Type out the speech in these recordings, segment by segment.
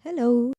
Hello.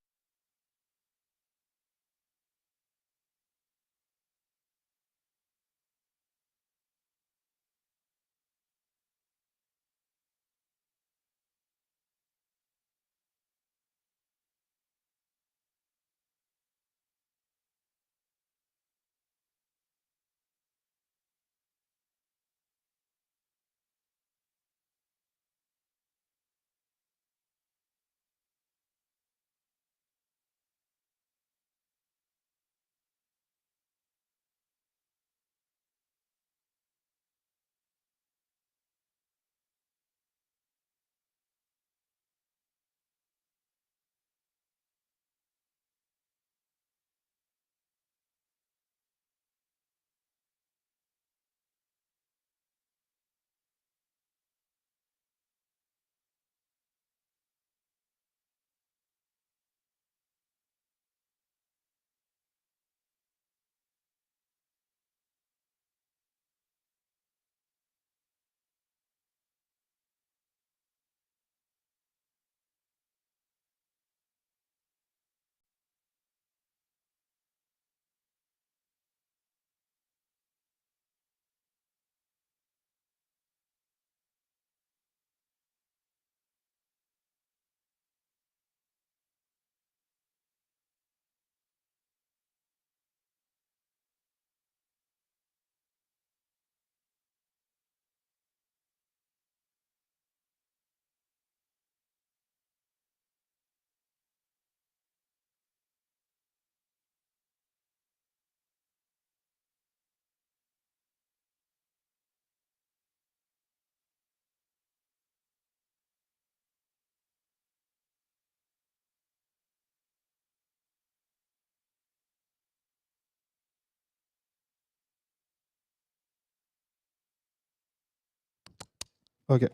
Okay.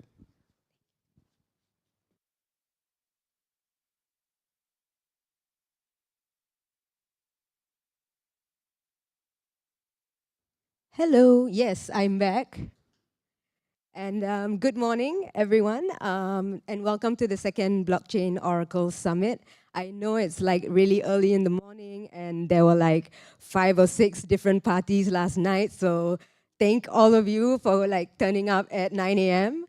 Hello. Yes, I'm back. And good morning, everyone. And welcome to the second Blockchain Oracle Summit. I know it's like really early in the morning, and there were like 5 or 6 different parties last night. So thank all of you for like turning up at 9 a.m.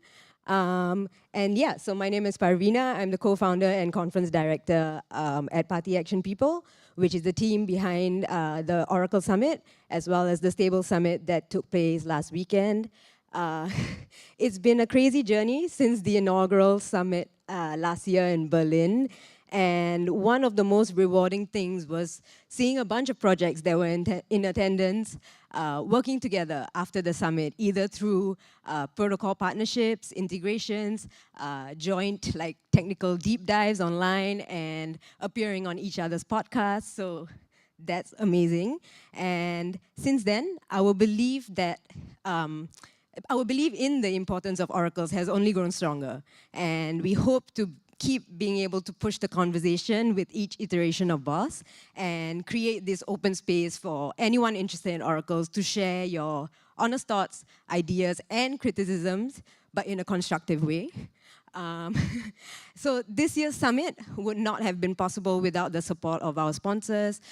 And yeah, so my name is Parvina. I'm the co-founder and conference director at Party Action People, which is the team behind the Oracle Summit, as well as the Stable Summit that took place last weekend. Uh, it's been a crazy journey since the inaugural summit last year in Berlin. And one of the most rewarding things was seeing a bunch of projects that were in attendance working together after the summit, either through protocol partnerships, integrations, joint like technical deep dives online, and appearing on each other's podcasts. So that's amazing. And since then, our belief that our belief in the importance of oracles has only grown stronger, and we hope to keep being able to push the conversation with each iteration of BOS and create this open space for anyone interested in oracles to share your honest thoughts, ideas, and criticisms, but in a constructive way. Um, so this year's summit would not have been possible without the support of our sponsors.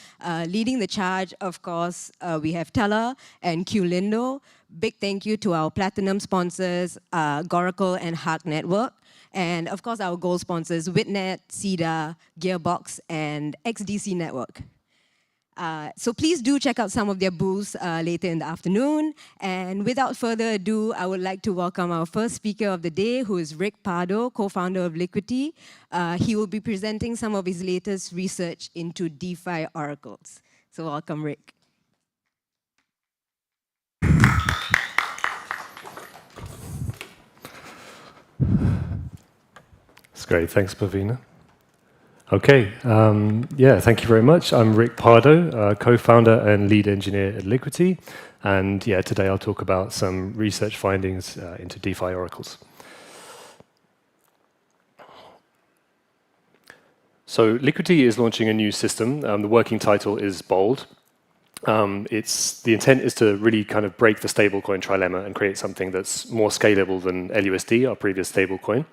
Leading the charge, of course, we have Teller and QLindo. Big thank you to our platinum sponsors, Goracle and Hark Network. And of course, our gold sponsors, Witnet, CEDA, Gearbox, and XDC Network. So please do check out some of their booths later in the afternoon. And without further ado, I would like to welcome our first speaker of the day, who is Rick Pardo, co-founder of Liquidity. He will be presenting some of his latest research into DeFi oracles. So welcome, Rick. That's great. Thanks, Pavina. Okay, yeah, thank you very much. I'm Rick Pardo, co-founder and lead engineer at Liquidity. And yeah, today I'll talk about some research findings into DeFi oracles. So Liquidity is launching a new system. The working title is Bold. The intent is to really kind of break the stablecoin trilemma and create something that's more scalable than LUSD, our previous stablecoin.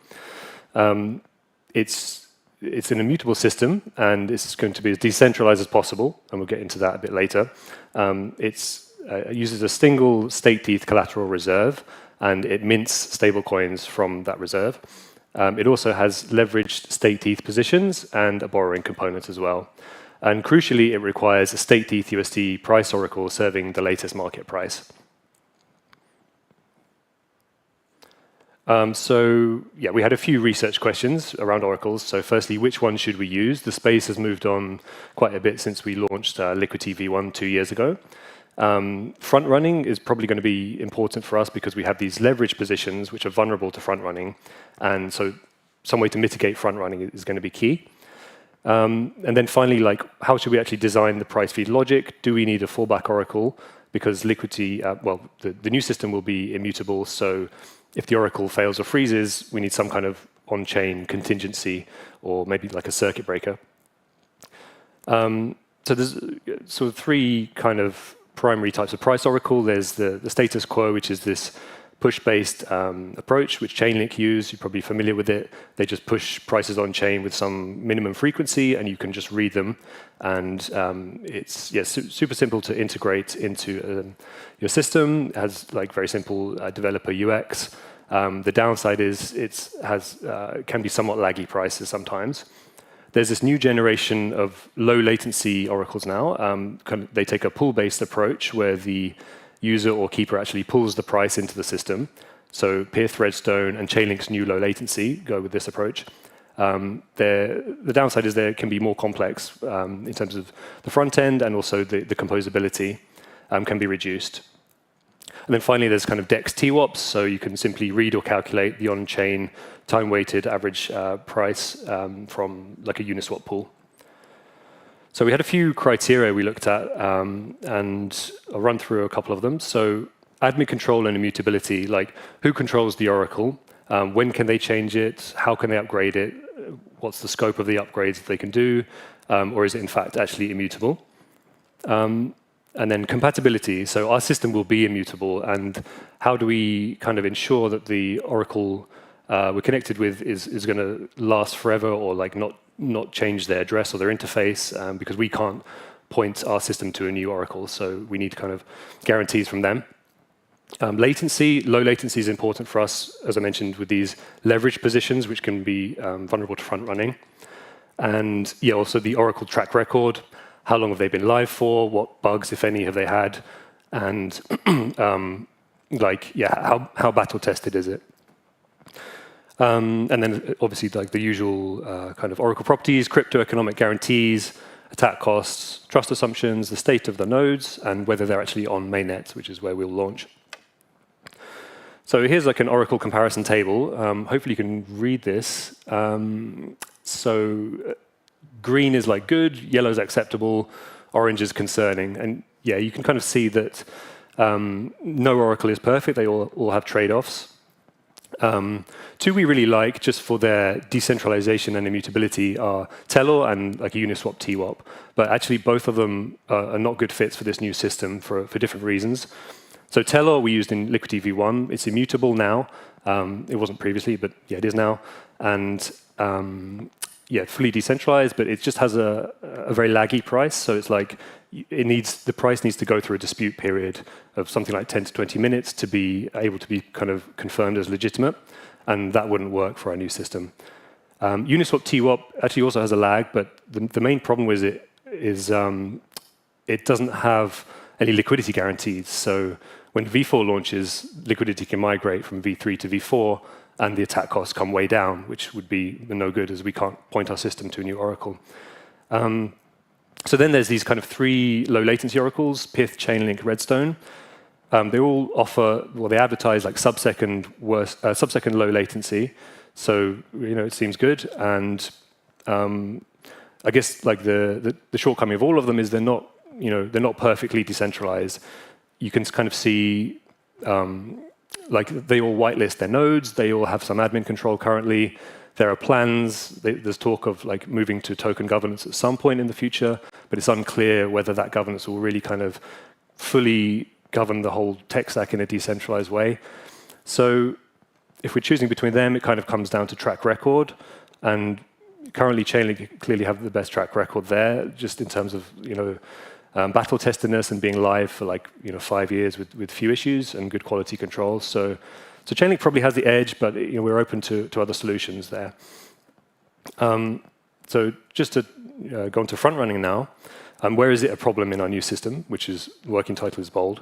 It's it's an immutable system, and it's going to be as decentralized as possible, and we'll get into that a bit later. It uses a single state teeth collateral reserve, and it mints stablecoins from that reserve. It also has leveraged state teeth positions and a borrowing component as well. And crucially, it requires a state teeth USD price oracle serving the latest market price. We had a few research questions around oracles. So firstly, which one should we use? The space has moved on quite a bit since we launched Liquidity V1 2 years ago. Front running is probably going to be important for us because we have these leverage positions which are vulnerable to front running. And so some way to mitigate front running is going to be key. And then finally, like, how should we actually design the price feed logic? Do we need a fallback oracle? Because Liquidity, the new system will be immutable. So if the oracle fails or freezes, we need some kind of on-chain contingency or maybe like a circuit breaker. So there's sort of three kind of primary types of price oracle. There's the status quo, which is this push-based approach, which Chainlink use. You're probably familiar with it. They just push prices on chain with some minimum frequency, and you can just read them. And it's super simple to integrate into your system. It has like very simple developer UX. The downside is it can be somewhat laggy prices sometimes. There's this new generation of low latency oracles now. They take a pool-based approach where the user or keeper actually pulls the price into the system. So Pith, Redstone, and Chainlink's new low latency go with this approach. The downside is they can be more complex in terms of the front end, and also the composability can be reduced. And then finally, there's kind of DEX TWAPs, so you can simply read or calculate the on-chain time-weighted average price from like a Uniswap pool. So we had a few criteria we looked at, and I'll run through a couple of them. So admin control and immutability, like who controls the oracle, when can they change it, how can they upgrade it, what's the scope of the upgrades they can do, or is it in fact actually immutable? And then compatibility, so our system will be immutable, and how do we kind of ensure that the oracle we're connected with is going to last forever, or like not change their address or their interface, because we can't point our system to a new oracle, so we need kind of guarantees from them. Latency, low latency is important for us, as I mentioned, with these leverage positions, which can be vulnerable to front running. And yeah, also the oracle track record. How long have they been live for? What bugs, if any, have they had? And how battle tested is it? And then obviously like the usual kind of oracle properties, crypto economic guarantees, attack costs, trust assumptions, the state of the nodes, and whether they're actually on mainnet, which is where we'll launch. So here's like an oracle comparison table. Hopefully you can read this. So green is like good, yellow is acceptable, orange is concerning. And yeah, you can kind of see that no oracle is perfect. They all have trade-offs. Two we really like, just for their decentralization and immutability, are Telor and like a Uniswap TWAP. But actually, both of them are not good fits for this new system for different reasons. So Telor we used in Liquidity V1. It's immutable now. It wasn't previously, but yeah, it is now. And fully decentralized, but it just has a very laggy price. So it's like the price needs to go through a dispute period of something like 10 to 20 minutes to be able to be kind of confirmed as legitimate, and that wouldn't work for our new system. Uniswap TWAP actually also has a lag, but the main problem with it is it doesn't have any liquidity guarantees. So when V4 launches, liquidity can migrate from V3 to V4, and the attack costs come way down, which would be no good, as we can't point our system to a new oracle. So then there's these kind of three low latency oracles, Pith, Chainlink, Redstone. They all offer, they advertise like sub-second low latency. So, it seems good. And I guess like the shortcoming of all of them is they're not perfectly decentralized. You can kind of see, like they all whitelist their nodes. They all have some admin control currently. There are plans. There's talk of like moving to token governance at some point in the future, but it's unclear whether that governance will really kind of fully govern the whole tech stack in a decentralized way. So if we're choosing between them, it kind of comes down to track record. And currently, Chainlink clearly have the best track record there, just in terms of battle testedness and being live for 5 years with few issues and good quality control. So Chainlink probably has the edge, but we're open to other solutions there. So just to go into front running now, where is it a problem in our new system, which is working title is bold.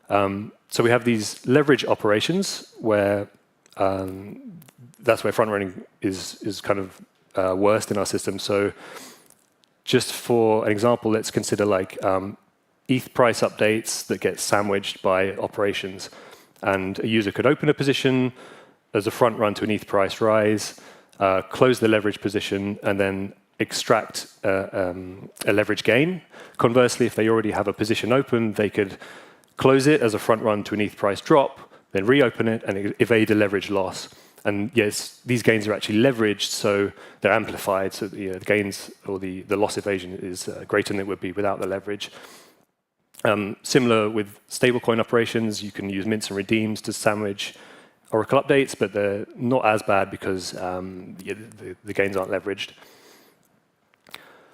So we have these leverage operations where that's where front running is kind of worst in our system. So just for an example, let's consider ETH price updates that get sandwiched by operations. And a user could open a position as a front run to an ETH price rise, close the leverage position, and then extract a leverage gain. Conversely, if they already have a position open, they could close it as a front run to an ETH price drop, then reopen it and evade a leverage loss. And yes, these gains are actually leveraged, so they're amplified. So the gains or the loss evasion is greater than it would be without the leverage. Similar with stablecoin operations, you can use mints and redeems to sandwich Oracle updates, but they're not as bad because the gains aren't leveraged.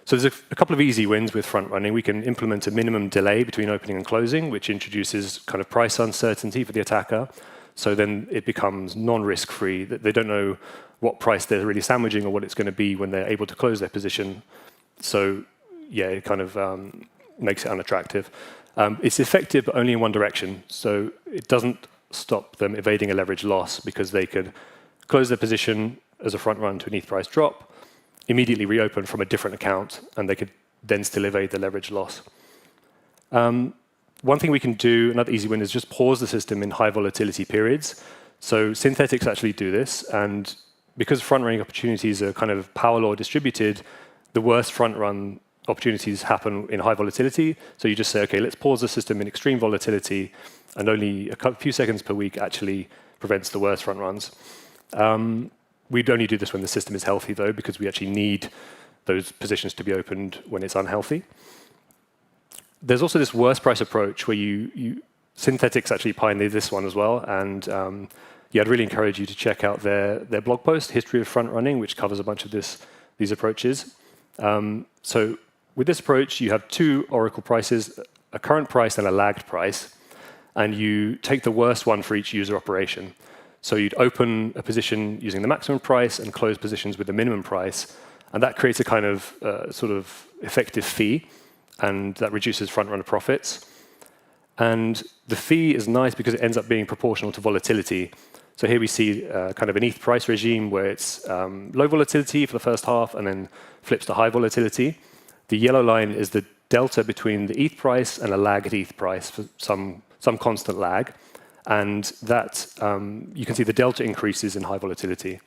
So there's a couple of easy wins with front running. We can implement a minimum delay between opening and closing, which introduces kind of price uncertainty for the attacker. So then it becomes non-risk free. They don't know what price they're really sandwiching or what it's going to be when they're able to close their position. So yeah, it kind of makes it unattractive. It's effective, but only in one direction. So it doesn't stop them evading a leverage loss because they could close their position as a front run to an ETH price drop, immediately reopen from a different account, and they could then still evade the leverage loss. One thing we can do, another easy win, is just pause the system in high volatility periods. So synthetics actually do this, and because front running opportunities are kind of power law distributed, the worst front run opportunities happen in high volatility. So you just say, okay, let's pause the system in extreme volatility, and only a few seconds per week actually prevents the worst front runs. We'd only do this when the system is healthy, though, because we actually need those positions to be opened when it's unhealthy. There's also this worst price approach where synthetics actually pioneered this one as well. And I'd really encourage you to check out their blog post, History of Front Running, which covers a bunch of these approaches. So with this approach, you have two Oracle prices, a current price and a lagged price. And you take the worst one for each user operation. So you'd open a position using the maximum price and close positions with the minimum price. And that creates a kind of sort of effective fee. And that reduces front-runner profits. And the fee is nice because it ends up being proportional to volatility. So here we see kind of an ETH price regime where it's low volatility for the first half and then flips to high volatility. The yellow line is the delta between the ETH price and a lagged ETH price for some constant lag. And that you can see the delta increases in high volatility.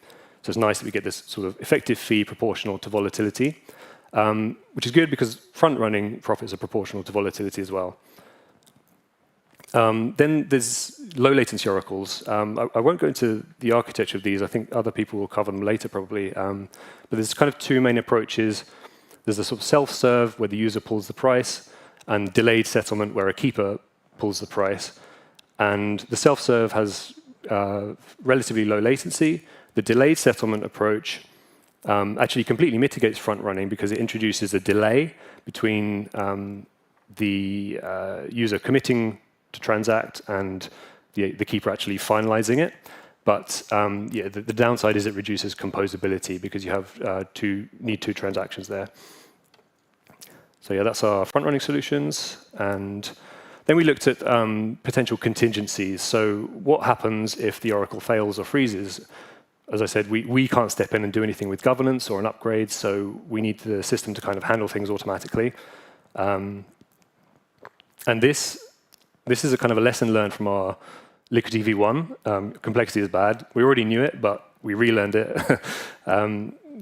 So it's nice that we get this sort of effective fee proportional to volatility. Which is good because front-running profits are proportional to volatility as well. Then there's low latency oracles. I won't go into the architecture of these. I think other people will cover them later probably. But there's kind of two main approaches. There's the sort of self-serve where the user pulls the price, and delayed settlement where a keeper pulls the price. And the self-serve has relatively low latency. The delayed settlement approach actually completely mitigates front running because it introduces a delay between the user committing to transact and the keeper actually finalizing it. But the downside is it reduces composability because you have need two transactions there. So yeah, that's our front running solutions. And then we looked at potential contingencies. So what happens if the Oracle fails or freezes? As I said, we can't step in and do anything with governance or an upgrade, so we need the system to kind of handle things automatically. And this is a kind of a lesson learned from our Liquidity v1. Complexity is bad. We already knew it, but we relearned it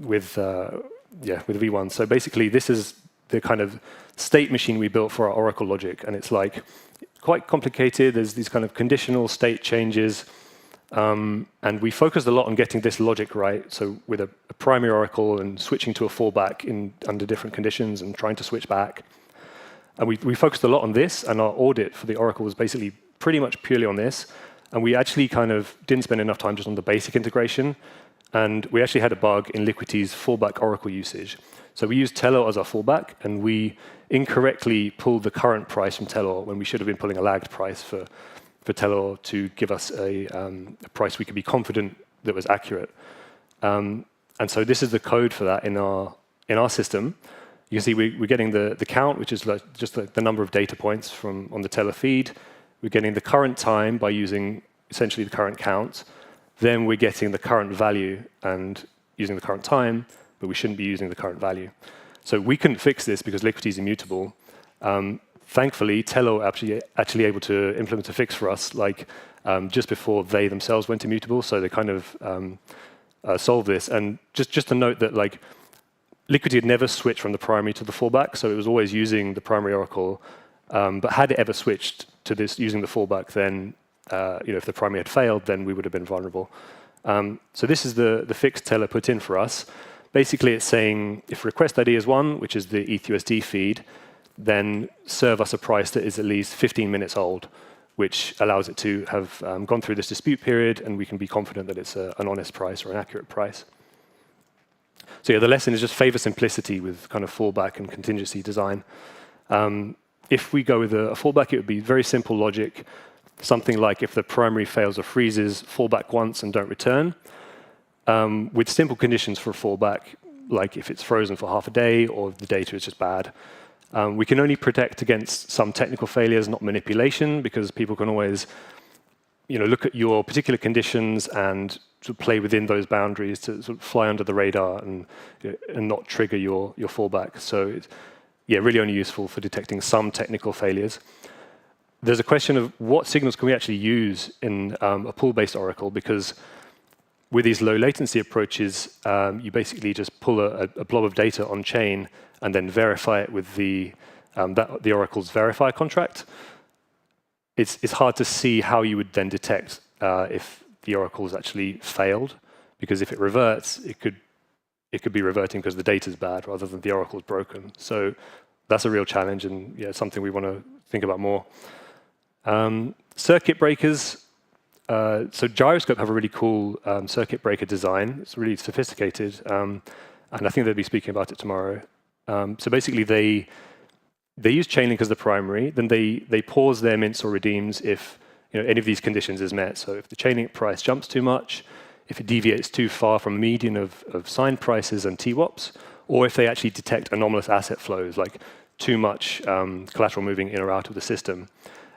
with v1. So basically, this is the kind of state machine we built for our Oracle logic, and it's like quite complicated. There's these kind of conditional state changes. And we focused a lot on getting this logic right. So with a primary oracle and switching to a fallback under different conditions and trying to switch back. And we focused a lot on this, and our audit for the oracle was basically pretty much purely on this. And we actually kind of didn't spend enough time just on the basic integration. And we actually had a bug in Liquidity's fallback Oracle usage. So we used Telor as our fallback, and we incorrectly pulled the current price from Telor when we should have been pulling a lagged price for Telor to give us a price we could be confident that was accurate. And so this is the code for that in our system. You can see we're getting the count, which is like just the number of data points from on the Telor feed. We're getting the current time by using essentially the current count. Then we're getting the current value and using the current time, but we shouldn't be using the current value. So we couldn't fix this because Liquidity is immutable. Thankfully, Telor actually able to implement a fix for us, like just before they themselves went immutable. So they kind of solved this. And just to note that, like, Liquidity had never switched from the primary to the fallback, so it was always using the primary oracle. But had it ever switched to this using the fallback, then if the primary had failed, then we would have been vulnerable. So this is the fix Telor put in for us. Basically, it's saying if request ID is 1, which is the ETHUSD feed, then serve us a price that is at least 15 minutes old, which allows it to have gone through this dispute period, and we can be confident that it's an honest price or an accurate price. So yeah, the lesson is just favor simplicity with kind of fallback and contingency design. If we go with a fallback, it would be very simple logic. Something like if the primary fails or freezes, fallback once and don't return. With simple conditions for fallback, like if it's frozen for half a day or the data is just bad. We can only protect against some technical failures, not manipulation, because people can always look at your particular conditions and sort of play within those boundaries to sort of fly under the radar and not trigger your fallback. So it's really only useful for detecting some technical failures. There's a question of what signals can we actually use in a pool-based oracle, because with these low latency approaches, you basically just pull a blob of data on chain and then verify it with the oracle's verifier contract. It's hard to see how you would then detect if the oracle's actually failed, because if it reverts, it could be reverting because the data's bad rather than the oracle's broken. So that's a real challenge, and something we want to think about more. Circuit breakers. So Gyroscope have a really cool circuit breaker design. It's really sophisticated, and I think they'll be speaking about it tomorrow. So basically, they use Chainlink as the primary. Then they pause their mints or redeems if any of these conditions is met. So if the Chainlink price jumps too much, if it deviates too far from a median of signed prices and TWAPs, or if they actually detect anomalous asset flows, like too much collateral moving in or out of the system.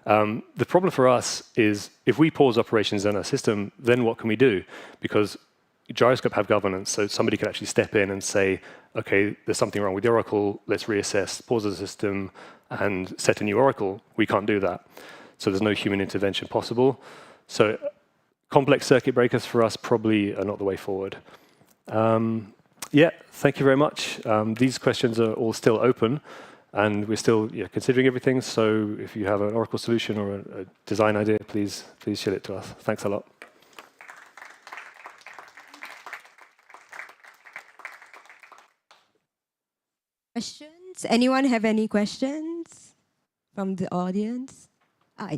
The problem for us is if we pause operations in our system, then what can we do? Because Gyroscope have governance, so somebody could actually step in and say, okay, there's something wrong with the oracle, let's reassess, pause the system, and set a new oracle. We can't do that. So there's no human intervention possible. So complex circuit breakers for us probably are not the way forward. Thank you very much. These questions are all still open. And we're still considering everything. So if you have an Oracle solution or a design idea, please share it to us. Thanks a lot. Questions? Anyone have any questions from the audience?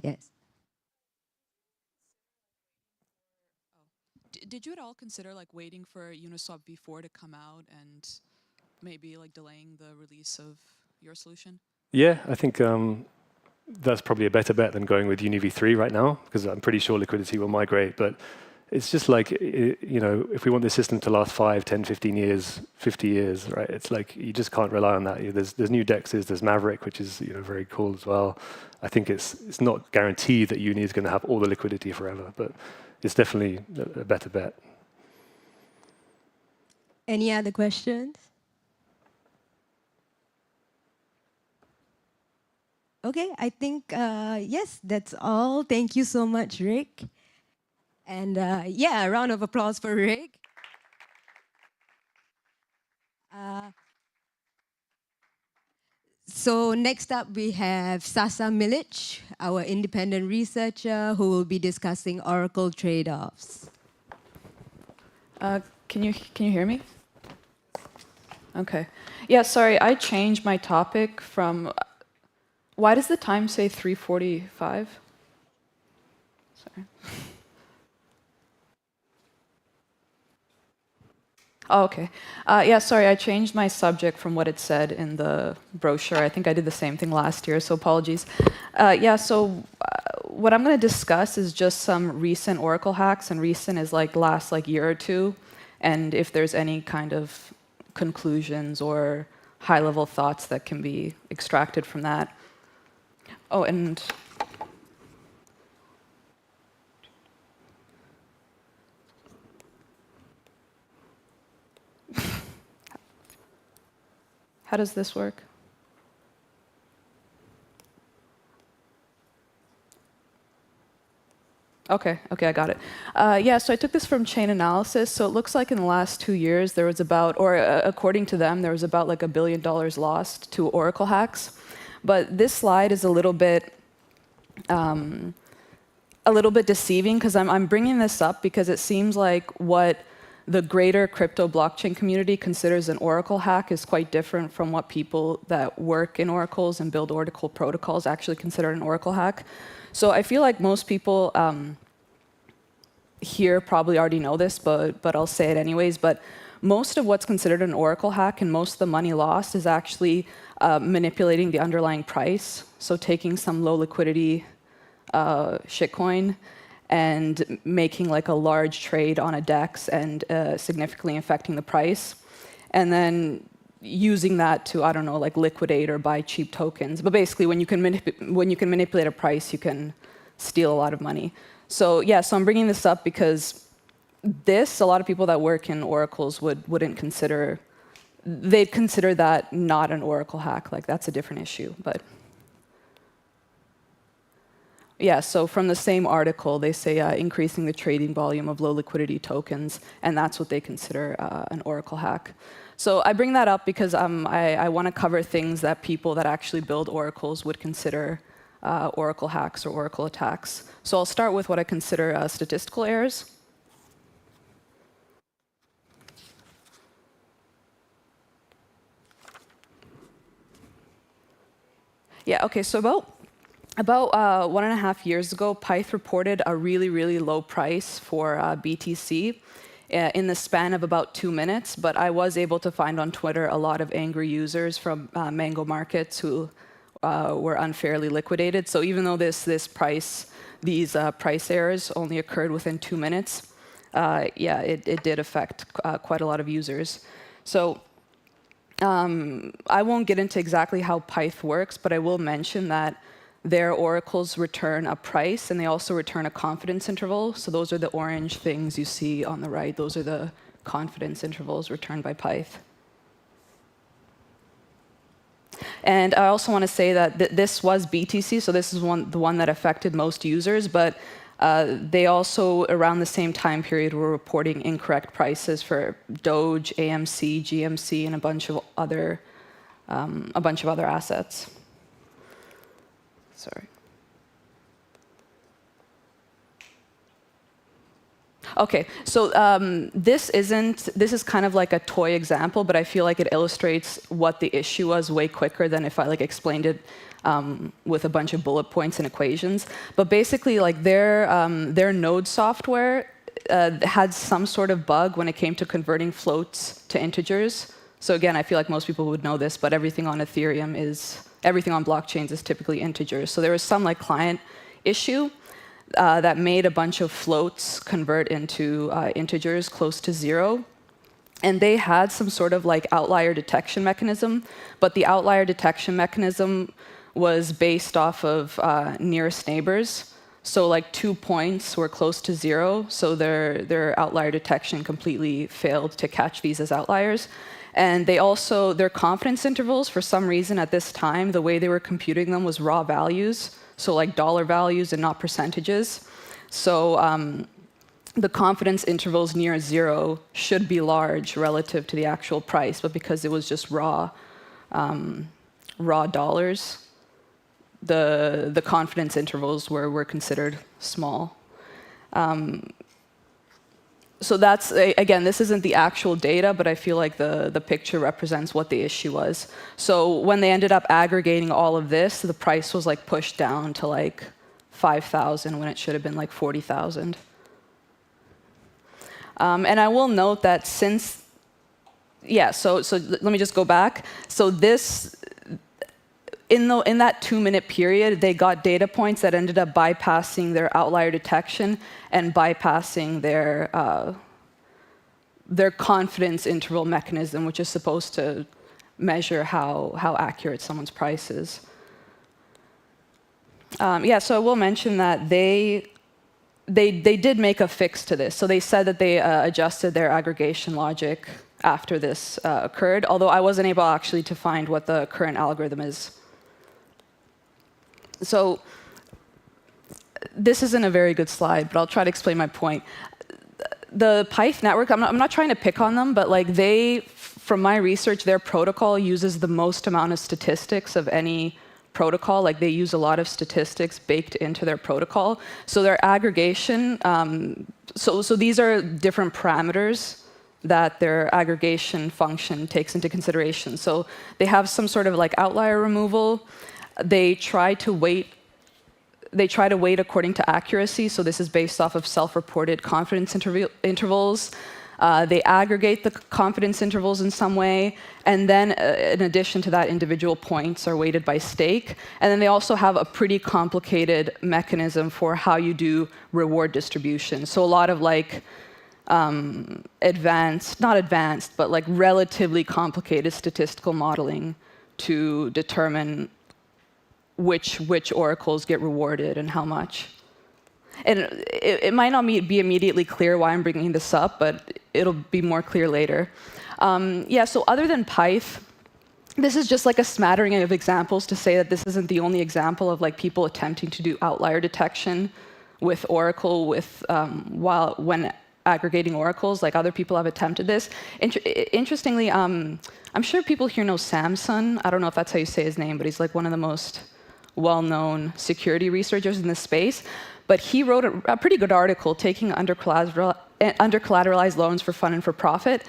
Yes. Did you at all consider waiting for Uniswap v4 to come out and maybe delaying the release of your solution? Yeah, I think that's probably a better bet than going with Uni v3 right now, because I'm pretty sure Liquidity will migrate. But it's just like, if we want this system to last 5, 10, 15 years, 50 years, right? It's like you just can't rely on that. There's new dexes, there's Maverick, which is very cool as well. I think it's not guaranteed that Uni is going to have all the liquidity forever, but it's definitely a better bet. Any other questions? Okay, I think, yes, that's all. Thank you so much, Rick. And a round of applause for Rick. So next up, we have Sasa Milic, our independent researcher, who will be discussing Oracle trade-offs. Can you hear me? Okay. Yeah, sorry, I changed my topic from... Why does the time say 3:45? Sorry. Oh, okay. Yeah, sorry, I changed my subject from what it said in the brochure. I think I did the same thing last year, so apologies. Yeah, so what I'm going to discuss is just some recent Oracle hacks, and recent is like last like year or two, and if there's any kind of conclusions or high-level thoughts that can be extracted from that. Oh, and how does this work? Okay, I got it. Yeah, so I took this from Chain Analysis. So it looks like in the last 2 years there was about, or according to them, there was about like $1 billion lost to Oracle hacks. But this slide is a little bit deceiving because I'm bringing this up because it seems like what the greater crypto blockchain community considers an Oracle hack is quite different from what people that work in Oracles and build Oracle protocols actually consider an Oracle hack. So I feel like most people here probably already know this, but I'll say it anyways. But most of what's considered an Oracle hack and most of the money lost is actually manipulating the underlying price. So taking some low liquidity shitcoin and making like a large trade on a DEX and significantly affecting the price. And then using that to, I don't know, like liquidate or buy cheap tokens. But basically, when you can manipulate a price, you can steal a lot of money. So yeah, so I'm bringing this up because a lot of people that work in Oracles wouldn't consider, they'd consider that not an Oracle hack. Like that's a different issue, but. Yeah, so from the same article, they say increasing the trading volume of low liquidity tokens, and that's what they consider an Oracle hack. So I bring that up because I want to cover things that people that actually build Oracles would consider Oracle hacks or Oracle attacks. So I'll start with what I consider statistical errors. Yeah, okay, so about 1.5 years ago, Pyth reported a really, really low price for BTC in the span of about 2 minutes, but I was able to find on Twitter a lot of angry users from Mango Markets who were unfairly liquidated. So even though these price errors only occurred within 2 minutes, yeah, it did affect quite a lot of users. So I won't get into exactly how Pyth works, but I will mention that their oracles return a price, and they also return a confidence interval. So those are the orange things you see on the right. Those are the confidence intervals returned by Pyth. And I also want to say that this was BTC, so this is the one that affected most users, but they also, around the same time period, were reporting incorrect prices for Doge, AMC, GMC, and a bunch of other assets. Sorry. Okay, so this is kind of like a toy example, but I feel like it illustrates what the issue was way quicker than if I like explained it with a bunch of bullet points and equations. But basically, like their node software had some sort of bug when it came to converting floats to integers. So again, I feel like most people would know this, but everything on blockchains is typically integers. So there was some like client issue that made a bunch of floats convert into integers close to 0. And they had some sort of like outlier detection mechanism, but the outlier detection mechanism was based off of nearest neighbors. So like 2 points were close to 0, so their outlier detection completely failed to catch these as outliers. And they also, their confidence intervals, for some reason at this time, the way they were computing them was raw values, so like dollar values and not percentages. So the confidence intervals near 0 should be large relative to the actual price, but because it was just raw dollars, the confidence intervals were considered small. So that's, again, this isn't the actual data, but I feel like the picture represents what the issue was. So when they ended up aggregating all of this, the price was like pushed down to like 5,000 when it should have been like 40,000. And I will note that since yeah, so let me just go back. So this, in that 2-minute period, they got data points that ended up bypassing their outlier detection and bypassing their confidence interval mechanism, which is supposed to measure how accurate someone's price is. Yeah, so I will mention that they did make a fix to this. So they said that they adjusted their aggregation logic after this occurred, although I wasn't able actually to find what the current algorithm is. So this isn't a very good slide, but I'll try to explain my point. The Pyth network, I'm not trying to pick on them, but like from my research, their protocol uses the most amount of statistics of any protocol. Like they use a lot of statistics baked into their protocol. So their aggregation, so these are different parameters that their aggregation function takes into consideration. So they have some sort of like outlier removal. They try to weight according to accuracy. So this is based off of self-reported confidence intervals. They aggregate the confidence intervals in some way. And then in addition to that, individual points are weighted by stake. And then they also have a pretty complicated mechanism for how you do reward distribution. So a lot of like not advanced, but like relatively complicated statistical modeling to determine which oracles get rewarded and how much. And it might not be immediately clear why I'm bringing this up, but it'll be more clear later. Yeah, so other than Pyth, this is just like a smattering of examples to say that this isn't the only example of like people attempting to do outlier detection with Oracle when aggregating oracles. Like other people have attempted this. Interestingly, I'm sure people here know Samson. I don't know if that's how you say his name, but he's like one of the most well-known security researchers in this space. But he wrote a pretty good article taking under-collateralized loans for fun and for profit.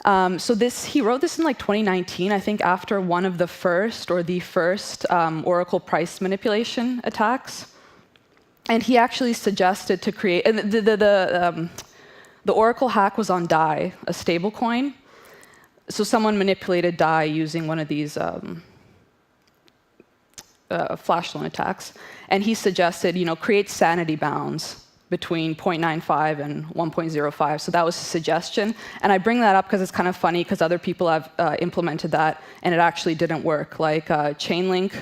So he wrote this in like 2019, I think after one of the first Oracle price manipulation attacks. And he actually suggested to create, and the Oracle hack was on DAI, a stable coin. So someone manipulated DAI using one of these flash loan attacks. And he suggested, create sanity bounds between 0.95 and 1.05. So that was a suggestion. And I bring that up because it's kind of funny because other people have implemented that and it actually didn't work. Like Chainlink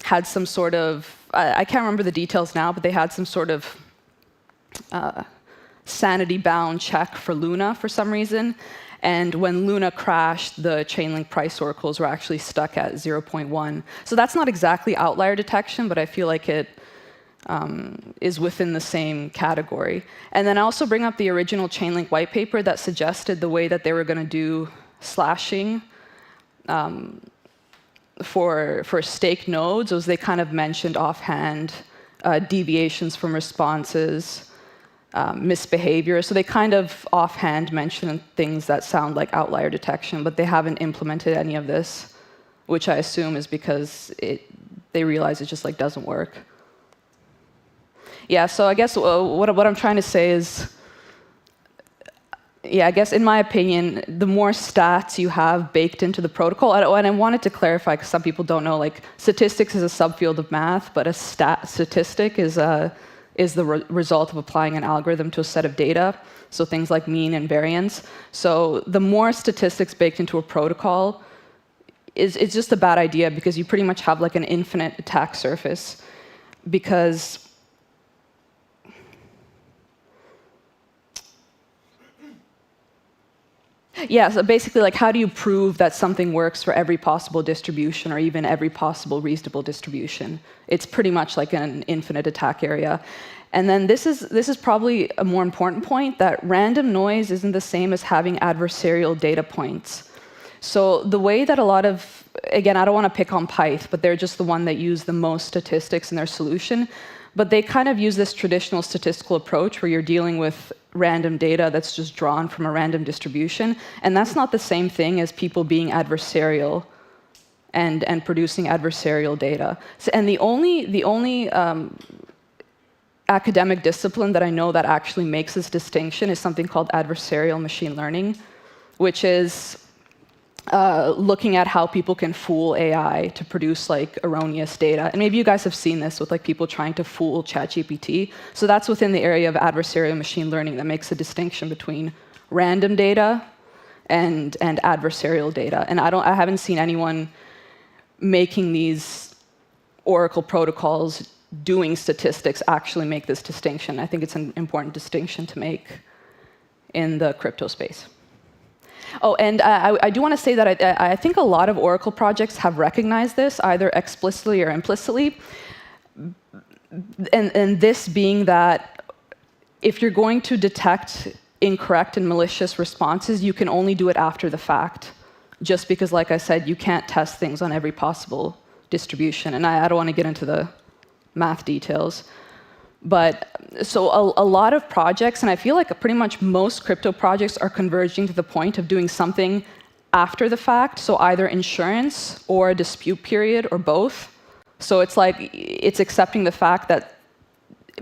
had some sort of, I can't remember the details now, but they had some sort of sanity bound check for Luna for some reason. And when Luna crashed, the Chainlink price oracles were actually stuck at 0.1. So that's not exactly outlier detection, but I feel like it is within the same category. And then I also bring up the original Chainlink white paper that suggested the way that they were going to do slashing for stake nodes was they kind of mentioned offhand deviations from responses, misbehavior. So they kind of offhand mention things that sound like outlier detection, but they haven't implemented any of this, which I assume is because they realize it just like doesn't work. Yeah, so I guess what I'm trying to say is, yeah, I guess in my opinion, the more stats you have baked into the protocol, and I wanted to clarify because some people don't know, like statistics is a subfield of math, but a statistic is the result of applying an algorithm to a set of data, so things like mean and variance. So the more statistics baked into a protocol it's just a bad idea because you pretty much have like an infinite attack surface. Because yeah, so basically, like, how do you prove that something works for every possible distribution or even every possible reasonable distribution? It's pretty much like an infinite attack area. And then this is probably a more important point, that random noise isn't the same as having adversarial data points. So the way that a lot of, again, I don't want to pick on Pyth, but they're just the one that use the most statistics in their solution. But they kind of use this traditional statistical approach where you're dealing with random data that's just drawn from a random distribution. And that's not the same thing as people being adversarial and producing adversarial data. So, and the only academic discipline that I know that actually makes this distinction is something called adversarial machine learning, which is looking at how people can fool AI to produce like erroneous data. And maybe you guys have seen this with like people trying to fool ChatGPT. So that's within the area of adversarial machine learning that makes a distinction between random data and adversarial data. And I haven't seen anyone making these Oracle protocols doing statistics actually make this distinction. I think it's an important distinction to make in the crypto space. Oh, and I do want to say that I think a lot of Oracle projects have recognized this, either explicitly or implicitly. And this being that if you're going to detect incorrect and malicious responses, you can only do it after the fact. Just because, like I said, you can't test things on every possible distribution. And I don't want to get into the math details. But so a lot of projects, and I feel like pretty much most crypto projects are converging to the point of doing something after the fact, so either insurance or a dispute period or both. So it's like it's accepting the fact that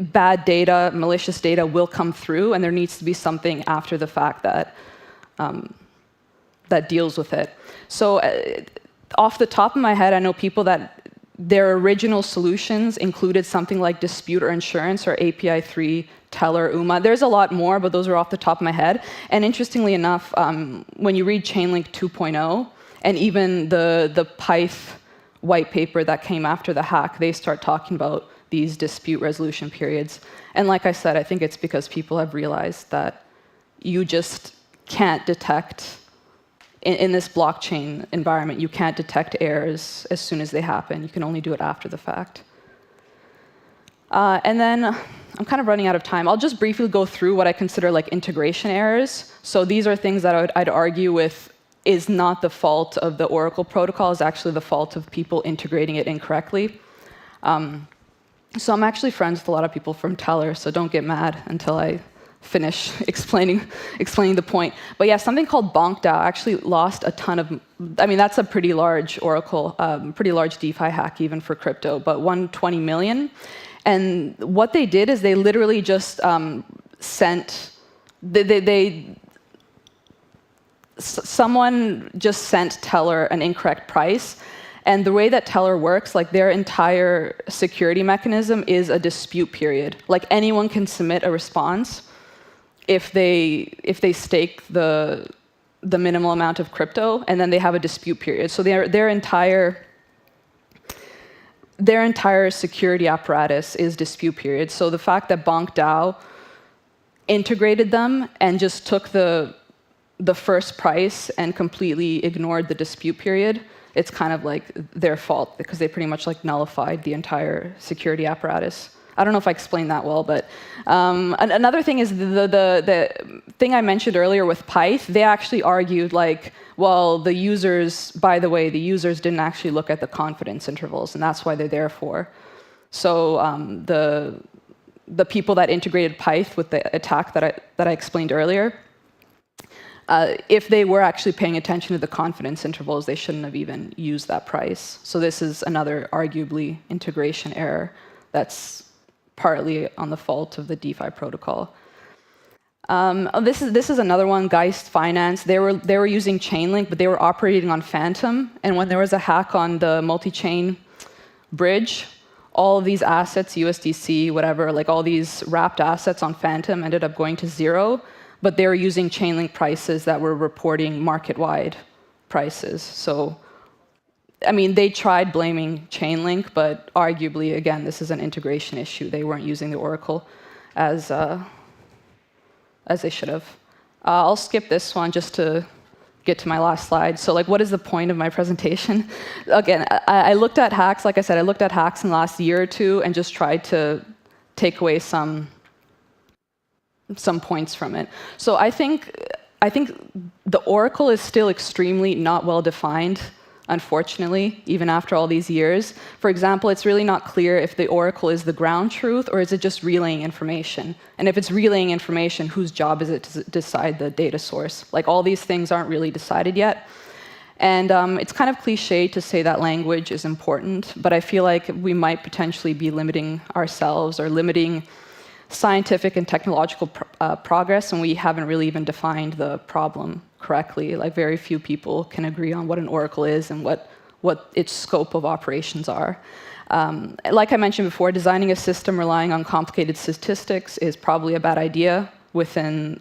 bad data, malicious data will come through, and there needs to be something after the fact that that deals with it. So off the top of my head, I know people that their original solutions included something like dispute or insurance or API 3, Teller, UMA. There's a lot more, but those are off the top of my head. And interestingly enough, when you read Chainlink 2.0 and even the Pyth white paper that came after the hack, they start talking about these dispute resolution periods. And like I said, I think it's because people have realized that you just can't detect in this blockchain environment, you can't detect errors as soon as they happen. You can only do it after the fact. And then I'm kind of running out of time. I'll just briefly go through what I consider like integration errors. So these are things that I'd argue with is not the fault of the Oracle protocol, is actually the fault of people integrating it incorrectly. So I'm actually friends with a lot of people from Teller, so don't get mad until I finish explaining the point. But yeah, something called BOS23 actually lost a ton of, I mean, that's a pretty large Oracle, pretty large DeFi hack even for crypto, but 120 million. And what they did is they literally just someone just sent Teller an incorrect price. And the way that Teller works, like their entire security mechanism is a dispute period. Like anyone can submit a response if they stake the minimal amount of crypto, and then they have a dispute period. So their entire security apparatus is dispute period. So the fact that BOS23 integrated them and just took the first price and completely ignored the dispute period, it's kind of like their fault because they pretty much like nullified the entire security apparatus. I don't know if I explained that well, but another thing is the thing I mentioned earlier with Pyth, they actually argued like, well, by the way, the users didn't actually look at the confidence intervals, and that's why they're there for. So the people that integrated Pyth with the attack that I explained earlier, if they were actually paying attention to the confidence intervals, they shouldn't have even used that price. So this is another arguably integration error that's partly on the fault of the DeFi protocol. This is another one, Geist Finance. They were using Chainlink, but they were operating on Phantom. And when there was a hack on the multi-chain bridge, all of these assets, USDC, whatever, like all these wrapped assets on Phantom ended up going to zero. But they were using Chainlink prices that were reporting market-wide prices. So, I mean, they tried blaming Chainlink, but arguably, again, this is an integration issue. They weren't using the Oracle as they should have. I'll skip this one just to get to my last slide. So, like, what is the point of my presentation? Again, I looked at hacks. Like I said, I looked at hacks in the last year or two and just tried to take away some points from it. So I think the Oracle is still extremely not well defined, unfortunately, even after all these years. For example, it's really not clear if the Oracle is the ground truth or is it just relaying information. And if it's relaying information, whose job is it to decide the data source? Like all these things aren't really decided yet. And it's kind of cliche to say that language is important, but I feel like we might potentially be limiting ourselves or limiting scientific and technological progress, and we haven't really even defined the problem correctly. Like very few people can agree on what an oracle is and what its scope of operations are. Like I mentioned before, designing a system relying on complicated statistics is probably a bad idea within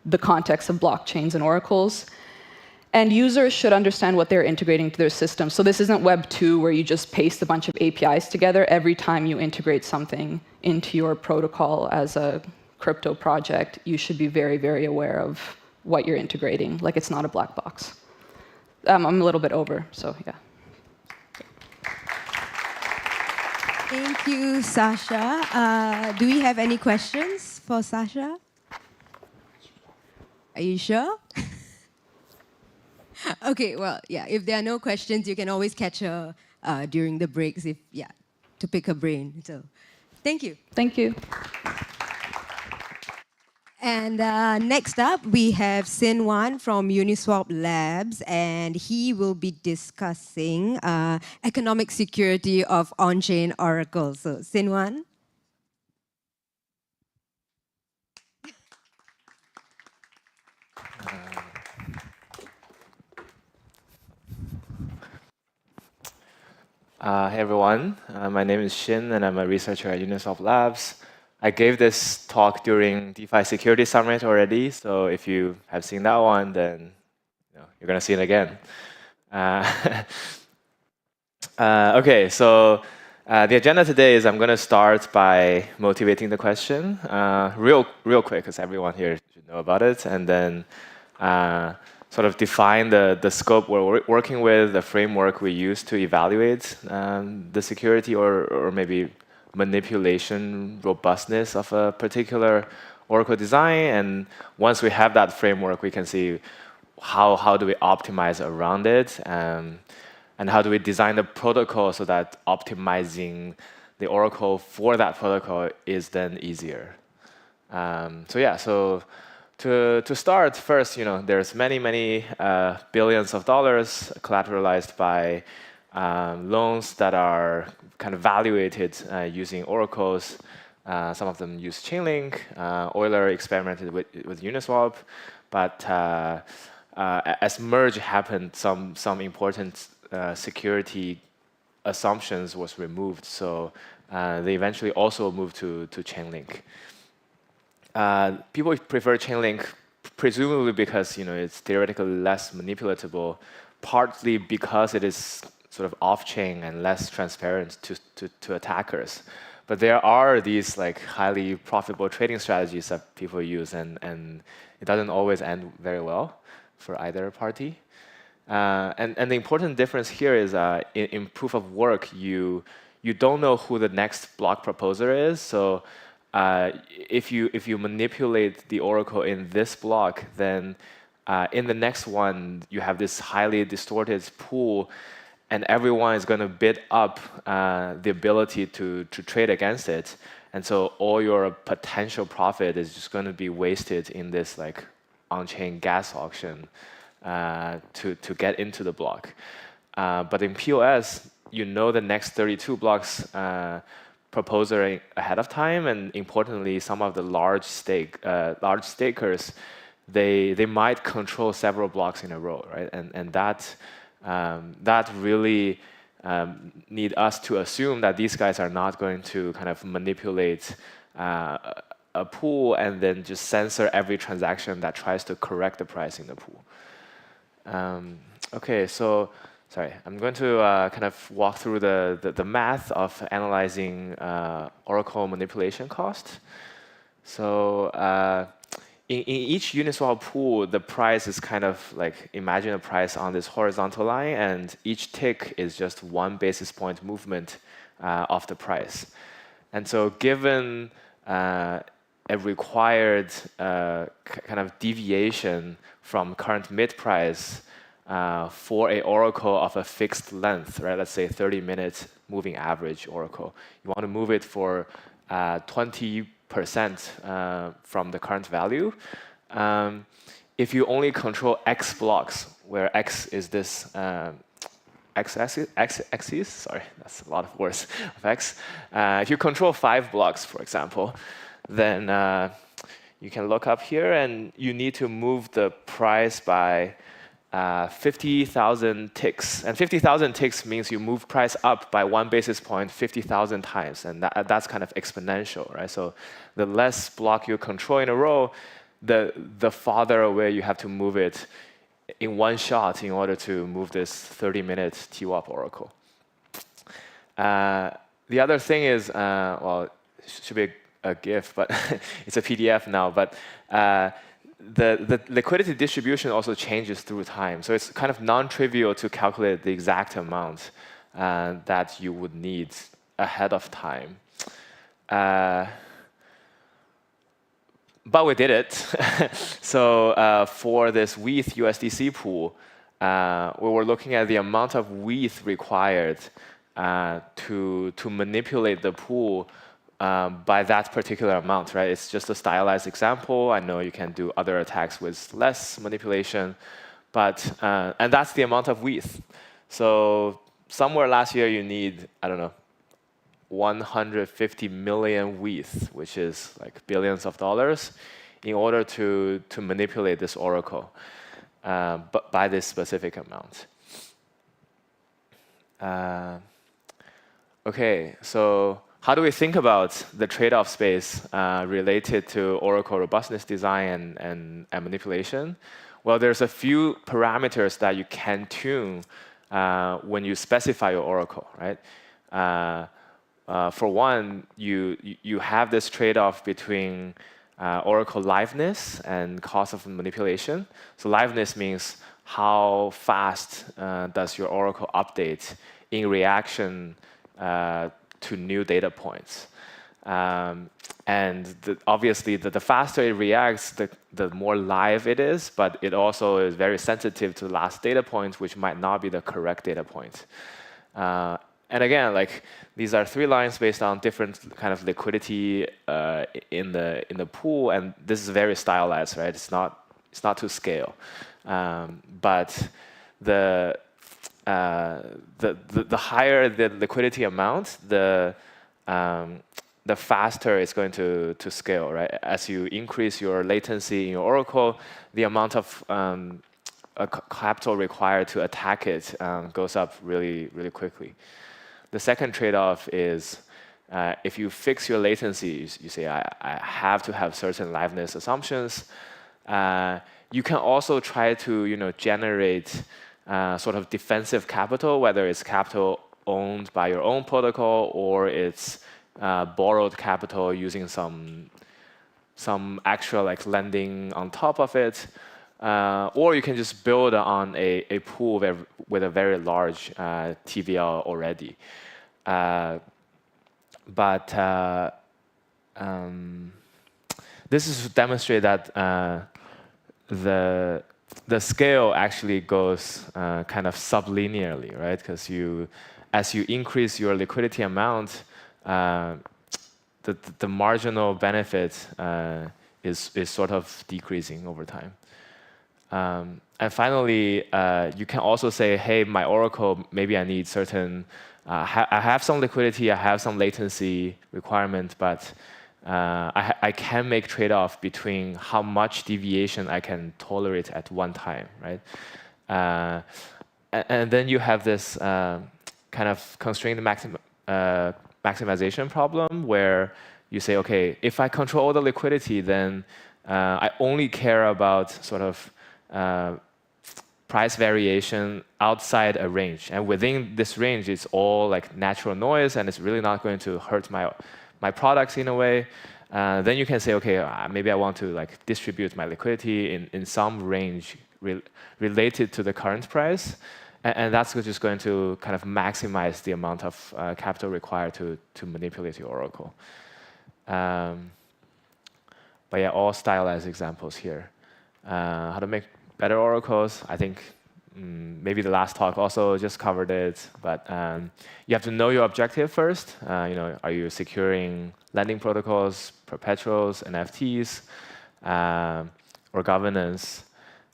the context of blockchains and oracles. And users should understand what they're integrating to their system. So this isn't Web 2 where you just paste a bunch of APIs together every time you integrate something into your protocol as a crypto project. You should be very, very aware of what you're integrating. Like it's not a black box. I'm a little bit over, so yeah. Thank you, Sasha. Do we have any questions for Sasha? Are you sure? Okay, well, yeah, if there are no questions, you can always catch her during the breaks to pick her brain. So, thank you. Thank you. And next up, we have Sin Wan from Uniswap Labs, and he will be discussing economic security of on-chain oracles. So, Sin Wan. Hey everyone, my name is Shin and I'm a researcher at Uniswap Labs. I gave this talk during DeFi Security Summit already, so if you have seen that one, then you're going to see it again. Okay, so the agenda today is I'm going to start by motivating the question real quick, because everyone here should know about it, and then sort of define the scope we're working with, the framework we use to evaluate the security or maybe manipulation robustness of a particular oracle design. And once we have that framework, we can see how do we optimize around it, and how do we design the protocol so that optimizing the oracle for that protocol is then easier. To start, first, there's many billions of dollars collateralized by loans that are kind of valuated using oracles. Some of them use Chainlink. Euler experimented with Uniswap, but as merge happened, some important security assumptions was removed. So they eventually also moved to Chainlink. People prefer Chainlink presumably because it's theoretically less manipulatable, partly because it is sort of off-chain and less transparent to attackers. But there are these highly profitable trading strategies that people use, and it doesn't always end very well for either party. And the important difference here is in proof of work, you don't know who the next block proposer is. So if you manipulate the oracle in this block, then in the next one you have this highly distorted pool, and everyone is going to bid up the ability to trade against it, and so all your potential profit is just going to be wasted in this on-chain gas auction to get into the block. But in POS, the next 32 blocks proposer ahead of time, and importantly, some of the large stakers, they might control several blocks in a row, right? And that really need us to assume that these guys are not going to kind of manipulate a pool and then just censor every transaction that tries to correct the price in the pool. Okay, so. Sorry, I'm going to kind of walk through the math of analyzing oracle manipulation cost. So in each Uniswap pool, the price is kind of imagine a price on this horizontal line, and each tick is just 1 basis point movement of the price. And so given a required kind of deviation from current mid price, for a oracle of a fixed length, right? Let's say 30-minute moving average oracle. You want to move it for 20% from the current value. If you only control X blocks, where X is this X-axis, sorry, that's a lot of words of X. If you control 5 blocks, for example, then you can look up here, and you need to move the price by 50,000 ticks. And 50,000 ticks means you move price up by 1 basis point 50,000 times. And that's kind of exponential, right? So the less block you control in a row, the farther away you have to move it in one shot in order to move this 30-minute TWAP oracle. The other thing is, well, it should be a GIF, but it's a PDF now. But the liquidity distribution also changes through time. So it's kind of non-trivial to calculate the exact amount that you would need ahead of time. But we did it. So for this WETH USDC pool, we were looking at the amount of WETH required to manipulate the pool by that particular amount, right? It's just a stylized example. I know you can do other attacks with less manipulation, but and that's the amount of WETH. So somewhere last year you need, I don't know, 150 million WETH, which is like billions of dollars, in order to manipulate this oracle, but by this specific amount. Okay, so how do we think about the trade-off space related to oracle robustness design and manipulation? Well, there's a few parameters that you can tune when you specify your oracle, right? For one, you have this trade-off between oracle liveness and cost of manipulation. So liveness means how fast does your oracle update in reaction to new data points. And obviously, the faster it reacts, the more live it is, but it also is very sensitive to the last data point, which might not be the correct data point. And again, like these are 3 lines based on different kind of liquidity in the pool, and this is very stylized, right? It's not to scale, but the higher the liquidity amount, the faster it's going to scale, right? As you increase your latency in your oracle, the amount of capital required to attack it goes up really, really quickly. The second trade-off is if you fix your latency, you say, I have to have certain liveness assumptions. You can also try to generate sort of defensive capital, whether it's capital owned by your own protocol or it's borrowed capital using some extra like lending on top of it. Or you can just build on a pool with a very large TVL already. But this is to demonstrate that the scale actually goes kind of sublinearly, right? Because as you increase your liquidity amount, the marginal benefit is sort of decreasing over time. And finally, you can also say, hey, my oracle, maybe I need certain, I have some liquidity, I have some latency requirement, but I can make trade-off between how much deviation I can tolerate at one time, right? And then you have this kind of constrained maximization problem where you say, okay, if I control all the liquidity, then I only care about sort of price variation outside a range. And within this range, it's all like natural noise, and it's really not going to hurt my products in a way. Then you can say, okay, maybe I want to like distribute my liquidity in some range related to the current price. And that's just going to kind of maximize the amount of capital required to manipulate your oracle. But yeah, all stylized examples here. How to make better oracles, I think maybe the last talk also just covered it, but you have to know your objective first. Are you securing lending protocols, perpetuals, NFTs, or governance?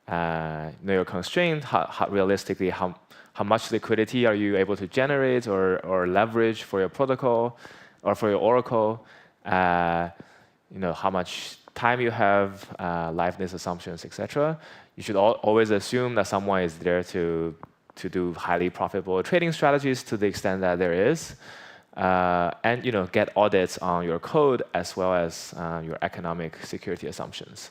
Know your constraint, realistically, how much liquidity are you able to generate or leverage for your protocol or for your oracle? How much time you have liveness assumptions, etc., you should always assume that someone is there to do highly profitable trading strategies to the extent that there is, and get audits on your code as well as your economic security assumptions.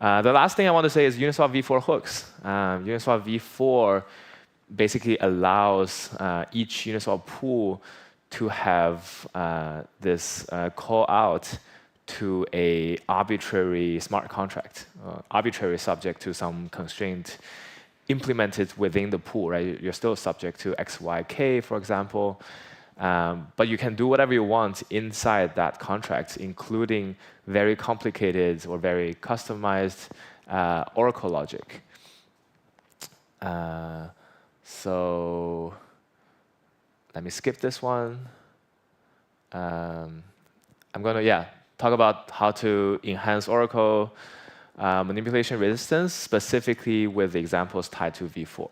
The last thing I want to say is Uniswap v4 hooks. Uniswap v4 basically allows each Uniswap pool to have this call out to a arbitrary smart contract, arbitrary subject to some constraint implemented within the pool, right? You're still subject to X, Y, K, for example. But you can do whatever you want inside that contract, including very complicated or very customized Oracle logic. So let me skip this one. I'm going to talk about how to enhance Oracle manipulation resistance, specifically with the examples tied to v4.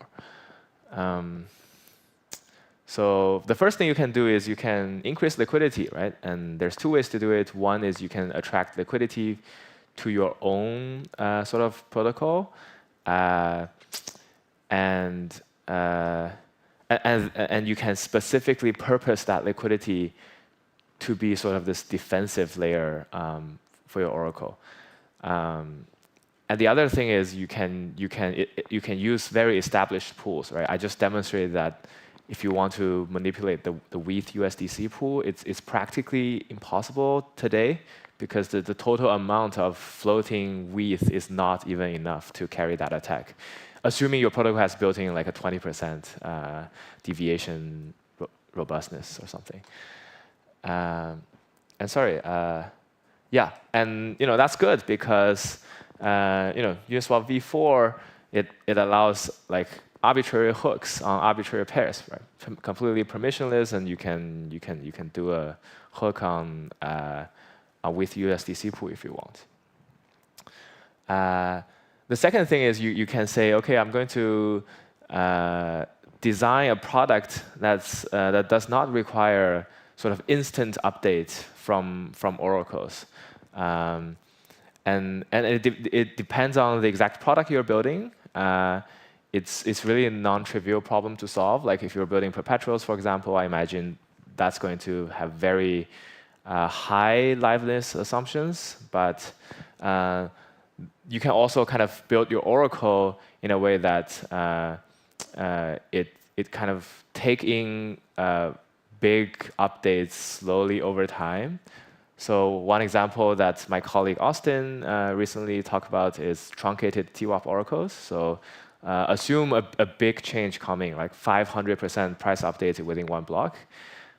So the first thing you can do is you can increase liquidity, right? And there's two ways to do it. One is you can attract liquidity to your own sort of protocol, and you can specifically purpose that liquidity to be sort of this defensive layer for your Oracle. And the other thing is you can use very established pools, right? I just demonstrated that if you want to manipulate the WETH USDC pool, it's practically impossible today because the total amount of floating WETH is not even enough to carry that attack, assuming your protocol has built in like a 20% deviation robustness or something. And sorry, and that's good because Uniswap v4 it allows like arbitrary hooks on arbitrary pairs, right? Completely permissionless, and you can do a hook on with USDC pool if you want. The second thing is you can say, okay, I'm going to design a product that does not require sort of instant update from oracles. And it depends on the exact product you're building. It's really a non-trivial problem to solve. Like if you're building perpetuals, for example, I imagine that's going to have very high liveness assumptions. But you can also kind of build your oracle in a way that it kind of take in big updates slowly over time. So one example that my colleague Austin recently talked about is truncated TWAP oracles. So assume a big change coming, like 500% price update within one block.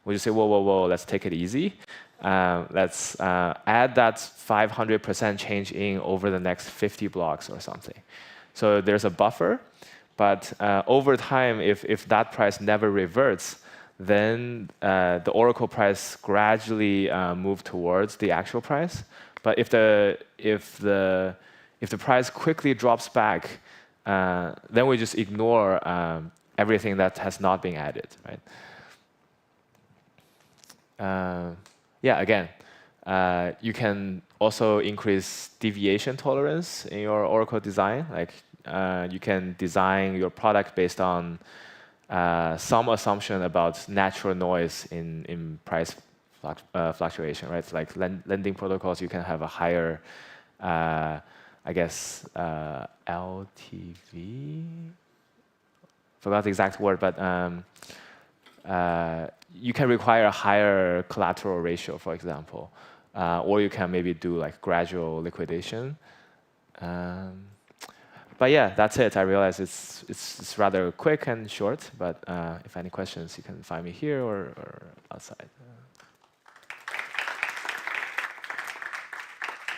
We just say, whoa, whoa, whoa, let's take it easy. Let's add that 500% change in over the next 50 blocks or something. So there's a buffer, but over time, if that price never reverts, then the oracle price gradually move towards the actual price. But if the price quickly drops back, then we just ignore everything that has not been added, right? Again, you can also increase deviation tolerance in your oracle design. Like you can design your product based on some assumption about natural noise in price fluctuation, right? Like lending protocols, you can have a higher, I guess, LTV. Forgot the exact word, but you can require a higher collateral ratio, for example, or you can maybe do like gradual liquidation. But yeah, that's it. I realize it's rather quick and short, but if any questions, you can find me here or outside.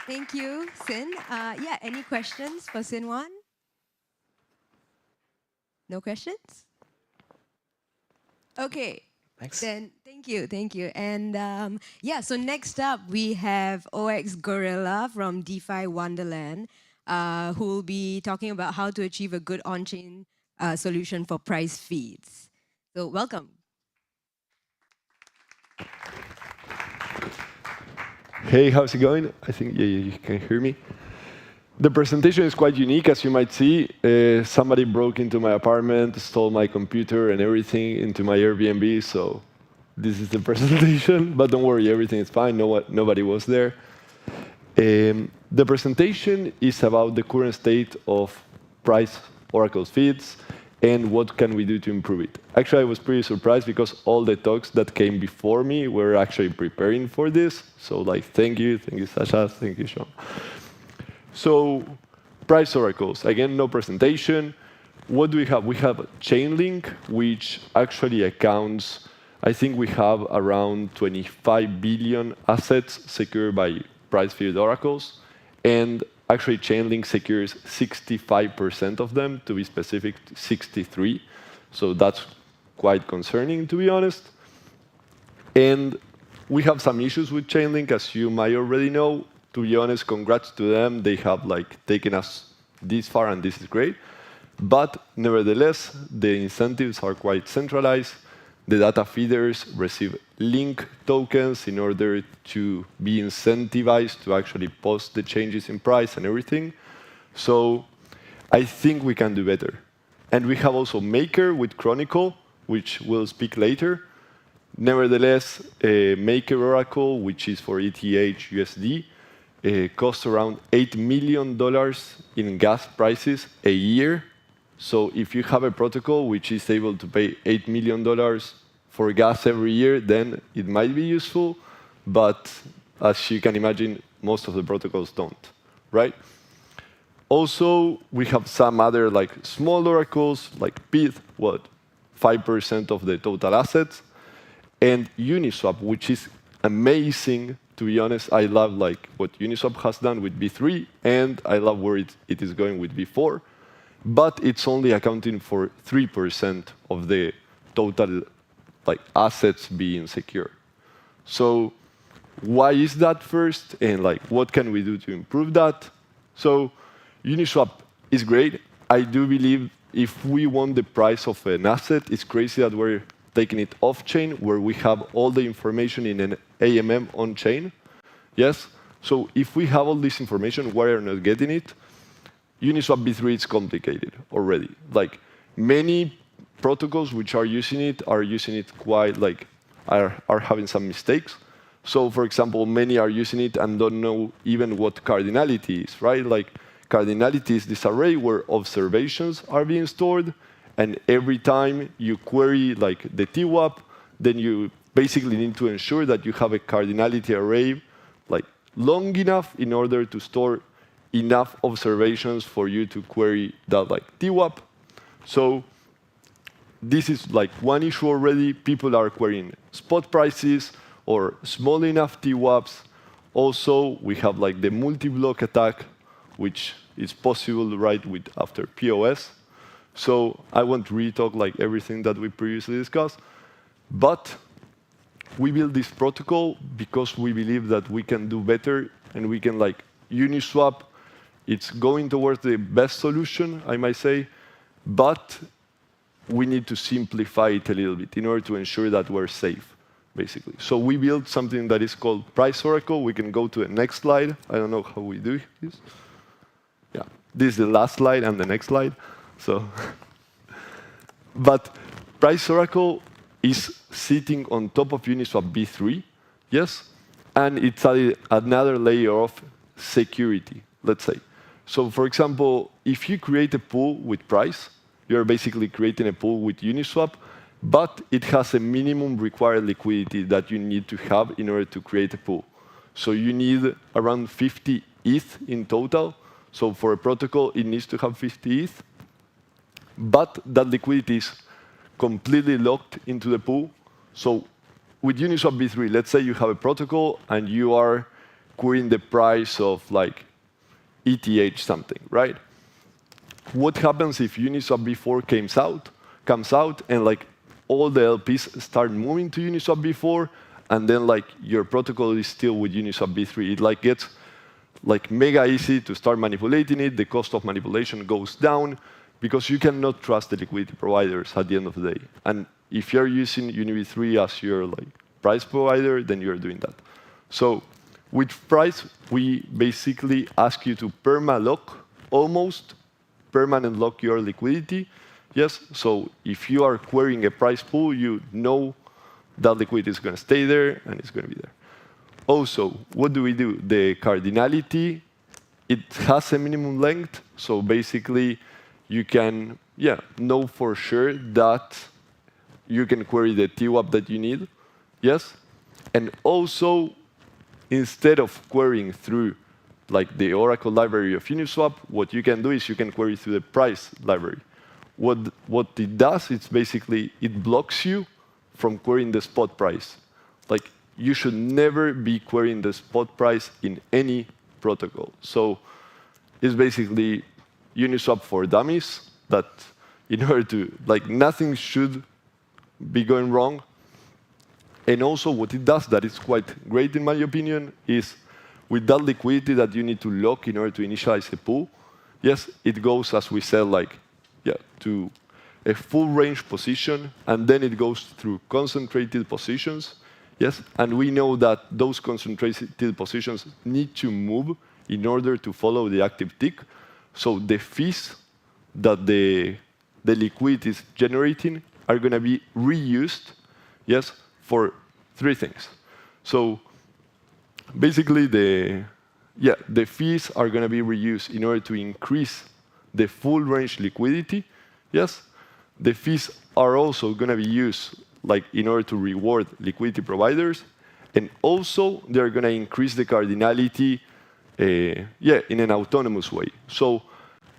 Thank you, Sin. Any questions for Sin1? No questions? Okay. Thanks. Then thank you. And so next up we have OX Gorilla from DeFi Wonderland, who will be talking about how to achieve a good on-chain solution for price feeds. So welcome. Hey, how's it going? I think you can hear me. The presentation is quite unique, as you might see. Somebody broke into my apartment, stole my computer and everything into my Airbnb, so this is the presentation. But don't worry, everything is fine. Nobody was there. The presentation is about the current state of price Oracle feeds and what can we do to improve it. Actually, I was pretty surprised because all the talks that came before me were actually preparing for this. So like, thank you, Sasha, thank you, Sean. So price oracles, again, no presentation. What do we have? We have Chainlink, which actually accounts, I think we have around 25 billion assets secured by price-feed oracles. And actually, Chainlink secures 65% of them, to be specific, 63. So that's quite concerning, to be honest. And we have some issues with Chainlink, as you might already know. To be honest, congrats to them. They have taken us this far, and this is great. But nevertheless, the incentives are quite centralized. The data feeders receive link tokens in order to be incentivized to actually post the changes in price and everything. So I think we can do better. And we have also Maker with Chronicle, which we'll speak later. Nevertheless, Maker Oracle, which is for ETH USD, costs around $8 million in gas prices a year. So if you have a protocol which is able to pay $8 million for gas every year, then it might be useful. But as you can imagine, most of the protocols don't, right? Also, we have some other small oracles, like PID, 5% of the total assets, and Uniswap, which is amazing. To be honest, I love what Uniswap has done with B3, and I love where it is going with B4. But it's only accounting for 3% of the total assets being secure. So why is that first? And what can we do to improve that? So Uniswap is great. I do believe if we want the price of an asset, it's crazy that we're taking it off-chain, where we have all the information in an AMM on-chain. Yes? So if we have all this information, why are we not getting it? Uniswap B3 is complicated already. Many protocols which are using it quite are having some mistakes. So for example, many are using it and don't know even what cardinality is, right? Cardinality is this array where observations are being stored, and every time you query the TWAP, then you basically need to ensure that you have a cardinality array long enough in order to store enough observations for you to query that TWAP. So this is one issue already. People are querying spot prices or small enough TWAPs. Also, we have the multi-block attack, which is possible right after POS. So I won't re-talk everything that we previously discussed. But we built this protocol because we believe that we can do better, and we can Uniswap. It's going towards the best solution, I might say, but we need to simplify it a little bit in order to ensure that we're safe, basically. So we built something that is called Price Oracle. We can go to the next slide. I don't know how we do this. Yeah, this is the last slide and the next slide. So, but Price Oracle is sitting on top of Uniswap B3, yes? And it's another layer of security, let's say. So for example, if you create a pool with price, you're basically creating a pool with Uniswap, but it has a minimum required liquidity that you need to have in order to create a pool. So you need around 50 ETH in total. So for a protocol, it needs to have 50 ETH. But that liquidity is completely locked into the pool. So with Uniswap B3, let's say you have a protocol and you are querying the price of ETH something, right? What happens if Uniswap B4 comes out and all the LPs start moving to Uniswap B4, and then your protocol is still with Uniswap B3? It gets mega easy to start manipulating it. The cost of manipulation goes down because you cannot trust the liquidity providers at the end of the day. And if you're using UniB3 as your price provider, then you're doing that. So With price, we basically ask you to perma-lock, almost permanent lock your liquidity. Yes, so if you are querying a price pool, you know that liquidity is going to stay there and it's going to be there. Also, what do? The cardinality, it has a minimum length, so basically you can know for sure that you can query the TWAP that you need. Yes, and also instead of querying through like the Oracle library of Uniswap, what you can do is you can query through the price library. What it does, it's basically, it blocks you from querying the spot price. Like, you should never be querying the spot price in any protocol. So it's basically Uniswap for dummies, that in order to, like, nothing should be going wrong. And also what it does that is quite great in my opinion is with that liquidity that you need to lock in order to initialize a pool, yes, it goes, as we said, like, to a full range position, and then it goes through concentrated positions, yes, and we know that those concentrated positions need to move in order to follow the active tick. So the fees that the liquidity is generating are going to be reused, yes, for three things. So basically, the fees are going to be reused in order to increase the full range liquidity. Yes, the fees are also going to be used like in order to reward liquidity providers, and also they're going to increase the cardinality, in an autonomous way. So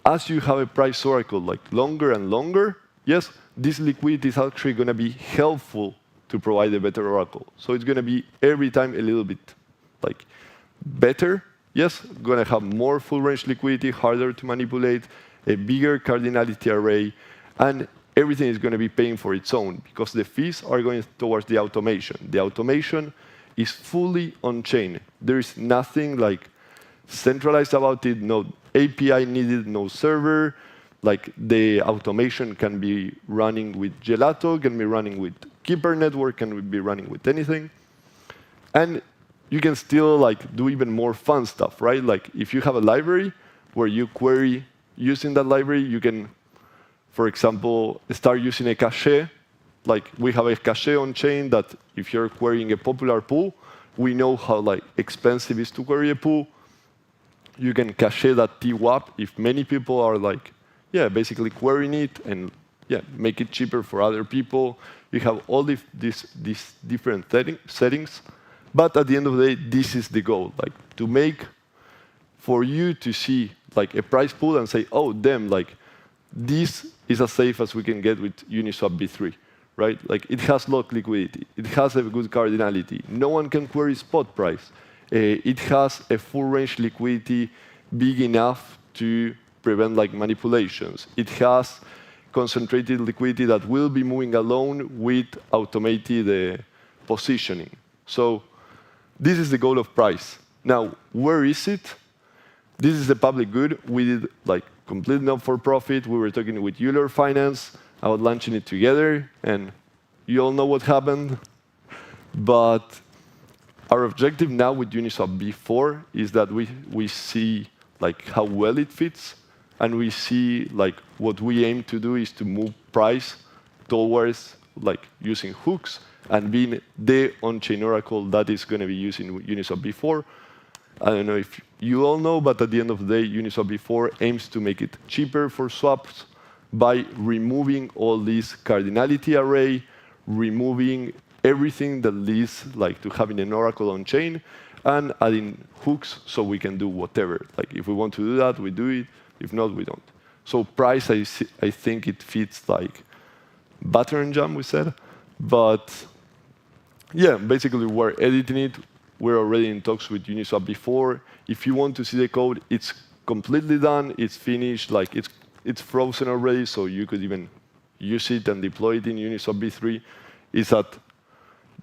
as you have a price oracle like longer and longer, yes, this liquidity is actually going to be helpful to provide a better oracle. So it's going to be every time a little bit like better. Yes, going to have more full range liquidity, harder to manipulate, a bigger cardinality array, and everything is going to be paying for its own because the fees are going towards the automation. The automation is fully on-chain. There is nothing like centralized about it, no API needed, no server. Like the automation can be running with Gelato, can be running with Keeper Network, can be running with anything. And you can still like do even more fun stuff, right? Like if you have a library where you query using that library, you can, for example, start using a cache. Like we have a cache on chain that if you're querying a popular pool, we know how like expensive it is to query a pool. You can cache that TWAP if many people are like, basically querying it and make it cheaper for other people. You have all these different settings. But at the end of the day, this is the goal, like to make for you to see like a price pool and say, oh, damn, like this is as safe as we can get with Uniswap v3, right? Like it has locked liquidity. It has a good cardinality. No one can query spot price. It has a full range liquidity big enough to prevent like manipulations. It has concentrated liquidity that will be moving alone with automated positioning. So this is the goal of price. Now, where is it? This is the public good. We did like complete not for profit. We were talking with Euler Finance about launching it together, and you all know what happened. But our objective now with Uniswap v4 is that we see like how well it fits, and we see like what we aim to do is to move price towards like using hooks and being the on-chain oracle that is going to be using Uniswap v4. I don't know if you all know, but at the end of the day, Uniswap v4 aims to make it cheaper for swaps by removing all this cardinality array, removing everything that leads like to having an oracle on chain, and adding hooks so we can do whatever. Like if we want to do that, we do it. If not, we don't. So price, I think it fits like butter and jam, we said. But basically we're editing it. We're already in talks with Uniswap v4. If you want to see the code, it's completely done. It's finished. Like it's frozen already, so you could even use it and deploy it in Uniswap v3. It's at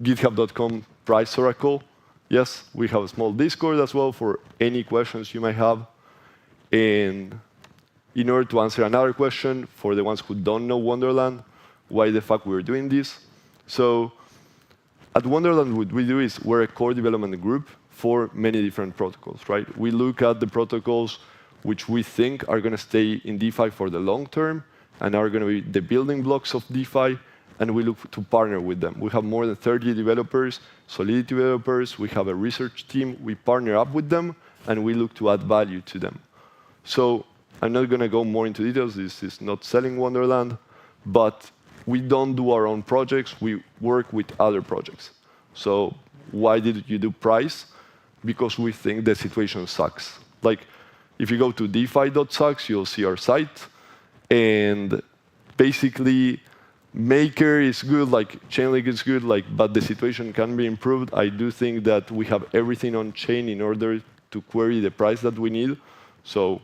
github.com price oracle. Yes, we have a small Discord as well for any questions you might have. And in order to answer another question, for the ones who don't know Wonderland, why the fuck we're doing this? So at Wonderland, what we do is we're a core development group for many different protocols, right? We look at the protocols which we think are going to stay in DeFi for the long term and are going to be the building blocks of DeFi, and we look to partner with them. We have more than 30 developers, Solidity developers. We have a research team. We partner up with them, and we look to add value to them. So I'm not going to go more into details. This is not selling Wonderland, but we don't do our own projects. We work with other projects. So why did you do price? Because we think the situation sucks. Like, if you go to defi.sucks, you'll see our site. And basically, Maker is good, like Chainlink is good, like, but the situation can be improved. I do think that we have everything on chain in order to query the price that we need. So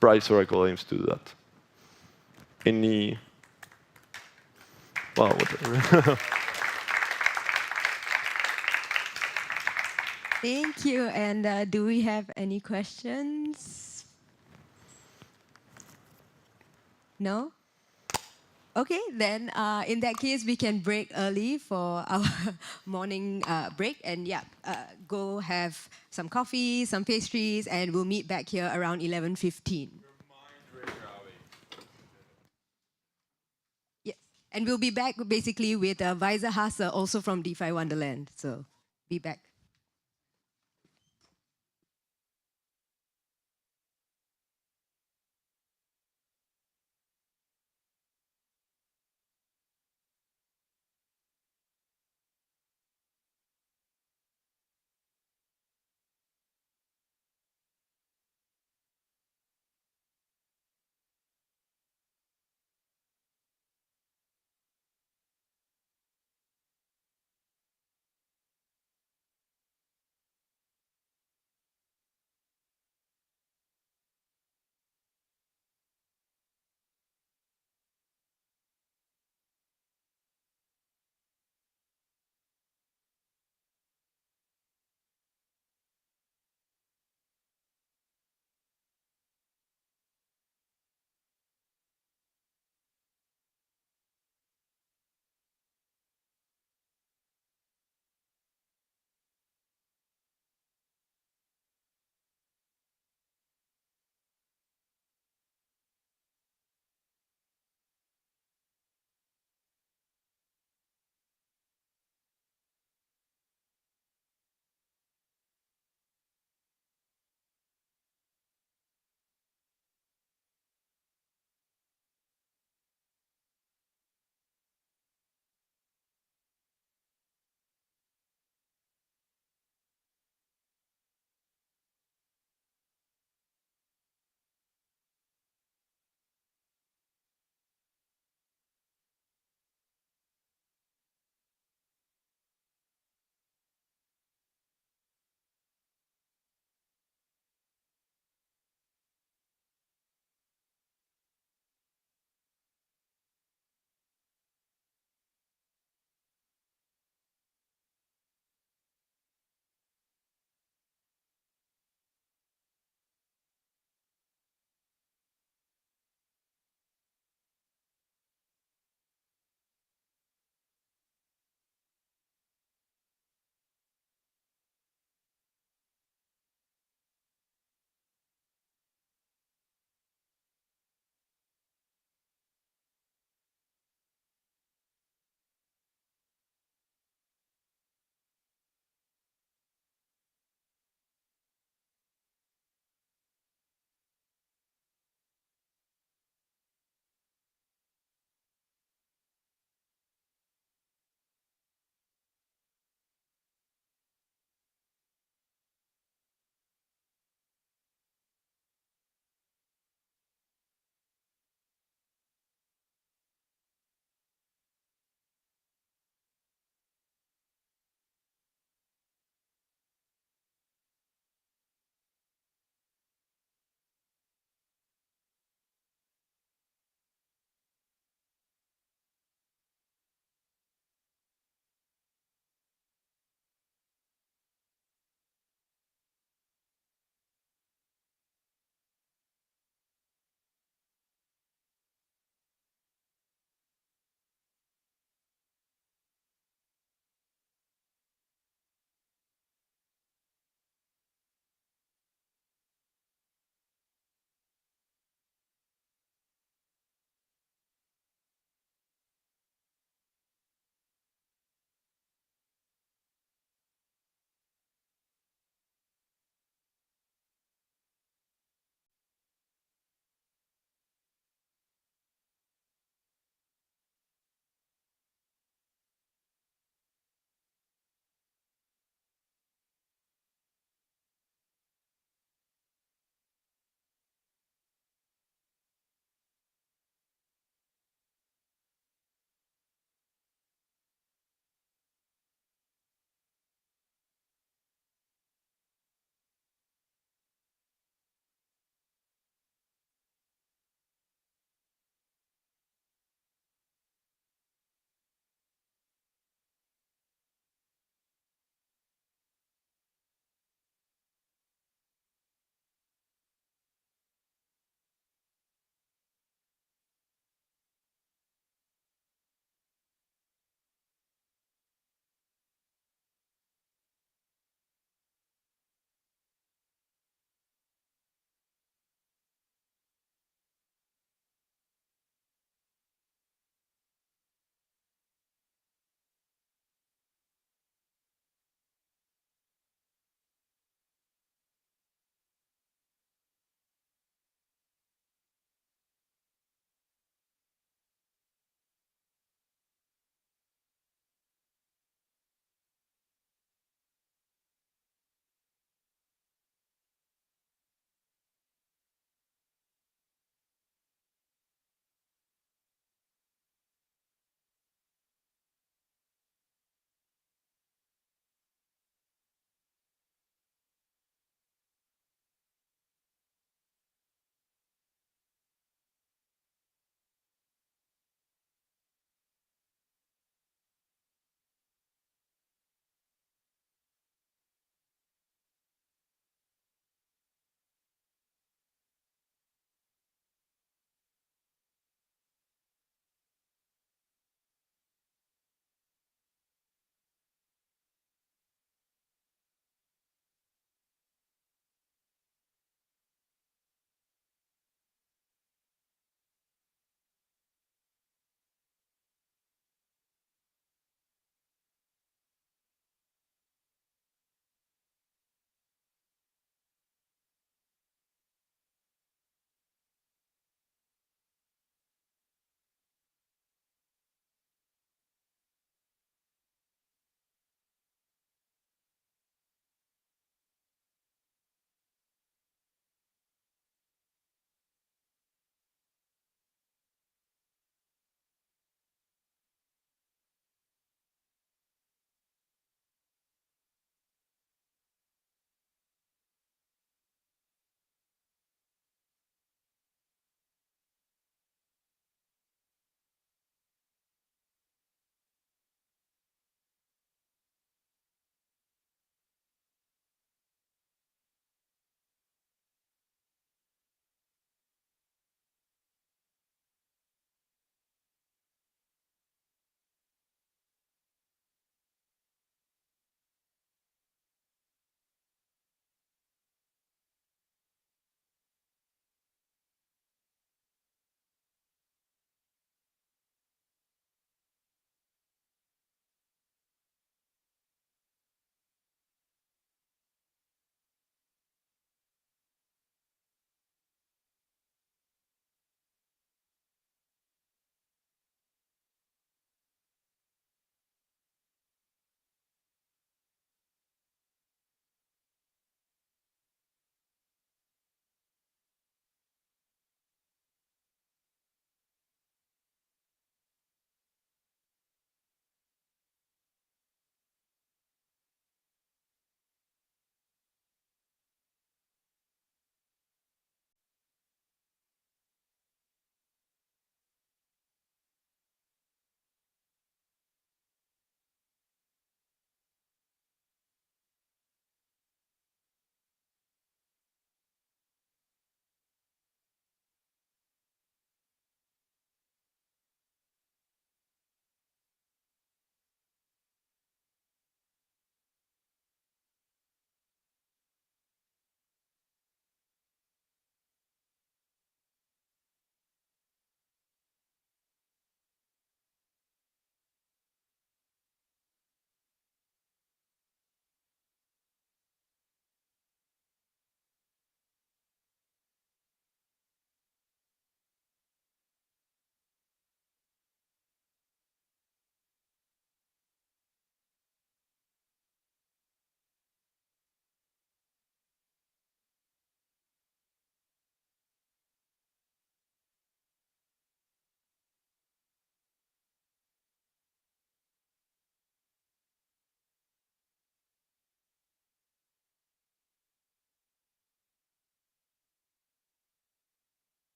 Price Oracle aims to do that. Any? Wow, whatever. Thank you. And do we have any questions? No? Okay, then in that case, we can break early for our morning break. And yeah, go have some coffee, some pastries, and we'll meet back here around 11:15. Yes, and we'll be back basically with Visa Hasa, also from DeFi Wonderland. So be back.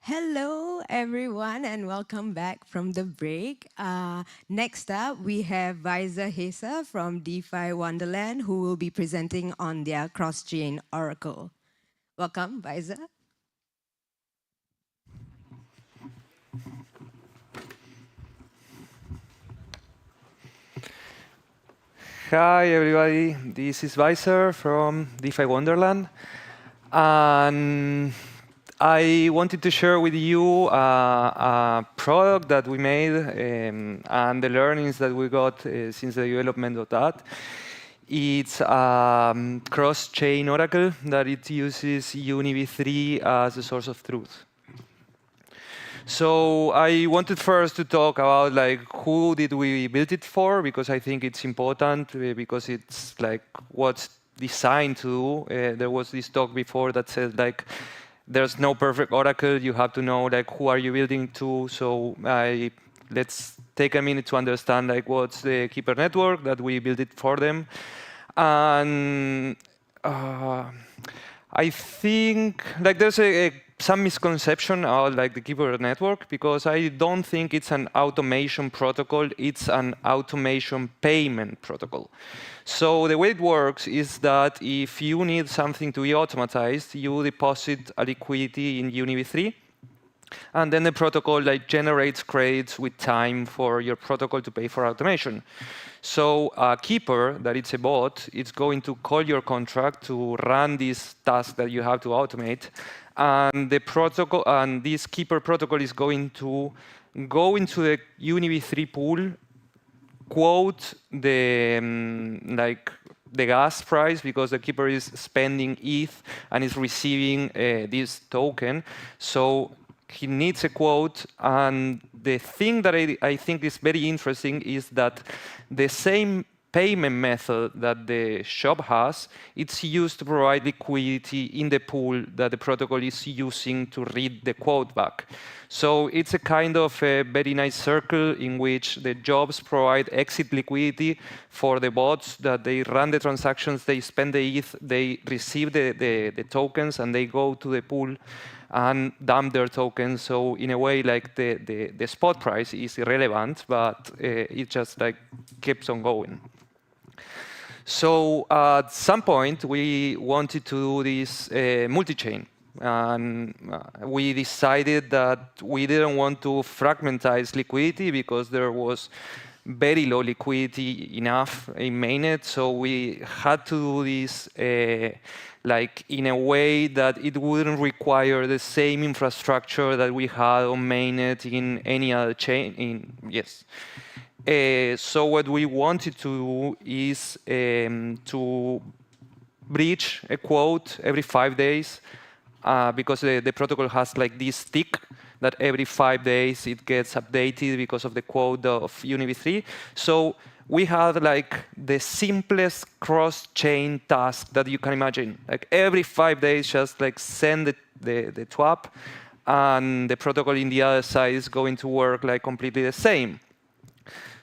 Hello, everyone, and welcome back from the break. Next up, we have Visa Hesa from DeFi Wonderland, who will be presenting on their cross-chain oracle. Welcome, Visa. Hi everybody, this is Weiser from DeFi Wonderland, and I wanted to share with you a product that we made and the learnings that we got since the development of that. It's a cross-chain oracle that it uses UniV3 as a source of truth. So I wanted first to talk about like who did we build it for, because I think it's important because it's like what's designed to do. There was this talk before that said like there's no perfect oracle. You have to know like who are you building to. So let's take a minute to understand like what's the Keeper network that we built it for them, and I think like there's some misconception about like the Keeper network, because I don't think it's an automation protocol, it's an automation payment protocol. So the way it works is that if you need something to be automatized, you deposit a liquidity in UniV3, and then the protocol like generates credits with time for your protocol to pay for automation. So a Keeper, that it's a bot, it's going to call your contract to run this task that you have to automate. And the protocol, and this Keeper protocol is going to go into the UniV3 pool, quote the like the gas price, because the Keeper is spending ETH and is receiving this token. So he needs a quote, and the thing that I think is very interesting is that the same payment method that the shop has, it's used to provide liquidity in the pool that the protocol is using to read the quote back. So it's a kind of a very nice circle in which the jobs provide exit liquidity for the bots, that they run the transactions, they spend the ETH, they receive the tokens, and they go to the pool and dump their tokens. So in a way, like the spot price is irrelevant, but it just like keeps on going. So at some point, we wanted to do this multi-chain. And we decided that we didn't want to fragmentize liquidity because there was very low liquidity enough in mainnet. So we had to do this like in a way that it wouldn't require the same infrastructure that we had on mainnet in any other chain. So what we wanted to do is to breach a quote every 5 days, because the protocol has like this tick that every 5 days it gets updated because of the quote of UniV3. So we had like the simplest cross-chain task that you can imagine. Like every 5 days, just like send the swap, and the protocol in the other side is going to work like completely the same.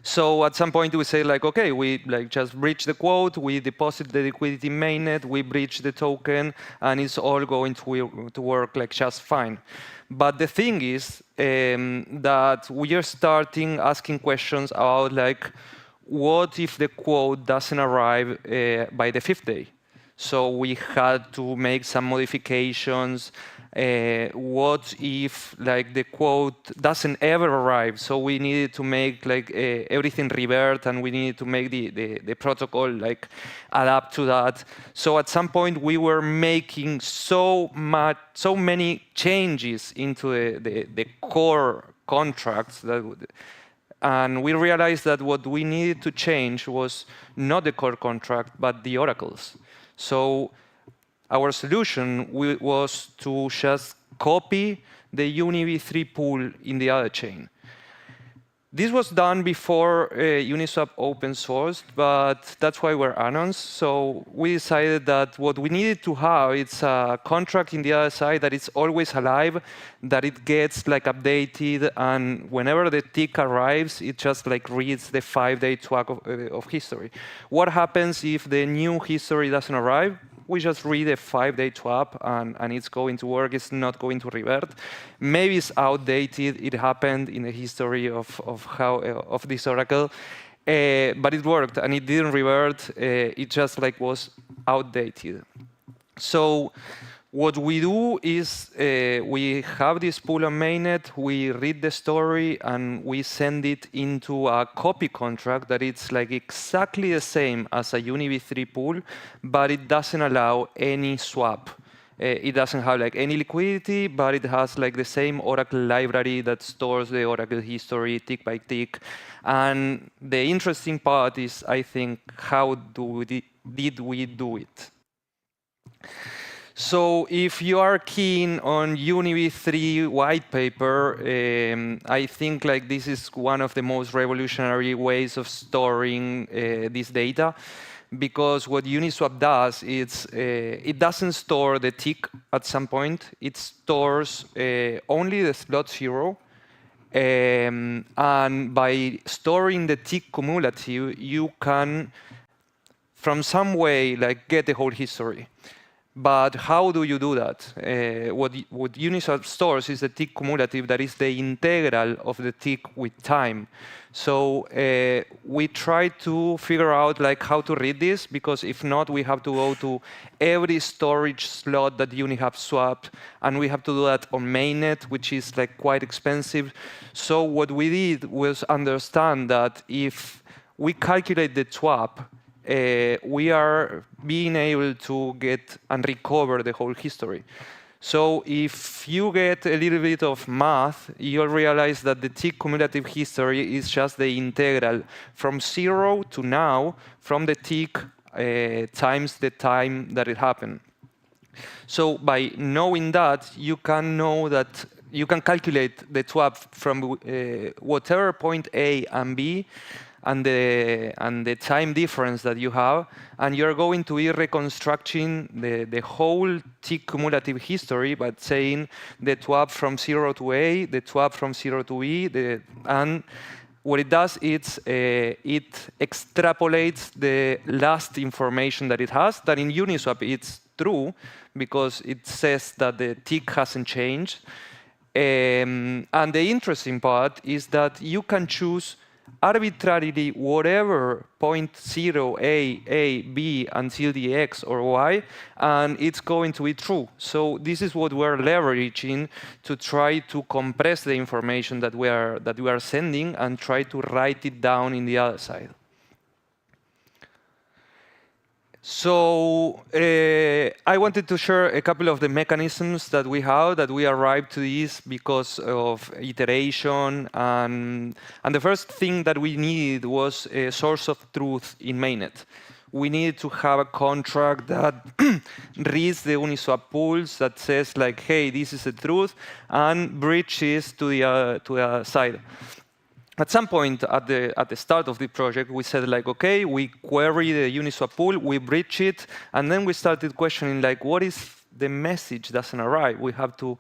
So at some point we say like, okay, we like just breach the quote, we deposit the liquidity in mainnet, we breach the token, and it's all going to work like just fine. But the thing is that we are starting asking questions about like, what if the quote doesn't arrive by the 5th day? So we had to make some modifications. What if like the quote doesn't ever arrive? So we needed to make like everything revert, and we needed to make the protocol like adapt to that. So at some point we were making so many changes into the core contracts and we realized that what we needed to change was not the core contract, but the oracles. So our solution was to just copy the UniV3 pool in the other chain. This was done before Uniswap open sourced, but that's why we're anons. So we decided that what we needed to have is a contract in the other side that is always alive, that it gets like updated, and whenever the tick arrives, it just like reads the 5-day track of history. What happens if the new history doesn't arrive? we just read a 5-day swap and it's going to work. It's not going to revert. Maybe it's outdated. It happened in the history of this oracle. But it worked and it didn't revert. It just like was outdated. So what we do is we have this pool on mainnet, we read the story, and we send it into a copy contract that it's like exactly the same as a UniV3 pool, but it doesn't allow any swap. It doesn't have like any liquidity, but it has like the same Oracle library that stores the Oracle history tick by tick. And the interesting part is, I think, how did we do it? So if you are keen on UniV3 white paper, I think like this is one of the most revolutionary ways of storing this data, because what Uniswap does is it doesn't store the tick at some point. It stores only the slot 0. And by storing the tick cumulative, you can, from some way, like get the whole history. But how do you do that? What Uniswap stores is the tick cumulative, that is the integral of the tick with time. So we try to figure out like how to read this, because if not, we have to go to every storage slot that Uni have swapped, and we have to do that on mainnet, which is like quite expensive. So what we did was understand that if we calculate the swap, we are being able to get and recover the whole history. So if you get a little bit of math, you'll realize that the tick cumulative history is just the integral from 0 to now, from the tick times the time that it happened. So by knowing that, you can know that you can calculate the swap from whatever point A and B, and the time difference that you have, and you're going to be reconstructing the whole tick cumulative history by saying the swap from 0 to A, the swap from 0 to B, and what it does is it extrapolates the last information that it has, that in Uniswap it's true, because it says that the tick hasn't changed. And the interesting part is that you can choose arbitrarily whatever point 0, A, B until the X or Y, and it's going to be true. So this is what we're leveraging to try to compress the information that we are sending and try to write it down in the other side. So I wanted to share a couple of the mechanisms that we have, that we arrived to this because of iteration. And the first thing that we needed was a source of truth in mainnet. We needed to have a contract that reads the Uniswap pools, that says like, hey, this is the truth, and bridges to the side. At some point at the start of the project, we said like, okay, we query the Uniswap pool, we bridge it, and then we started questioning like, what if the message doesn't arrive? We have to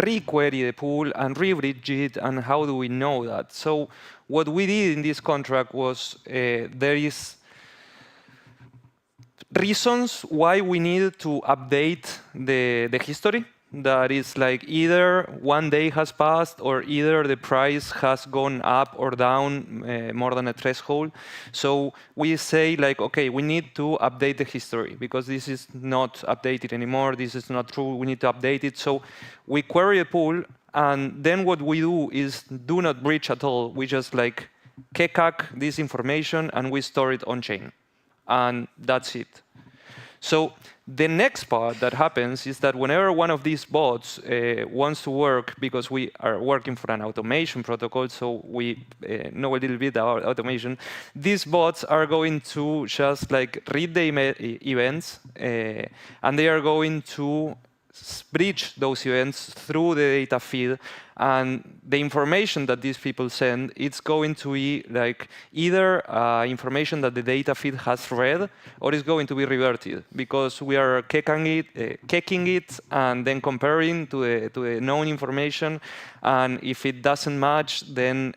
re-query the pool and re-bridge it, and how do we know that? So what we did in this contract was there is reasons why we needed to update the history. That is like either 1 day has passed, or either the price has gone up or down more than a threshold. So we say like, okay, we need to update the history because this is not updated anymore. This is not true. We need to update it. So we query a pool, and then what we do is do not bridge at all. We just like kekak this information and we store it on chain, and that's it. So the next part that happens is that whenever one of these bots wants to work, because we are working for an automation protocol, so we know a little bit about automation, these bots are going to just like read the events, and they are going to bridge those events through the data feed, and the information that these people send, it's going to be like either information that the data feed has read, or it's going to be reverted, because we are kecking it and then comparing to the known information, and if it doesn't match, then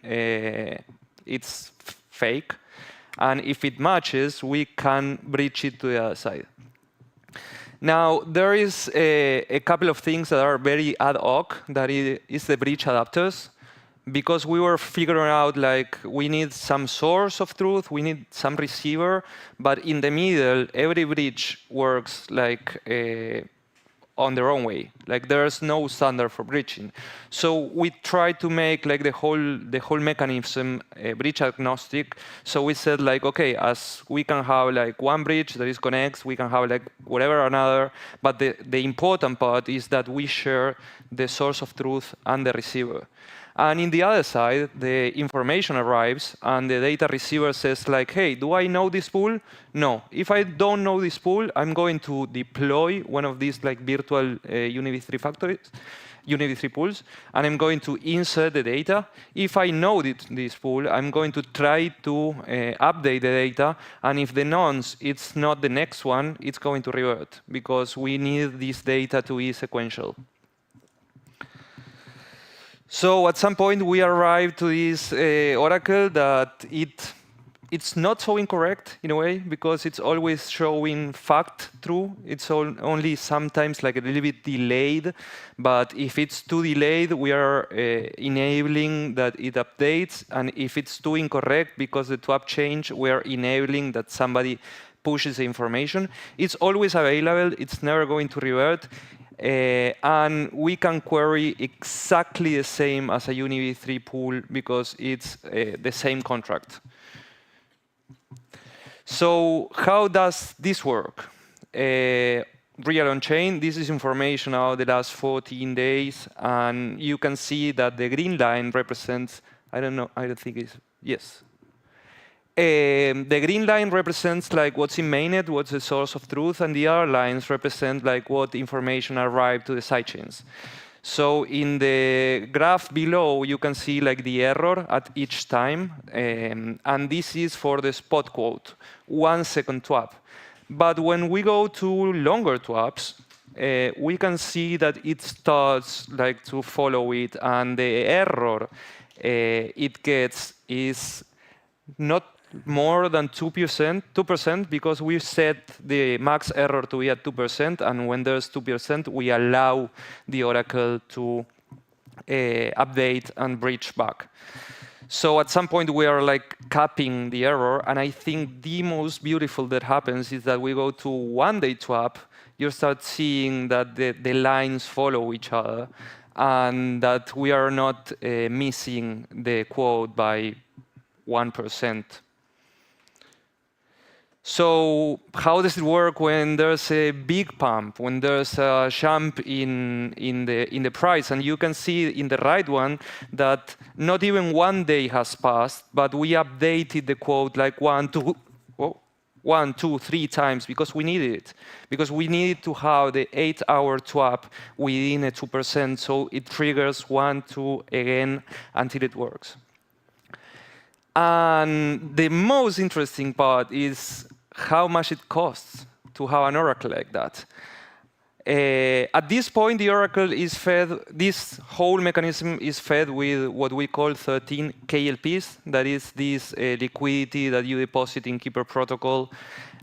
it's fake, and if it matches, we can bridge it to the other side. Now, there is a couple of things that are very ad hoc, that is the bridge adapters. Because we were figuring out, like, we need some source of truth, we need some receiver, but in the middle, every bridge works like on their own way. Like, there's no standard for bridging. So we try to make like the whole mechanism bridge agnostic. So we said, like, okay, as we can have like one bridge that is connects, we can have like whatever another, but the important part is that we share the source of truth and the receiver. And in the other side, the information arrives, and the data receiver says, like, hey, do I know this pool? No. If I don't know this pool, I'm going to deploy one of these like virtual UniV3 factories, UniV3 pools, and I'm going to insert the data. If I know this pool, I'm going to try to update the data, and if the nonce, it's not the next one, it's going to revert, because we need this data to be sequential. So at some point, we arrived to this oracle that it's not so incorrect in a way, because it's always showing fact true. It's only sometimes like a little bit delayed. But if it's too delayed, we are enabling that it updates. And if it's too incorrect because the twap changed, we are enabling that somebody pushes the information. It's always available. It's never going to revert. And we can query exactly the same as a UniV3 pool because it's the same contract. So how does this work? Real on-chain, this is information about the last 14 days. And you can see that the green line represents, I don't think it's, yes. The green line represents like what's in mainnet, what's the source of truth, and the other lines represent like what information arrived to the sidechains. So in the graph below, you can see like the error at each time, and this is for the spot quote, 1 second twap. But when we go to longer twaps, we can see that it starts like to follow it, and the error it gets is not more than 2%, because we set the max error to be at 2%, and when there's 2%, we allow the oracle to update and bridge back. So at some point, we are like capping the error, and I think the most beautiful that happens is that we go to one-day twap, you start seeing that the lines follow each other, and that we are not missing the quote by 1%. So how does it work when there's a big pump, when there's a jump in the price? And you can see in the right one that not even 1 day has passed, but we updated the quote like 1, 2, 3 times because we needed it. Because we needed to have the 8-hour twap within a 2%, so it triggers 1, 2 again until it works. And the most interesting part is how much it costs to have an oracle like that. At this point, the oracle is fed, this whole mechanism is fed with what we call 13 KLPs. That is this liquidity that you deposit in Keeper protocol,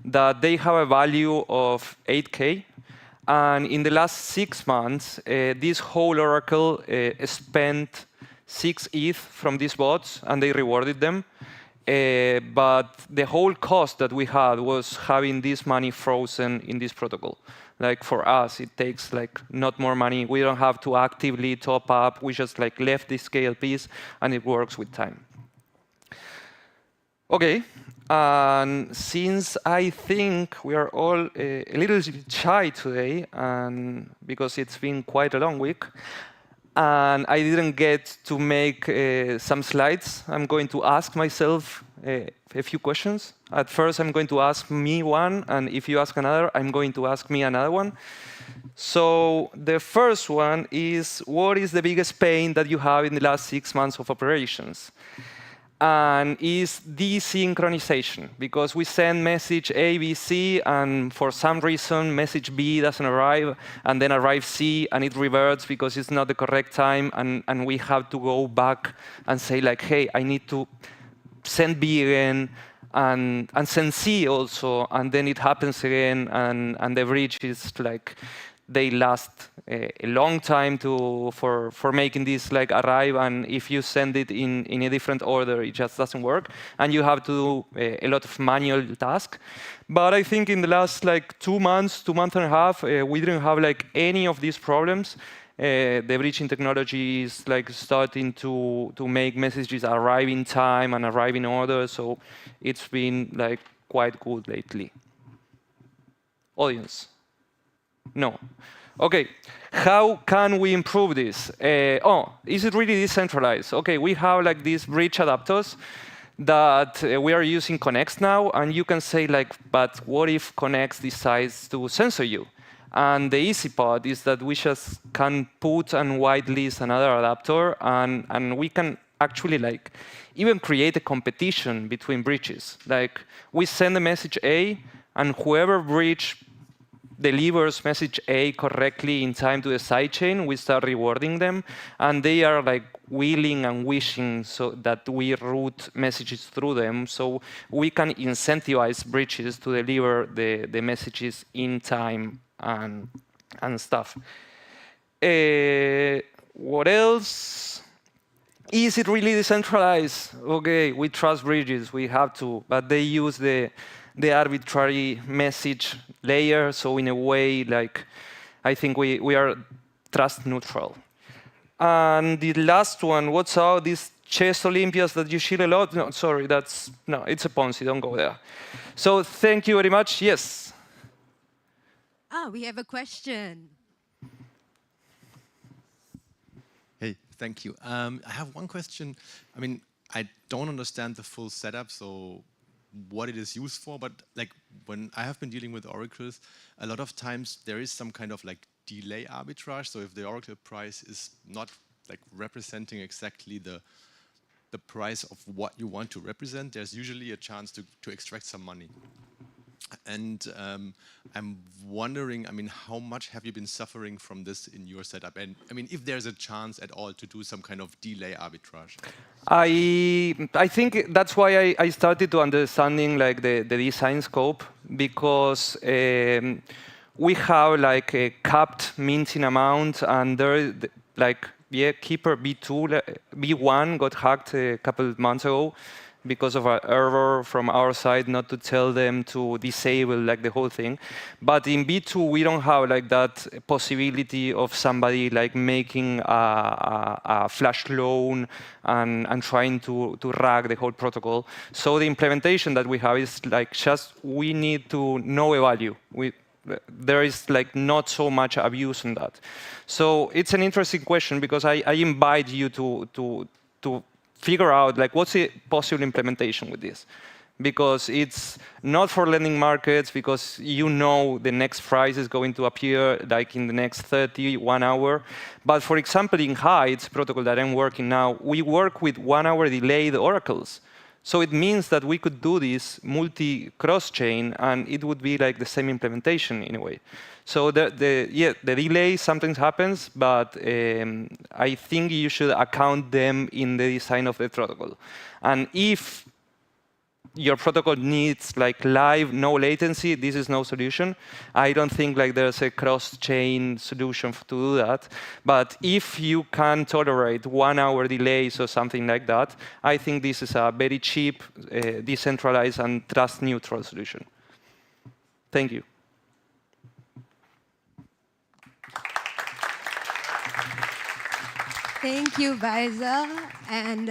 that they have a value of 8K. And in the last 6 months, this whole oracle spent 6 ETH from these bots, and they rewarded them. But the whole cost that we had was having this money frozen in this protocol. Like for us, it takes like not more money. We don't have to actively top up. We just like left this KLPs, and it works with time. Okay, and since I think we are all a little shy today, and because it's been quite a long week, and I didn't get to make some slides, I'm going to ask myself a few questions. At first, I'm going to ask me one, and if you ask another, I'm going to ask me another one. So the first one is, what is the biggest pain that you have in the last 6 months of operations? And is desynchronization, because we send message A, B, C, and for some reason, message B doesn't arrive, and then arrives C, and it reverts because it's not the correct time, and we have to go back and say, like, hey, I need to send B again, and Sensi also, and then it happens again, and the bridge is like they last a long time for making this like arrive, and if you send it in a different order, it just doesn't work, and you have to do a lot of manual tasks. But I think in the last like 2 months, 2 months and a half, we didn't have like any of these problems. The bridging technology is like starting to make messages arrive in time and arrive in order, so it's been like quite good lately. Audience? No. Okay, how can we improve this? Is it really decentralized? Okay, we have like these bridge adapters that we are using Connext now, and you can say like, but what if Connext decides to censor you? And the easy part is that we just can put and whitelist another adapter, and we can actually like even create a competition between bridges. Like we send the message A, and whoever bridge delivers message A correctly in time to the sidechain, we start rewarding them, and they are like willing and wishing so that we route messages through them, so we can incentivize bridges to deliver the messages in time and stuff. What else? Is it really decentralized? Okay, we trust bridges, we have to, but they use the arbitrary message layer, so in a way, like, I think we are trust neutral. And the last one, what's out these chess Olympias that you share a lot? No, sorry, no, it's a Ponzi, don't go there. So thank you very much, yes. We have a question. Hey, thank you. I have one question. I mean, I don't understand the full setup, so what it is used for, but like when I have been dealing with oracles, a lot of times there is some kind of like delay arbitrage. So if the oracle price is not like representing exactly the price of what you want to represent, there's usually a chance to extract some money. And I'm wondering, I mean, how much have you been suffering from this in your setup? And I mean, if there's a chance at all to do some kind of delay arbitrage? I think that's why I started to understanding like the design scope, because we have like a capped minting amount, and there like Keeper B2, B1 got hacked a couple of months ago because of an error from our side not to tell them to disable like the whole thing. But in B2, we don't have like that possibility of somebody like making a flash loan and trying to rag the whole protocol. So the implementation that we have is like just we need to know a value. There is like not so much abuse on that. So it's an interesting question, because I invite you to figure out like what's the possible implementation with this, because it's not for lending markets, because you know the next price is going to appear like in the next 31 hour. But for example, in Heights protocol that I'm working now, we work with 1 hour delayed oracles. So it means that we could do this multi-cross-chain, and it would be like the same implementation in a way. So the delay sometimes happens, but I think you should account them in the design of the protocol. And if your protocol needs like live, no latency, this is no solution. I don't think like there's a cross-chain solution to do that. But if you can tolerate 1 hour delays or something like that, I think this is a very cheap, decentralized and trust-neutral solution. Thank you. Thank you, Vaisa. And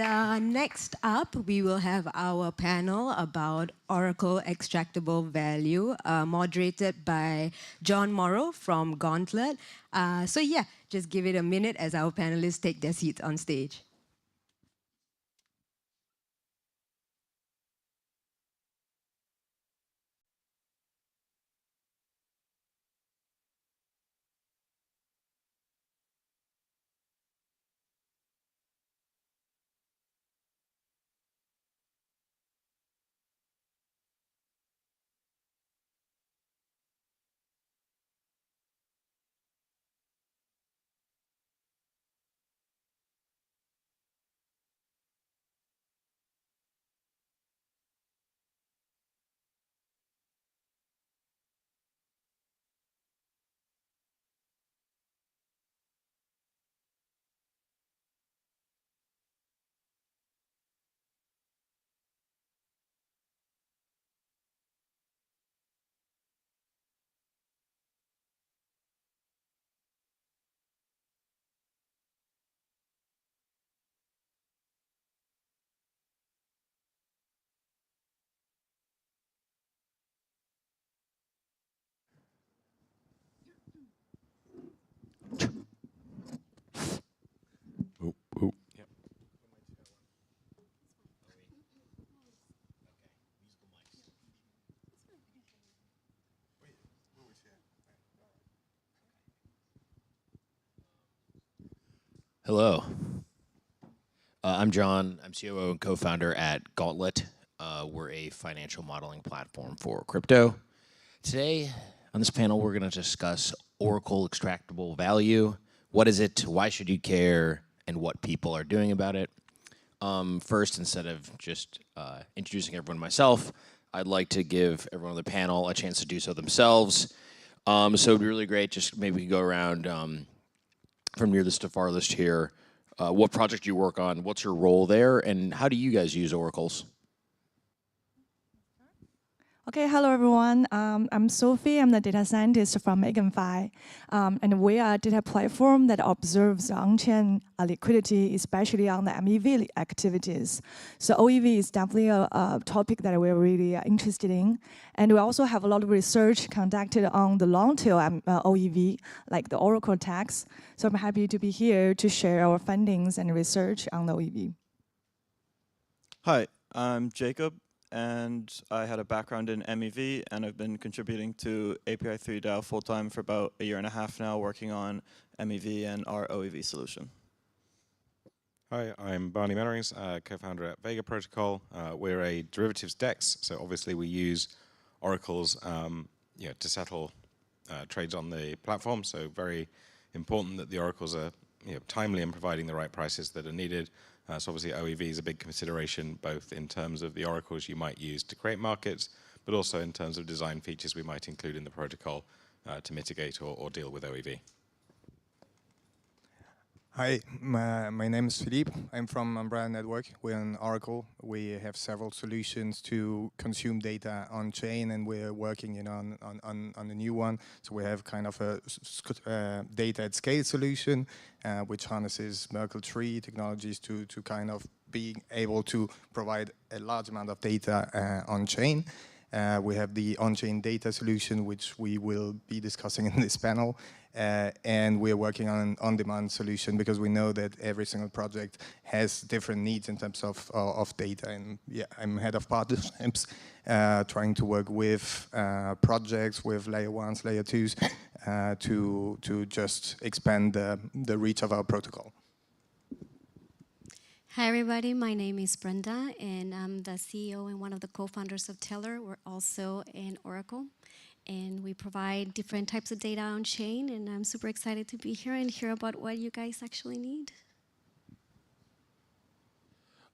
next up, we will have our panel about Oracle extractable value, moderated by John Morrow from Gauntlet. So yeah, just give it a minute as our panelists take their seats on stage. Hello. I'm John. I'm COO and co-founder at Gauntlet. We're a financial modeling platform for crypto. Today, on this panel, we're going to discuss Oracle extractable value. What is it? Why should you care? And what people are doing about it. First, instead of just introducing everyone myself, I'd like to give everyone on the panel a chance to do so themselves. So it'd be really great, just maybe we could go around from nearest to farthest here. What project you work on, what's your role there, and how do you guys use oracles? Okay, hello everyone. I'm Sophie. I'm the data scientist from Megan5. And we are a data platform that observes on-chain liquidity, especially on the MEV activities. So OEV is definitely a topic that we're really interested in. And we also have a lot of research conducted on the long-tail OEV, like the Oracle attacks. So I'm happy to be here to share our findings and research on the OEV. Hi, I'm Jacob, and I had a background in MEV, and I've been contributing to API 3 DAO full-time for about a year and a half now, working on MEV and our OEV solution. Hi, I'm Barney Mellerings, co-founder at Vega Protocol. We're a derivatives DEX, so obviously we use oracles to settle trades on the platform, so very important that the oracles are timely in providing the right prices that are needed. So obviously OEV is a big consideration, both in terms of the oracles you might use to create markets, but also in terms of design features we might include in the protocol to mitigate or deal with OEV. Hi, my name is Philippe. I'm from Umbrella Network. We're an Oracle. We have several solutions to consume data on chain, and we're working on a new one. So we have kind of a data at scale solution, which harnesses Merkle tree technologies to kind of being able to provide a large amount of data on chain. We have the on-chain data solution, which we will be discussing in this panel. And we're working on an on-demand solution because we know that every single project has different needs in terms of data. And yeah, I'm head of partnerships, trying to work with projects, with layer ones, layer twos, to just expand the reach of our protocol. Hi everybody, my name is Brenda and I'm the CEO and one of the co-founders of Teller. We're also in Oracle and we provide different types of data on chain, and I'm super excited to be here and hear about what you guys actually need.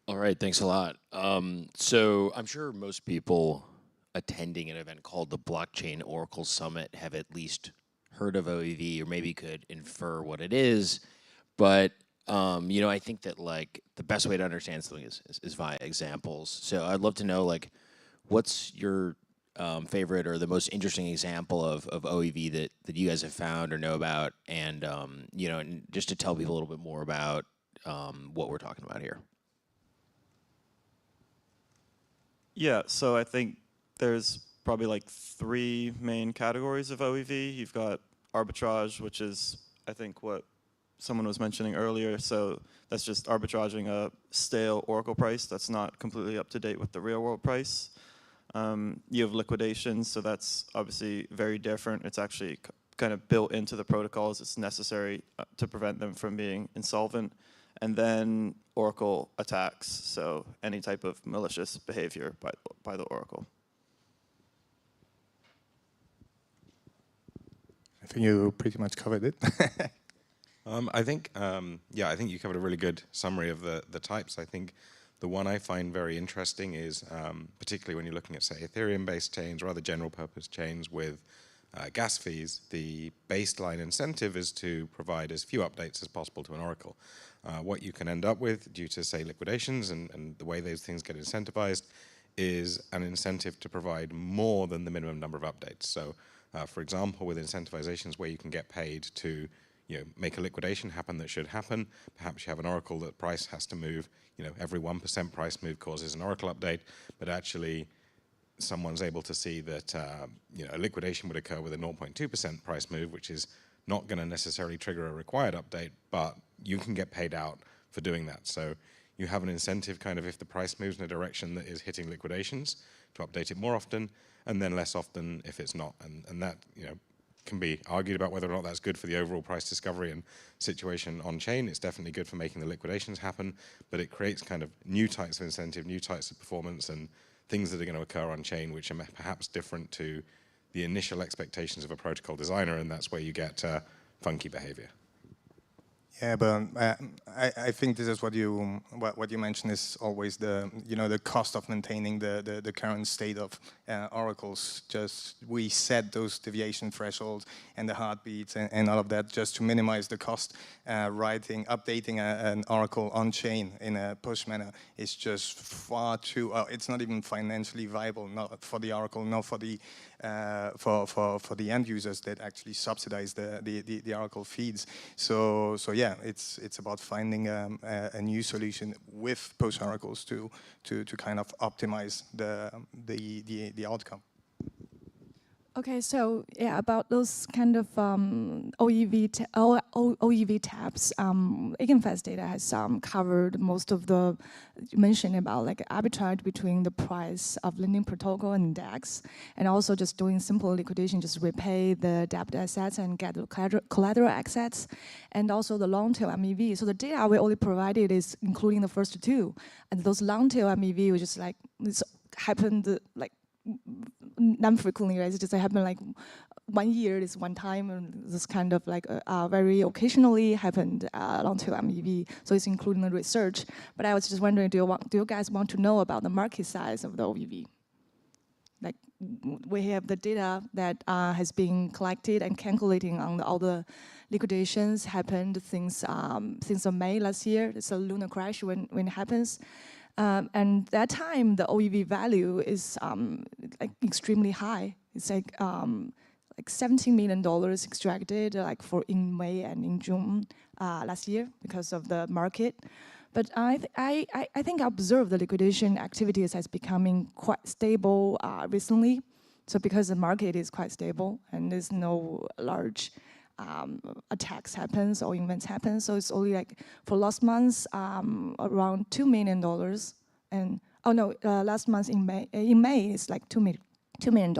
All right, thanks a lot. So I'm sure most people attending an event called the Blockchain Oracle Summit have at least heard of OEV or maybe could infer what it is, but I think that like the best way to understand something is via examples. So I'd love to know like, what's your favorite or the most interesting example of OEV that you guys have found or know about, and and just to tell people a little bit more about what we're talking about here. Yeah, so I think there's probably like 3 main categories of OEV. You've got arbitrage, which is I think what someone was mentioning earlier. So that's just arbitraging a stale Oracle price that's not completely up to date with the real world price. You have liquidations, so that's obviously very different. It's actually kind of built into the protocols. It's necessary to prevent them from being insolvent. And then Oracle attacks, so any type of malicious behavior by the Oracle. I think you pretty much covered it. I think you covered a really good summary of the types. I think the one I find very interesting is, particularly when you're looking at, say, Ethereum-based chains or other general-purpose chains with gas fees, the baseline incentive is to provide as few updates as possible to an oracle. What you can end up with due to, say, liquidations and the way those things get incentivized is an incentive to provide more than the minimum number of updates. So, for example, with incentivizations where you can get paid to make a liquidation happen that should happen. Perhaps you have an oracle that price has to move, every 1% price move causes an oracle update, but actually someone's able to see that a liquidation would occur with a 0.2% price move, which is not going to necessarily trigger a required update, but you can get paid out for doing that. So you have an incentive kind of if the price moves in a direction that is hitting liquidations to update it more often, and then less often if it's not. And that, can be argued about whether or not that's good for the overall price discovery and situation on chain. It's definitely good for making the liquidations happen, but it creates kind of new types of incentive, new types of performance, and things that are going to occur on chain which are perhaps different to the initial expectations of a protocol designer, and that's where you get funky behavior. Yeah, but I think this is what you mentioned is always the the cost of maintaining the current state of oracles. Just we set those deviation thresholds and the heartbeats and all of that just to minimize the cost. Updating an oracle on chain in a push manner is just far too. It's not even financially viable, not for the oracle, not for the for the end users that actually subsidize the oracle feeds. So yeah, it's about finding a new solution with post oracles to kind of optimize the outcome. Okay, so yeah, about those kind of OEV tabs, Eigenfast data has covered most of the mentioned about like arbitrage between the price of lending protocol and DEX, and also just doing simple liquidation, just repay the debt assets and get the collateral assets, and also the long tail MEV. So the data we only provided is including the first two, and those long tail MEV was just like this happened like non-frequently, right? It just happened like 1 year, this one time, and this kind of like very occasionally happened long tail MEV. So it's including the research. But I was just wondering, do you guys want to know about the market size of the OEV? Like we have the data that has been collected and calculating on all the liquidations happened since May last year. It's a lunar crash when it happens. And that time, the OEV value is like extremely high. It's like $17 million extracted like in May and in June last year because of the market. But I think I observed the liquidation activities as becoming quite stable recently. So because the market is quite stable and there's no large attacks happens or events happen. So it's only like for last month around $2 million, and last month in May it's like $2 million,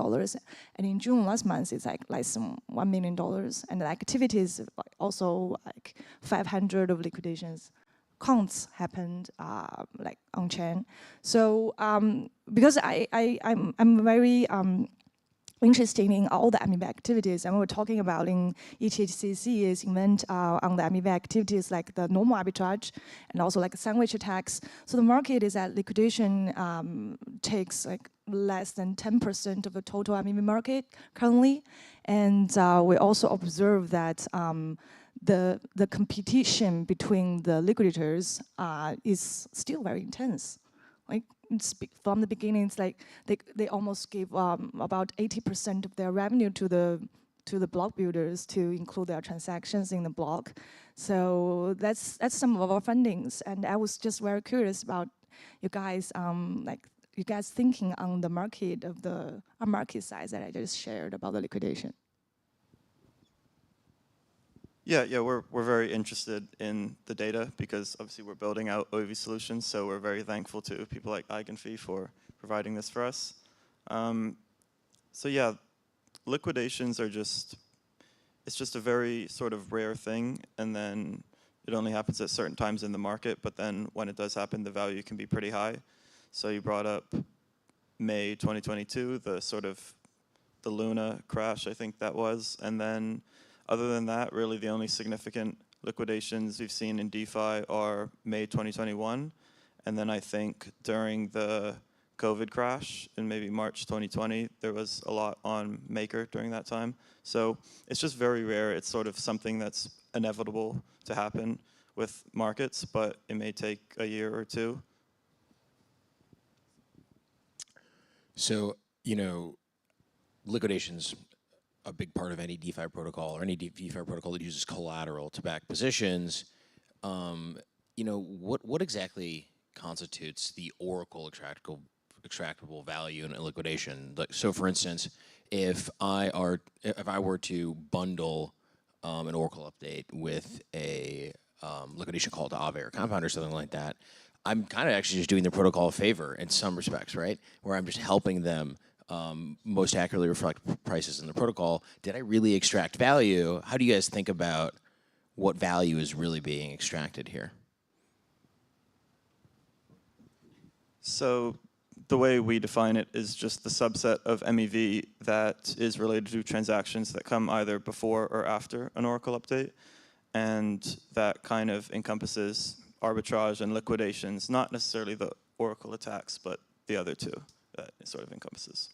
and in June last month it's like some $1 million, and the activities also like 500 of liquidations counts happened like on chain. So because I'm very interested in all the MEV activities, and we're talking about in ETHCC is event on the MEV activities like the normal arbitrage and also like sandwich attacks. So the market is that liquidation takes like less than 10% of the total MEV market currently, and we also observe that the competition between the liquidators is still very intense. Like from the beginning, it's like they almost gave about 80% of their revenue to the block builders to include their transactions in the block. So that's some of our fundings, and I was just very curious about you guys you guys thinking on the market of the market size that I just shared about the liquidation. Yeah, we're very interested in the data because obviously we're building out OEV solutions, so we're very thankful to people like Eigenfee for providing this for us. So yeah, liquidations are it's just a very sort of rare thing, and then it only happens at certain times in the market, but then when it does happen, the value can be pretty high. So you brought up May 2022, the sort of the Luna crash, I think that was, and then other than that, really the only significant liquidations we've seen in DeFi are May 2021, and then I think during the COVID crash in maybe March 2020, there was a lot on Maker during that time. So it's just very rare. It's sort of something that's inevitable to happen with markets, but it may take a year or two. So, liquidations a big part of any DeFi protocol or any DeFi protocol that uses collateral to back positions. What exactly constitutes the Oracle extractable value in a liquidation? Like, so for instance, if I were to bundle an Oracle update with a liquidation call to Aave or Compound or something like that, I'm kind of actually just doing the protocol a favor in some respects, right? Where I'm just helping them most accurately reflect prices in the protocol. Did I really extract value? How do you guys think about what value is really being extracted here? So the way we define it is just the subset of MEV that is related to transactions that come either before or after an Oracle update. And that kind of encompasses arbitrage and liquidations, not necessarily the Oracle attacks, but the other two that it sort of encompasses.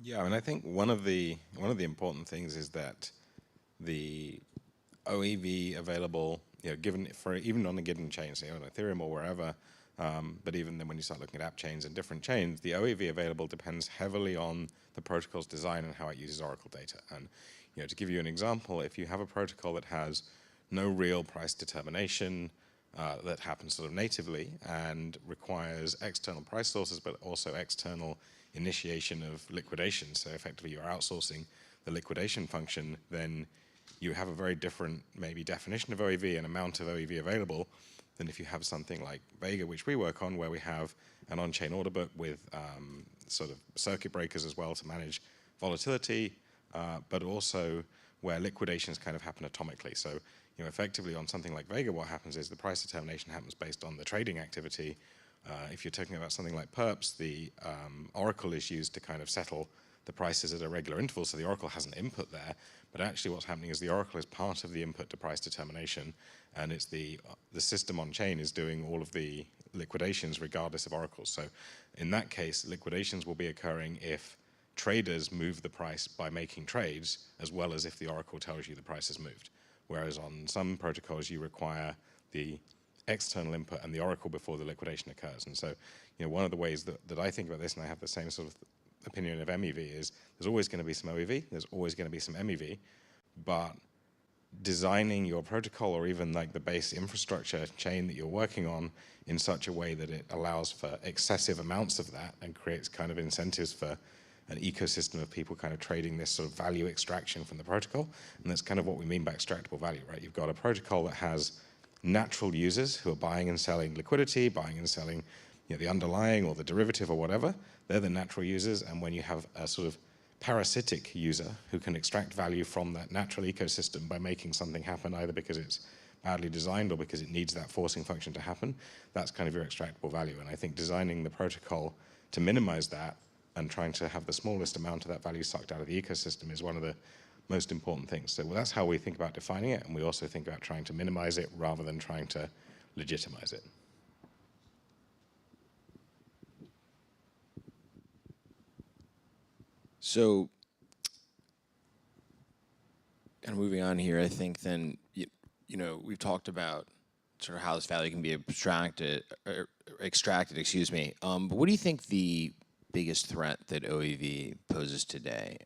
Yeah, and I think one of the important things is that the OEV available, given for even on a given chain, say on Ethereum or wherever, but even then when you start looking at app chains and different chains, the OEV available depends heavily on the protocol's design and how it uses Oracle data. And to give you an example, if you have a protocol that has no real price determination that happens sort of natively and requires external price sources, but also external initiation of liquidation, so effectively you're outsourcing the liquidation function, then you have a very different maybe definition of OEV and amount of OEV available than if you have something like Vega, which we work on, where we have an on-chain order book with sort of circuit breakers as well to manage volatility, but also where liquidations kind of happen atomically. So effectively on something like Vega, what happens is the price determination happens based on the trading activity. If you're talking about something like perps, the Oracle is used to kind of settle the prices at a regular interval, so the Oracle has an input there, but actually what's happening is the Oracle is part of the input to price determination, and it's the system on chain is doing all of the liquidations regardless of Oracle. So in that case, liquidations will be occurring if traders move the price by making trades, as well as if the Oracle tells you the price has moved. Whereas on some protocols, you require the external input and the Oracle before the liquidation occurs. And so, one of the ways that I think about this, and I have the same sort of opinion of MEV, is there's always going to be some OEV, there's always going to be some MEV, but designing your protocol or even like the base infrastructure chain that you're working on in such a way that it allows for excessive amounts of that and creates kind of incentives for an ecosystem of people kind of trading this sort of value extraction from the protocol. And that's kind of what we mean by extractable value, right? You've got a protocol that has natural users who are buying and selling liquidity, buying and selling the underlying or the derivative or whatever. They're the natural users. And when you have a sort of parasitic user who can extract value from that natural ecosystem by making something happen, either because it's badly designed or because it needs that forcing function to happen, that's kind of your extractable value. And I think designing the protocol to minimize that and trying to have the smallest amount of that value sucked out of the ecosystem is one of the most important things. So that's how we think about defining it, and we also think about trying to minimize it rather than trying to legitimize it. So, kind of moving on here, I think then, we've talked about sort of how this value can be extracted, excuse me. But what do you think the biggest threat that OEV poses today?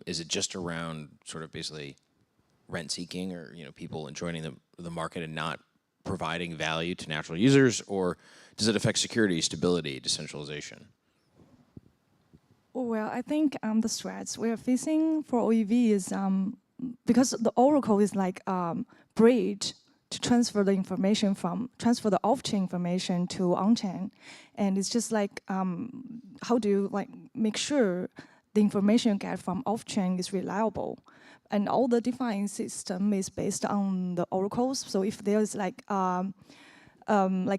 Is it just around sort of basically rent seeking, or people joining the market and not providing value to natural users, or does it affect security, stability, decentralization? Well, I think the threats we are facing for OEV is because the Oracle is like bridge to transfer the off-chain information to on-chain, and it's just like how do you make sure the information you get from off-chain is reliable, and all the defined system is based on the oracles. So if there's like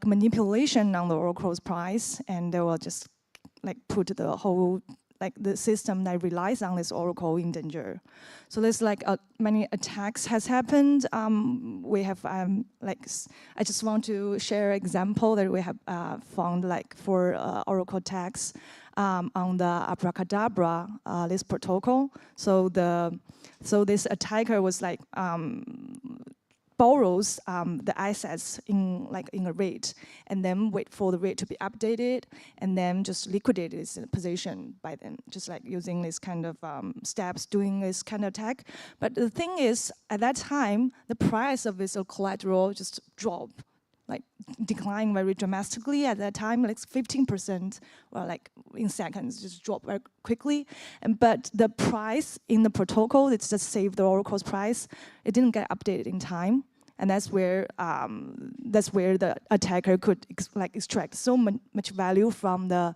manipulation on the oracle's price, and they will just put the whole the system that relies on this oracle in danger. So there's many attacks has happened. We have I just want to share an example that we have found for oracle attacks on the Abracadabra this protocol. So this attacker was borrows the assets in a rate, and then wait for the rate to be updated, and then just liquidate its position by then, just using this kind of steps, doing this kind of attack. But the thing is, at that time, the price of this collateral just dropped, decline very dramatically at that time, 15%, or in seconds, just drop very quickly. But the price in the protocol, it's just saved the oracle's price. It didn't get updated in time. and that's where the attacker could extract so much value from the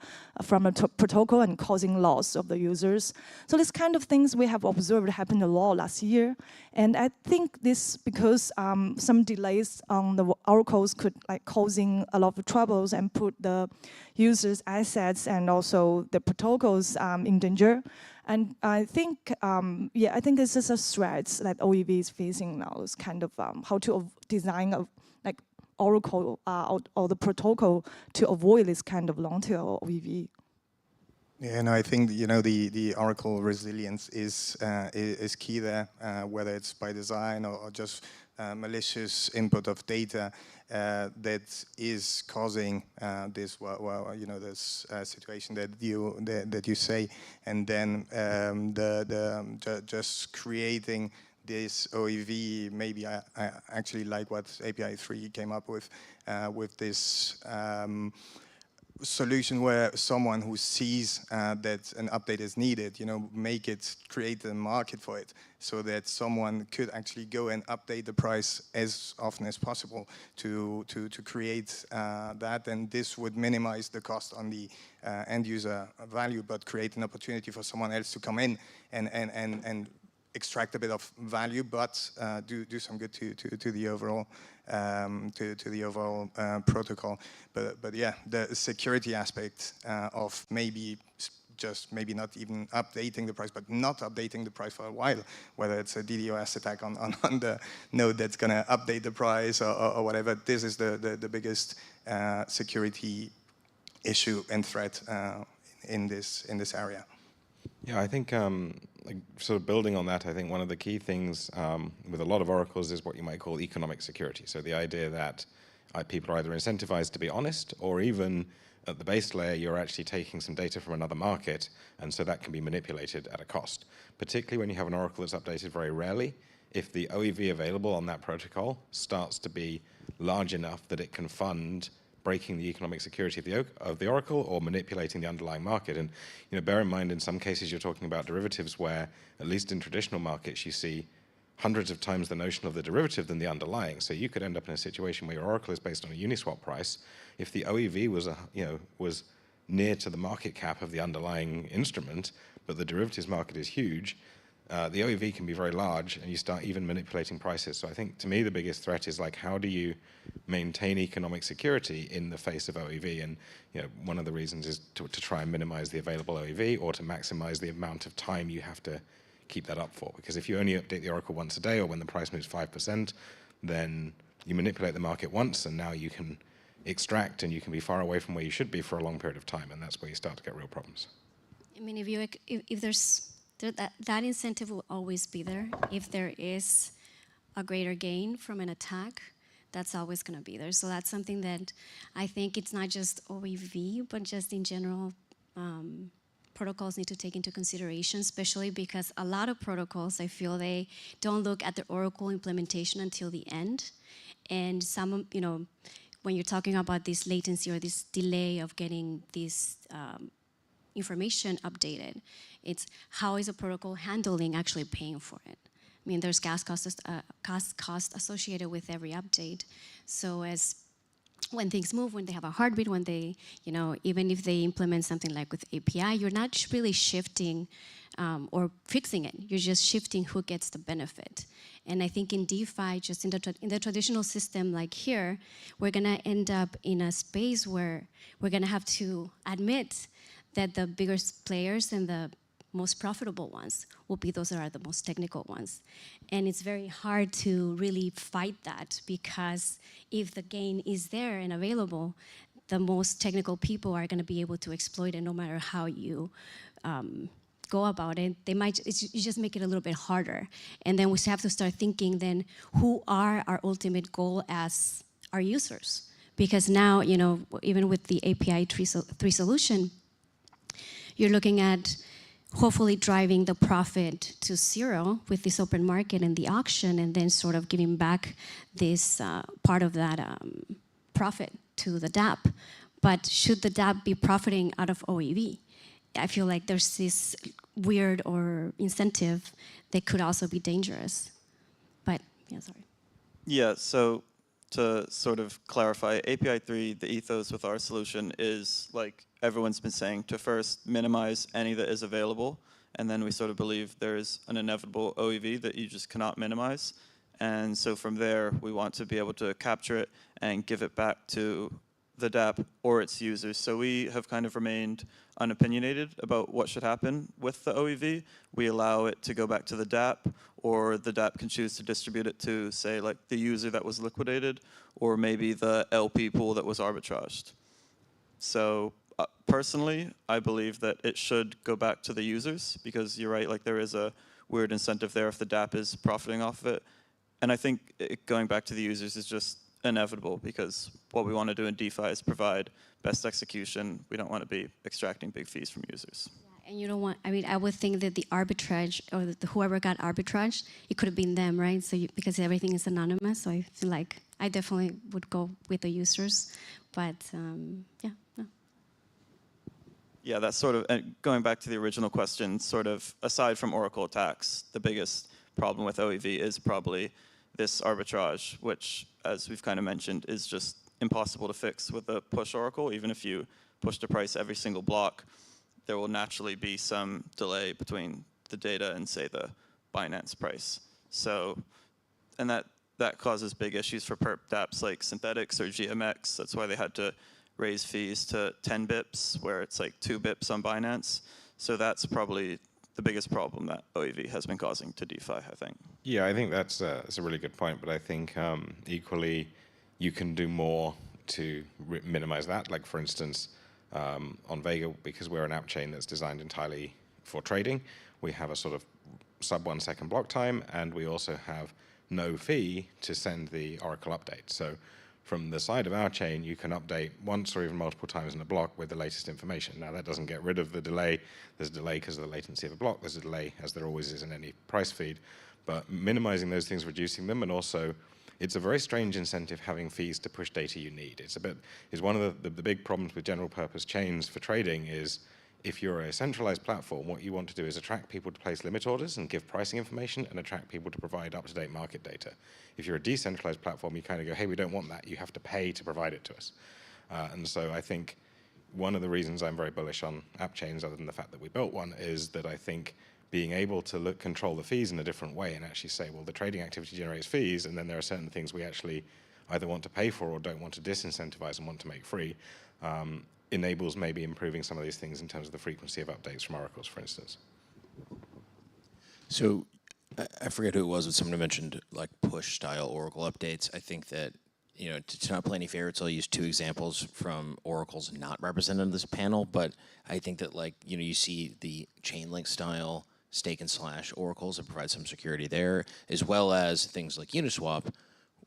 protocol and causing loss of the users. So this kind of things we have observed happened a lot last year, and I think this because some delays on the oracles could causing a lot of troubles and put the users' assets and also the protocols in danger. And I think, I think this is a threat that OEV is facing now. Is kind of how to design a Oracle or the protocol to avoid this kind of long-tail OEV. Yeah, and I think the Oracle resilience is key there, whether it's by design or just malicious input of data that is causing this this situation that you say, and then just creating this OEV. Maybe I actually like what API 3 came up with this solution where someone who sees that an update is needed, create a market for it, so that someone could actually go and update the price as often as possible to create that, and this would minimize the cost on the end user value, but create an opportunity for someone else to come in and extract a bit of value, but do some good to the overall protocol. But yeah, the security aspect of maybe not even updating the price, but not updating the price for a while, whether it's a DDoS attack on the node that's going to update the price or whatever. This is the biggest security issue and threat in this area. Yeah, I think sort of building on that, I think one of the key things with a lot of oracles is what you might call economic security. So the idea that people are either incentivized to be honest, or even at the base layer, you're actually taking some data from another market, and so that can be manipulated at a cost. Particularly when you have an oracle that's updated very rarely, if the OEV available on that protocol starts to be large enough that it can fund breaking the economic security of the oracle or manipulating the underlying market. And bear in mind, in some cases, you're talking about derivatives where, at least in traditional markets, you see hundreds of times the notion of the derivative than the underlying. So you could end up in a situation where your oracle is based on a Uniswap price. If the OEV was near to the market cap of the underlying instrument, but the derivatives market is huge, the OEV can be very large, and you start even manipulating prices. So I think, to me, the biggest threat is how do you maintain economic security in the face of OEV? And one of the reasons is to try and minimize the available OEV, or to maximize the amount of time you have to keep that up for. Because if you only update the oracle once a day, or when the price moves 5%, then you manipulate the market once, and now you can extract, and you can be far away from where you should be for a long period of time, and that's where you start to get real problems. I mean, if there's that incentive will always be there. If there is a greater gain from an attack, that's always going to be there. So that's something that I think it's not just OEV, but just in general, protocols need to take into consideration, especially because a lot of protocols, I feel they don't look at the Oracle implementation until the end. And some, when you're talking about this latency or this delay of getting this information updated, it's how is a protocol handling actually paying for it? I mean, there's gas cost associated with every update. So when things move, when they have a heartbeat, when they, even if they implement something like with API, you're not really shifting or fixing it. You're just shifting who gets the benefit. And I think in DeFi, just in the traditional system like here, we're going to end up in a space where we're going to have to admit that the biggest players and the most profitable ones will be those that are the most technical ones. And it's very hard to really fight that, because if the gain is there and available, the most technical people are going to be able to exploit it no matter how you go about it. You just make it a little bit harder. And then we have to start thinking then, who are our ultimate goal as our users? Because now, even with the API 3 solution, you're looking at hopefully driving the profit to zero with this open market and the auction, and then sort of giving back this part of that profit to the dApp. But should the dApp be profiting out of OEV? I feel like there's this weird or incentive that could also be dangerous. But, yeah, sorry. Yeah, so to sort of clarify, API 3, the ethos with our solution is, like everyone's been saying, to first minimize any that is available, and then we sort of believe there's an inevitable OEV that you just cannot minimize. And so from there, we want to be able to capture it and give it back to the DApp or its users. So we have kind of remained unopinionated about what should happen with the OEV. We allow it to go back to the DApp, or the DApp can choose to distribute it to, say, like the user that was liquidated, or maybe the LP pool that was arbitraged. So personally, I believe that it should go back to the users, because you're right, like there is a weird incentive there if the DApp is profiting off of it. And I think going back to the users is just inevitable, because what we want to do in DeFi is provide best execution. We don't want to be extracting big fees from users. And you don't want, I mean, I would think that the arbitrage, or whoever got arbitrage, it could have been them, right? So because everything is anonymous, so I feel like I definitely would go with the users. But yeah, no. Yeah, that's sort of, going back to the original question, sort of aside from Oracle attacks, the biggest problem with OEV is probably this arbitrage, which, as we've kind of mentioned, is just impossible to fix with a push Oracle. Even if you push the price every single block, there will naturally be some delay between the data and, say, the Binance price. So, and that causes big issues for perp dApps like Synthetics or GMX. That's why they had to raise fees to 10 bips, where it's like 2 bips on Binance. So that's probably the biggest problem that OEV has been causing to DeFi, I think. Yeah, I think that's a really good point, but I think equally you can do more to minimize that. Like, for instance, on Vega, because we're an app chain that's designed entirely for trading, we have a sort of sub 1 second block time, and we also have no fee to send the Oracle update. So from the side of our chain, you can update once or even multiple times in a block with the latest information. Now, that doesn't get rid of the delay. There's a delay because of the latency of a block. There's a delay, as there always is in any price feed. But minimizing those things, reducing them, and also it's a very strange incentive having fees to push data you need. It's one of the big problems with general purpose chains for trading is, if you're a centralized platform, what you want to do is attract people to place limit orders and give pricing information, and attract people to provide up-to-date market data. If you're a decentralized platform, you kind of go, hey, we don't want that. You have to pay to provide it to us. And so I think one of the reasons I'm very bullish on app chains, other than the fact that we built one, is that I think being able to control the fees in a different way and actually say, well, the trading activity generates fees, and then there are certain things we actually either want to pay for or don't want to disincentivize and want to make free, enables maybe improving some of these things in terms of the frequency of updates from oracles, for instance. So I forget who it was, but someone mentioned like push-style Oracle updates. I think that, you know, to not play any favorites, I'll use 2 examples from oracles not represented in this panel. But I think that, like, you know, you see the Chainlink style stake and slash oracles that provide some security there, as well as things like Uniswap,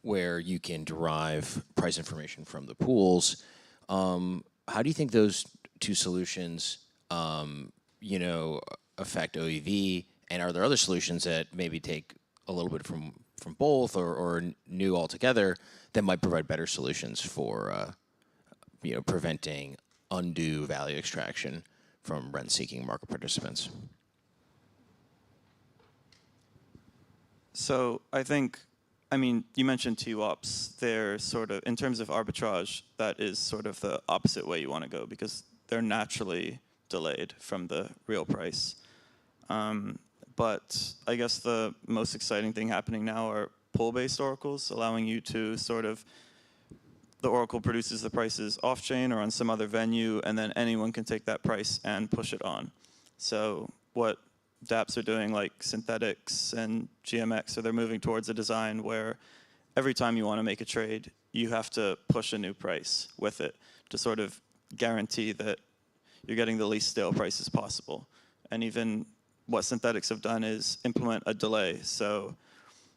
where you can derive price information from the pools. How do you think those 2 solutions, you know, affect OEV? And are there other solutions that maybe take a little bit from both, or new altogether, that might provide better solutions for, you know, preventing undue value extraction from rent-seeking market participants? So I think, I mean, you mentioned TWAPs. They're sort of, in terms of arbitrage, that is sort of the opposite way you want to go, because they're naturally delayed from the real price. But I guess the most exciting thing happening now are pool-based oracles, allowing you to sort of, the oracle produces the prices off-chain or on some other venue, and then anyone can take that price and push it on. So what dApps are doing, like Synthetics and GMX, so they're moving towards a design where every time you want to make a trade, you have to push a new price with it to sort of guarantee that you're getting the least stale prices possible. And even what Synthetics have done is implement a delay. So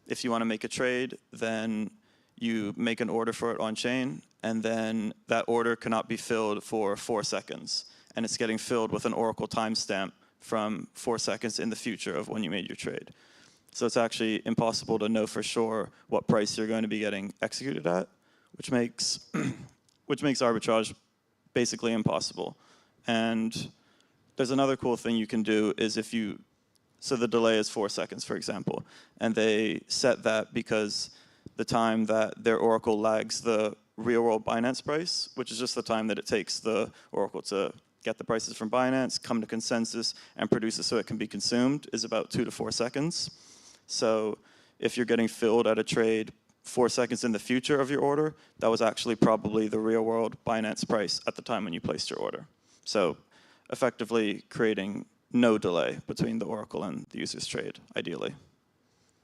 if you want to make a trade, then you make an order for it on chain, and then that order cannot be filled for 4 seconds. And it's getting filled with an Oracle timestamp from 4 seconds in the future of when you made your trade. So it's actually impossible to know for sure what price you're going to be getting executed at, which makes arbitrage basically impossible. And there's another cool thing you can do is if you, so the delay is 4 seconds, for example, and they set that because the time that their Oracle lags the real-world Binance price, which is just the time that it takes the Oracle to get the prices from Binance, come to consensus, and produce it so it can be consumed, is about 2 to 4 seconds. So if you're getting filled at a trade 4 seconds in the future of your order, that was actually probably the real-world Binance price at the time when you placed your order. So effectively creating no delay between the Oracle and the user's trade, ideally.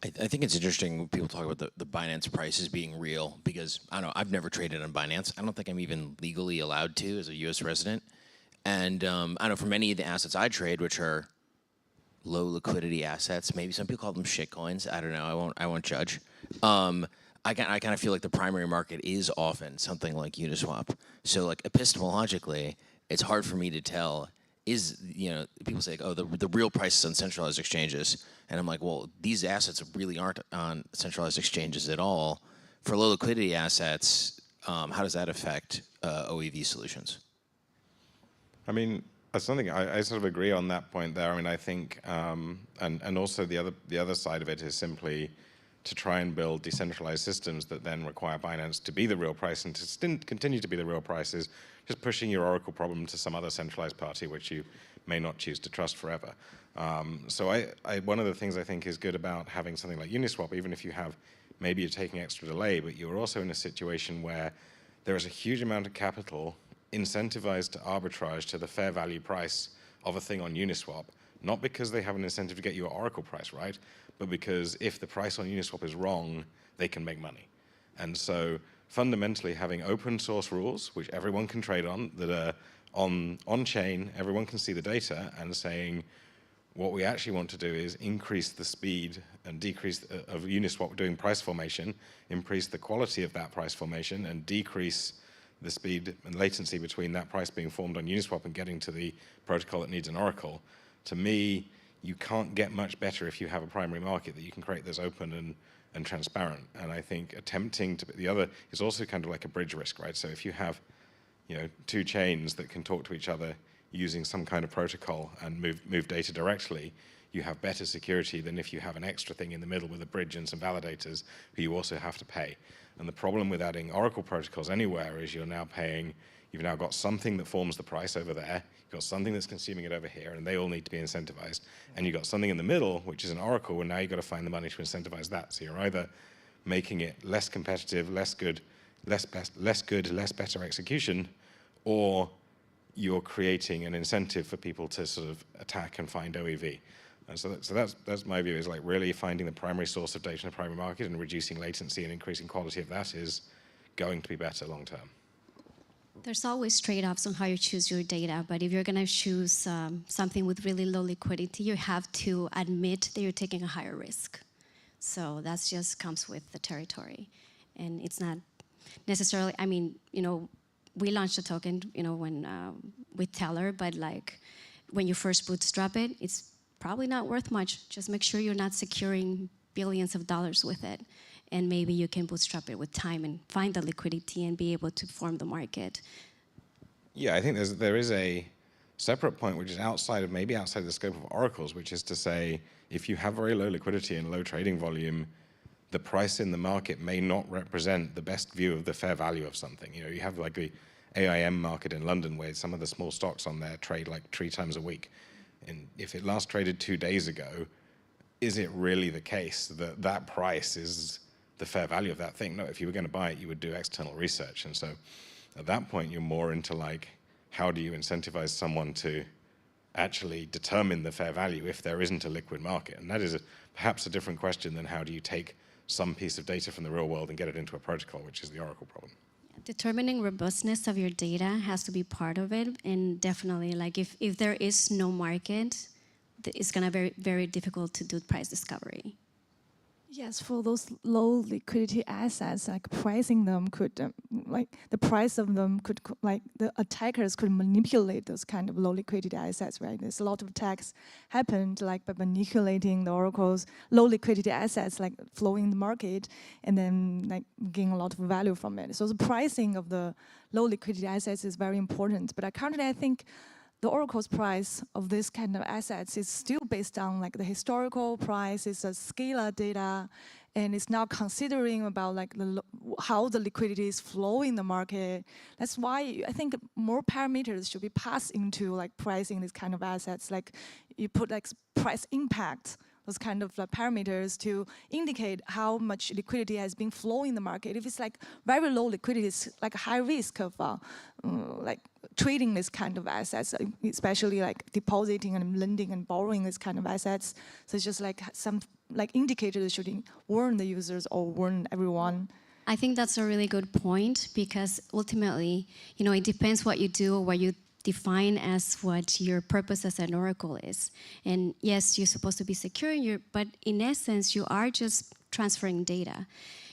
I think it's interesting when people talk about the Binance prices being real, because I don't know, I've never traded on Binance. I don't think I'm even legally allowed to as a U.S. resident. And I know for many of the assets I trade, which are low liquidity assets, maybe some people call them shit coins. I don't know. I won't judge. I kind of feel like the primary market is often something like Uniswap. So like epistemologically, it's hard for me to tell. People say, like, oh, the real price is on centralized exchanges. And I'm like, well, these assets really aren't on centralized exchanges at all. For low liquidity assets, how does that affect OEV solutions? I mean, that's something I sort of agree on that point there. I mean, I think, and also the other side of it is simply to try and build decentralized systems that then require Binance to be the real price and to continue to be the real price is just pushing your Oracle problem to some other centralized party which you may not choose to trust forever. So one of the things I think is good about having something like Uniswap, even if maybe you're taking extra delay, but you're also in a situation where there is a huge amount of capital incentivized to arbitrage to the fair value price of a thing on Uniswap, not because they have an incentive to get you an Oracle price right, but because if the price on Uniswap is wrong, they can make money. And so fundamentally having open source rules, which everyone can trade on, that are on-chain, everyone can see the data, and saying what we actually want to do is increase the speed and decrease of Uniswap doing price formation, increase the quality of that price formation, and decrease the speed and latency between that price being formed on Uniswap and getting to the protocol that needs an Oracle. To me, you can't get much better if you have a primary market that you can create that's open and transparent. And I think attempting to, the other is also kind of like a bridge risk, right? So if you have, two chains that can talk to each other using some kind of protocol and move data directly, you have better security than if you have an extra thing in the middle with a bridge and some validators who you also have to pay. And the problem with adding Oracle protocols anywhere is you've now got something that forms the price over there, you've got something that's consuming it over here, and they all need to be incentivized. And you've got something in the middle, which is an Oracle, and now you've got to find the money to incentivize that. So you're either making it less competitive, less better execution, or you're creating an incentive for people to sort of attack and find OEV. And so that's my view, is like really finding the primary source of data in the primary market and reducing latency and increasing quality of that is going to be better long term. There's always trade-offs on how you choose your data, but if you're going to choose something with really low liquidity, you have to admit that you're taking a higher risk. So that just comes with the territory. And it's not necessarily, we launched a token, when with Teller, but like when you first bootstrap it, it's probably not worth much. Just make sure you're not securing billions of dollars with it. And maybe you can bootstrap it with time and find the liquidity and be able to form the market. Yeah, I think there is a separate point which is outside of the scope of oracles, which is to say, if you have very low liquidity and low trading volume, the price in the market may not represent the best view of the fair value of something. You have like the AIM market in London where some of the small stocks on there trade like 3 times a week. And if it last traded 2 days ago, is it really the case that that price is the fair value of that thing? No, if you were going to buy it, you would do external research. And so at that point, you're more into like, how do you incentivize someone to actually determine the fair value if there isn't a liquid market? And that is perhaps a different question than how do you take some piece of data from the real world and get it into a protocol, which is the Oracle problem. Determining robustness of your data has to be part of it. And definitely, like if there is no market, it's going to be very, very difficult to do price discovery. Yes, for those low liquidity assets, like pricing them could, the price of them could, the attackers could manipulate those kind of low liquidity assets, right? There's a lot of attacks happened, like by manipulating the Oracle's low liquidity assets, like flowing in the market, and then like gain a lot of value from it. So the pricing of the low liquidity assets is very important. But currently, I think the Oracle's price of this kind of assets is still based on like the historical price, it's a scalar data, and it's now considering about like how the liquidity is flowing in the market. That's why I think more parameters should be passed into like pricing these kind of assets. Like you put like price impact, those kind of parameters to indicate how much liquidity has been flowing in the market. If it's like very low liquidity, it's like a high risk of like trading this kind of assets, especially like depositing and lending and borrowing this kind of assets. So it's just like some like indicators should warn the users or warn everyone. I think that's a really good point, because ultimately, you know, it depends what you do or what you define as what your purpose as an oracle is. And yes, you're supposed to be secure, but in essence, you are just transferring data.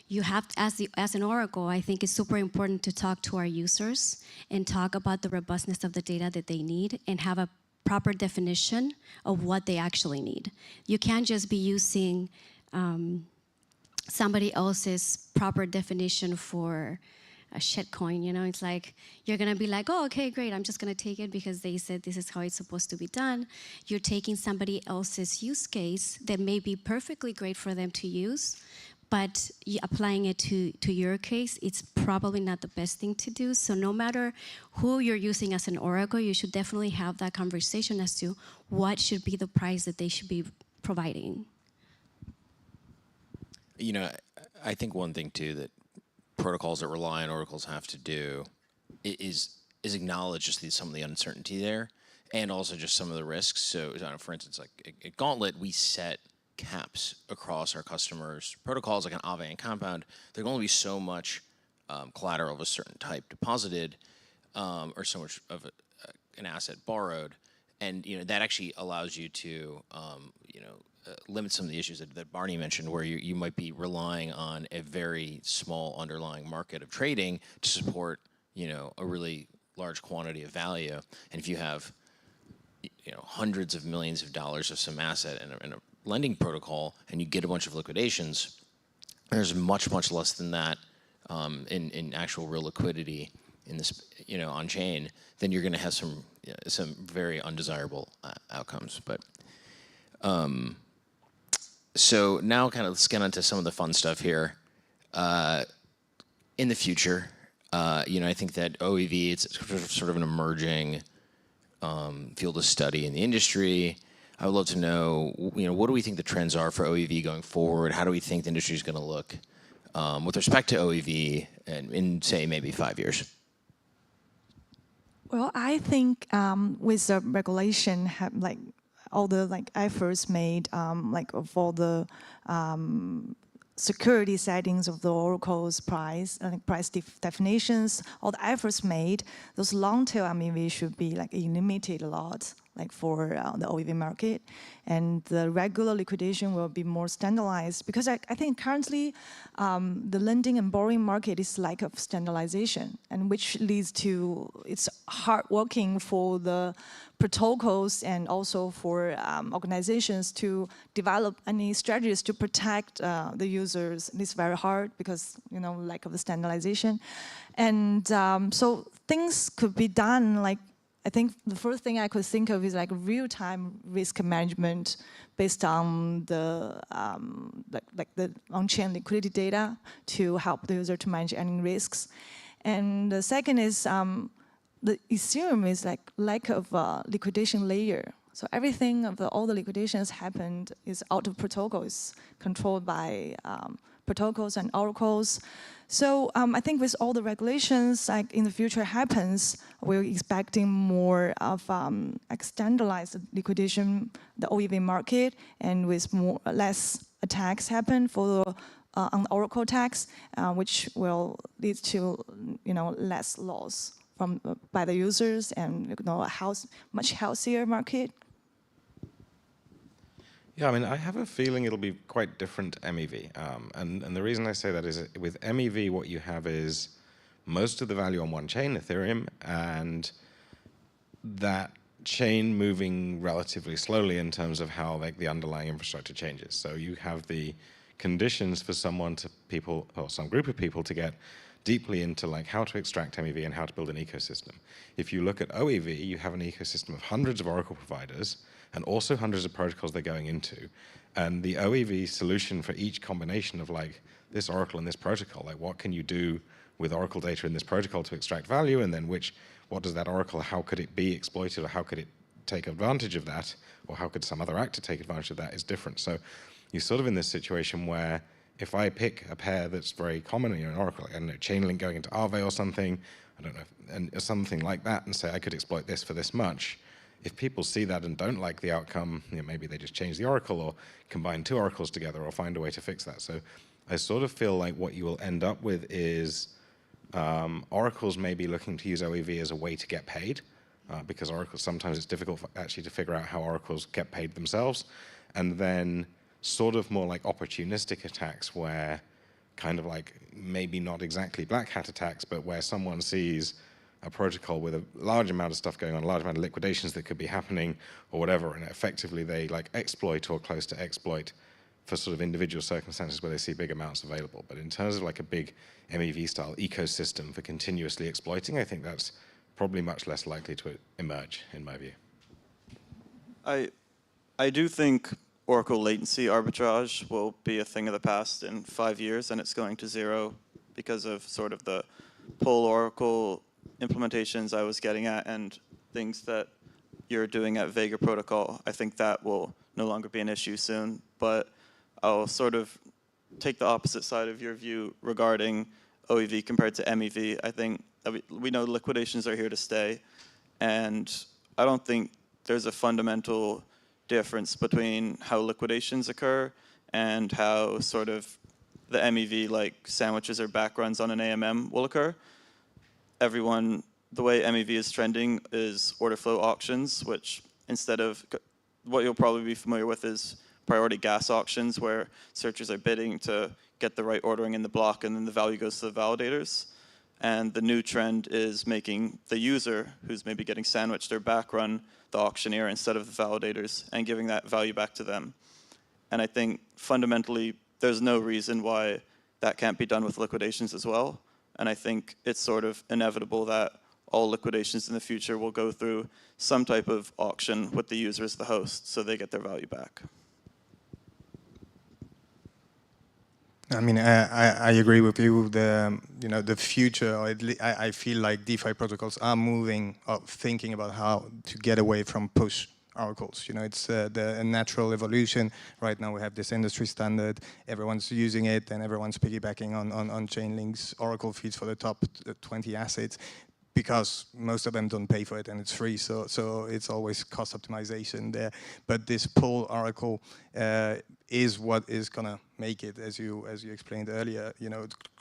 You have, as an oracle, I think it's super important to talk to our users and talk about the robustness of the data that they need and have a proper definition of what they actually need. You can't just be using somebody else's proper definition for a shitcoin, you know? It's like, you're gonna be like, oh, okay, great, I'm just gonna take it because they said this is how it's supposed to be done. You're taking somebody else's use case that may be perfectly great for them to use, but applying it to your case, it's probably not the best thing to do. So no matter who you're using as an oracle, you should definitely have that conversation as to what should be the price that they should be providing. You know, I think one thing too that protocols that rely on oracles have to do is acknowledge just some of the uncertainty there, and also just some of the risks. So, for instance, like at Gauntlet, we set caps across our customers' protocols, like an Aave and Compound. There can only be so much collateral of a certain type deposited, or so much of an asset borrowed, and you know that actually allows you to limit some of the issues that Barney mentioned, where you might be relying on a very small underlying market of trading to support a really large quantity of value. And if you have hundreds of millions of dollars of some asset in a lending protocol, and you get a bunch of liquidations, there's much less than that in actual real liquidity in this on chain. Then you're going to have some very undesirable outcomes. But so now let's get into some of the fun stuff here. In the future, I think that OEV, it's sort of an emerging field of study in the industry. I would love to know, what do we think the trends are for OEV going forward? How do we think the industry is going to look with respect to OEV in, say, maybe 5 years? Well, I think with the regulation, all the efforts made, of all the security settings of the oracle's price, price definitions, all the efforts made, those long tail MEV should be eliminated a lot, for the OEV market, and the regular liquidation will be more standardized, because I think currently the lending and borrowing market is lack of standardization, and which leads to it's hard working for the protocols and also for organizations to develop any strategies to protect the users. It's very hard because lack of the standardization, and so things could be done I think the first thing I could think of is real-time risk management based on the the on-chain liquidity data to help the user to manage any risks. And the second is the Ethereum is lack of liquidation layer. So everything of all the liquidations happened is out of protocols, controlled by protocols and oracles. So I think with all the regulations in the future happens, we're expecting more of standardized liquidation, the OEV market, and with less attacks happen for the on oracle attacks, which will lead to less loss by the users and a much healthier market. Yeah, I mean, I have a feeling it'll be quite different MEV. And the reason I say that is with MEV, what you have is most of the value on one chain, Ethereum, and that chain moving relatively slowly in terms of how the underlying infrastructure changes. So you have the conditions for some group of people to get deeply into like how to extract MEV and how to build an ecosystem. If you look at OEV, you have an ecosystem of hundreds of Oracle providers and also hundreds of protocols they're going into. And the OEV solution for each combination of like this Oracle and this protocol, like what can you do with Oracle data in this protocol to extract value, and then what does that Oracle, how could it be exploited, or how could it take advantage of that, or how could some other actor take advantage of that is different. So you're sort of in this situation where if I pick a pair that's very common in Oracle, like, I don't know, Chainlink going into Aave or something, I don't know, and something like that, and say I could exploit this for this much, if people see that and don't like the outcome, maybe they just change the Oracle or combine two Oracles together or find a way to fix that. So I sort of feel like what you will end up with is Oracles may be looking to use OEV as a way to get paid, because Oracle, sometimes it's difficult actually to figure out how Oracles get paid themselves. And then sort of more like opportunistic attacks where kind of like maybe not exactly black hat attacks, but where someone sees a protocol with a large amount of stuff going on, a large amount of liquidations that could be happening or whatever, and effectively they like exploit or close to exploit for sort of individual circumstances where they see big amounts available. But in terms of like a big MEV style ecosystem for continuously exploiting, I think that's probably much less likely to emerge in my view. I do think Oracle latency arbitrage will be a thing of the past in 5 years, and it's going to zero because of sort of the pull Oracle implementations I was getting at and things that you're doing at Vega Protocol. I think that will no longer be an issue soon, but I'll sort of take the opposite side of your view regarding OEV compared to MEV. I think we know liquidations are here to stay, and I don't think there's a fundamental difference between how liquidations occur and how sort of the MEV, like sandwiches or backruns on an AMM, will occur. The way MEV is trending is order flow auctions, which instead of, what you'll probably be familiar with is priority gas auctions, where searchers are bidding to get the right ordering in the block, and then the value goes to the validators. And the new trend is making the user, who's maybe getting sandwiched or backrun, the auctioneer instead of the validators, and giving that value back to them. And I think fundamentally, there's no reason why that can't be done with liquidations as well. And I think it's sort of inevitable that all liquidations in the future will go through some type of auction with the user as the host, so they get their value back. I mean, I agree with you. The future, or I feel like DeFi protocols are moving, thinking about how to get away from push oracles. It's a natural evolution. Right now we have this industry standard. Everyone's using it, and everyone's piggybacking on Chainlink's Oracle feeds for the top 20 assets, because most of them don't pay for it and it's free, so it's always cost optimization there. But this pull Oracle is what is gonna make it, as you explained earlier,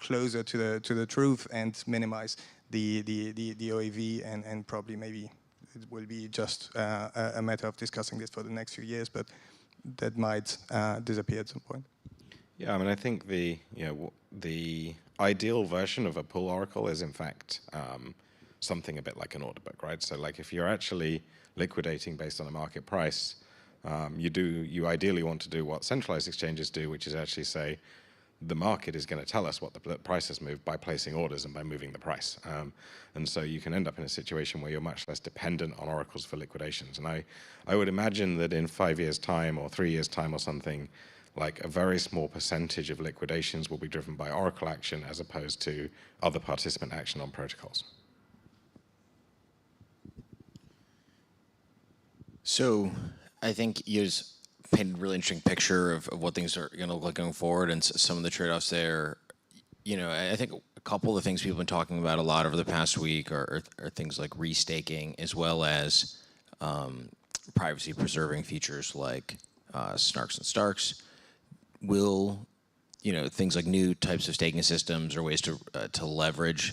closer to the truth and minimize the OEV, and probably maybe it will be just a matter of discussing this for the next few years, but that might disappear at some point. Yeah, I mean, I think the ideal version of a pull Oracle is in fact something a bit like an order book, right? So like if you're actually liquidating based on a market price, you ideally want to do what centralized exchanges do, which is actually say the market is going to tell us what the price has moved by placing orders and by moving the price. And so you can end up in a situation where you're much less dependent on oracles for liquidations. And I would imagine that in 5 years' time or 3 years' time or something, like a very small percentage of liquidations will be driven by oracle action as opposed to other participant action on protocols. So I think you just painted a really interesting picture of what things are going to look like going forward, and some of the trade-offs there. I think a couple of the things people have been talking about a lot over the past week are things like restaking, as well as privacy-preserving features like snarks and starks. Will things like new types of staking systems or ways to leverage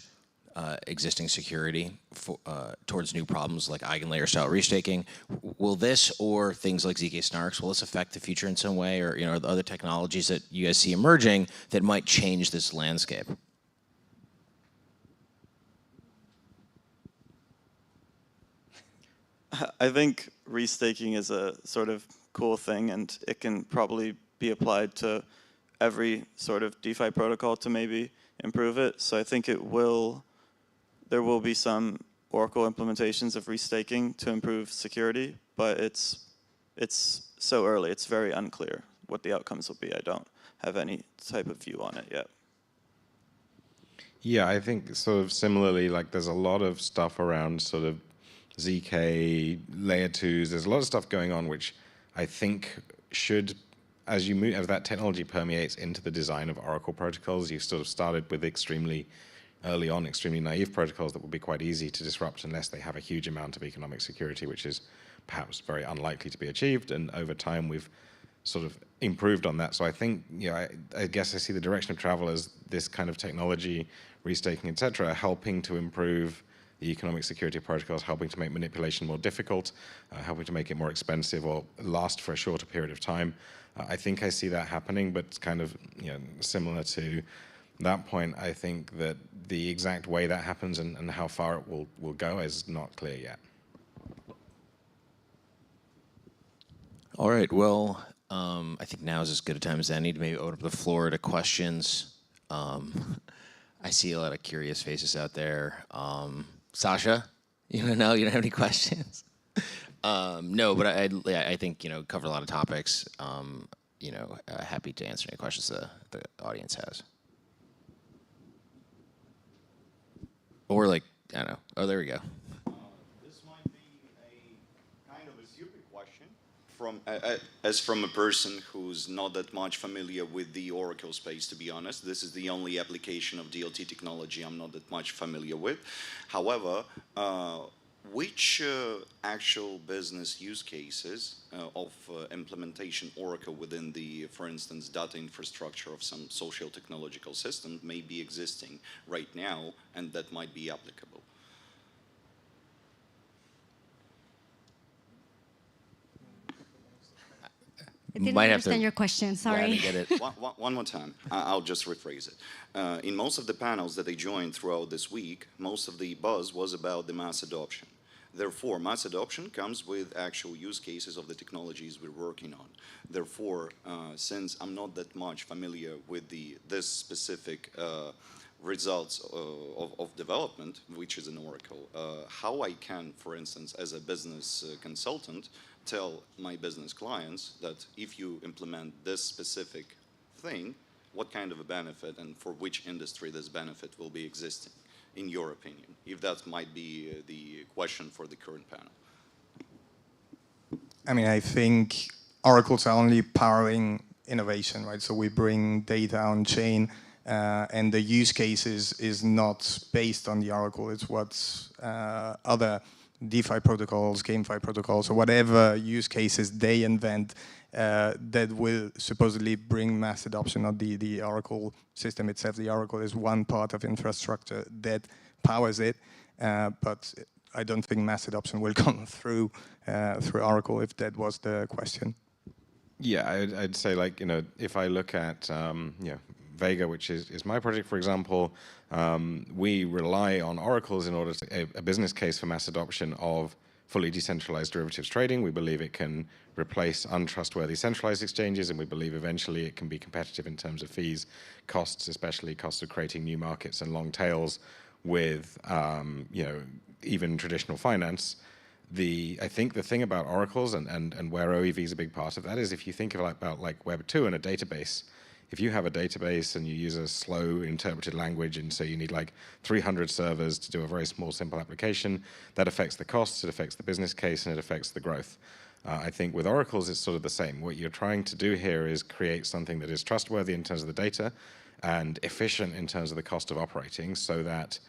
existing security towards new problems like eigenlayer style restaking? Will this, or things like ZK snarks, will this affect the future in some way, or are there other technologies that you guys see emerging that might change this landscape? I think restaking is a sort of cool thing, and it can probably be applied to every sort of DeFi protocol to maybe improve it. So I think there will be some Oracle implementations of restaking to improve security, but it's so early. It's very unclear what the outcomes will be. I don't have any type of view on it yet. Yeah, I think sort of similarly, like there's a lot of stuff around sort of ZK, layer 2s. There's a lot of stuff going on which I think should, as that technology permeates into the design of Oracle protocols, you sort of started with extremely naive protocols that would be quite easy to disrupt unless they have a huge amount of economic security, which is perhaps very unlikely to be achieved. And over time, we've sort of improved on that. So I think, I guess I see the direction of travel as this kind of technology, restaking, et cetera, helping to improve the economic security protocols, helping to make manipulation more difficult, helping to make it more expensive or last for a shorter period of time. I think I see that happening, but kind of similar to that point, I think that the exact way that happens and how far it will go is not clear yet. All right, well, I think now is as good a time as any to maybe open up the floor to questions. I see a lot of curious faces out there. Sasha, you don't have any questions? No, but I think covered a lot of topics. Happy to answer any questions the audience has. Or I don't know. Oh, there we go. This might be a kind of a stupid question from a person who's not that much familiar with the Oracle space, to be honest. This is the only application of DLT technology I'm not that much familiar with. However, which actual business use cases of implementation Oracle within the, for instance, data infrastructure of some social technological system may be existing right now and that might be applicable? I didn't understand your question, sorry. Yeah, I didn't get it. One more time. I'll just rephrase it. In most of the panels that I joined throughout this week, most of the buzz was about the mass adoption. Therefore, mass adoption comes with actual use cases of the technologies we're working on. Therefore, since I'm not that much familiar with this specific results of development, which is an Oracle, how I can, for instance, as a business consultant, tell my business clients that if you implement this specific thing, what kind of a benefit and for which industry this benefit will be existing, in your opinion, if that might be the question for the current panel. I mean, I think oracles are only powering innovation, right? So we bring data on chain, and the use cases is not based on the oracle. It's what's other DeFi protocols, GameFi protocols, or whatever use cases they invent that will supposedly bring mass adoption of the Oracle system itself. The Oracle is one part of infrastructure that powers it, but I don't think mass adoption will come through Oracle, if that was the question. Yeah, I'd say, like, if I look at Vega, which is my project, for example, we rely on oracles in order to a business case for mass adoption of fully decentralized derivatives trading. We believe it can replace untrustworthy centralized exchanges, and we believe eventually it can be competitive in terms of fees, costs, especially costs of creating new markets and long tails with even traditional finance. I think the thing about oracles and where OEV is a big part of that is if you think about like Web 2 and a database. If you have a database and you use a slow interpreted language, and so you need like 300 servers to do a very small, simple application, that affects the costs, it affects the business case, and it affects the growth. I think with oracles, it's sort of the same. What you're trying to do here is create something that is trustworthy in terms of the data and efficient in terms of the cost of operating, so that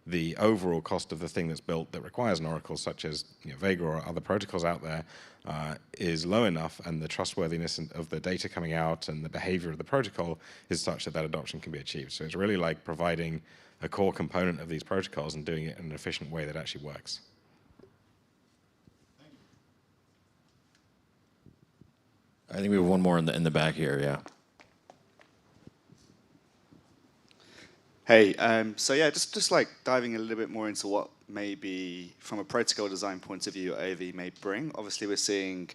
the overall cost of the thing that's built that requires an oracle, such as Vega or other protocols out there, is low enough, and the trustworthiness of the data coming out and the behavior of the protocol is such that adoption can be achieved. So it's really like providing a core component of these protocols and doing it in an efficient way that actually works. I think we have one more in the back here, yeah. Hey, so yeah, just like diving a little bit more into what maybe from a protocol design point of view OEV may bring. Obviously, we're seeing,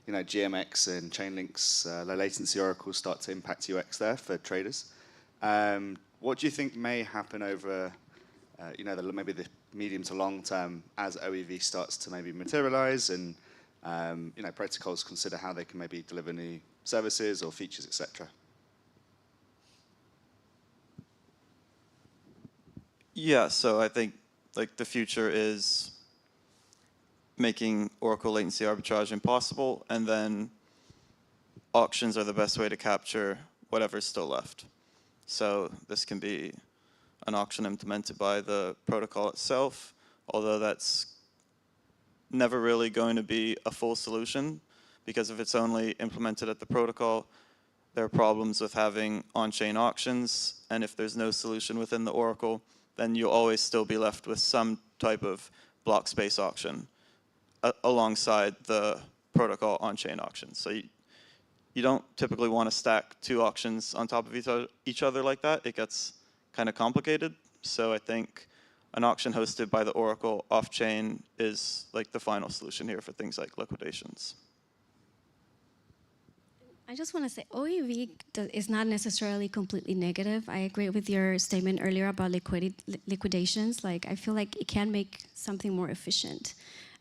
GMX and Chainlink's low latency oracles start to impact UX there for traders. what do you think may happen over, maybe the medium to long term as OEV starts to maybe materialize and protocols consider how they can maybe deliver new services or features, etc.? Yeah, so I think like the future is making Oracle latency arbitrage impossible, and then auctions are the best way to capture whatever's still left. So this can be an auction implemented by the protocol itself, although that's never really going to be a full solution, because if it's only implemented at the protocol, there are problems with having on-chain auctions, and if there's no solution within the Oracle, then you'll always still be left with some type of block space auction alongside the protocol on-chain auction. So you don't typically want to stack two auctions on top of each other like that. It gets kind of complicated. So I think an auction hosted by the Oracle off-chain is like the final solution here for things like liquidations. I just want to say OEV is not necessarily completely negative. I agree with your statement earlier about liquidations. Like, I feel like it can make something more efficient.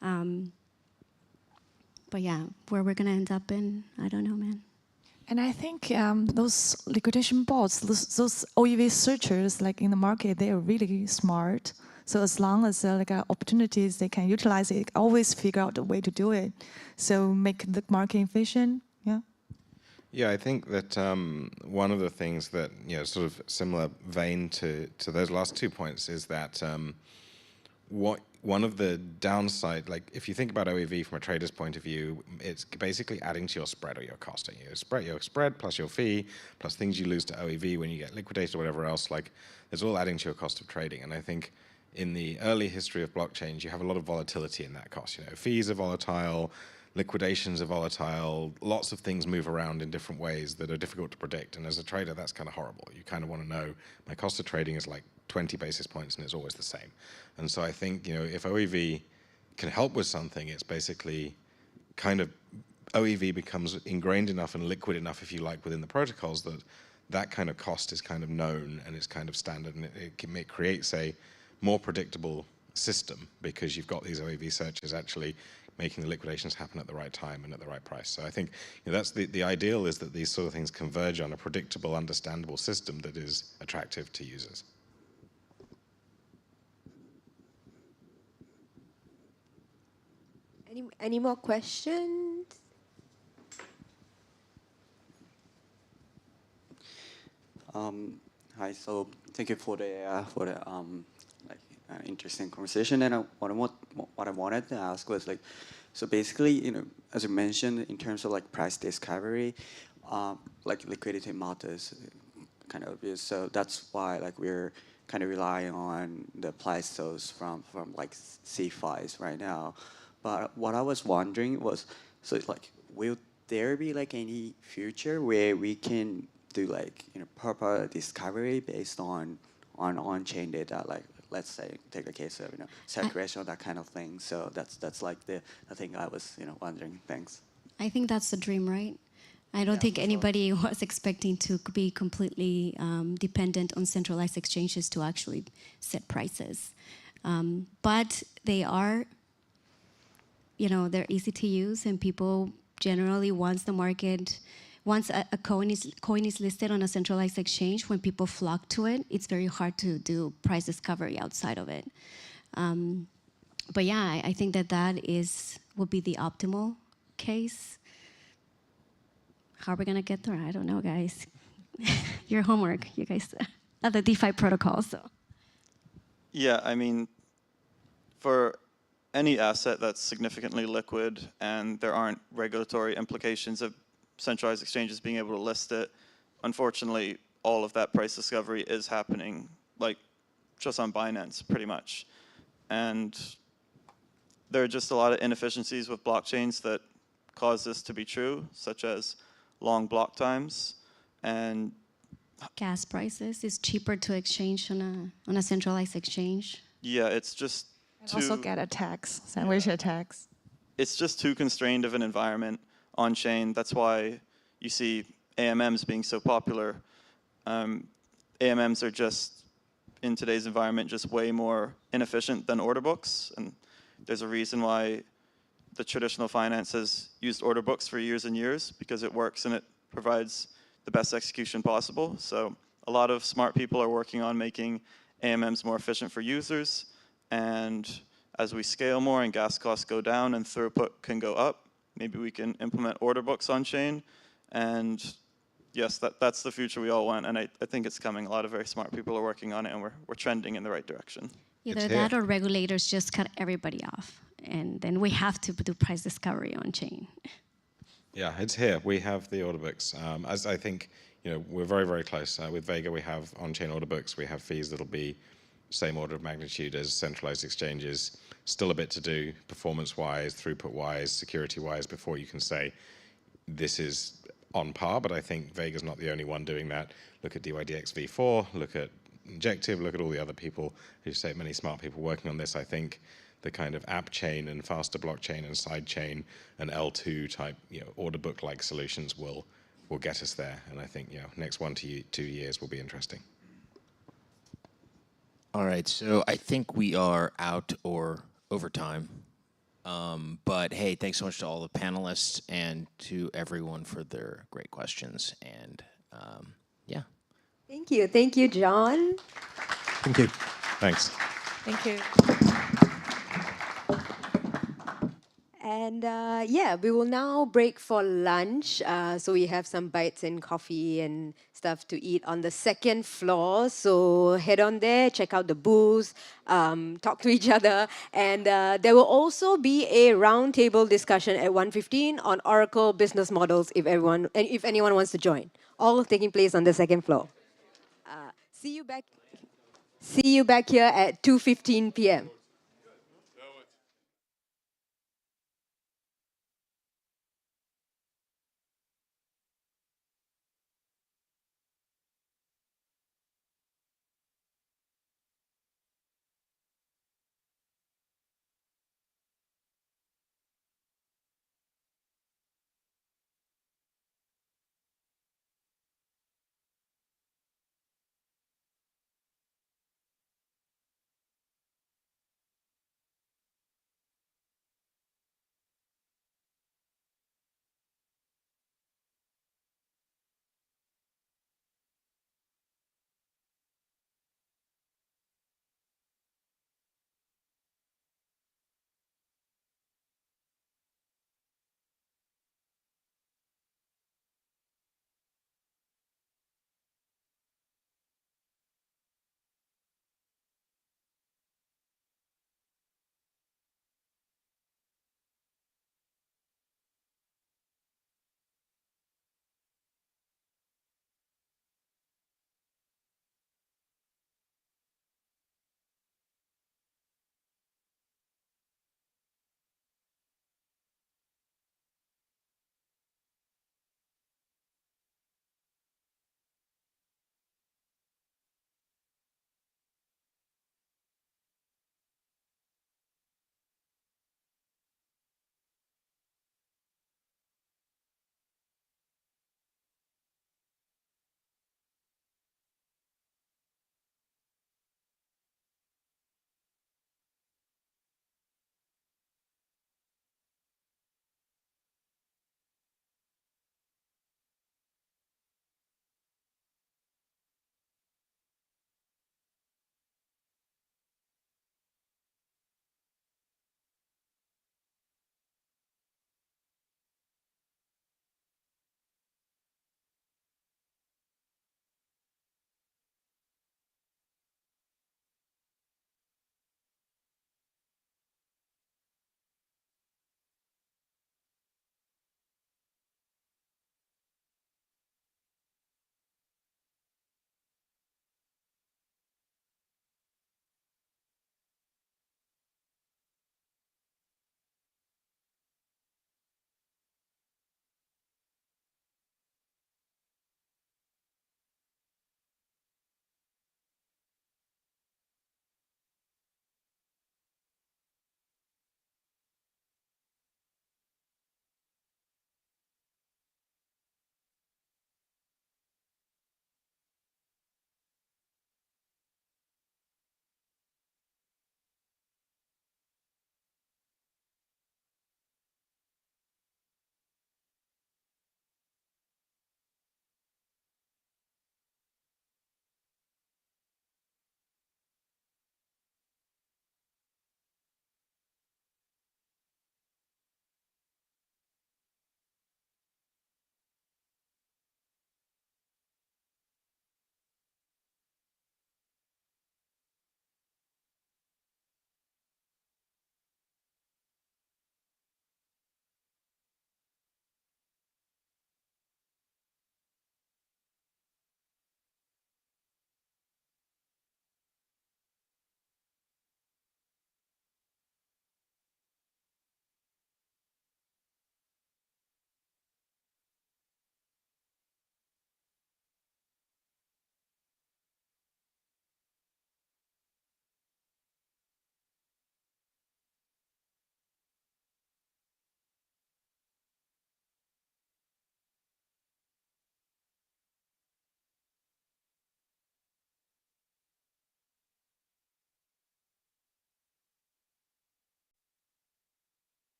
But yeah, where we're going to end up in, I don't know, man. And I think those liquidation bots, those OEV searchers, like in the market, they are really smart. So as long as opportunities they can utilize it, always figure out a way to do it. So make the market efficient. Yeah. Yeah, I think that one of the things that, sort of similar vein to those last 2 points is that one of the downside, like if you think about OEV from a trader's point of view, it's basically adding to your spread or your cost. Your spread plus your fee plus things you lose to OEV when you get liquidated or whatever else, like it's all adding to your cost of trading. And I think in the early history of blockchains, you have a lot of volatility in that cost. Fees are volatile, liquidations are volatile, lots of things move around in different ways that are difficult to predict. And as a trader, that's kind of horrible. You kind of want to know, my cost of trading is like 20 basis points and it's always the same. And so I think, if OEV can help with something, it's basically kind of, OEV becomes ingrained enough and liquid enough, if you like, within the protocols that that kind of cost is kind of known and it's kind of standard, and it creates a more predictable system because you've got these OEV searches actually making the liquidations happen at the right time and at the right price. So I think that's the ideal, is that these sort of things converge on a predictable, understandable system that is attractive to users. Any more questions? Hi. So thank you for the interesting conversation. And what I wanted to ask was so basically, as you mentioned, in terms of price discovery, liquidity matters kind of obvious. So that's why we're kind of relying on the Pleistoc's from C5s right now. But what I was wondering was, so will there be any future where we can do proper discovery based on on-chain data, let's say take a case of saturation or that kind of thing. So that's the thing I was wondering. Thanks. I think that's the dream, right? I don't think anybody was expecting to be completely dependent on centralized exchanges to actually set prices. But they are, they're easy to use, and people generally, once a coin is listed on a centralized exchange, when people flock to it, it's very hard to do price discovery outside of it. But yeah, I think that would be the optimal case. How are we gonna get there? I don't know, guys. Your homework, you guys, are the DeFi protocol, so. Yeah, I mean, for any asset that's significantly liquid and there aren't regulatory implications of centralized exchanges being able to list it, unfortunately, all of that price discovery is happening just on Binance, pretty much. And there are just a lot of inefficiencies with blockchains that cause this to be true, such as long block times and gas prices. It's cheaper to exchange on a centralized exchange. Yeah, it's just and also get attacks, sandwich attacks. It's just too constrained of an environment on chain. That's why you see AMMs being so popular. AMMs are just, in today's environment, just way more inefficient than order books. And there's a reason why the traditional finance has used order books for years and years, because it works and it provides the best execution possible. So a lot of smart people are working on making AMMs more efficient for users. And as we scale more and gas costs go down and throughput can go up, maybe we can implement order books on chain. And yes, that's the future we all want. And I think it's coming. A lot of very smart people are working on it, and we're trending in the right direction. Either that or regulators just cut everybody off. And then we have to do price discovery on chain. Yeah, it's here. We have the order books. As I think, we're very, very close. With Vega, we have on-chain order books. We have fees that'll be same order of magnitude as centralized exchanges. Still a bit to do, performance-wise, throughput-wise, security-wise, before you can say this is on par. But I think Vega's not the only one doing that. Look at DYDX v4. Look at Injective. Look at all the other people who say many smart people working on this. I think the kind of app chain and faster blockchain and side chain and L2 type, order book like solutions will get us there. And I think, next 1 to 2 years will be interesting. All right, so I think we are out or over time. But hey, thanks so much to all the panelists and to everyone for their great questions. And yeah. Thank you. Thank you, John. Thank you. Thanks. Thank you. And yeah, we will now break for lunch. So we have some bites and coffee and stuff to eat on the second floor. So head on there, check out the booths, talk to each other. And there will also be a roundtable discussion at 1:15 on Oracle business models if anyone wants to join. All taking place on the second floor. See you back here at 2:15 p.m.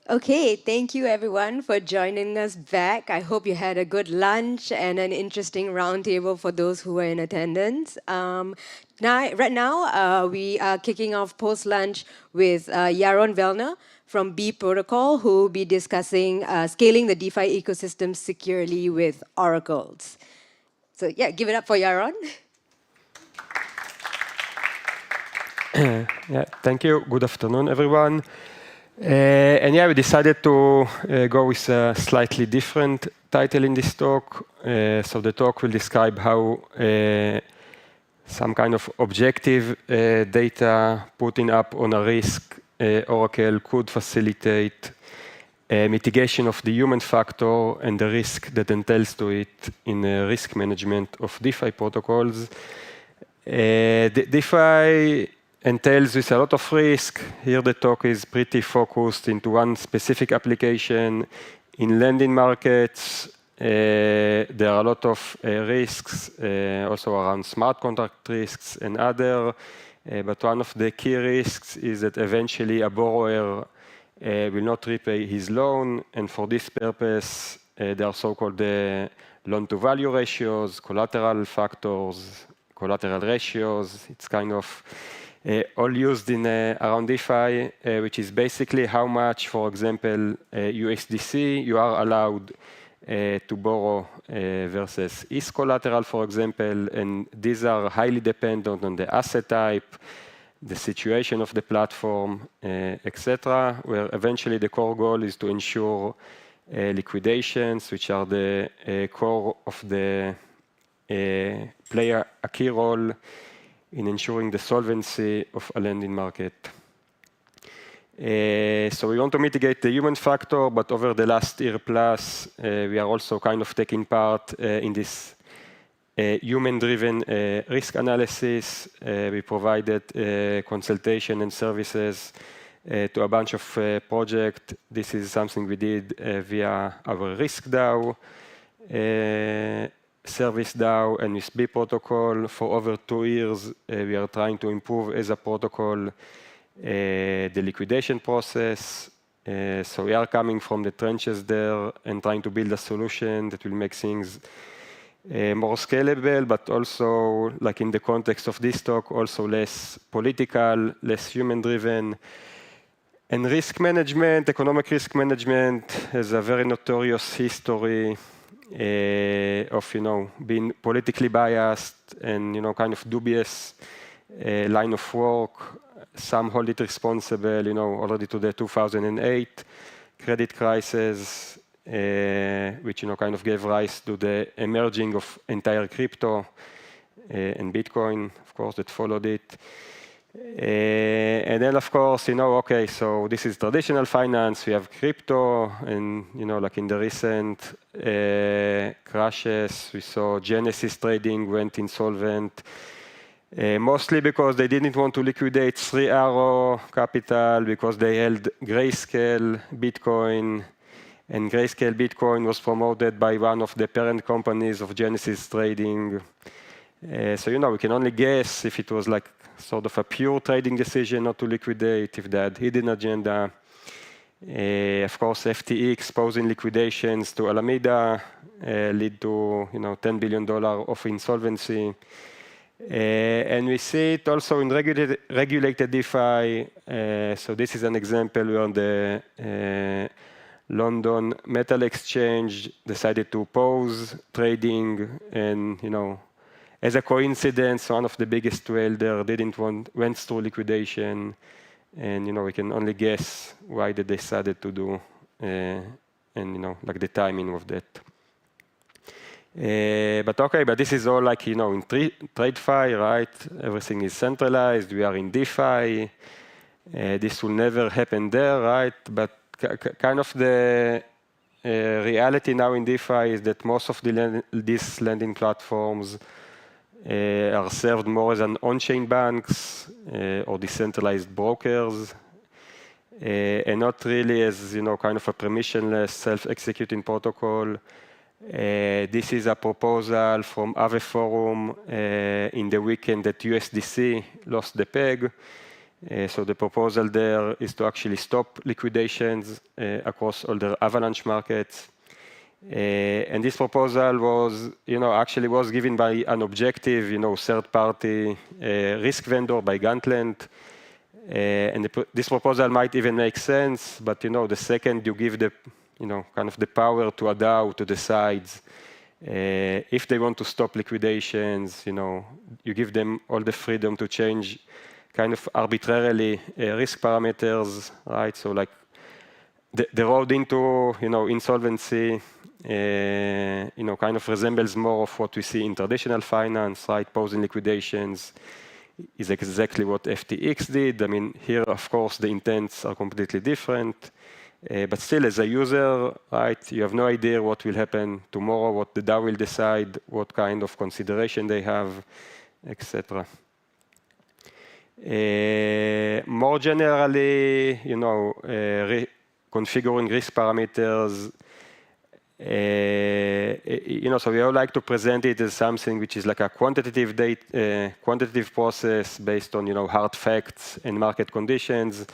Okay, thank you everyone for joining us back. I hope you had a good lunch and an interesting roundtable for those who were in attendance. Right now, we are kicking off post-lunch with Yaron Vellner from B Protocol, who will be discussing scaling the DeFi ecosystem securely with oracles. So yeah, give it up for Yaron. Yeah, thank you. Good afternoon, everyone. And yeah, we decided to go with a slightly different title in this talk. So the talk will describe how some kind of objective data putting up on a risk oracle could facilitate mitigation of the human factor and the risk that entails to it in risk management of DeFi protocols. DeFi entails with a lot of risk. Here the talk is pretty focused into one specific application. In lending markets, there are a lot of risks, also around smart contract risks and other. But one of the key risks is that eventually a borrower will not repay his loan. And for this purpose, there are so-called loan-to-value ratios, collateral factors, collateral ratios. It's kind of all used in around DeFi, which is basically how much, for example, USDC you are allowed to borrow versus ETH collateral, for example. And these are highly dependent on the asset type, the situation of the platform, etc., where eventually the core goal is to ensure liquidations, which are the core of the play a key role in ensuring the solvency of a lending market. So we want to mitigate the human factor, but over the last year plus, we are also kind of taking part in this human-driven risk analysis. We provided consultation and services to a bunch of projects. This is something we did via our risk DAO, service DAO, and with B protocol. For over 2 years, we are trying to improve as a protocol the liquidation process. So we are coming from the trenches there and trying to build a solution that will make things more scalable, but also, like in the context of this talk, also less political, less human-driven. And risk management, economic risk management, has a very notorious history of, being politically biased and, kind of dubious line of work. Some hold it responsible, already to the 2008 credit crisis, which, kind of gave rise to the emerging of entire crypto and Bitcoin, of course, that followed it. And then, of course, okay, so this is traditional finance. We have crypto, and, like in the recent crashes, we saw Genesis Trading went insolvent, mostly because they didn't want to liquidate 3 Arrow Capital because they held Grayscale Bitcoin, and Grayscale Bitcoin was promoted by one of the parent companies of Genesis Trading. So, we can only guess if it was like sort of a pure trading decision not to liquidate, if they had hidden agenda. Of course, FTX exposing liquidations to Alameda lead to, $10 billion of insolvency. And we see it also in regulated DeFi. So this is an example where the London Metal Exchange decided to pause trading, and as a coincidence, one of the biggest whales there went through liquidation, and we can only guess why they decided to do, and like the timing of that. But okay, but this is all like in TradeFi, right? Everything is centralized. We are in DeFi. This will never happen there, right? But kind of the reality now in DeFi is that most of these lending platforms are served more as an on-chain banks or decentralized brokers, and not really as kind of a permissionless self-executing protocol. This is a proposal from Aave Forum in the weekend that USDC lost the peg. So the proposal there is to actually stop liquidations across all the avalanche markets. And this proposal was, actually was given by an objective, third-party risk vendor by Gantland. And this proposal might even make sense, but the second you give the, kind of the power to a DAO to decide if they want to stop liquidations, you give them all the freedom to change kind of arbitrarily risk parameters, right? So like the road into, insolvency, kind of resembles more of what we see in traditional finance, right? Posing liquidations is exactly what FTX did. I mean, here, of course, the intents are completely different. But still, as a user, right, you have no idea what will happen tomorrow, what the DAO will decide, what kind of consideration they have, etc. More generally, configuring risk parameters, so we all like to present it as something which is like a quantitative process based on, hard facts and market conditions.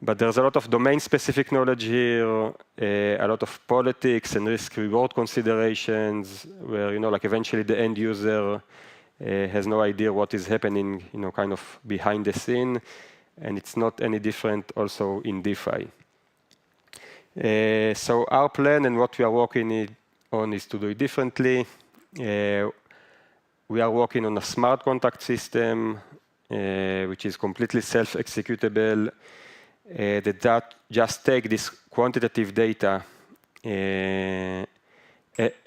But there's a lot of domain-specific knowledge here, a lot of politics and risk-reward considerations, where, like eventually the end user has no idea what is happening, kind of behind the scene. And it's not any different also in DeFi. So our plan and what we are working on is to do it differently. We are working on a smart contract system, which is completely self-executable, that just take this quantitative data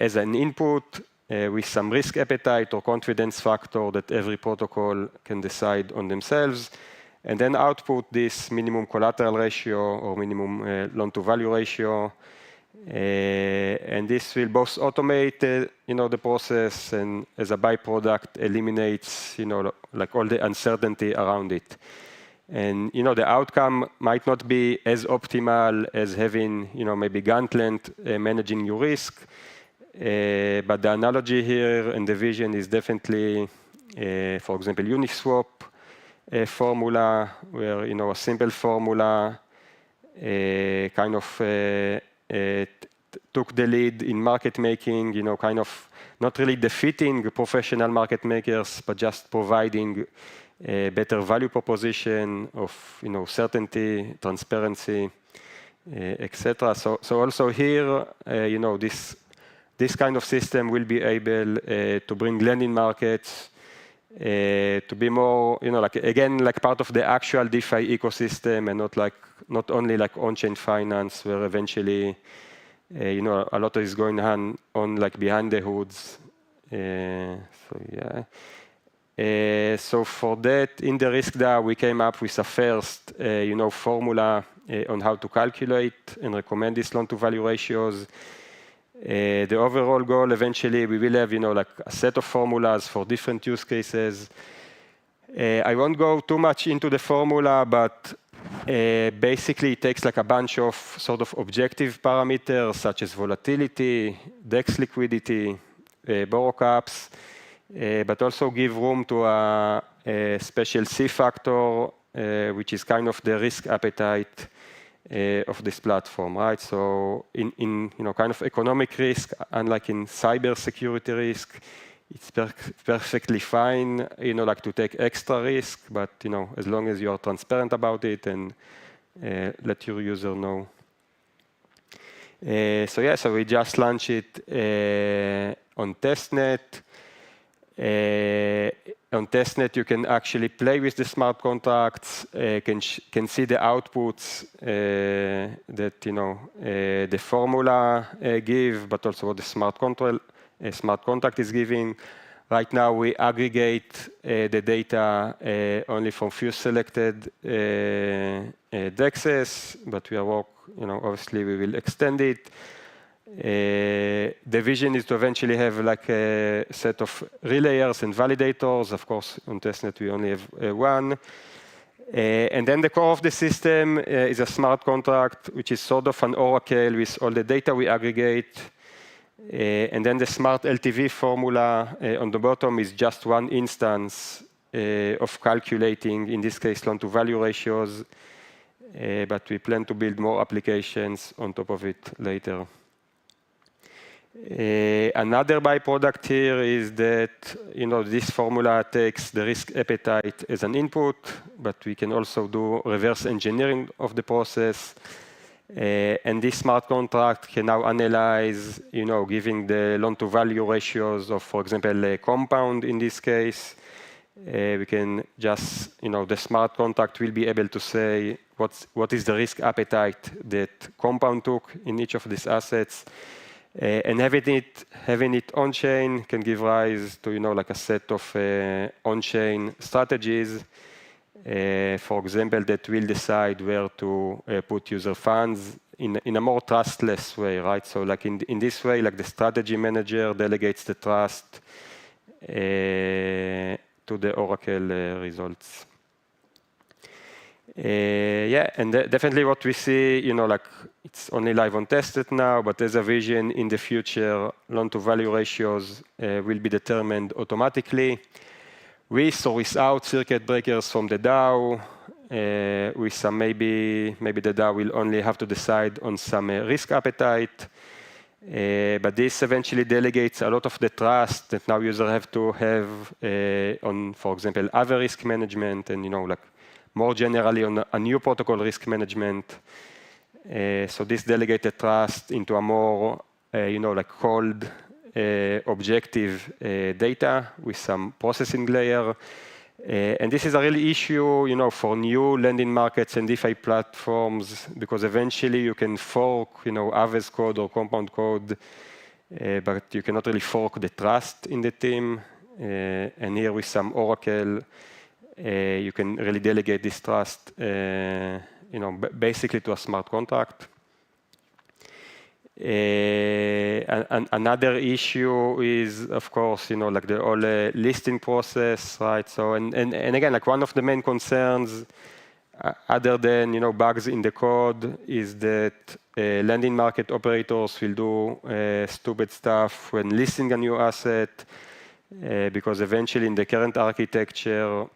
as an input with some risk appetite or confidence factor that every protocol can decide on themselves, and then output this minimum collateral ratio or minimum loan-to-value ratio. And this will both automate, the process, and as a byproduct, eliminates, like all the uncertainty around it. And, the outcome might not be as optimal as having, maybe Gantland managing your risk. But the analogy here and the vision is definitely, for example, Uniswap formula, where, a simple formula kind of took the lead in market making, kind of not really defeating professional market makers, but just providing a better value proposition of, certainty, transparency, etc. So also here, this kind of system will be able to bring lending markets to be more, like part of the actual DeFi ecosystem, and not only like on-chain finance, where eventually, a lot is going on like behind the hoods. So for that, in the risk DAO, we came up with a first, formula on how to calculate and recommend these loan-to-value ratios. The overall goal, eventually, we will have, like a set of formulas for different use cases. I won't go too much into the formula, but basically it takes like a bunch of sort of objective parameters, such as volatility, DEX liquidity, borrow caps, but also give room to a special C factor, which is kind of the risk appetite of this platform, right? So in kind of economic risk, unlike in cyber security risk, it's perfectly fine, like to take extra risk, but as long as you are transparent about it and let your user know. So we just launched it on testnet. On testnet, you can actually play with the smart contracts, can see the outputs that the formula give, but also what the smart contract is giving. Right now, we aggregate the data only from few selected DEXs, but we are obviously we will extend it. The vision is to eventually have like a set of relayers and validators. Of course, on testnet we only have one. And then the core of the system is a smart contract, which is sort of an oracle with all the data we aggregate. And then the smart LTV formula on the bottom is just one instance of calculating, in this case, loan-to-value ratios, but we plan to build more applications on top of it later. Another byproduct here is that this formula takes the risk appetite as an input, but we can also do reverse engineering of the process. And this smart contract can now analyze, giving the loan-to-value ratios of, for example, a compound in this case. We can just, the smart contract will be able to say what is the risk appetite that compound took in each of these assets. And having it on-chain can give rise to, like a set of on-chain strategies, for example, that will decide where to put user funds in a more trustless way, right? So like in this way, like the strategy manager delegates the trust to the Oracle results. Yeah, and definitely what we see, like it's only live on testnet now, but there's a vision in the future, loan-to-value ratios will be determined automatically with or without circuit breakers from the DAO. With some maybe the DAO will only have to decide on some risk appetite. But this eventually delegates a lot of the trust that now users have to have on, for example, other risk management and, like more generally on a new protocol risk management. So this delegated trust into a more, like cold, objective data with some processing layer. And this is a real issue, for new lending markets and DeFi platforms, because eventually you can fork, Aves code or compound code, but you cannot really fork the trust in the team. And here with some Oracle, you can really delegate this trust, basically to a smart contract. Another issue is, of course, like the whole listing process, right? So, and again, like one of the main concerns, other than bugs in the code, is that lending market operators will do stupid stuff when listing a new asset, because eventually in the current architecture,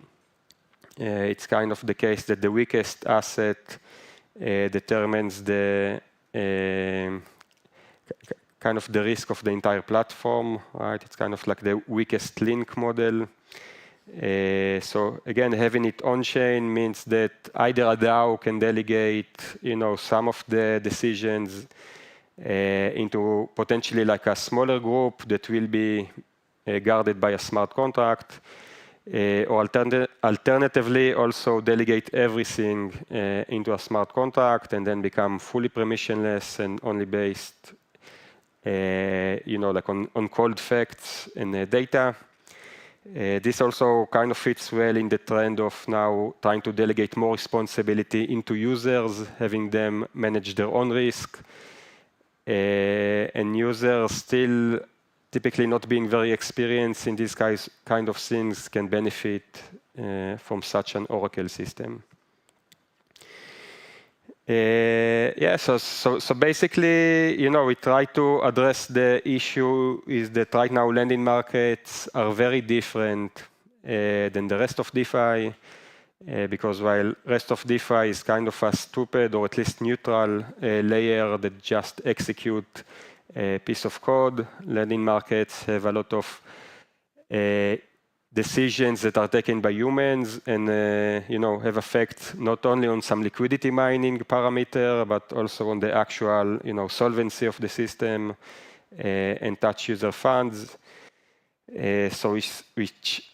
it's kind of the case that the weakest asset determines the kind of the risk of the entire platform, right? It's kind of like the weakest link model. So again, having it on-chain means that either a DAO can delegate, some of the decisions into potentially like a smaller group that will be guarded by a smart contract, or alternatively also delegate everything into a smart contract and then become fully permissionless and only based like on cold facts and data. This also kind of fits well in the trend of now trying to delegate more responsibility into users, having them manage their own risk. And users still typically not being very experienced in these kind of things can benefit from such an Oracle system. Yeah, so basically, we try to address the issue is that right now lending markets are very different than the rest of DeFi, because while rest of DeFi is kind of a stupid or at least neutral layer that just execute a piece of code, lending markets have a lot of decisions that are taken by humans and have effect not only on some liquidity mining parameter, but also on the actual solvency of the system and touch user funds. So with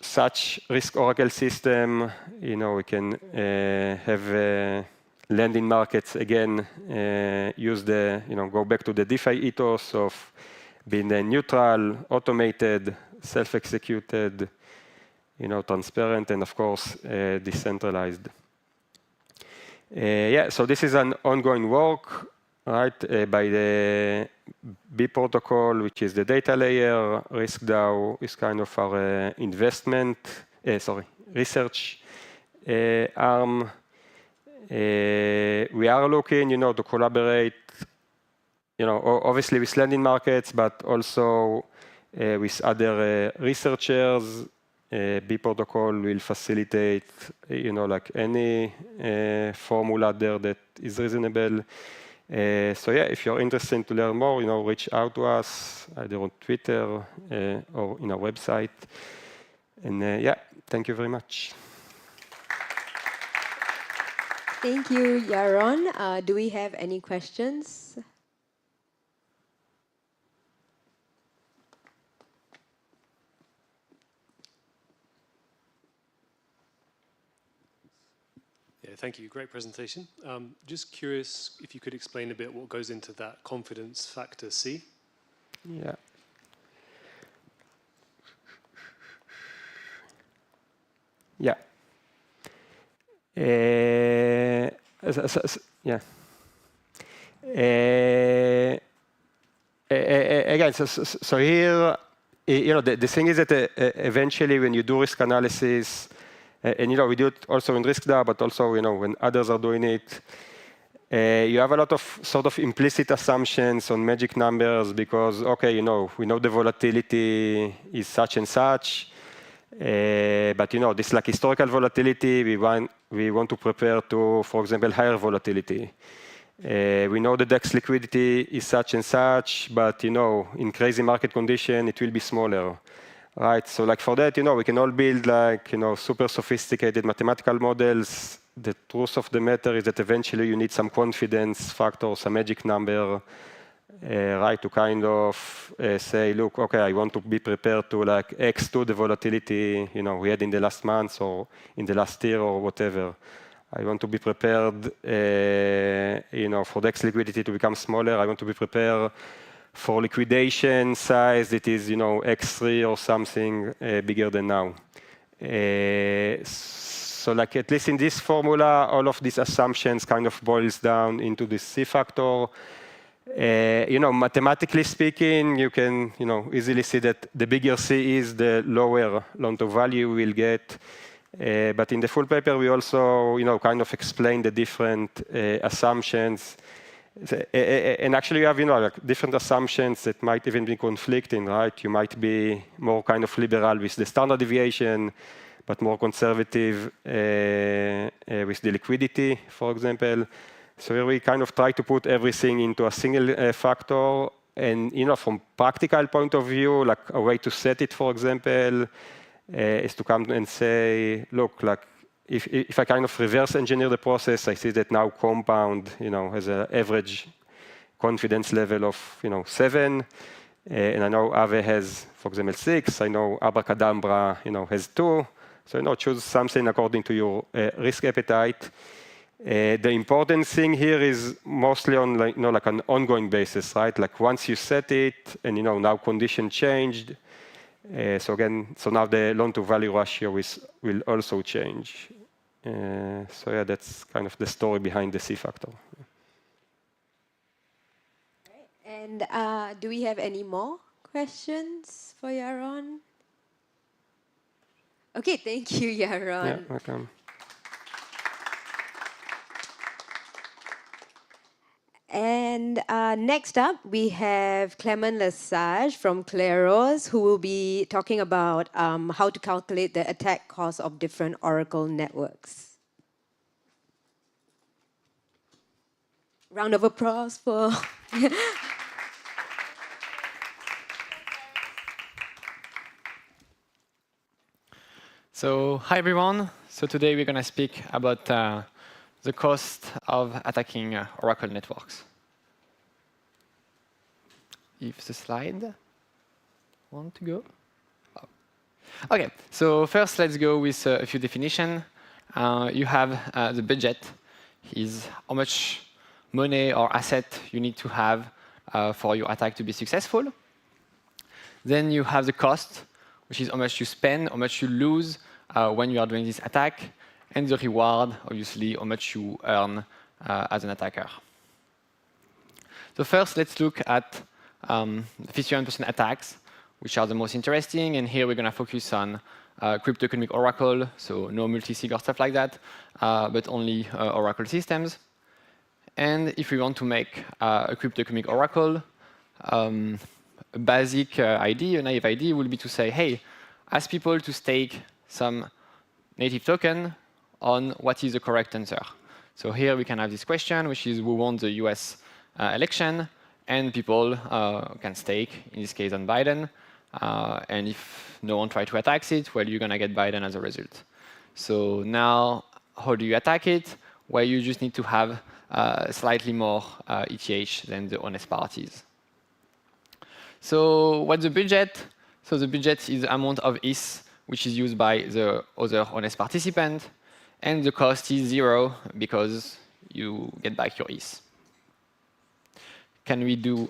such risk Oracle system, we can have lending markets again use the go back to the DeFi ethos of being neutral, automated, self-executed, transparent, and of course, decentralized. Yeah, so this is an ongoing work, right, by the B protocol, which is the data layer. RiskDAO is kind of our research arm. We are looking, to collaborate, obviously with lending markets, but also with other researchers B protocol will facilitate, like any formula there that is reasonable. So yeah, if you're interested to learn more, reach out to us either on Twitter or in our website. And yeah, thank you very much. Thank you, Yaron. Do we have any questions? Yeah, thank you. Great presentation. Just curious if you could explain a bit what goes into that confidence factor C. Yeah. Yeah. Yeah. Again, so here, the thing is that eventually when you do risk analysis, and we do it also in RiskDA, but also when others are doing it, you have a lot of sort of implicit assumptions on magic numbers because, okay, we know the volatility is such and such, but this like historical volatility, we want to prepare to, for example, higher volatility. We know the DEX liquidity is such and such, but in crazy market condition, it will be smaller. Right, so like for that, we can all build like, super sophisticated mathematical models. The truth of the matter is that eventually you need some confidence factor, some magic number, right, to kind of say, look, okay, I want to be prepared to like X2 the volatility, we had in the last month or in the last year or whatever. I want to be prepared, for DEX liquidity to become smaller. I want to be prepared for liquidation size that is, X3 or something bigger than now. So like at least in this formula, all of these assumptions kind of boils down into this C factor. Mathematically speaking, you can, easily see that the bigger C is, the lower loan to value we'll get. But in the full paper, we also, kind of explain the different assumptions. And actually, you have, like different assumptions that might even be conflicting, right? You might be more kind of liberal with the standard deviation, but more conservative with the liquidity, for example. So here we kind of try to put everything into a single factor. And, from practical point of view, like a way to set it, for example, is to come and say, look, like if I kind of reverse engineer the process, I see that now compound, has an average confidence level of, 7. And I know Aave has, for example, 6. I know Abracadabra, has 2. So, choose something according to your risk appetite. The important thing here is mostly on like an ongoing basis, right? Like once you set it and, now condition changed. So now the loan to value ratio will also change. So yeah, that's kind of the story behind the C factor. And do we have any more questions for Yaron? Okay, thank you, Yaron. Yeah, welcome. And next up, we have Clement Lesage from Claros, who will be talking about how to calculate the attack cost of different Oracle networks. Round of applause for... So, hi everyone. So today we're going to speak about the cost of attacking Oracle networks. If the slide want to go. Oh. Okay, so first let's go with a few definitions. You have the budget, is how much money or asset you need to have for your attack to be successful. Then you have the cost, which is how much you spend, how much you lose when you are doing this attack, and the reward, obviously, how much you earn as an attacker. So first, let's look at 51% attacks, which are the most interesting. And here we're going to focus on cryptoeconomic Oracle, so no multi-sig or stuff like that, but only Oracle systems. And if we want to make a cryptoeconomic Oracle, a basic idea, a naive idea, would be to say, hey, ask people to stake some native token on what is the correct answer. So here we can have this question, which is who won the US election, and people can stake, in this case on Biden. And if no one tries to attack it, well, you're going to get Biden as a result. So now, how do you attack it? Well, you just need to have slightly more ETH than the honest parties. So what's the budget? So the budget is the amount of ETH which is used by the other honest participant. And the cost is 0 because you get back your ETH. Can we do,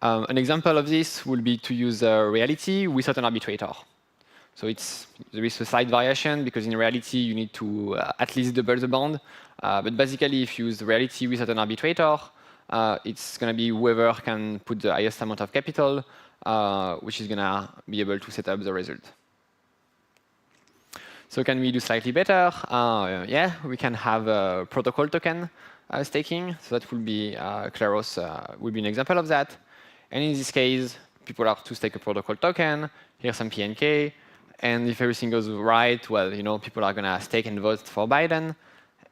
an example of this would be to use reality without an arbitrator. So there is a slight variation because in reality you need to at least double the bond. But basically if you use reality without an arbitrator, it's going to be whoever can put the highest amount of capital, which is going to be able to set up the result. So can we do slightly better? Yeah, we can have a protocol token staking. So that would be Claros would be an example of that. And in this case, people are to stake a protocol token. Here's some PNK. And if everything goes right, well, people are going to stake and vote for Biden.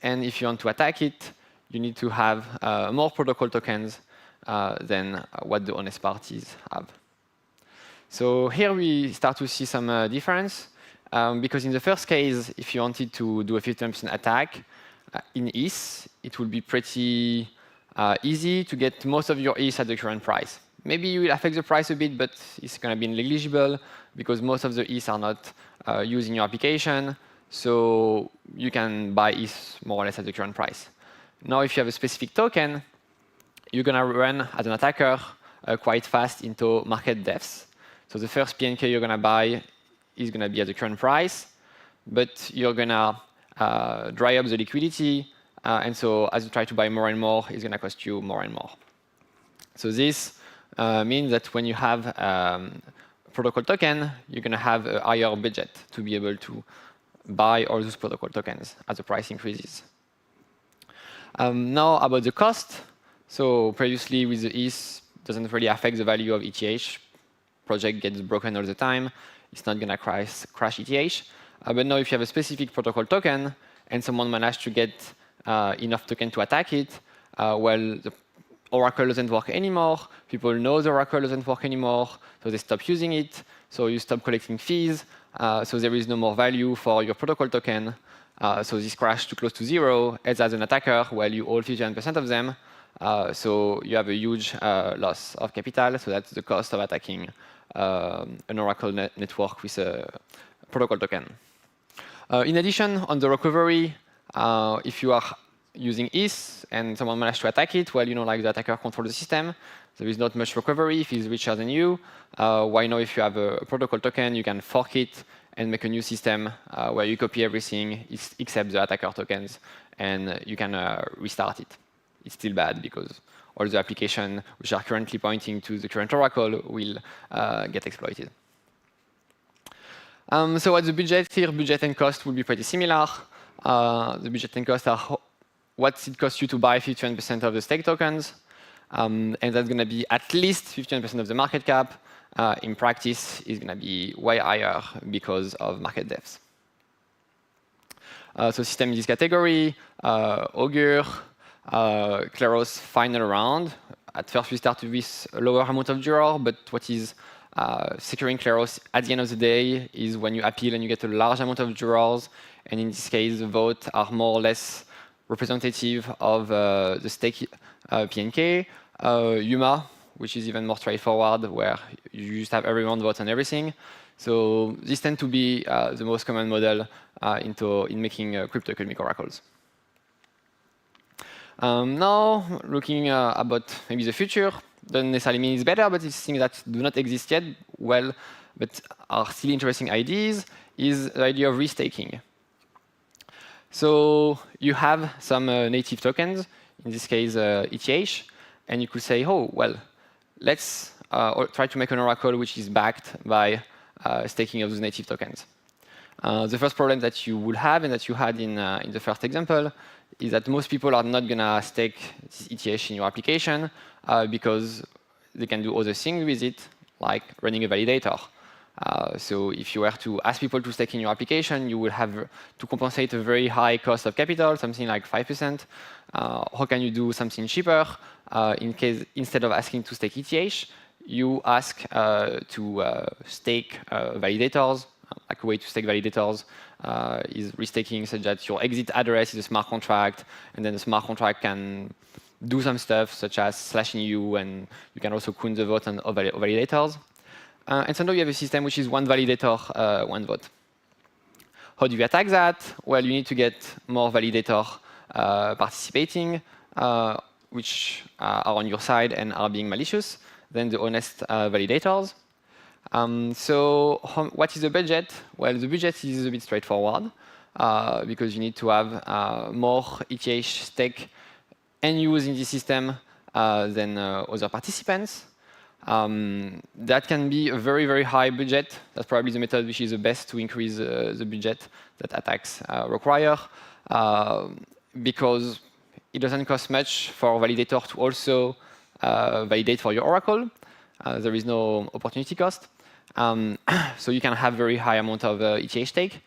And if you want to attack it, you need to have more protocol tokens than what the honest parties have. So here we start to see some difference. Because in the first case, if you wanted to do a 50% attack in ETH, it would be pretty easy to get most of your ETH at the current price. Maybe you will affect the price a bit, but it's going to be negligible because most of the ETH are not used in your application. So you can buy ETH more or less at the current price. Now, if you have a specific token, you're going to run as an attacker quite fast into market depths. So the first PNK you're going to buy is going to be at the current price, but you're going to dry up the liquidity. And so as you try to buy more and more, it's going to cost you more and more. So this means that when you have a protocol token, you're going to have a higher budget to be able to buy all those protocol tokens as the price increases. Now about the cost. So previously with the ETH, doesn't really affect the value of ETH. Project gets broken all the time. It's not going to crash ETH. But now if you have a specific protocol token and someone managed to get enough token to attack it, well, the Oracle doesn't work anymore. People know the Oracle doesn't work anymore, so they stop using it. So you stop collecting fees. So there is no more value for your protocol token. So this crashed to close to 0. As an attacker, well, you own 51% of them. So you have a huge loss of capital. So that's the cost of attacking an Oracle network with a protocol token. In addition, on the recovery, if you are using ETH and someone managed to attack it, well, like the attacker controls the system. There is not much recovery if he's richer than you. Why not if you have a protocol token, you can fork it and make a new system where you copy everything except the attacker tokens, and you can restart it. It's still bad because all the applications which are currently pointing to the current Oracle will get exploited. So what's the budget here? Budget and cost will be pretty similar. The budget and cost are what it costs you to buy 51% of the stake tokens. And that's going to be at least 51% of the market cap. In practice, it's going to be way higher because of market depths. So system in this category, Augur, Claros final round. At first, we started with a lower amount of draw, but what is securing Claros at the end of the day is when you appeal and you get a large amount of draws. And in this case, the votes are more or less representative of the stake PNK. Yuma, which is even more straightforward, where you just have everyone vote on everything. So these tend to be the most common model in making cryptoeconomic oracles. Now, looking about maybe the future, doesn't necessarily mean it's better, but it's things that do not exist yet, well, but are still interesting ideas, is the idea of restaking. So you have some native tokens, in this case ETH, and you could say, oh, well, let's try to make an oracle which is backed by staking of those native tokens. The first problem that you would have and that you had in the first example is that most people are not going to stake this ETH in your application because they can do other things with it, like running a validator. So if you were to ask people to stake in your application, you would have to compensate a very high cost of capital, something like 5%. How can you do something cheaper? Instead of asking to stake ETH, you ask to stake validators. Like a way to stake validators is restaking, such that your exit address is a smart contract, and then the smart contract can do some stuff, such as slashing you, and you can also count the vote of validators. And so now you have a system which is one validator, one vote. How do you attack that? Well, you need to get more validator participating, which are on your side and are being malicious, than the honest validators. What is the budget? Well, the budget is a bit straightforward because you need to have more ETH stake and use in the system than other participants. That can be a very, very high budget. That's probably the method which is the best to increase the budget that attacks require because it doesn't cost much for a validator to also validate for your oracle. There is no opportunity cost. So you can have very high amount of ETH stake.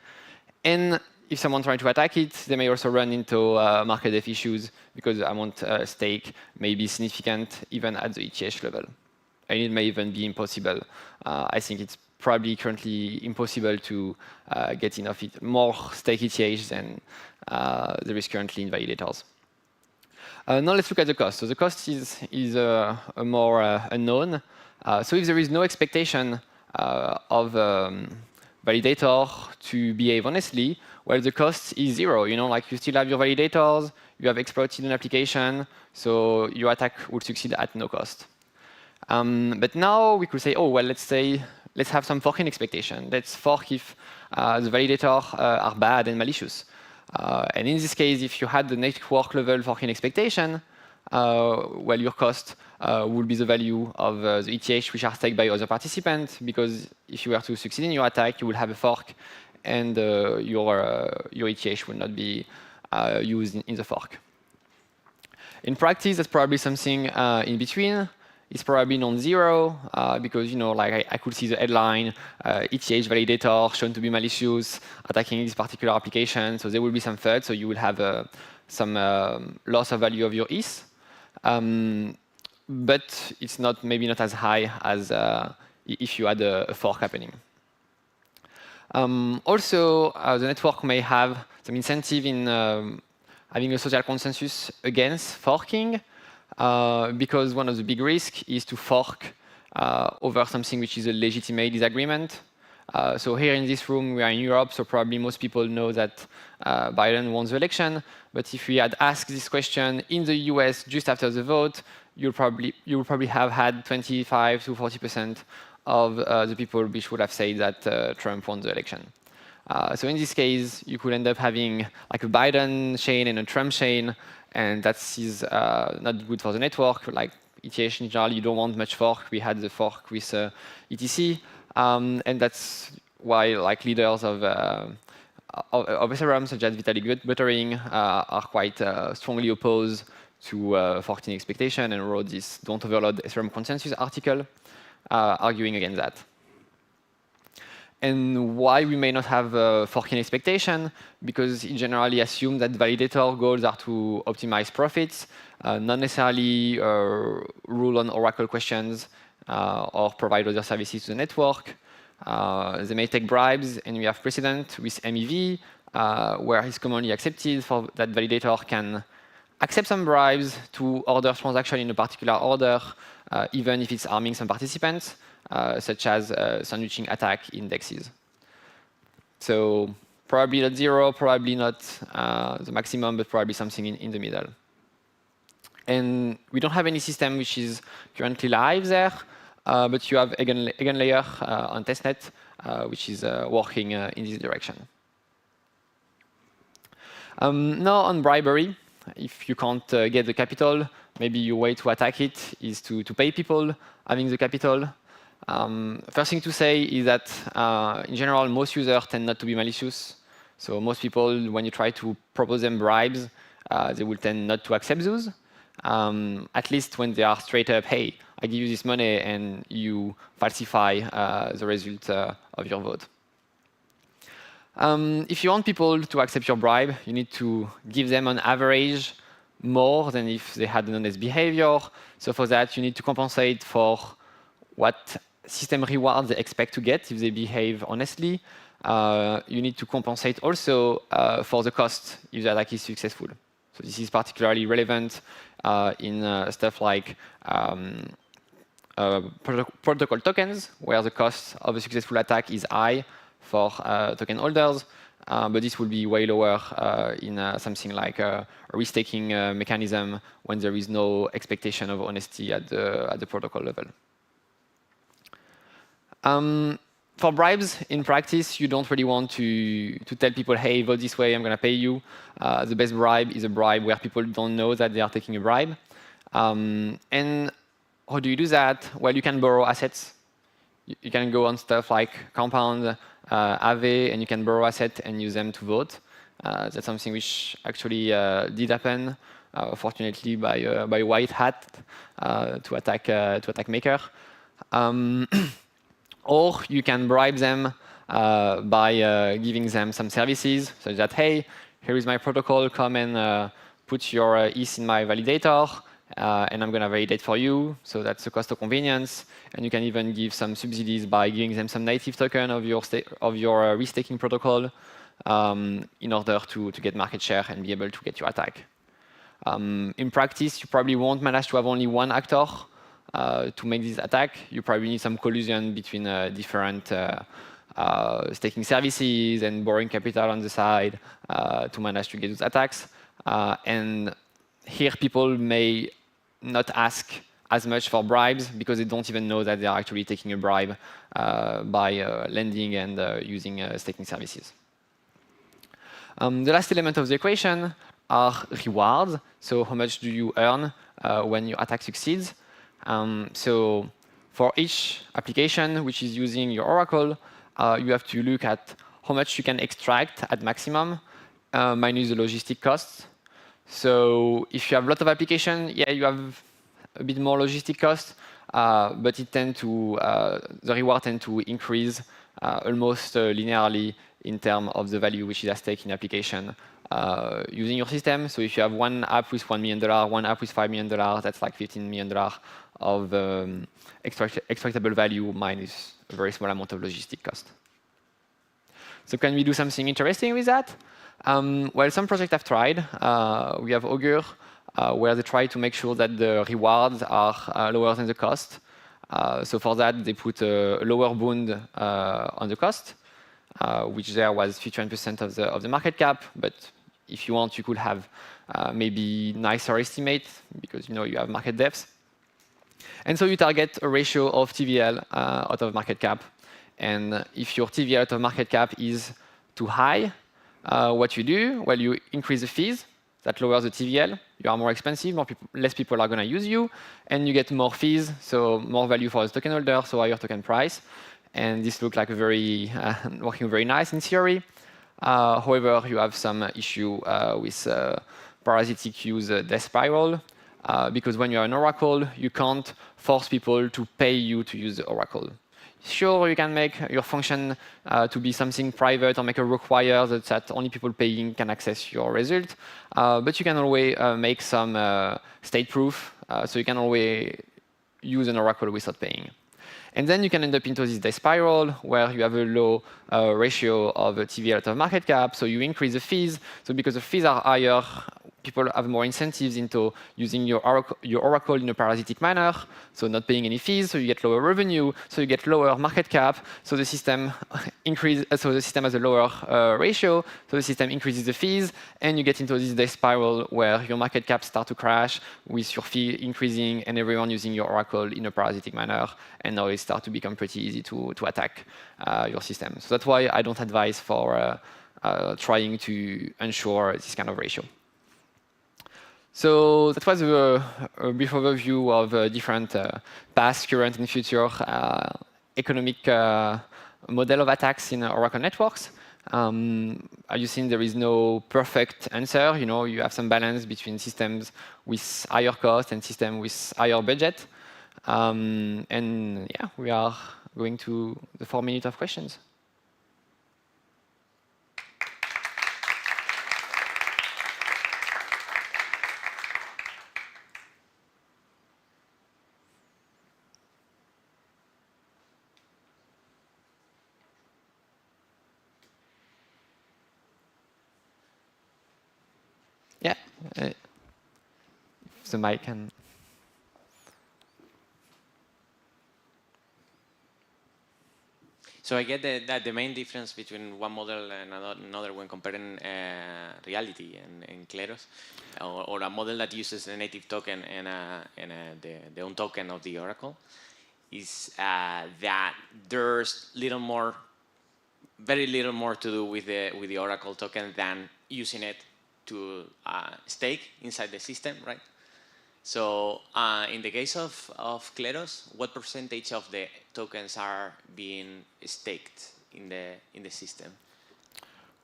And if someone trying to attack it, they may also run into market depth issues because amount stake may be significant even at the ETH level. And it may even be impossible. I think it's probably currently impossible to get enough more stake ETH than there is currently in validators. Now let's look at the cost. So the cost is a more unknown. So if there is no expectation of validator to behave honestly, well, the cost is zero. You know, like you still have your validators, you have exploited an application, so your attack would succeed at no cost. But now we could say, oh, well, let's have some forking expectation. Let's fork if the validators are bad and malicious. And in this case, if you had the network level forking expectation, well, your cost would be the value of the ETH which are staked by other participants, because if you were to succeed in your attack, you will have a fork, and your ETH will not be used in the fork. In practice, that's probably something in between. It's probably non-zero because, you know, like I could see the headline, ETH validator shown to be malicious, attacking this particular application. So there will be some FUD, so you will have some loss of value of your ETH. But it's maybe not as high as if you had a fork happening. Also, the network may have some incentive in having a social consensus against forking. Because one of the big risks is to fork over something which is a legitimate disagreement. So here in this room, we are in Europe, so probably most people know that Biden won the election. But if we had asked this question in the US just after the vote, you would probably have had 25 to 40% of the people which would have said that Trump won the election. So in this case, you could end up having like a Biden chain and a Trump chain, and that is not good for the network. Like ETH in general, you don't want much fork. We had the fork with ETC, and that's why like leaders of Ethereum, such as Vitalik Buterin, are quite strongly opposed to forking expectation and wrote this "Don't Overload Ethereum Consensus" article, arguing against that. And why we may not have forking expectation, because it generally assumes that validator goals are to optimize profits, not necessarily rule on Oracle questions or provide other services to the network. They may take bribes, and we have precedent with MEV, where it's commonly accepted for that validator can accept some bribes to order transaction in a particular order, even if it's harming some participants. Such as sandwiching attack indexes. So probably not zero, probably not the maximum, but probably something in the middle. And we don't have any system which is currently live there, but you have Eigenlayer on testnet, which is working in this direction. Now on bribery, if you can't get the capital, maybe your way to attack it is to pay people having the capital. First thing to say is that, in general, most users tend not to be malicious. So most people, when you try to propose them bribes, they will tend not to accept those. At least when they are straight up, hey, I give you this money, and you falsify the result of your vote. If you want people to accept your bribe, you need to give them on average more than if they had an honest behavior. So for that, you need to compensate for what system rewards they expect to get if they behave honestly. You need to compensate also for the cost if the attack is successful. So this is particularly relevant in stuff like protocol tokens, where the cost of a successful attack is high for token holders, but this will be way lower in something like a restaking mechanism when there is no expectation of honesty at the protocol level. For bribes, in practice, you don't really want to tell people, hey, vote this way, I'm going to pay you. The best bribe is a bribe where people don't know that they are taking a bribe. And how do you do that? Well, you can borrow assets. You can go on stuff like Compound, Aave, and you can borrow assets and use them to vote. That's something which actually did happen, fortunately, by a white hat to attack Maker. Or you can bribe them by giving them some services, such that, hey, here is my protocol, come and put your ETH in my validator, and I'm going to validate for you. So that's the cost of convenience. And you can even give some subsidies by giving them some native token of your restaking protocol in order to get market share and be able to get your attack. In practice, you probably won't manage to have only one actor to make this attack. You probably need some collusion between different staking services and borrowing capital on the side to manage to get those attacks. And here, people may not ask as much for bribes because they don't even know that they are actually taking a bribe by lending and using staking services. The last element of the equation are rewards. So how much do you earn when your attack succeeds? So for each application which is using your Oracle, you have to look at how much you can extract at maximum minus the logistic costs. So if you have a lot of application, yeah, you have a bit more logistic cost, but the reward tend to increase almost linearly in terms of the value which is at stake in application using your system. So if you have one app with $1 million, one app with $5 million, that's like $15 million of extractable value minus a very small amount of logistic cost. So can we do something interesting with that? Well, some projects have tried. We have Augur, where they try to make sure that the rewards are lower than the cost. So for that, they put a lower bound on the cost, which there was 51% of the market cap. But if you want, you could have maybe nicer estimate because you have market depth. And so you target a ratio of TVL out of market cap. And if your TVL out of market cap is too high, what you do? Well, you increase the fees. That lowers the TVL. You are more expensive. Less people are going to use you. And you get more fees, so more value for the token holder, so higher token price. And this looks like working very nice in theory. However, you have some issue with parasitic use death spiral. Because when you're an Oracle, you can't force people to pay you to use the Oracle. Sure, you can make your function to be something private or make a require that only people paying can access your result. But you can always make some state proof. So you can always use an Oracle without paying. And then you can end up into this death spiral where you have a low ratio of TVL out of market cap. So you increase the fees. So because the fees are higher, people have more incentives into using your Oracle in a parasitic manner, so not paying any fees, so you get lower revenue, so you get lower market cap, so the system has a lower ratio, so the system increases the fees, and you get into this death spiral where your market cap starts to crash with your fee increasing and everyone using your Oracle in a parasitic manner, and now it starts to become pretty easy to attack your system. So that's why I don't advise for trying to ensure this kind of ratio. So that was a brief overview of different past, current, and future economic model of attacks in Oracle networks. As you've seen, there is no perfect answer. You have some balance between systems with higher cost and systems with higher budget. And yeah, we are going to the 4 minutes of questions. Yeah, the mic and. So I get that the main difference between one model and another when comparing reality and Kleros, or a model that uses a native token and the own token of the Oracle, is that there's very little more to do with the Oracle token than using it to stake inside the system, right? So in the case of Kleros, what percentage of the tokens are being staked in the system?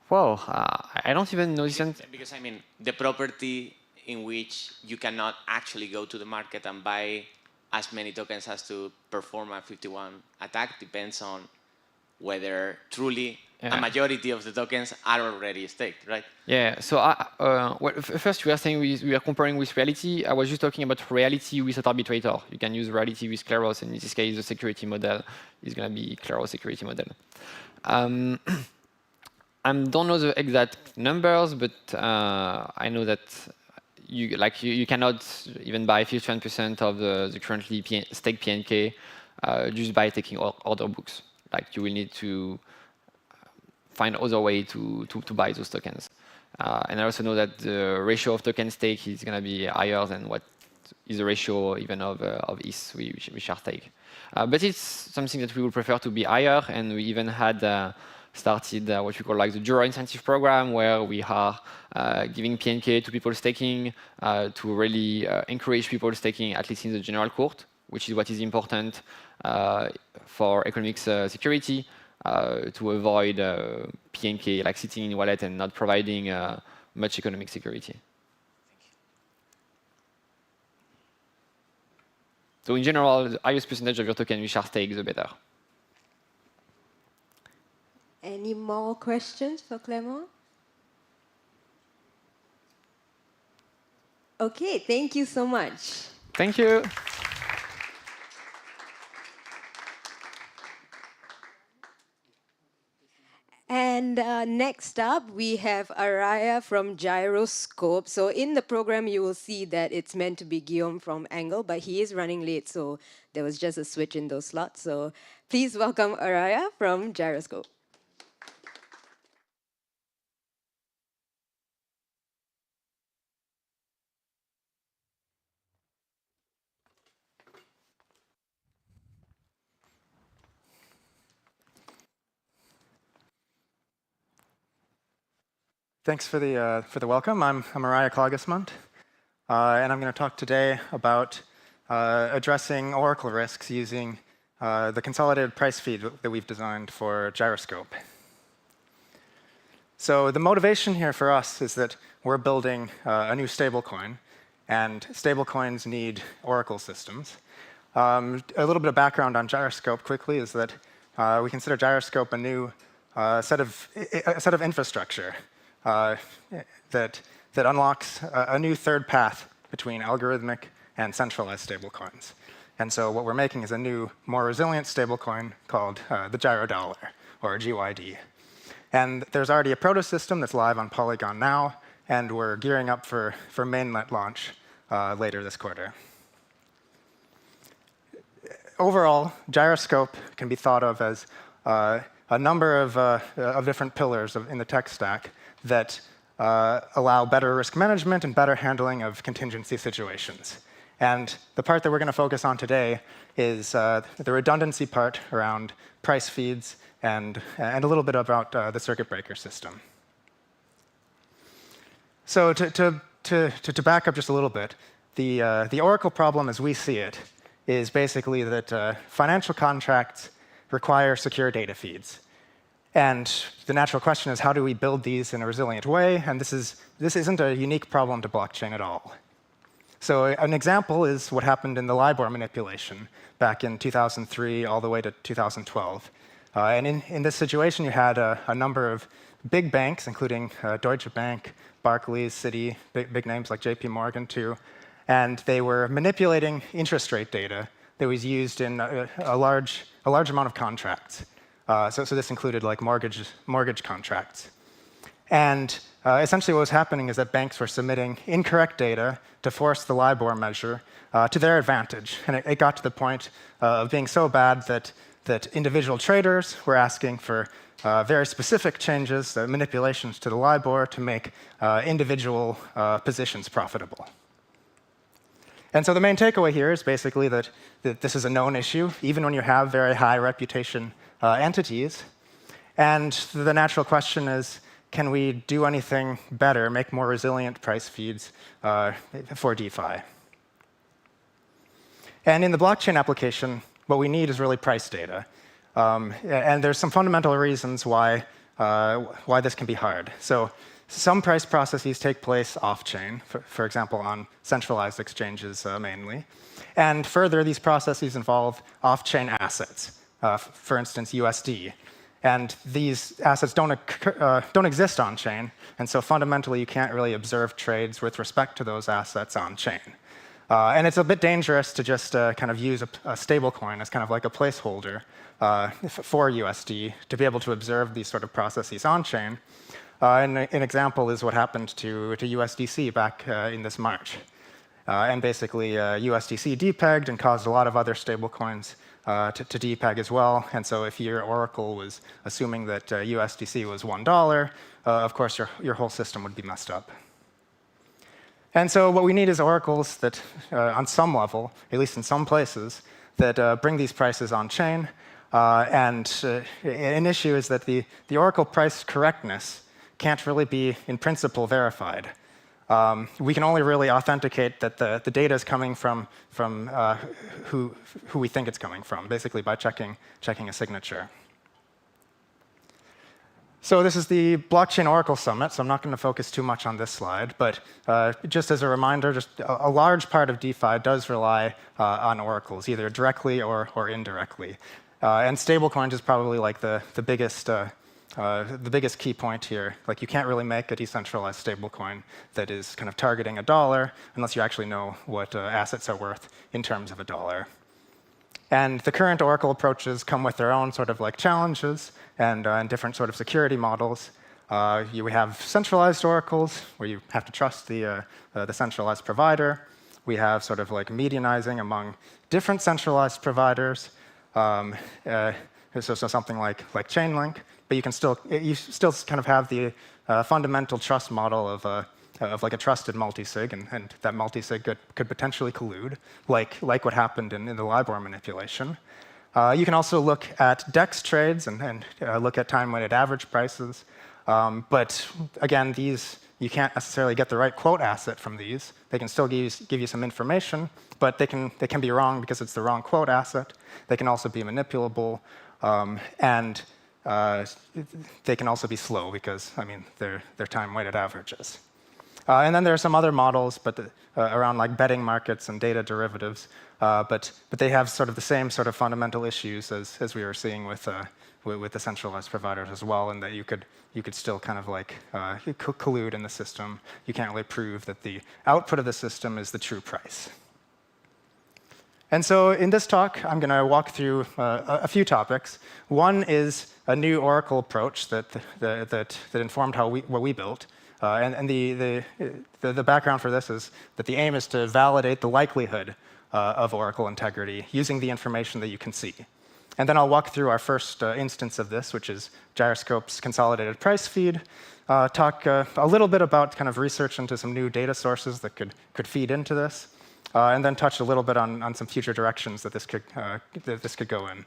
Well, I don't even know this. Because I mean, the property in which you cannot actually go to the market and buy as many tokens as to perform a 51 attack depends on whether truly a majority of the tokens are already staked, right? Yeah, so well, first we are saying we are comparing with reality. I was just talking about reality with an arbitrator. You can use reality with Kleros, and in this case, the security model is going to be Kleros security model. I don't know the exact numbers, but I know that you cannot even buy 51% of the currently staked PNK just by taking order books. Like you will need to find other way to buy those tokens. And I also know that the ratio of token stake is going to be higher than what is the ratio even of ETH which are stake. But it's something that we would prefer to be higher, and we even had started what we call like the Jura incentive program, where we are giving PNK to people staking to really encourage people staking, at least in the general court, which is what is important for economic security, to avoid PNK like sitting in wallet and not providing much economic security. So in general, the highest percentage of your token which are staked, the better. Any more questions for Clément? Okay, thank you so much. Thank you. And next up, we have Araya from Gyroscope. So in the program, you will see that it's meant to be Guillaume from Angle, but he is running late, so there was just a switch in those slots. So please welcome Araya from Gyroscope. Thanks for the welcome. I'm Araya Klagesmunt, and I'm going to talk today about addressing Oracle risks using the consolidated price feed that we've designed for Gyroscope. So the motivation here for us is that we're building a new stablecoin, and stablecoins need Oracle systems. A little bit of background on Gyroscope quickly is that we consider Gyroscope a new set of infrastructure that unlocks a new third path between algorithmic and centralized stablecoins. And so what we're making is a new, more resilient stablecoin called the Gyro Dollar, or GYD. And there's already a proto system that's live on Polygon now, and we're gearing up for mainnet launch later this quarter. Overall, Gyroscope can be thought of as a number of different pillars in the tech stack that allow better risk management and better handling of contingency situations. And the part that we're going to focus on today is the redundancy part around price feeds and a little bit about the circuit breaker system. So to back up just a little bit, the Oracle problem as we see it is basically that financial contracts require secure data feeds. And the natural question is, how do we build these in a resilient way? And this isn't a unique problem to blockchain at all. So an example is what happened in the LIBOR manipulation back in 2003 all the way to 2012. And in this situation, you had a number of big banks, including Deutsche Bank, Barclays, Citi, big names like JP Morgan too, and they were manipulating interest rate data that was used in a large amount of contracts. So this included like mortgage contracts. And essentially what was happening is that banks were submitting incorrect data to force the LIBOR measure to their advantage. And it got to the point of being so bad that individual traders were asking for very specific changes, manipulations to the LIBOR to make individual positions profitable. And so the main takeaway here is basically that this is a known issue, even when you have very high reputation entities. And the natural question is, can we do anything better, make more resilient price feeds for DeFi? And in the blockchain application, what we need is really price data. And there's some fundamental reasons why this can be hard. So some price processes take place off-chain, for example, on centralized exchanges mainly. And further, these processes involve off-chain assets, for instance, USD. And these assets don't exist on-chain, and so fundamentally you can't really observe trades with respect to those assets on-chain. And it's a bit dangerous to just kind of use a stablecoin as kind of like a placeholder for USD to be able to observe these sort of processes on-chain. And an example is what happened to USDC back in this March. And basically, USDC depegged and caused a lot of other stablecoins to depeg as well. And so if your Oracle was assuming that USDC was $1, of course, your whole system would be messed up. And so what we need is oracles that, on some level, at least in some places, that bring these prices on-chain. And an issue is that the oracle price correctness can't really be, in principle, verified. We can only really authenticate that the data is coming from who we think it's coming from, basically by checking a signature. So this is the Blockchain Oracle Summit, so I'm not going to focus too much on this slide, but just as a reminder, just a large part of DeFi does rely on oracles, either directly or indirectly. And stablecoins is probably like the biggest key point here. Like, you can't really make a decentralized stablecoin that is kind of targeting a dollar unless you actually know what assets are worth in terms of a dollar. And the current Oracle approaches come with their own sort of like challenges and different sort of security models. You have centralized oracles where you have to trust the centralized provider. We have sort of like medianizing among different centralized providers. So something like Chainlink, but you still kind of have the fundamental trust model of like a trusted multisig, and that multisig could potentially collude, like what happened in the LIBOR manipulation. You can also look at DEX trades and look at time-weighted average prices. But again, you can't necessarily get the right quote asset from these. They can still give you some information, but they can be wrong because it's the wrong quote asset. They can also be manipulable, and they can also be slow because, I mean, they're time-weighted averages. And then there are some other models, but around like betting markets and data derivatives, but they have sort of the same sort of fundamental issues as we were seeing with the centralized providers as well, and that you could still kind of like collude in the system. You can't really prove that the output of the system is the true price. And so in this talk, I'm going to walk through a few topics. One is a new Oracle approach that informed what we built. And the background for this is that the aim is to validate the likelihood of Oracle integrity using the information that you can see. And then I'll walk through our first instance of this, which is Gyroscope's consolidated price feed, talk a little bit about kind of research into some new data sources that could feed into this, and then touch a little bit on some future directions that this could go in.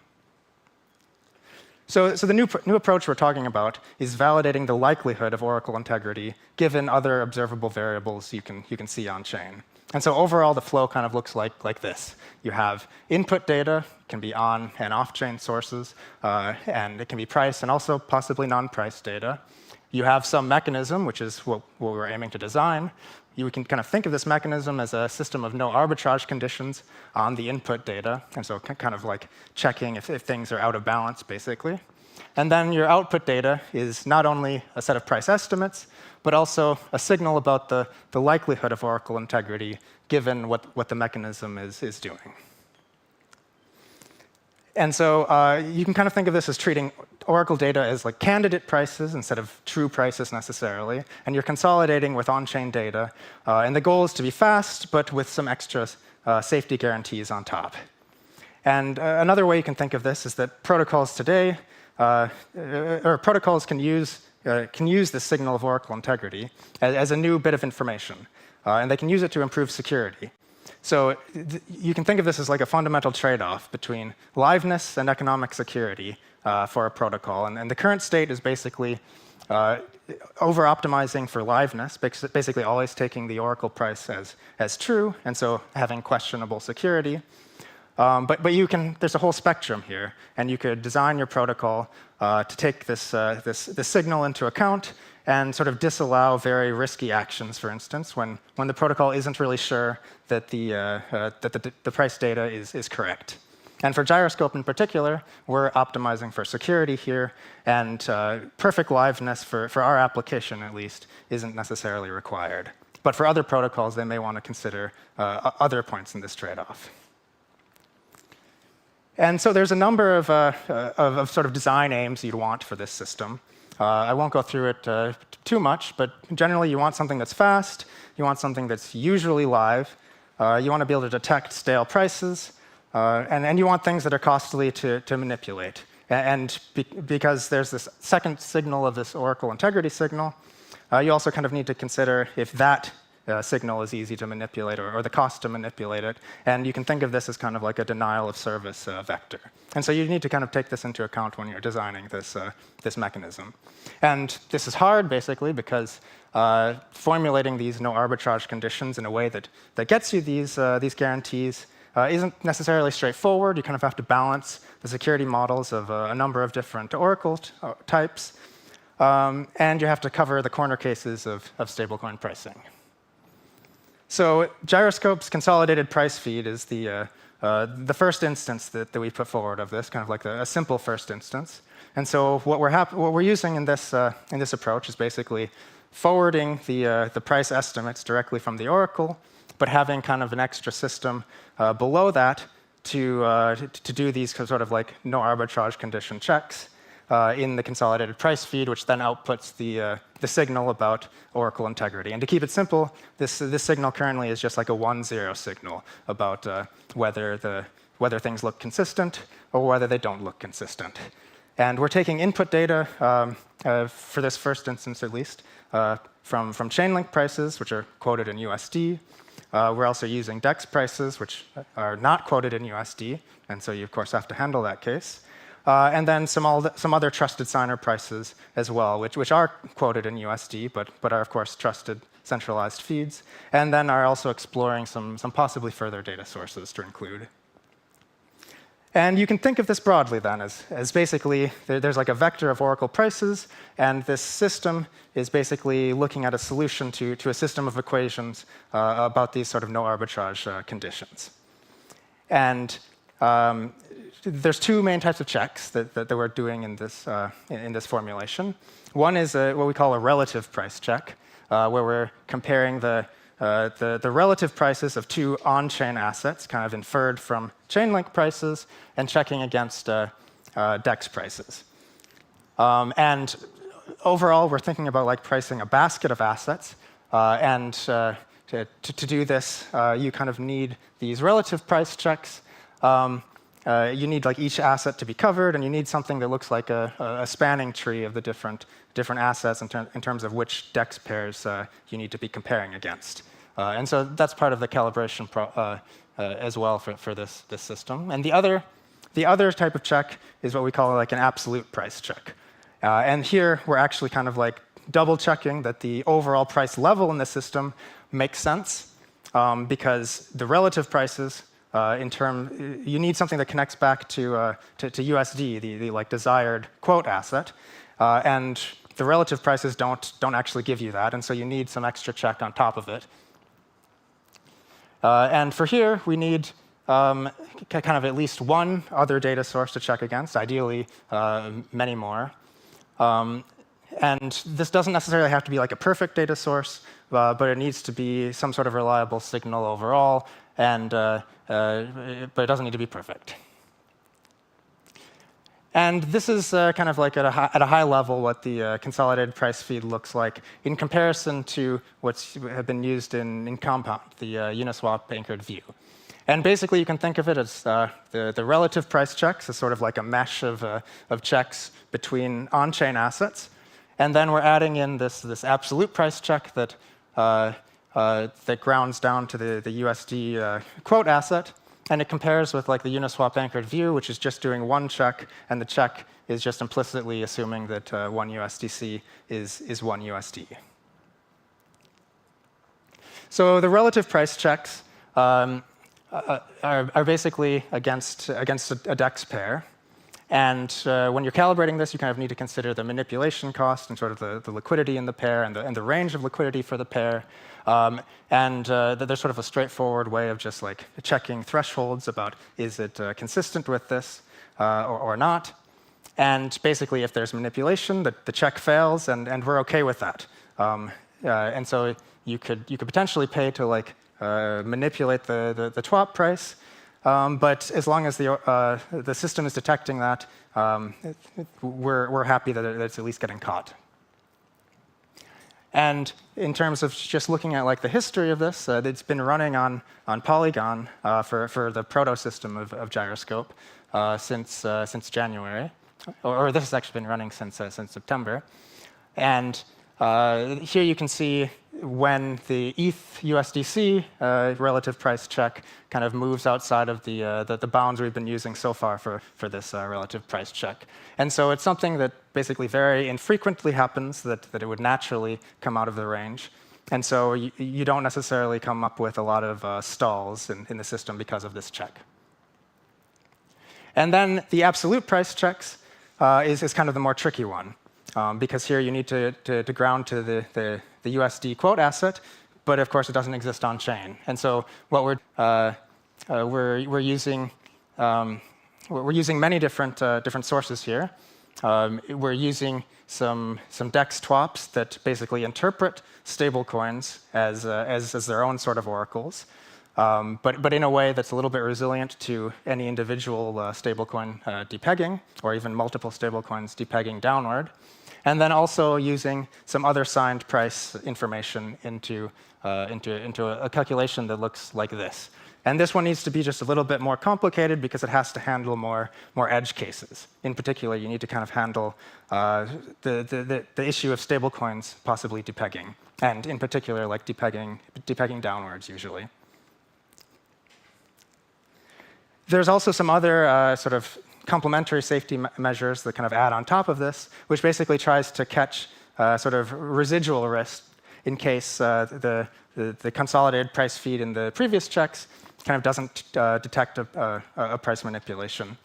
So the new approach we're talking about is validating the likelihood of Oracle integrity given other observable variables you can see on chain. And so overall, the flow kind of looks like this. You have input data, can be on and off-chain sources, and it can be price and also possibly non-price data. You have some mechanism, which is what we're aiming to design, you can kind of think of this mechanism as a system of no arbitrage conditions on the input data, and so kind of like checking if things are out of balance, basically. And then your output data is not only a set of price estimates, but also a signal about the likelihood of oracle integrity given what the mechanism is doing. And so you can kind of think of this as treating oracle data as like candidate prices instead of true prices necessarily. And you're consolidating with on-chain data. And the goal is to be fast, but with some extra safety guarantees on top. And another way you can think of this is that protocols today, or protocols can use this signal of oracle integrity as a new bit of information. And they can use it to improve security. So you can think of this as like a fundamental trade-off between liveness and economic security for a protocol. And the current state is basically over-optimizing for liveness, basically always taking the oracle price as true, and so having questionable security. But there's a whole spectrum here, and you could design your protocol to take this signal into account and sort of disallow very risky actions, for instance, when the protocol isn't really sure that the price data is correct. And for gyroscope in particular, we're optimizing for security here, and perfect liveness for our application, at least, isn't necessarily required. But for other protocols, they may want to consider other points in this trade-off. And so there's a number of sort of design aims you'd want for this system. I won't go through it too much, but generally you want something that's fast, you want something that's usually live, you want to be able to detect stale prices, and you want things that are costly to manipulate. And because there's this second signal of this oracle integrity signal, you also kind of need to consider if that signal is easy to manipulate or the cost to manipulate it. And you can think of this as kind of like a denial of service vector. And so you need to kind of take this into account when you're designing this mechanism. And this is hard, basically, because formulating these no arbitrage conditions in a way that gets you these guarantees isn't necessarily straightforward. You kind of have to balance the security models of a number of different oracle types. And you have to cover the corner cases of stablecoin pricing. So Gyroscope's consolidated price feed is the first instance that we put forward of this, kind of like a simple first instance. And so what we're using in this approach is basically forwarding the price estimates directly from the oracle, but having kind of an extra system below that to do these sort of like no arbitrage condition checks in the consolidated price feed, which then outputs the signal about oracle integrity. And to keep it simple, this signal currently is just like a 1-0 signal about whether things look consistent or whether they don't look consistent. And we're taking input data, for this first instance at least, from Chainlink prices, which are quoted in USD. We're also using DEX prices, which are not quoted in USD, and so you, of course, have to handle that case. And then some other trusted signer prices as well, which are quoted in USD, but are, of course, trusted centralized feeds, and then are also exploring some possibly further data sources to include. And you can think of this broadly, then, as basically there's like a vector of oracle prices, and this system is basically looking at a solution to a system of equations about these sort of no arbitrage conditions. And there's two main types of checks that we're doing in this formulation. One is what we call a relative price check, where we're comparing the relative prices of two on-chain assets, kind of inferred from Chainlink prices, and checking against DEX prices. And overall, we're thinking about like pricing a basket of assets, and to do this, you kind of need these relative price checks. You need like each asset to be covered, and you need something that looks like a spanning tree of the different assets in terms of which DEX pairs you need to be comparing against. And so that's part of the calibration as well for this system. And the other type of check is what we call like an absolute price check. And here we're actually kind of like double checking that the overall price level in the system makes sense, because the relative prices you need something that connects back to USD, the like desired quote asset. And the relative prices don't actually give you that, and so you need some extra check on top of it. And for here, we need kind of at least one other data source to check against, ideally many more. And this doesn't necessarily have to be like a perfect data source, but it needs to be some sort of reliable signal overall, and but it doesn't need to be perfect. And this is kind of like at a high level what the consolidated price feed looks like in comparison to what's have been used in Compound, the Uniswap anchored view. And basically, you can think of it as the relative price checks as sort of like a mesh of checks between on-chain assets. And then we're adding in this absolute price check that grounds down to the USD quote asset. And it compares with like the Uniswap anchored view, which is just doing one check, and the check is just implicitly assuming that 1 USDC is 1 USD. So the relative price checks are basically against a DEX pair. And when you're calibrating this, you kind of need to consider the manipulation cost and sort of the liquidity in the pair and the range of liquidity for the pair. There's sort of a straightforward way of just like checking thresholds about is it consistent with this or not. And basically, if there's manipulation, the check fails, and we're OK with that. And so you could potentially pay to like manipulate the TWAP price. But as long as the system is detecting that, we're happy that it's at least getting caught. And in terms of just looking at like the history of this, it's been running on Polygon for the proto system of Gyroscope since January, or this has actually been running since September. And here you can see when the ETH USDC relative price check kind of moves outside of the bounds we've been using so far for this relative price check. And so it's something that basically very infrequently happens, that it would naturally come out of the range. And so you don't necessarily come up with a lot of stalls in the system because of this check. And then the absolute price checks is kind of the more tricky one. Because here you need to ground to the USD quote asset, but of course it doesn't exist on chain. And so what we're using many different sources here. We're using some DEX TWAPs that basically interpret stablecoins as their own sort of oracles, but in a way that's a little bit resilient to any individual stablecoin depegging, or even multiple stablecoins depegging downward. And then also using some other signed price information into a calculation that looks like this. And this one needs to be just a little bit more complicated because it has to handle more edge cases. In particular, you need to kind of handle the issue of stablecoins possibly depegging, and in particular, like depegging downwards usually. There's also some other sort of complementary safety measures that kind of add on top of this, which basically tries to catch sort of residual risk in case the consolidated price feed in the previous checks kind of doesn't detect a price manipulation.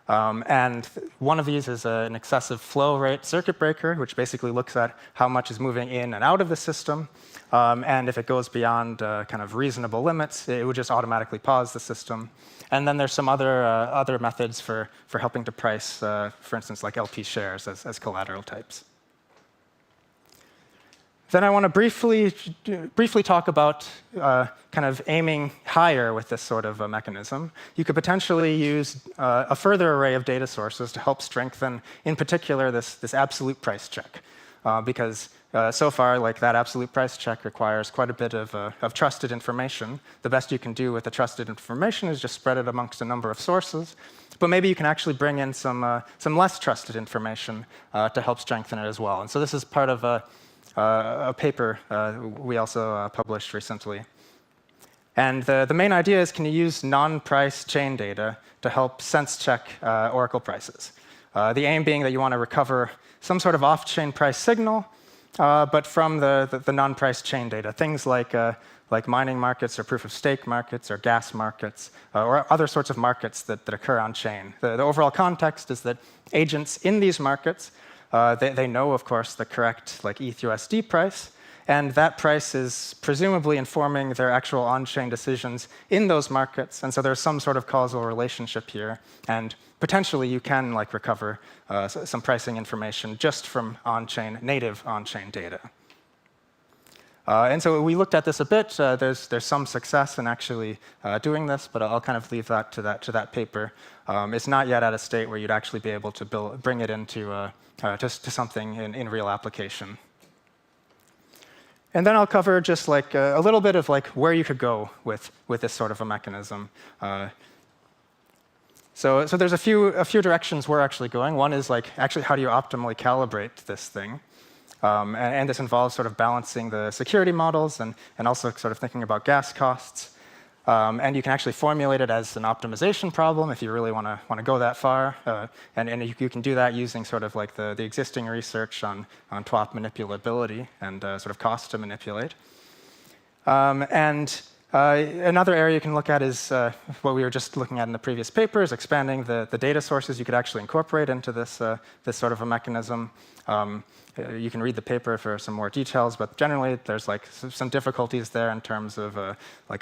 And one of these is an excessive flow rate circuit breaker, which basically looks at how much is moving in and out of the system. And if it goes beyond kind of reasonable limits, it would just automatically pause the system. And then there's some other methods for helping to price, for instance, like LP shares as collateral types. Then I want to briefly talk about kind of aiming higher with this sort of a mechanism. You could potentially use a further array of data sources to help strengthen, in particular, this absolute price check. Because so far, like that absolute price check requires quite a bit of trusted information. The best you can do with the trusted information is just spread it amongst a number of sources. But maybe you can actually bring in some less trusted information to help strengthen it as well. And so this is part of a paper we also published recently. And the main idea is, can you use non-price chain data to help sense check Oracle prices? The aim being that you want to recover some sort of off-chain price signal, but from the non-price chain data, things like mining markets or proof-of-stake markets or gas markets or other sorts of markets that occur on chain. The overall context is that agents in these markets they know, of course, the correct ETH/USD price, and that price is presumably informing their actual on-chain decisions in those markets. And so there's some sort of causal relationship here, and potentially you can recover some pricing information just from native on-chain data. And so we looked at this a bit. There's some success in actually doing this, but I'll kind of leave that to that paper. It's not yet at a state where you'd actually be able to bring it into to something in real application. And then I'll cover just a little bit of where you could go with this sort of a mechanism. So there's a few directions we're actually going. One is actually how do you optimally calibrate this thing? And this involves sort of balancing the security models and also sort of thinking about gas costs. And you can actually formulate it as an optimization problem if you really want to go that far. And you can do that using sort of the existing research on TWAP manipulability and sort of cost to manipulate. Another area you can look at is what we were just looking at in the previous paper, is expanding the data sources you could actually incorporate into this sort of a mechanism. You can read the paper for some more details, but generally there's some difficulties there in terms of a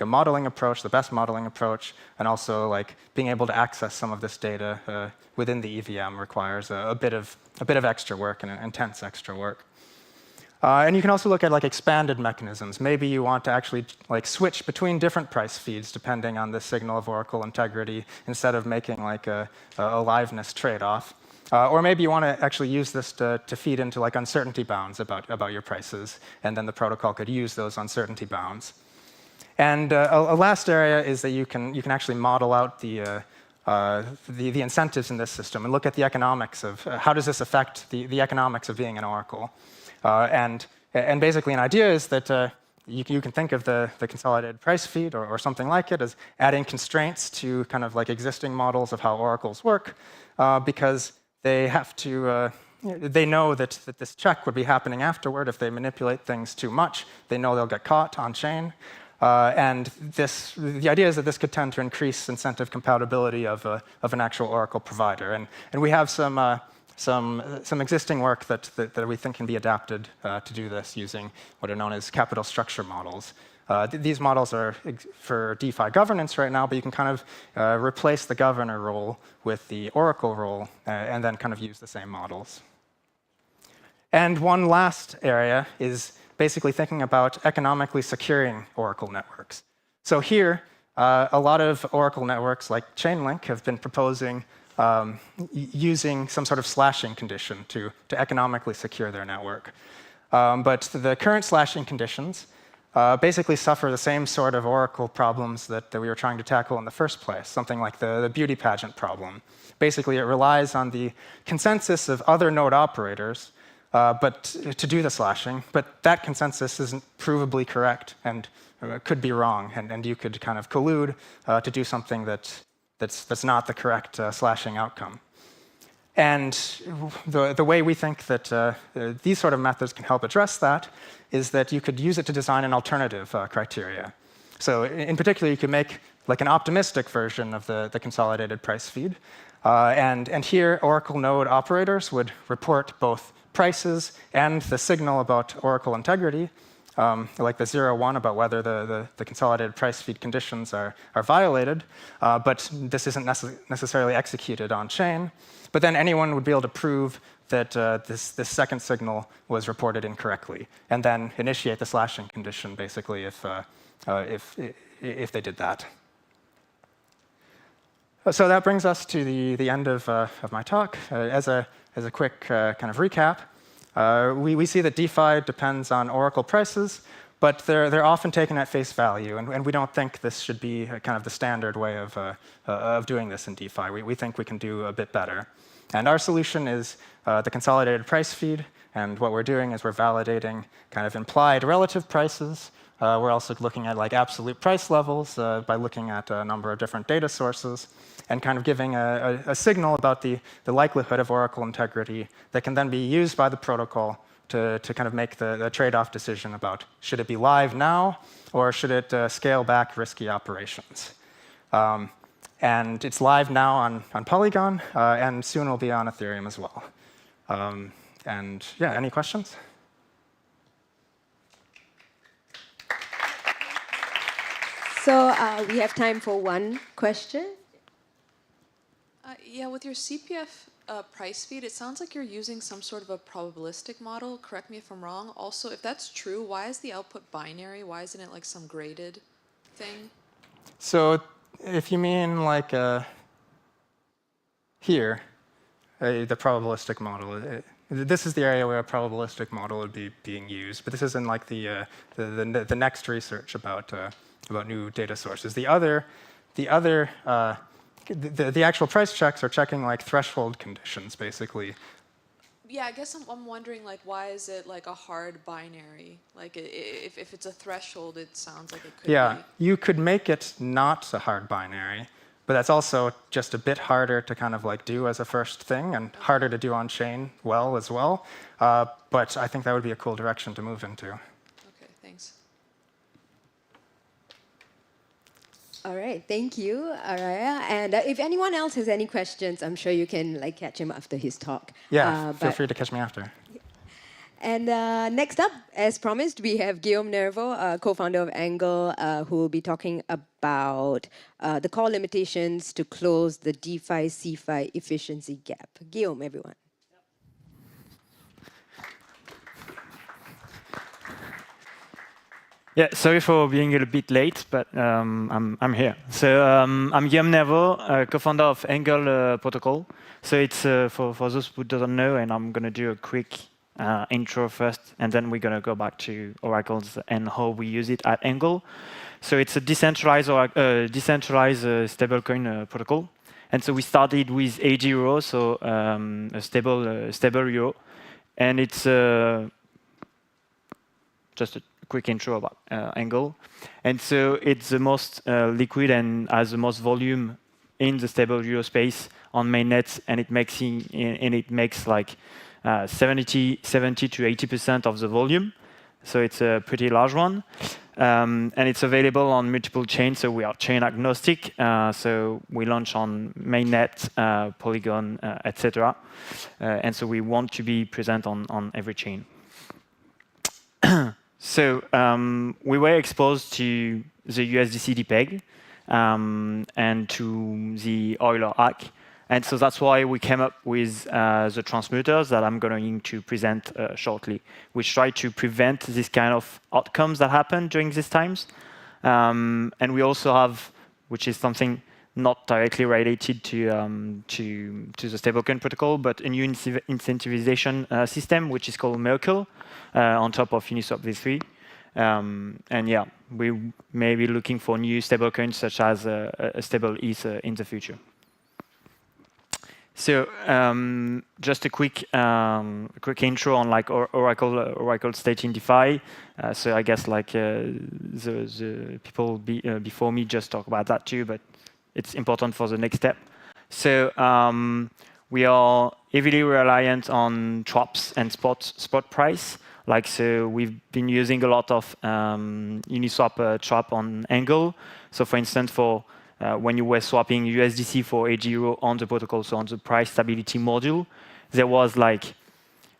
modeling approach, the best modeling approach, and also being able to access some of this data within the EVM requires a bit of extra work and intense extra work. And you can also look at expanded mechanisms. Maybe you want to actually switch between different price feeds depending on the signal of Oracle integrity instead of making a liveness trade-off. Or maybe you want to actually use this to feed into uncertainty bounds about your prices, and then the protocol could use those uncertainty bounds. And a last area is that you can actually model out the incentives in this system and look at the economics of how does this affect the economics of being an Oracle. And basically an idea is that you can think of the consolidated price feed or something like it as adding constraints to kind of existing models of how oracles work, because they have to, they know that this check would be happening afterward if they manipulate things too much. They know they'll get caught on chain. And the idea is that this could tend to increase incentive compatibility of an actual Oracle provider. And we have some existing work that we think can be adapted to do this using what are known as capital structure models. These models are for DeFi governance right now, but you can kind of replace the governor role with the Oracle role and then kind of use the same models. And one last area is basically thinking about economically securing Oracle networks. So here, a lot of Oracle networks like Chainlink have been proposing using some sort of slashing condition to economically secure their network. But the current slashing conditions basically suffer the same sort of Oracle problems that we were trying to tackle in the first place, something like the beauty pageant problem. Basically, it relies on the consensus of other node operators but to do the slashing, but that consensus isn't provably correct and could be wrong, and you could kind of collude to do something that's not the correct slashing outcome. And the way we think that these sort of methods can help address that is that you could use it to design an alternative criteria. So in particular, you could make an optimistic version of the consolidated price feed. And here, Oracle node operators would report both prices and the signal about Oracle integrity, like the 0-1 about whether the consolidated price feed conditions are violated, but this isn't necessarily executed on chain. But then anyone would be able to prove that this second signal was reported incorrectly, and then initiate the slashing condition, basically, if they did that. So that brings us to the end of my talk. As a quick kind of recap, we see that DeFi depends on Oracle prices, but they're often taken at face value, and we don't think this should be kind of the standard way of doing this in DeFi. We think we can do a bit better. And our solution is the consolidated price feed, and what we're doing is we're validating kind of implied relative prices. We're also looking at absolute price levels by looking at a number of different data sources and kind of giving a signal about the likelihood of Oracle integrity that can then be used by the protocol to kind of make the trade-off decision about should it be live now or should it scale back risky operations. And it's live now on Polygon, and soon will be on Ethereum as well. And yeah, any questions? So we have time for one question. Yeah, with your CPF price feed, it sounds like you're using some sort of a probabilistic model. Correct me if I'm wrong. Also, if that's true, why is the output binary? Why isn't it like some graded thing? So if you mean like here, the probabilistic model, this is the area where a probabilistic model would be being used, but this is in like the next research about new data sources. The actual price checks are checking like threshold conditions, basically. Yeah, I guess I'm wondering like why is it like a hard binary? Like if it's a threshold, it sounds like it could Yeah, be. you could make it not a hard binary, but that's also just a bit harder to kind of like do as a first thing and harder to do on chain well as well. But I think that would be a cool direction to move into. Okay, thanks. All right, thank you, Araya. And if anyone else has any questions, I'm sure you can like catch him after his talk. Yeah, feel free to catch me after. And next up, as promised, we have Guillaume Nervo, co-founder of Angle, who will be talking about the core limitations to close the DeFi CeFi efficiency gap. Guillaume, everyone. Yeah, sorry for being a little bit late, but I'm here. So I'm Guillaume Nervo, co-founder of Angle Protocol. So it's for those who don't know, and I'm going to do a quick intro first, and then we're going to go back to oracles and how we use it at Angle. So it's a decentralized stablecoin protocol. And so we started with AG euro, so a stable euro, and it's just a quick intro about Angle. And so it's the most liquid and has the most volume in the stable euro space on mainnet, and it makes like 70 to 80% of the volume. So it's a pretty large one. And it's available on multiple chains, so we are chain agnostic. So we launch on mainnet, Polygon, etc. And so we want to be present on every chain. So we were exposed to the USDC DPEG and to the Euler hack. And so that's why we came up with the transmuters that I'm going to present shortly, which try to prevent this kind of outcomes that happen during these times. And we also have, which is something not directly related to the stablecoin protocol, but a new incentivization system, which is called Miracle, on top of Uniswap v3. And yeah, we may be looking for new stablecoins such as a stable ETH in the future. So just a quick intro on like Oracle state in DeFi. So I guess like the people before me just talked about that too, but it's important for the next step. So we are heavily reliant on traps and spot price. Like so, we've been using a lot of Uniswap trap on Angle. So for instance, for when you were swapping USDC for AG euro on the protocol, so on the price stability module, there was like,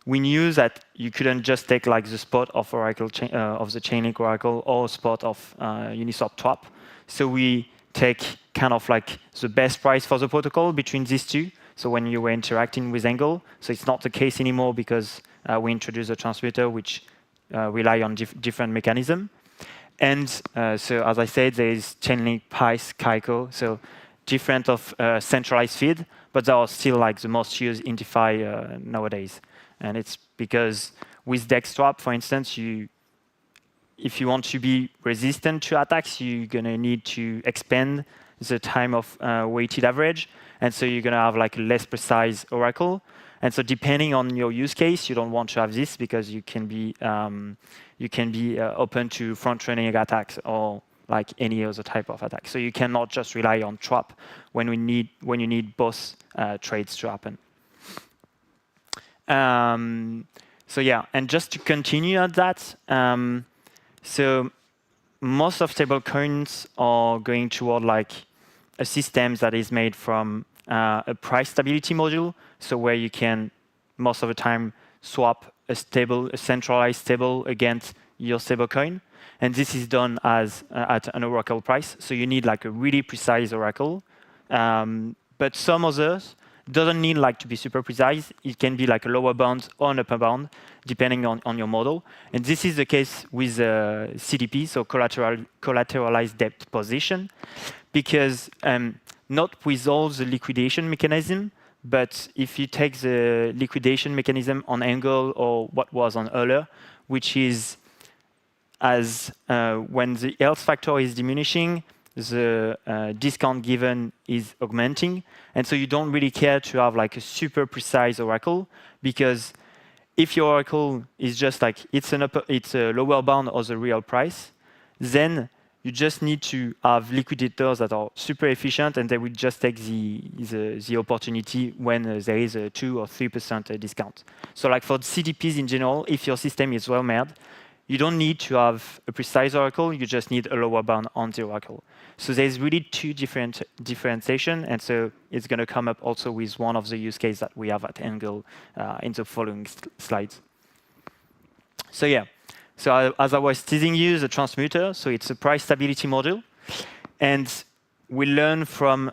we knew that you couldn't just take like the spot of Oracle of the Chainlink Oracle or spot of Uniswap trap. So we take kind of like the best price for the protocol between these two. So when you were interacting with Angle, so it's not the case anymore because we introduced a transmitter which rely on different mechanism. And so, as I said, there is Chainlink, Price, Kaiko, so different of centralized feed, but they are still like the most used in DeFi nowadays. And it's because with Dextrap, for instance, if you want to be resistant to attacks, you're gonna need to expand the time of weighted average, and so you're gonna have like a less precise oracle. And so depending on your use case, you don't want to have this because you can be open to front-running attacks or like any other type of attack. So you cannot just rely on trap when you need both trades to happen. So yeah, and just to continue at that, so most of stablecoins are going toward like a system that is made from a price stability module, so where you can, most of the time, swap a centralized stable against your stablecoin. And this is done as at an oracle price. So you need like a really precise oracle. But some others doesn't need like to be super precise. It can be like a lower bound or an upper bound, depending on your model. And this is the case with CDP, so collateralized debt position, because not with all the liquidation mechanism, but if you take the liquidation mechanism on Angle or what was on Euler, which is as when the health factor is diminishing, the discount given is augmenting. And so you don't really care to have like a super precise oracle, because if your oracle is just like it's a lower bound of the real price, then you just need to have liquidators that are super efficient, and they will just take the opportunity when there is a 2 or 3% discount. So like for CDPs in general, if your system is well made, you don't need to have a precise oracle, you just need a lower bound on the oracle. So there's really two different differentiation, and so it's going to come up also with one of the use cases that we have at Angle in the following slides. So yeah, so as I was teasing you, the transmuter, so it's a price stability module. And we learn from,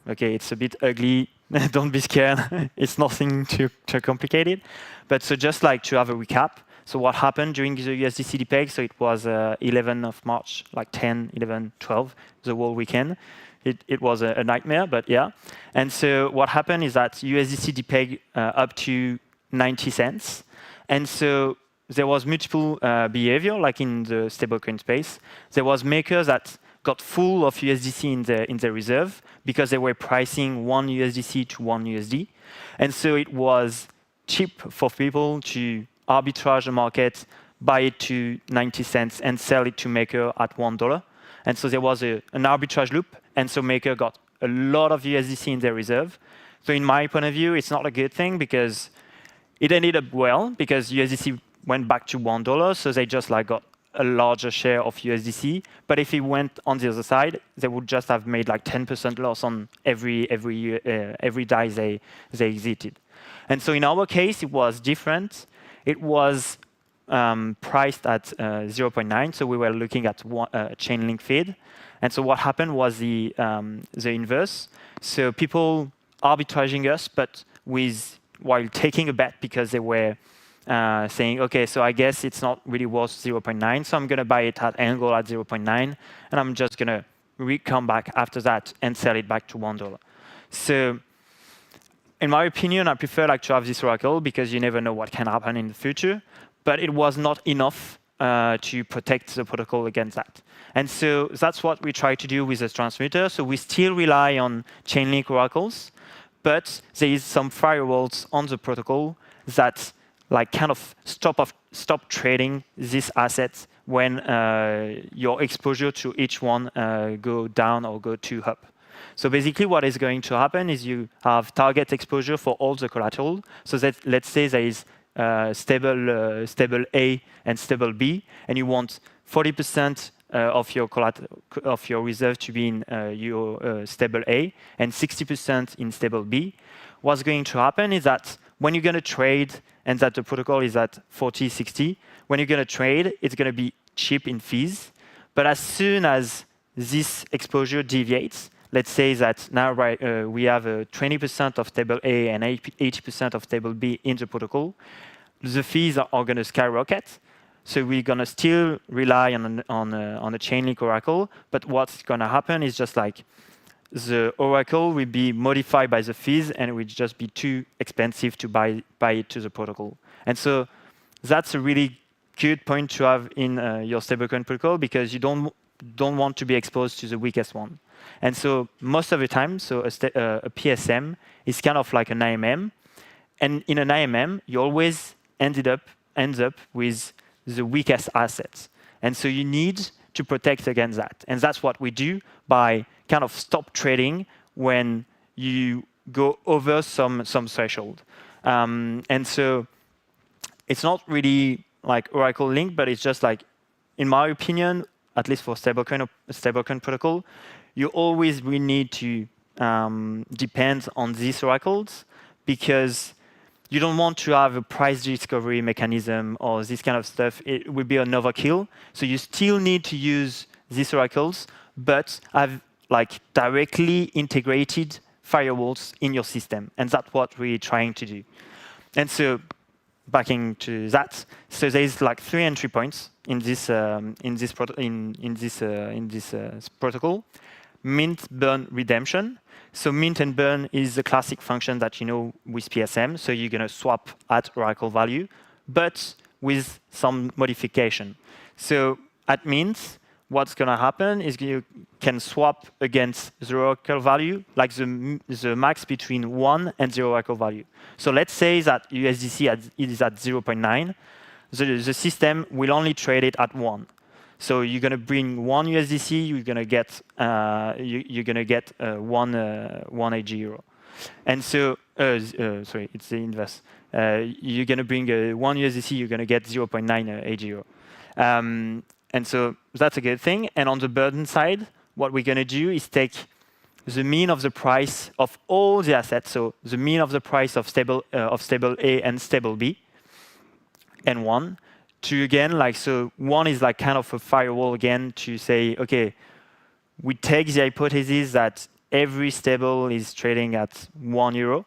okay, it's a bit ugly, don't be scared, it's nothing too complicated. But so just like to have a recap, so what happened during the USDC peg? So it was 11th of March, like 10, 11, 12, the whole weekend. It was a nightmare, but yeah. And so what happened is that USDC peg up to 90 cents. And so there was multiple behavior, like in the stablecoin space. There was makers that got full of USDC in the reserve because they were pricing one USDC to one USD. And so it was cheap for people to arbitrage the market, buy it to 90 cents and sell it to maker at $1. And so there was an arbitrage loop, and so maker got a lot of USDC in their reserve. So in my point of view, it's not a good thing because it ended up well, because USDC went back to $1, so they just like got a larger share of USDC. But if it went on the other side, they would just have made like 10% loss on every DAI they exited. And so in our case, it was different. It was priced at 0.9, so we were looking at chain link feed. And so what happened was the inverse. So people arbitraging us, but while taking a bet because they were saying, okay, so I guess it's not really worth 0.9, so I'm going to buy it at Angle at 0.9, and I'm just going to come back after that and sell it back to $1. So in my opinion, I prefer like to have this oracle because you never know what can happen in the future, but it was not enough to protect the protocol against that. And so that's what we try to do with the transmitter. So we still rely on Chainlink oracles, but there is some firewalls on the protocol that like kind of stop trading these assets when your exposure to each one go down or go too up. So basically what is going to happen is you have target exposure for all the collateral. So that let's say there is stable A and stable B, and you want 40% of your reserve to be in your stable A and 60% in stable B. What's going to happen is that when you're going to trade and that the protocol is at 40, 60, when you're going to trade, it's going to be cheap in fees. But as soon as this exposure deviates, let's say that now we have 20% of stable A and 80% of stable B in the protocol, the fees are going to skyrocket. So we're going to still rely on a Chainlink oracle, but what's going to happen is just like the oracle will be modified by the fees, and it will just be too expensive to buy it to the protocol. And so that's a really good point to have in your stablecoin protocol, because you don't want to be exposed to the weakest one. And so most of the time, so a PSM is kind of like an IMM, and in an IMM, you always ends up with the weakest assets. And so you need to protect against that. And that's what we do by kind of stop trading when you go over some threshold. And so it's not really like Oracle Link, but it's just like, in my opinion, at least for stablecoin protocol, you always will need to depend on these oracles, because you don't want to have a price discovery mechanism or this kind of stuff. It would be an overkill. So you still need to use these oracles, but have like directly integrated firewalls in your system. And that's what we're trying to do. And so backing to that, so there's like 3 entry points in this protocol: mint, burn, redemption. So mint and burn is the classic function that you know with PSM. So you're going to swap at Oracle value, but with some modification. So at mint, what's going to happen is you can swap against the Oracle value, like the max between 1 and the Oracle value. So let's say that USDC is at 0.9. The system will only trade it at 1. So you're going to bring 1 USDC, you're going to get one AG euro. And so, sorry, it's the inverse. You're going to bring 1 USDC, you're going to get 0.9 AG euro. And so that's a good thing. And on the burden side, what we're going to do is take the mean of the price of all the assets, so the mean of the price of stable A and stable B, and 1. To again, like, so 1 is like kind of a firewall again to say, okay, we take the hypothesis that every stable is trading at 1 euro,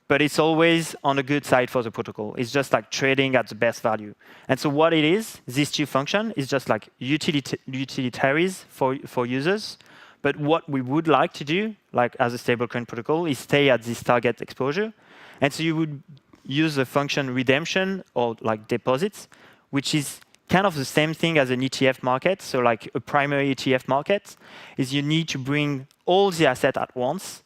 but it's always on the good side for the protocol. It's just like trading at the best value. And so what it is, these two functions is just like utilitaries for users. But what we would like to do, like as a stablecoin protocol, is stay at this target exposure. And so you would use the function redemption or like deposits, which is kind of the same thing as an ETF market. So like a primary ETF market is you need to bring all the assets at once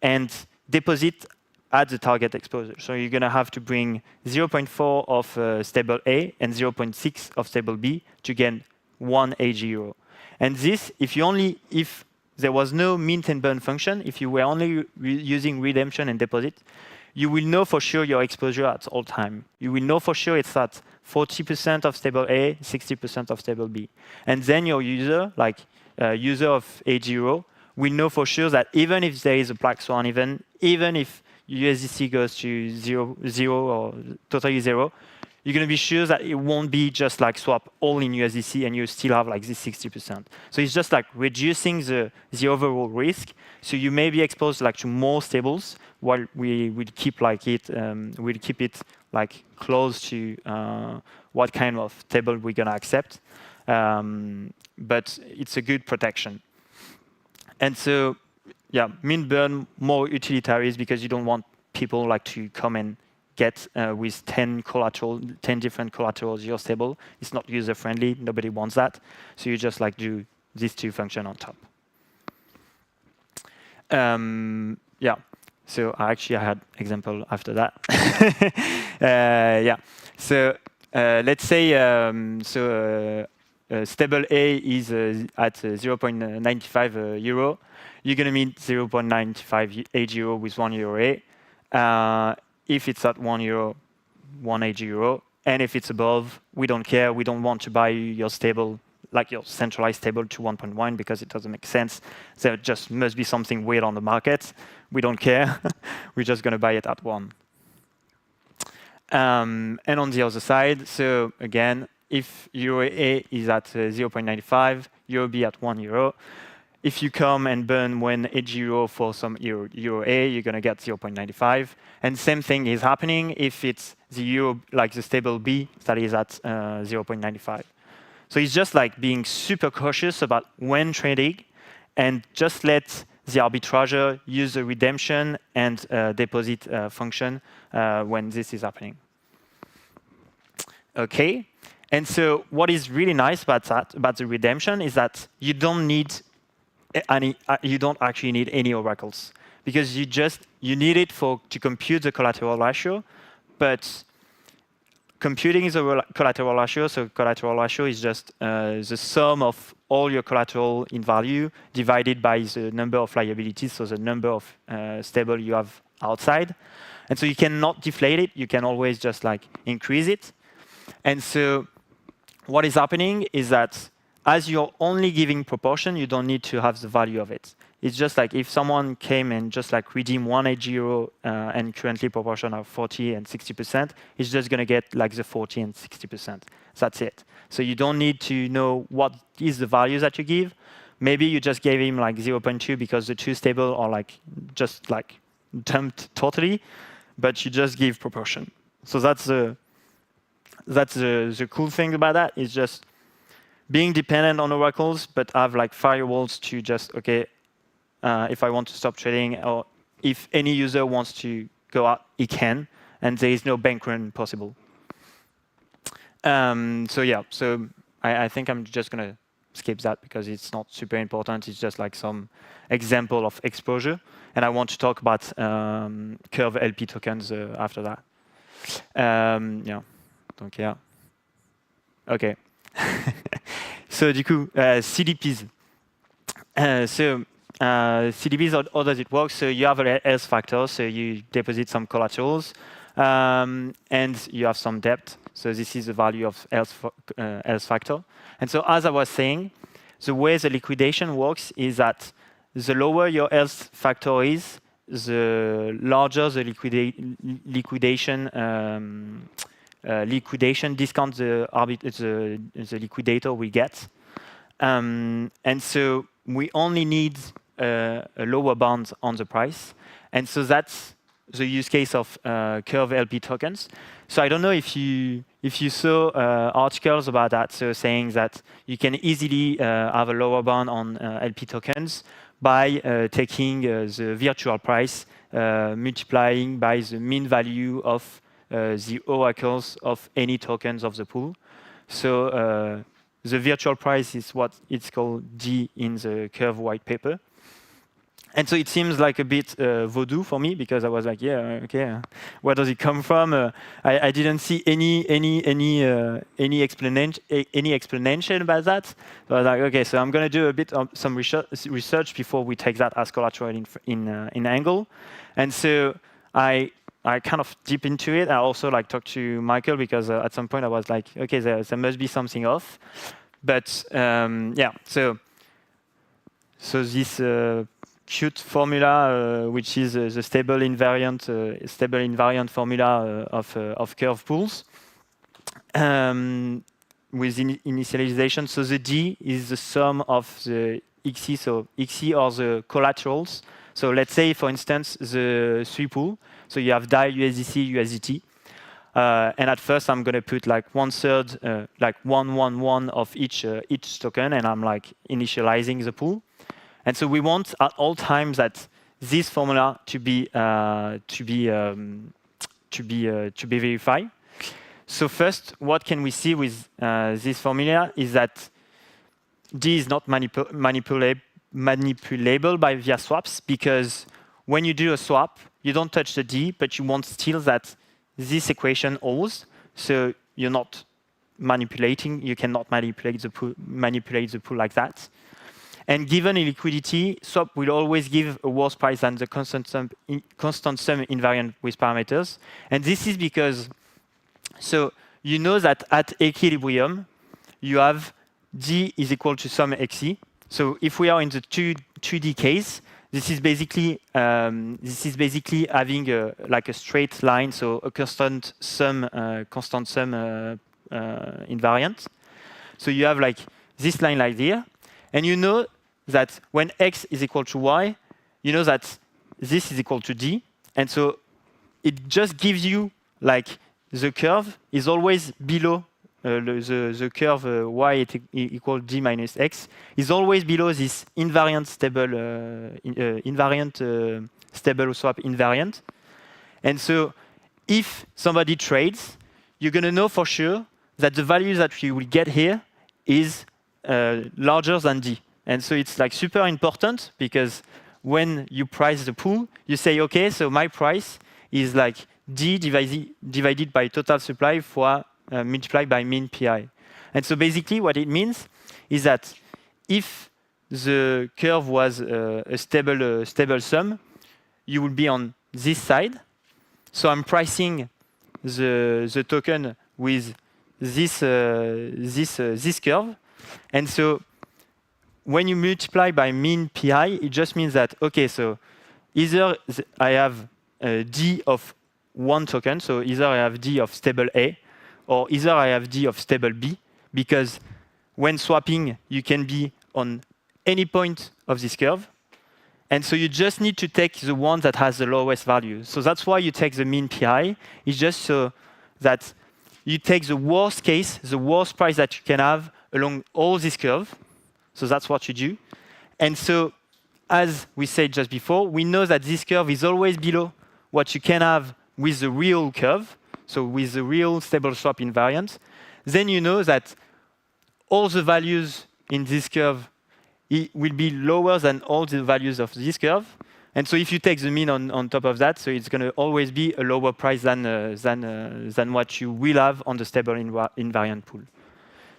and deposit at the target exposure. So you're going to have to bring 0.4 of stable A and 0.6 of stable B to gain 1 AG euro. And this, if there was no mint and burn function, if you were only using redemption and deposit, you will know for sure your exposure at all time. You will know for sure it's at 40% of stable A, 60% of stable B. And then your user, like user of AG euro, will know for sure that even if there is a black swan event, even if USDC goes to zero or totally zero, you're going to be sure that it won't be just like swap all in USDC and you still have like this 60%. So it's just like reducing the overall risk. So you may be exposed like to more stables while we will keep like we'll keep it like close to what kind of table we're going to accept. But it's a good protection. And so, yeah, mint burn more utilitaries because you don't want people like to come and get with 10 different collaterals your stable. It's not user friendly. Nobody wants that. So you just like do these two functions on top. Yeah. So I had example after that. Yeah. So let's say stable A is at 0.95 euro. You're going to meet 0.95 AG euro with 1 euro A. If it's at 1 euro, 1 AG euro. And if it's above, we don't care. We don't want to buy your stable, like your centralized stable to 1.1 because it doesn't make sense. There just must be something weird on the market. We don't care. We're just going to buy it at 1. And on the other side, so again, if euro A is at 0.95, euro B at 1 euro, if you come and burn 1 AG euro for some euro A, you're going to get 0.95. And same thing is happening if it's the euro, like the stable B that is at 0.95. So it's just like being super cautious about when trading and just let the arbitrager use the redemption and deposit function when this is happening. Okay. And so what is really nice about the redemption is that you don't actually need any oracles because you need it to compute the collateral ratio, but computing is a collateral ratio. So collateral ratio is just the sum of all your collateral in value divided by the number of liabilities, so the number of stable you have outside. And so you cannot deflate it. You can always just like increase it. And so what is happening is that as you're only giving proportion, you don't need to have the value of it. It's just like if someone came and just like redeem 180 and currently proportion of 40 and 60%, it's just going to get like the 40 and 60%. That's it. So you don't need to know what is the value that you give. Maybe you just gave him like 0.2 because the two stable are like just like dumped totally, but you just give proportion. So that's the cool thing about that, is just being dependent on oracles, but have like firewalls to just, okay, if I want to stop trading, or if any user wants to go out, he can, and there is no bank run possible. So yeah, so I think I'm just going to skip that because it's not super important. It's just like some example of exposure. And I want to talk about Curve LP tokens after that. Yeah, donc yeah. OK. So du coup, CDPs. CDPs, how does it work? So you have an else factor, so you deposit some collaterals, and you have some debt. So this is the value of else factor. And so as I was saying, the way the liquidation works is that the lower your else factor is, the larger the liquidation discount the liquidator will get. And so we only need a lower bound on the price. And so that's the use case of Curve LP tokens. So I don't know if you saw articles about that, so saying that you can easily have a lower bound on LP tokens by taking the virtual price, multiplying by the mean value of the oracles of any tokens of the pool. So the virtual price is what it's called D in the Curve white paper. And so it seems like a bit voodoo for me, because I was like, yeah, okay, where does it come from? I didn't see any explanation about that. So I was like, okay, so I'm going to do a bit of some research before we take that as collateral in Angle. And so I kind of deep into it. I also like talked to Michael because at some point I was like, okay, there must be something off. But yeah, so this cute formula, which is the stable invariant formula of curve pools with initialization. So the D is the sum of the XE, so XE are the collaterals. So let's say, for instance, the three pool. So you have DAI, USDC, USDT. And at first, I'm going to put like 1/3, like 111 of each token, and I'm like initializing the pool. And so we want at all times that this formula to be verified. So first, what can we see with this formula is that D is not manipulable via swaps, because when you do a swap, you don't touch the D, but you want still that this equation holds. So you're not manipulating. You cannot manipulate the pool like that. And given illiquidity, swap will always give a worse price than the constant sum invariant with parameters. And this is because, so you know that at equilibrium, you have D is equal to some XE. So if we are in the 2D case, this is basically having like a straight line, so a constant sum invariant. So you have like this line like here, and you know that when X is equal to Y, you know that this is equal to D. And so it just gives you like the curve is always below the curve Y equal D minus X is always below this invariant stable swap invariant. And so if somebody trades, you're going to know for sure that the value that you will get here is larger than D. And so it's like super important, because when you price the pool, you say, okay, so my price is like D divided by total supply for multiplied by mean PI. And so basically what it means is that if the curve was a stable sum, you will be on this side. So I'm pricing the token with this curve. And so when you multiply by mean pi, it just means that, okay, so either I have a D of one token, so either I have D of stable A, or either I have D of stable B, because when swapping, you can be on any point of this curve. And so you just need to take the one that has the lowest value. So that's why you take the mean pi. It's just so that you take the worst case, the worst price that you can have along all this curve. So that's what you do. And so, as we said just before, we know that this curve is always below what you can have with the real curve, so with the real stable swap invariant. Then you know that all the values in this curve will be lower than all the values of this curve. And so if you take the mean on top of that, so it's going to always be a lower price than what you will have on the stable invariant pool.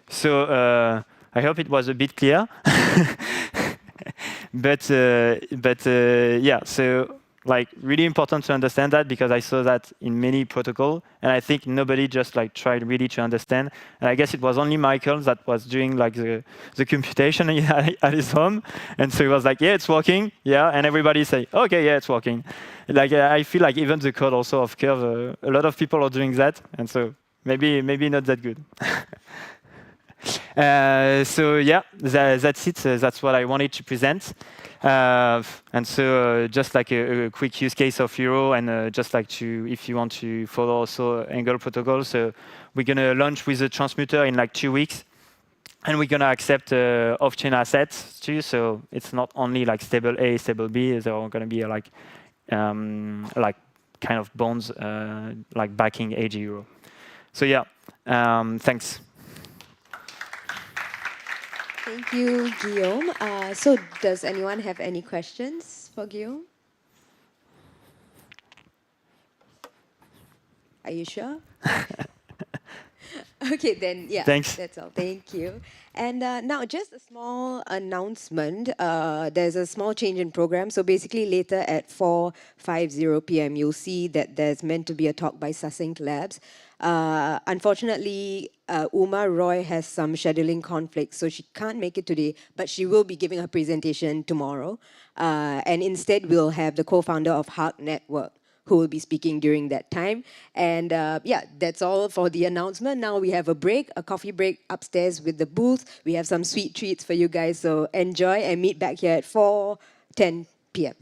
So I hope it was a bit clear. but yeah, so like really important to understand that, because I saw that in many protocol, and I think nobody just like tried really to understand. And I guess it was only Michael that was doing like the computation at his home, and so he was like, yeah, it's working, yeah, and everybody say, okay, yeah, it's working. Like I feel like even the code also of Curve, a lot of people are doing that, and so maybe not that good. So yeah, that's it. That's what I wanted to present. And so just like a quick use case of Euro, and just like to, if you want to follow also Angle protocol, so we're gonna launch with a transmuter in like 2 weeks, and we're gonna accept off-chain assets too. So it's not only like stable A, stable B. There are gonna be like kind of bonds like backing AG Euro. So yeah, thanks. Thank you, Guillaume. So does anyone have any questions for Guillaume? Are you sure? Okay, then, yeah. Thanks. That's all. Thank you. And now, just a small announcement. There's a small change in program. So basically, later at 4:50 p.m., you'll see that there's meant to be a talk by Succinct Labs. Unfortunately, Uma Roy has some scheduling conflicts, so she can't make it today, but she will be giving her presentation tomorrow. And instead, we'll have the co-founder of Hark Network, who will be speaking during that time. And yeah, that's all for the announcement. Now we have a break, a coffee break upstairs with the booth. We have some sweet treats for you guys, so enjoy and meet back here at 4:10 p.m.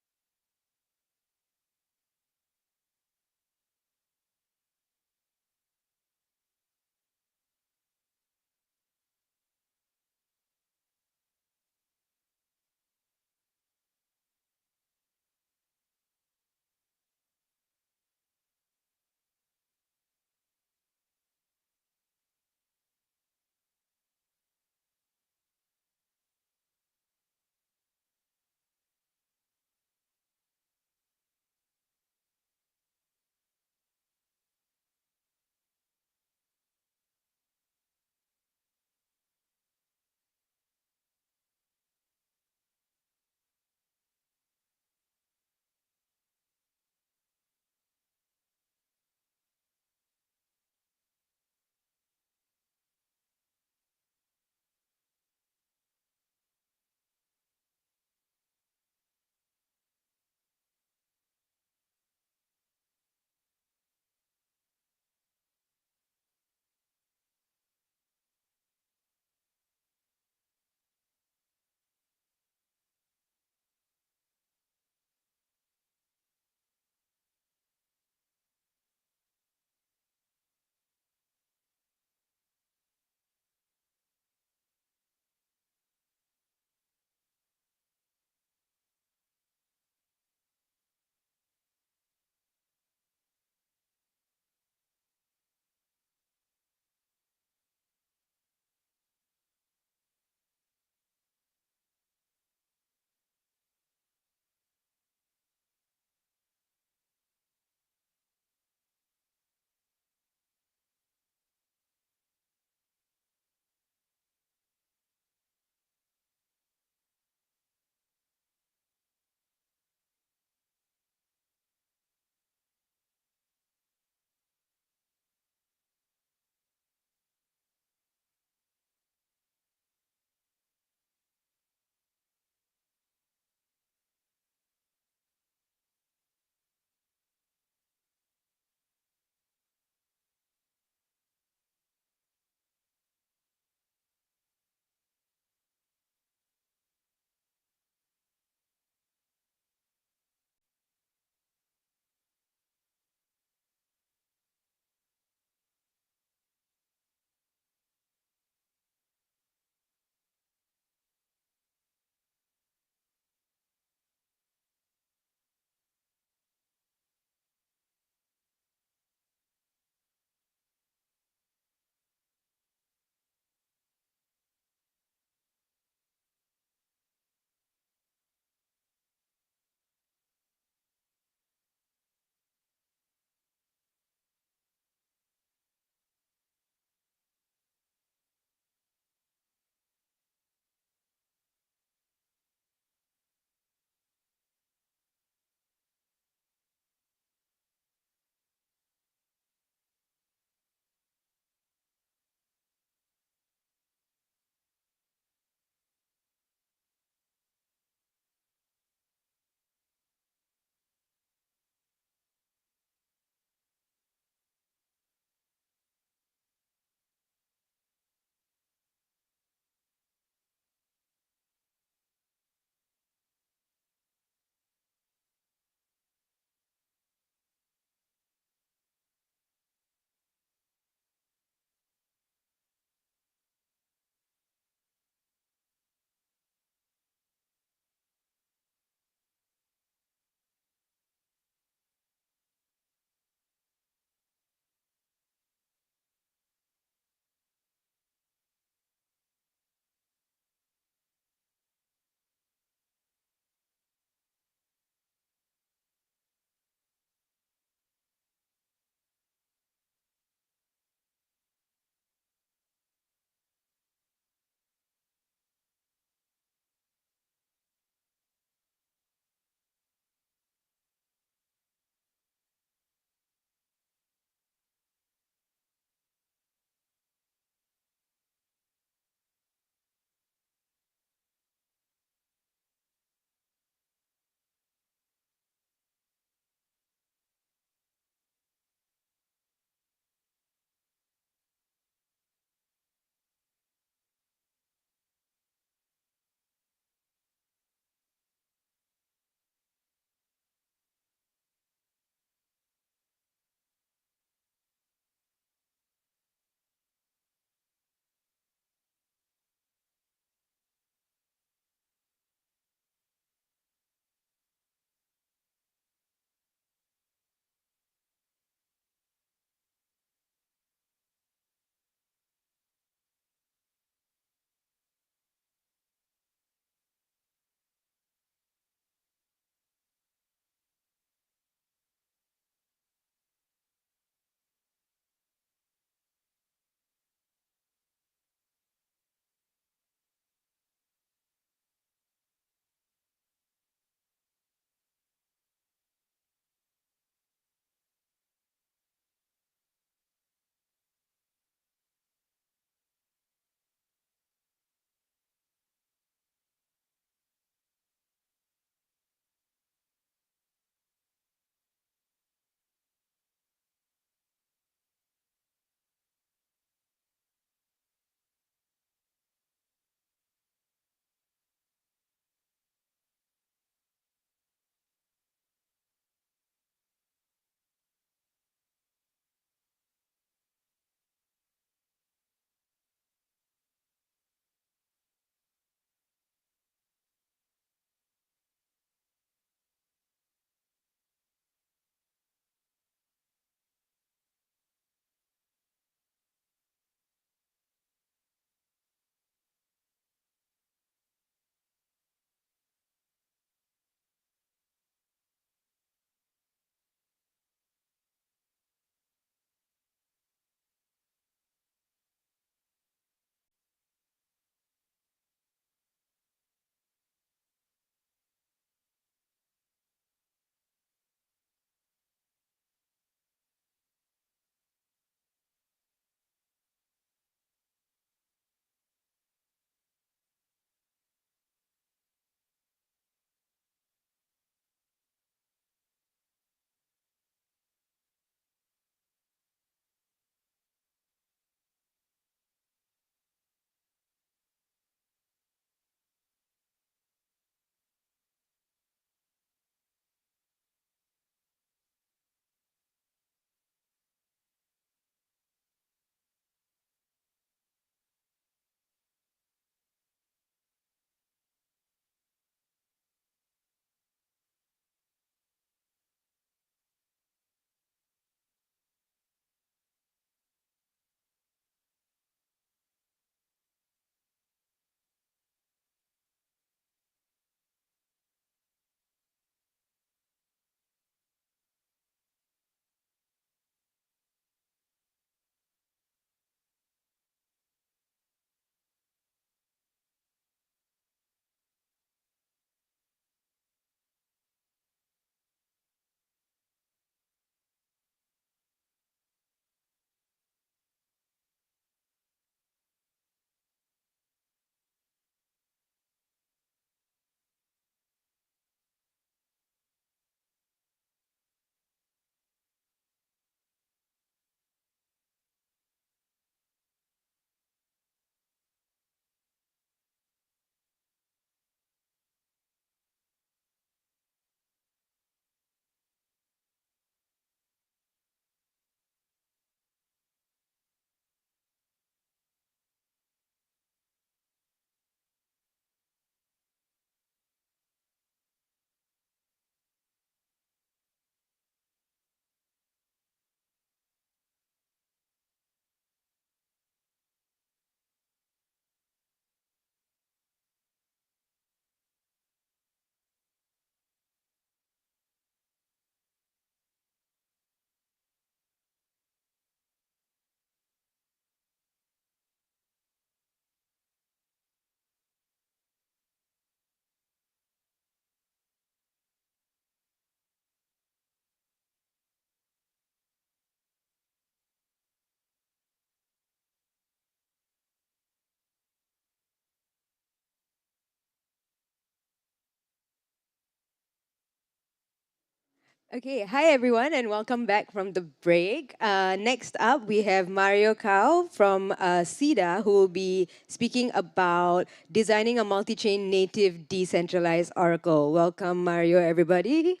Okay, hi everyone, and welcome back from the break. Next up, we have Mario Cao from SIDA, who will be speaking about designing a multi-chain native decentralized Oracle. Welcome, Mario, everybody.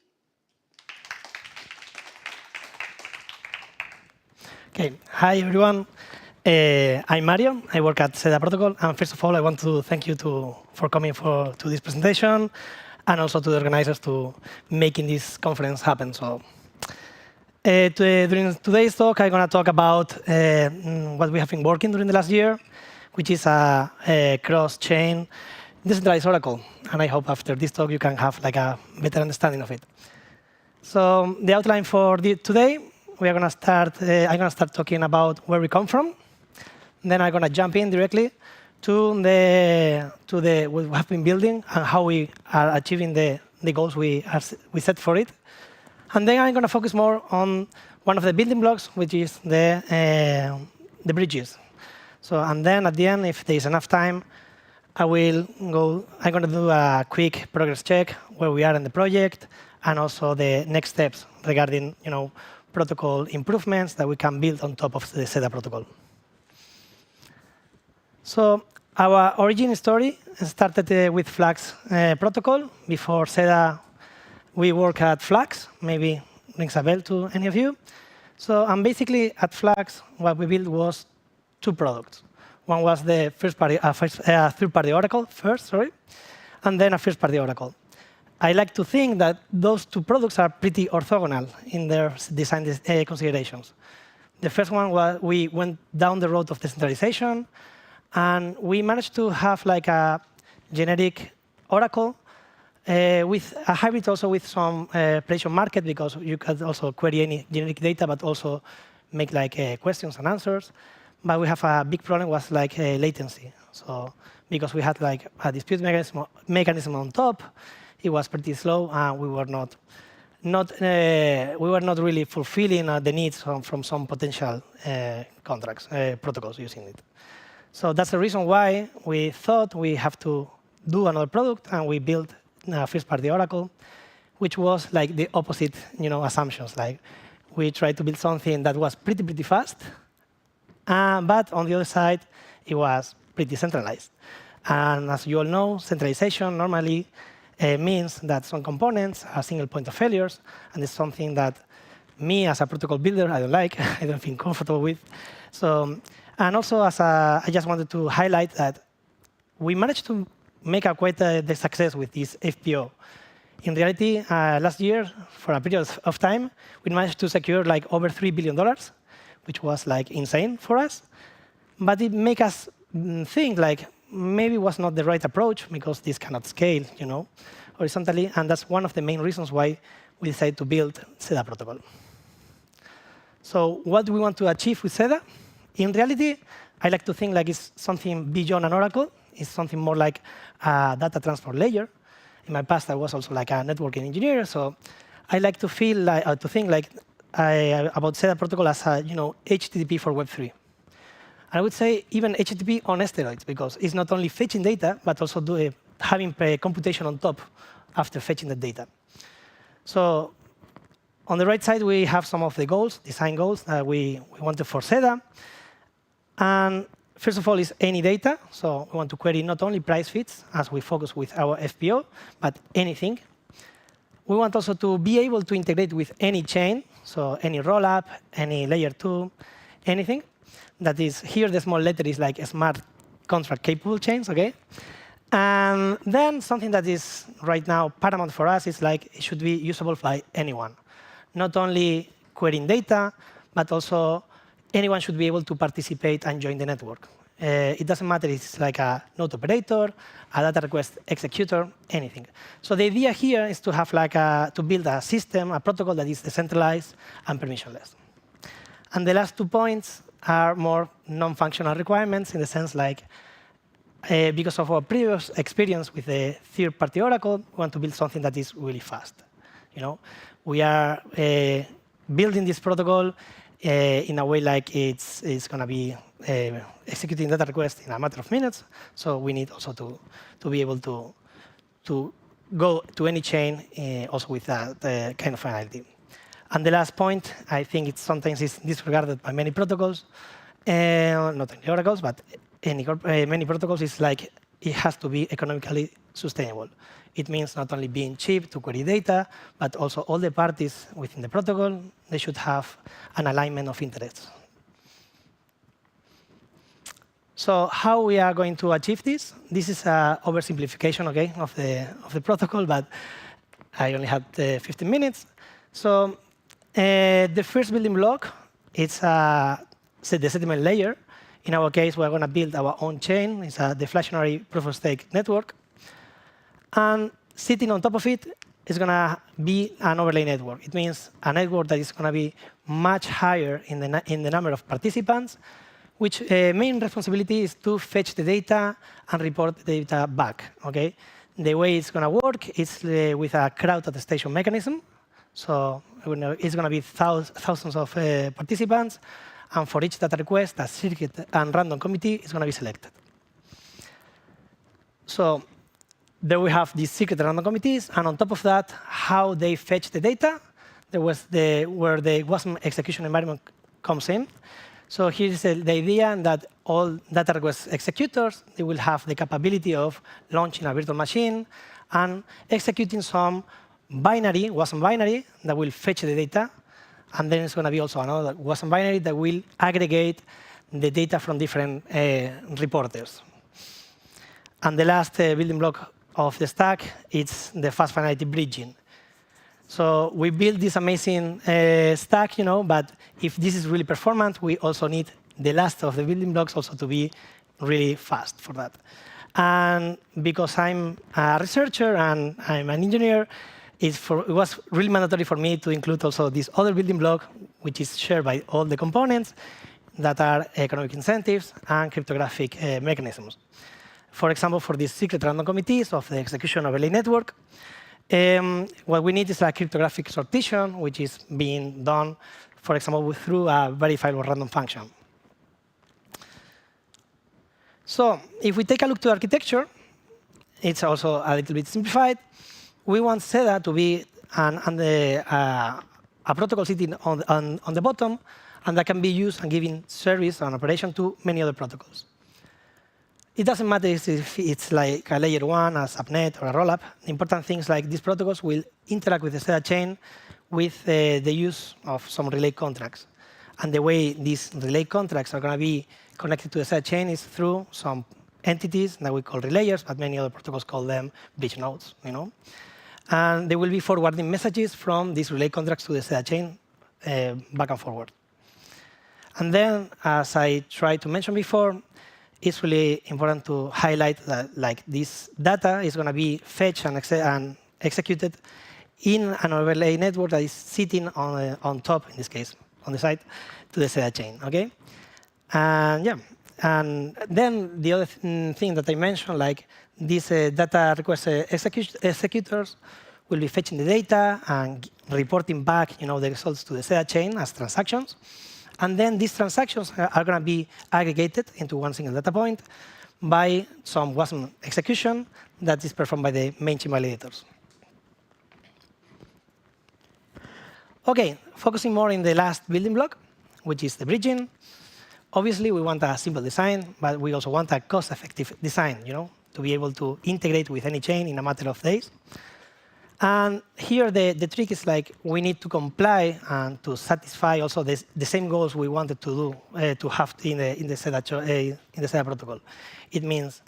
Okay, hi everyone. I'm Mario. I work at SEDA Protocol. And first of all, I want to thank you for coming to this presentation and also to the organizers to making this conference happen. So during today's talk, I'm going to talk about what we have been working during the last year, which is a cross-chain decentralized Oracle. And I hope after this talk, you can have like a better understanding of it. So the outline for today, we are going to start. I'm going to start talking about where we come from. Then I'm going to jump in directly to what we have been building and how we are achieving the goals we set for it. And then I'm going to focus more on one of the building blocks, which is the bridges. So and then at the end, if there is enough time, I'm going to do a quick progress check where we are in the project and also the next steps regarding protocol improvements that we can build on top of the SEDA protocol. So our origin story started with Flags protocol. Before SEDA, we work at Flags. Maybe rings a bell to any of you. So and basically at Flags, what we built was two products. One was the third-party Oracle first, sorry, and then a first-party Oracle. I like to think that those two products are pretty orthogonal in their design considerations. The first one was we went down the road of decentralization, and we managed to have like a generic Oracle with a hybrid also with some prediction market, because you could also query any generic data, but also make like questions and answers. But we have a big problem was like latency. So because we had like a dispute mechanism on top, it was pretty slow, and we were not really fulfilling the needs from some potential contracts, protocols using it. So that's the reason why we thought we have to do another product, and we built a first-party Oracle, which was like the opposite, assumptions. Like we tried to build something that was pretty fast, but on the other side, it was pretty centralized. And as you all know, centralization normally means that some components are single point of failures, and it's something that me as a protocol builder, I don't like, I don't feel comfortable with. So, and also I just wanted to highlight that we managed to make quite the success with this FPO. In reality, last year, for a period of time, we managed to secure like over $3 billion, which was like insane for us. But it made us think like maybe it was not the right approach, because this cannot scale, horizontally. And that's one of the main reasons why we decided to build SEDA protocol. So what do we want to achieve with SEDA? In reality, I like to think like it's something beyond an Oracle. It's something more like a data transport layer. In my past, I was also like a networking engineer, so I like to feel like to think like about SEDA protocol as a HTTP for Web3. I would say even HTTP on steroids, because it's not only fetching data, but also having computation on top after fetching the data. So on the right side, we have some of the goals, design goals that we wanted for SEDA. And first of all is any data. So we want to query not only price feeds, as we focus with our FPO, but anything. We want also to be able to integrate with any chain, so any rollup, any layer 2, anything. That is, here the small letter is like a smart contract capable chains, okay? And then something that is right now paramount for us is like it should be usable by anyone. Not only querying data, but also anyone should be able to participate and join the network. It doesn't matter if it's like a node operator, a data request executor, anything. So the idea here is to have like to build a system, a protocol that is decentralized and permissionless. And the last 2 points are more non-functional requirements, in the sense like because of our previous experience with the third-party Oracle, we want to build something that is really fast. We are building this protocol in a way like it's going to be executing data requests in a matter of minutes. So we need also to be able to go to any chain also with that kind of finality. And the last point, I think it's sometimes is disregarded by many protocols, not only oracles, but many protocols, is like it has to be economically sustainable. It means not only being cheap to query data, but also all the parties within the protocol, they should have an alignment of interests. So how we are going to achieve this? This is an oversimplification, okay, of the protocol, but I only had 15 minutes. So the first building block, it's the settlement layer. In our case, we're going to build our own chain. It's a deflationary proof-of-stake network. And sitting on top of it is going to be an overlay network. It means a network that is going to be much higher in the number of participants, which main responsibility is to fetch the data and report the data back. Okay? The way it's going to work is with a crowd attestation mechanism. So it's going to be thousands of participants. And for each data request, a circuit and random committee is going to be selected. So there we have these secret random committees. And on top of that, how they fetch the data, where the WASM execution environment comes in. So here's the idea that all data request executors, they will have the capability of launching a virtual machine and executing some binary, WASM binary, that will fetch the data. And then it's going to be also another WASM binary that will aggregate the data from different reporters. And the last building block of the stack is the fast finality bridging. So we built this amazing stack, but if this is really performant, we also need the last of the building blocks also to be really fast for that. And because I'm a researcher and I'm an engineer, it was really mandatory for me to include also this other building block, which is shared by all the components, that are economic incentives and cryptographic mechanisms. For example, for these secret random committees of the execution overlay network, what we need is a cryptographic sortition, which is being done, for example, through a verifiable random function. So if we take a look to architecture, it's also a little bit simplified. We want SEDA to be a protocol sitting on the bottom, and that can be used and giving service and operation to many other protocols. It doesn't matter if it's like a layer 1, a subnet, or a rollup. The important thing is like these protocols will interact with the SEDA chain with the use of some relay contracts. And the way these relay contracts are going to be connected to the SEDA chain is through some entities that we call relayers, but many other protocols call them bridge nodes. And they will be forwarding messages from these relay contracts to the SEDA chain back and forward. And then, as I tried to mention before, it's really important to highlight that this data is going to be fetched and executed in an overlay network that is sitting on top, in this case, on the side, to the SEDA chain. Okay? And yeah. And then the other thing that I mentioned, like these data request executors will be fetching the data and reporting back the results to the SEDA chain as transactions. And then these transactions are going to be aggregated into one single data point by some WASM execution that is performed by the main chain validators. OK, focusing more in the last building block, which is the bridging. Obviously, we want a simple design, but we also want a cost-effective design, to be able to integrate with any chain in a matter of days. And here, the trick is like we need to comply and to satisfy also the same goals we wanted to do to have in the SEDA protocol. It means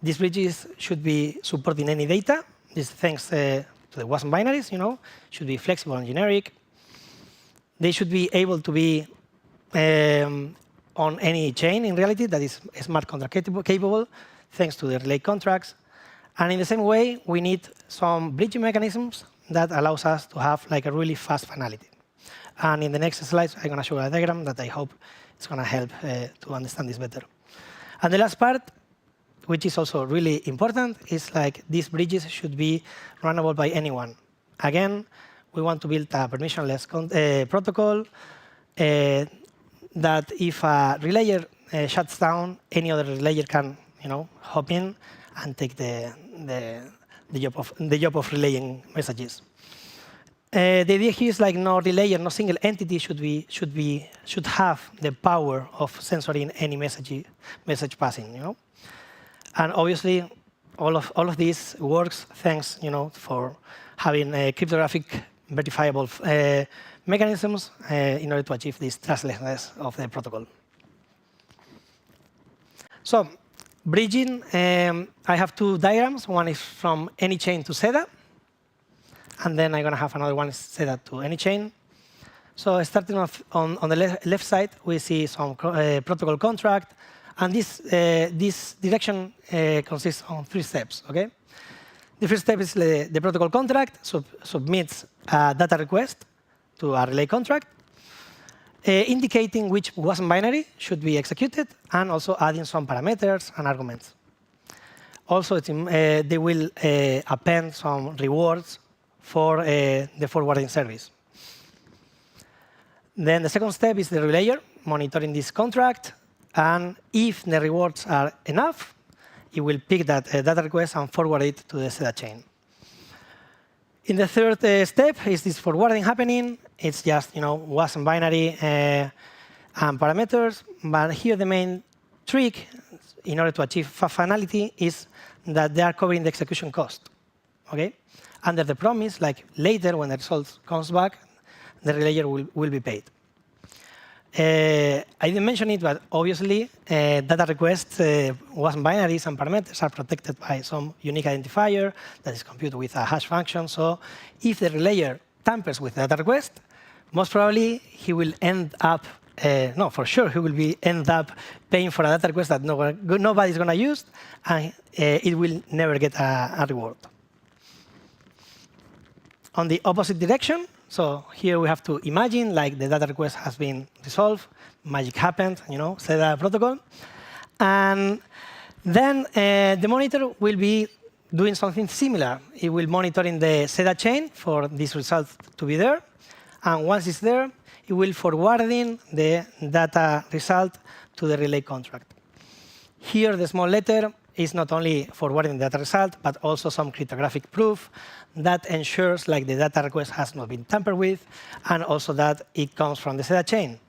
these bridges should be supporting any data. This thanks to the WASM binaries, should be flexible and generic. They should be able to be on any chain, in reality, that is smart contract capable, thanks to the relay contracts. And in the same way, we need some bridging mechanisms that allows us to have like a really fast finality. And in the next slides, I'm going to show a diagram that I hope is going to help to understand this better. And the last part, which is also really important, is like these bridges should be runnable by anyone. Again, we want to build a permissionless protocol that if a relayer shuts down, any other relayer can hop in and take the job of relaying messages. the idea here is like no relayer, no single entity should have the power of censoring any message passing. And obviously, all of this works thanks for having cryptographic verifiable mechanisms in order to achieve this trustlessness of the protocol. So, bridging, I have two diagrams. One is from any chain to SEDA. And then I'm going to have another one SEDA to any chain. So starting off on the left side, we see some protocol contract. And this direction consists of 3 steps. Okay? The first step is the protocol contract submits a data request to a relay contract, indicating which wasn't binary should be executed, and also adding some parameters and arguments. Also, they will append some rewards for the forwarding service. Then the second step is the relayer, monitoring this contract. And if the rewards are enough, it will pick that data request and forward it to the SEDA chain. In the third step is this forwarding happening. It's just wasn't binary and parameters. But here the main trick, in order to achieve finality, is that they are covering the execution cost. Okay? Under the promise, like later when the result comes back, the relayer will be paid. I didn't mention it, but obviously, data requests, wasn't binaries and parameters are protected by some unique identifier that is computed with a hash function. So if the relayer tampers with the data request, most probably he will end up, no, for sure, he will end up paying for a data request that nobody's going to use, and it will never get a reward. On the opposite direction, so here we have to imagine like the data request has been resolved, magic happened, SEDA protocol. And then the monitor will be doing something similar. It will monitor in the SEDA chain for this result to be there. And once it's there, it will forwarding the data result to the relay contract. Here, the small letter is not only forwarding the data result, but also some cryptographic proof that ensures like the data request has not been tampered with, and also that it comes from the SEDA chain.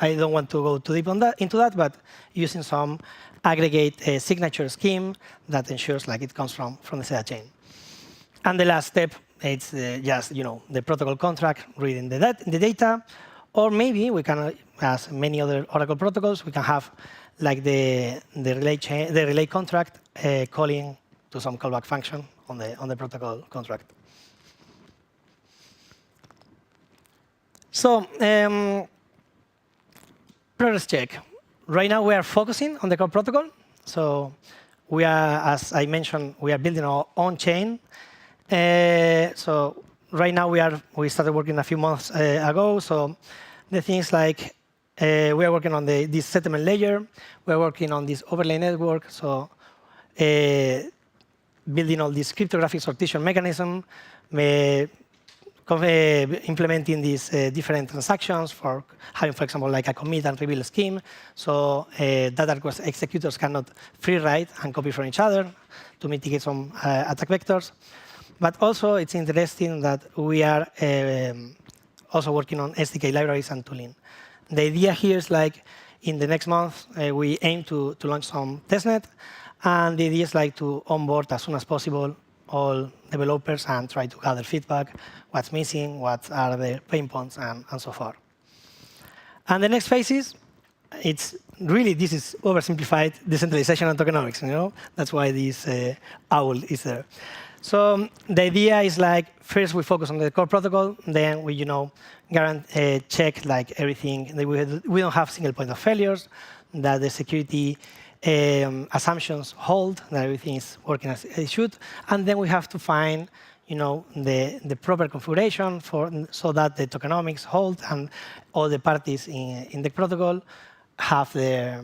I don't want to go too deep into that, but using some aggregate signature scheme that ensures like it comes from the SEDA chain. And the last step, it's just the protocol contract reading the data, or maybe we can, as many other Oracle protocols, we can have like the relay contract calling to some callback function on the protocol contract. So progress check. Right now we are focusing on the core protocol. So we are, as I mentioned, we are building our own chain. So right now we started working a few months ago. So the thing is like we are working on this settlement layer. We are working on this overlay network. So building all this cryptographic sortition mechanism, implementing these different transactions for having, for example, like a commit and reveal scheme. So data request executors cannot free write and copy from each other to mitigate some attack vectors. But also, it's interesting that we are also working on SDK libraries and tooling. The idea here is like in the next month, we aim to launch some testnet. And the idea is like to onboard as soon as possible all developers and try to gather feedback, what's missing, what are the pain points, and so forth. And the next phase is, it's really, this is oversimplified decentralization and tokenomics. That's why this owl is there. So the idea is like, first we focus on the core protocol, then we, check like everything. We don't have single point of failures, that the security assumptions hold, that everything is working as it should, and then we have to find, the proper configuration so that the tokenomics hold and all the parties in the protocol have the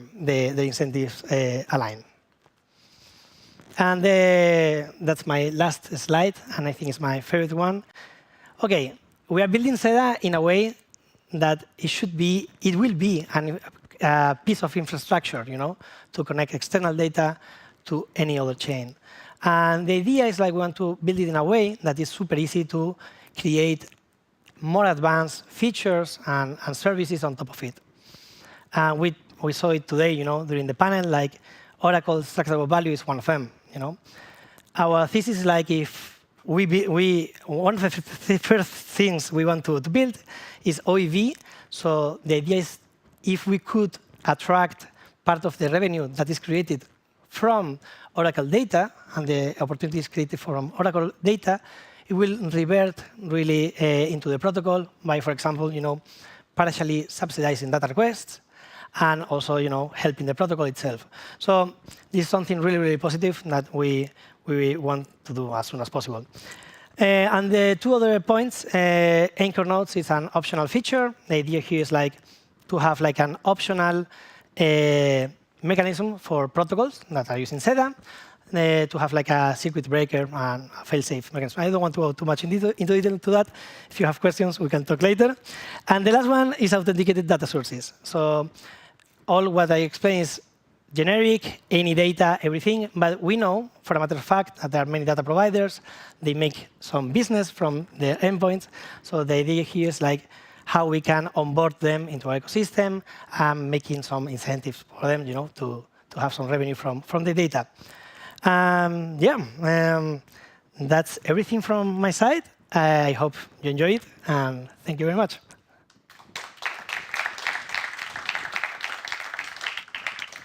incentives aligned. And that's my last slide, and I think it's my favorite one. Okay, we are building SEDA in a way that it will be a piece of infrastructure, to connect external data to any other chain. And the idea is like we want to build it in a way that is super easy to create more advanced features and services on top of it. And we saw it today, during the panel, like Oracle's extractable value is one of them. Our thesis is like if one of the first things we want to build is OEV. So the idea is if we could attract part of the revenue that is created from Oracle data and the opportunities created from Oracle data, it will revert really into the protocol by, for example, partially subsidizing data requests and also, helping the protocol itself. So this is something really, really positive that we want to do as soon as possible. And the two other points, anchor nodes is an optional feature. The idea here is like to have like an optional mechanism for protocols that are using SEDA, to have like a circuit breaker and a fail-safe mechanism. I don't want to go too much into detail to that. If you have questions, we can talk later. And the last one is authenticated data sources. So all what I explained is generic, any data, everything. But we know, for a matter of fact, that there are many data providers. They make some business from their endpoints. So the idea here is like how we can onboard them into our ecosystem and making some incentives for them, to have some revenue from the data. That's everything from my side. I hope you enjoy it, and thank you very much.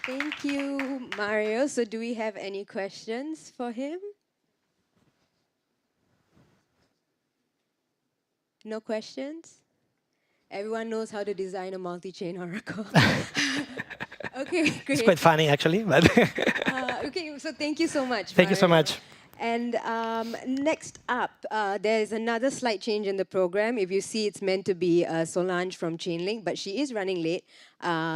Thank you, Mario. So do we have any questions for him? No questions? Everyone knows how to design a multi-chain Oracle. OK, great. It's quite funny, actually. But OK, so thank you so much, Thank you so much. And next up, there's another slight change in the program. If you see, it's meant to be Solange from Chainlink, but she is running late.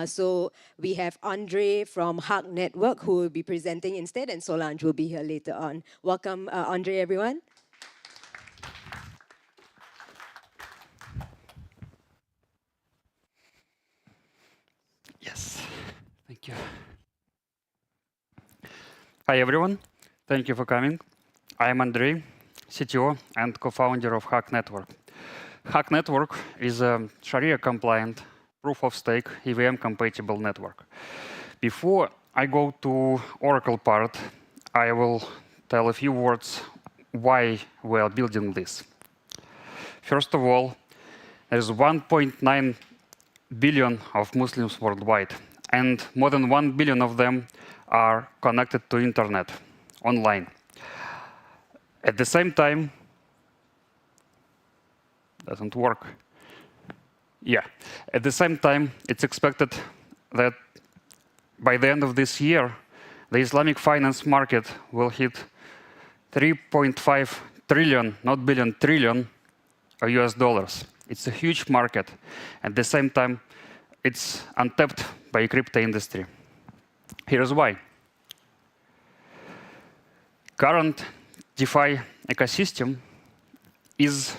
So we have Andre from Hark Network, who will be presenting instead, and Solange will be here later on. Welcome, Andre, everyone. Yes, thank you. Hi, everyone. Thank you for coming. I am Andrei, CTO and co-founder of Hark Network. Hark Network is a Sharia-compliant, proof-of-stake, EVM-compatible network. Before I go to Oracle part, I will tell a few words why we are building this. First of all, there's 1.9 billion of Muslims worldwide, and more than 1 billion of them are connected to internet, online. At the same time, doesn't work. Yeah. At the same time, it's expected that by the end of this year, the Islamic finance market will hit 3.5 trillion, not billion, trillion US dollars. It's a huge market. At the same time, it's untapped by crypto industry. Here's why. Current DeFi ecosystem is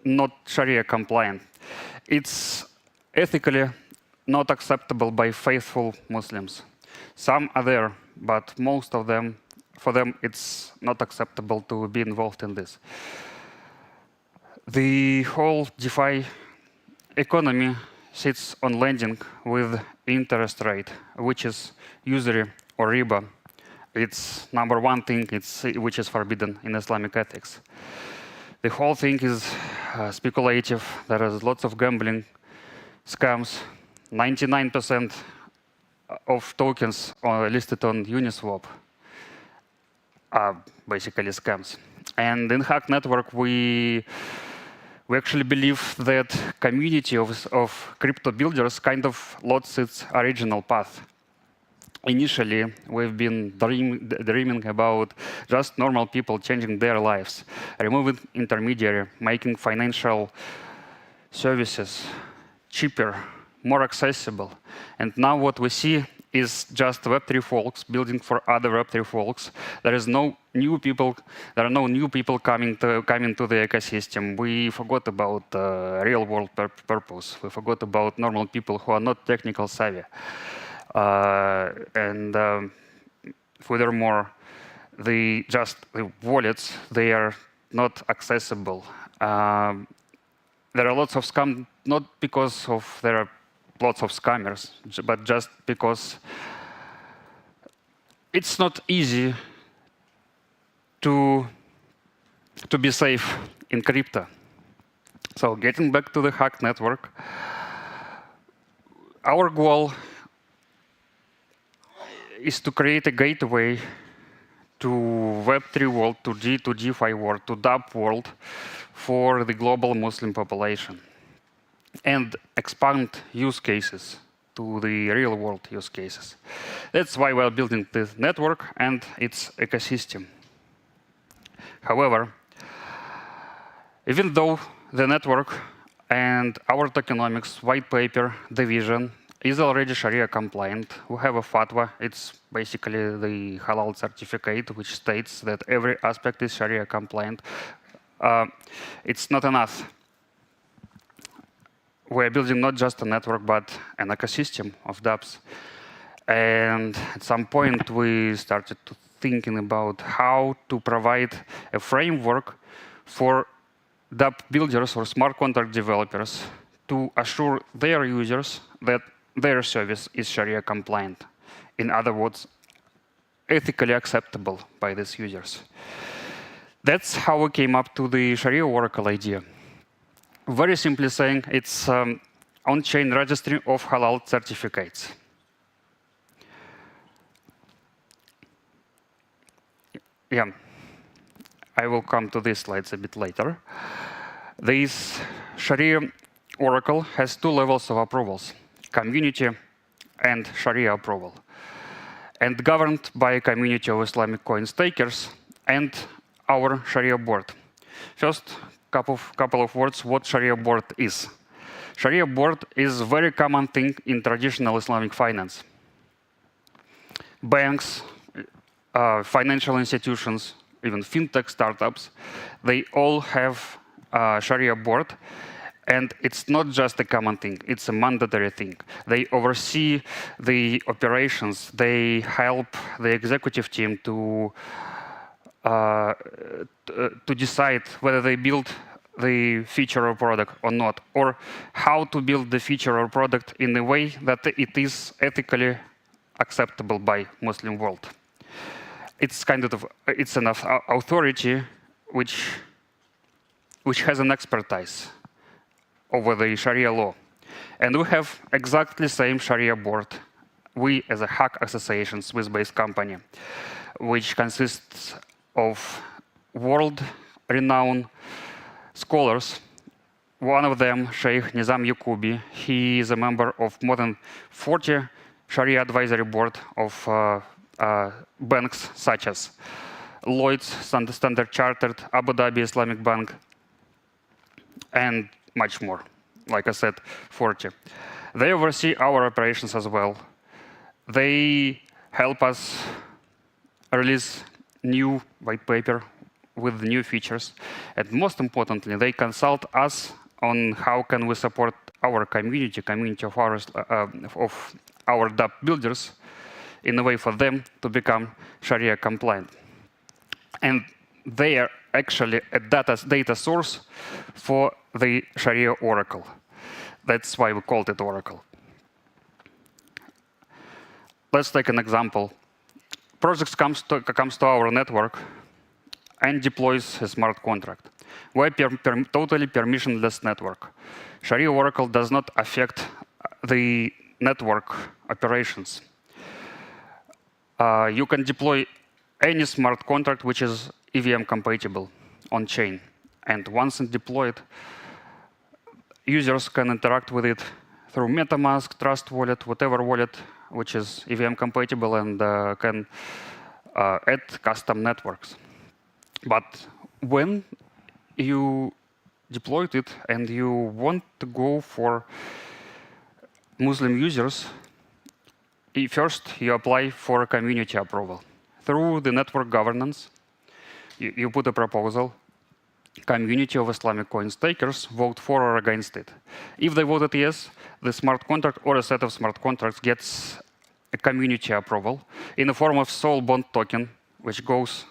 not Sharia compliant. It's ethically not acceptable by faithful Muslims. Some are there, but most of them, for them, it's not acceptable to be involved in this. The whole DeFi economy sits on lending with interest rate, which is usury or riba. It's number one thing which is forbidden in Islamic ethics. The whole thing is speculative. There is lots of gambling, scams. 99% of tokens are listed on Uniswap are basically scams. And in Hark Network, we actually believe that community of crypto builders kind of lost its original path. Initially, we've been dreaming about just normal people changing their lives, removing intermediary, making financial services cheaper, more accessible. And now what we see is just Web3 folks building for other Web3 folks. There are no new people coming to the ecosystem. We forgot about real world purpose. We forgot about normal people who are not technical savvy. Furthermore, the wallets, they are not accessible. There are lots of scams, not because there are lots of scammers, but just because it's not easy to be safe in crypto. So getting back to the hack network, our goal is to create a gateway to Web3 world, to DeFi world, to DApp world for the global Muslim population, and expand use cases to the real world use cases. That's why we're building this network and its ecosystem. However, even though the network and our tokenomics white paper division is already Sharia compliant, we have a fatwa. It's basically the halal certificate, which states that every aspect is Sharia compliant. It's not enough. We're building not just a network, but an ecosystem of dApps. And at some point, we started to thinking about how to provide a framework for dApp builders or smart contract developers to assure their users that their service is Sharia compliant. In other words, ethically acceptable by these users. That's how we came up to the Sharia Oracle idea. Very simply saying, it's on-chain registry of halal certificates. Yeah, I will come to these slides a bit later. This Sharia Oracle has two levels of approvals, community and Sharia approval, and governed by a community of Islamic coin stakers and our Sharia board. First, couple of words what Sharia board is. Sharia board is a very common thing in traditional Islamic finance. Banks, financial institutions, even fintech startups, they all have a Sharia board. And it's not just a common thing, it's a mandatory thing. They oversee the operations, they help the executive team to decide whether they build the feature or product or not, or how to build the feature or product in a way that it is ethically acceptable by Muslim world. It's it's an authority which has an expertise over the Sharia law. And we have exactly the same Sharia board, we as a hack association, Swiss-based company, which consists of world-renowned scholars. One of them, Sheikh Nizam Yaqoubi, he is a member of more than 40 Sharia advisory board of banks such as Lloyd's, Standard Chartered, Abu Dhabi Islamic Bank, and much more. Like I said, 40. They oversee our operations as well. They help us release new white paper with new features. And most importantly, they consult us on how can we support our community of our dApp builders in a way for them to become Sharia compliant. And they are actually a data source for the Sharia Oracle. That's why we called it Oracle. Let's take an example. Project comes to our network and deploys a smart contract. We're totally permissionless network. Sharia Oracle does not affect the network operations. You can deploy any smart contract which is EVM compatible on chain. And once it's deployed, users can interact with it through MetaMask, Trust Wallet, whatever wallet which is EVM compatible and can add custom networks. But when you deployed it and you want to go for Muslim users, first you apply for a community approval. Through the network governance, you put a proposal. Community of Islamic coin stakers vote for or against it. If they voted yes, the smart contract or a set of smart contracts gets a community approval in the form of soul bond token, which goes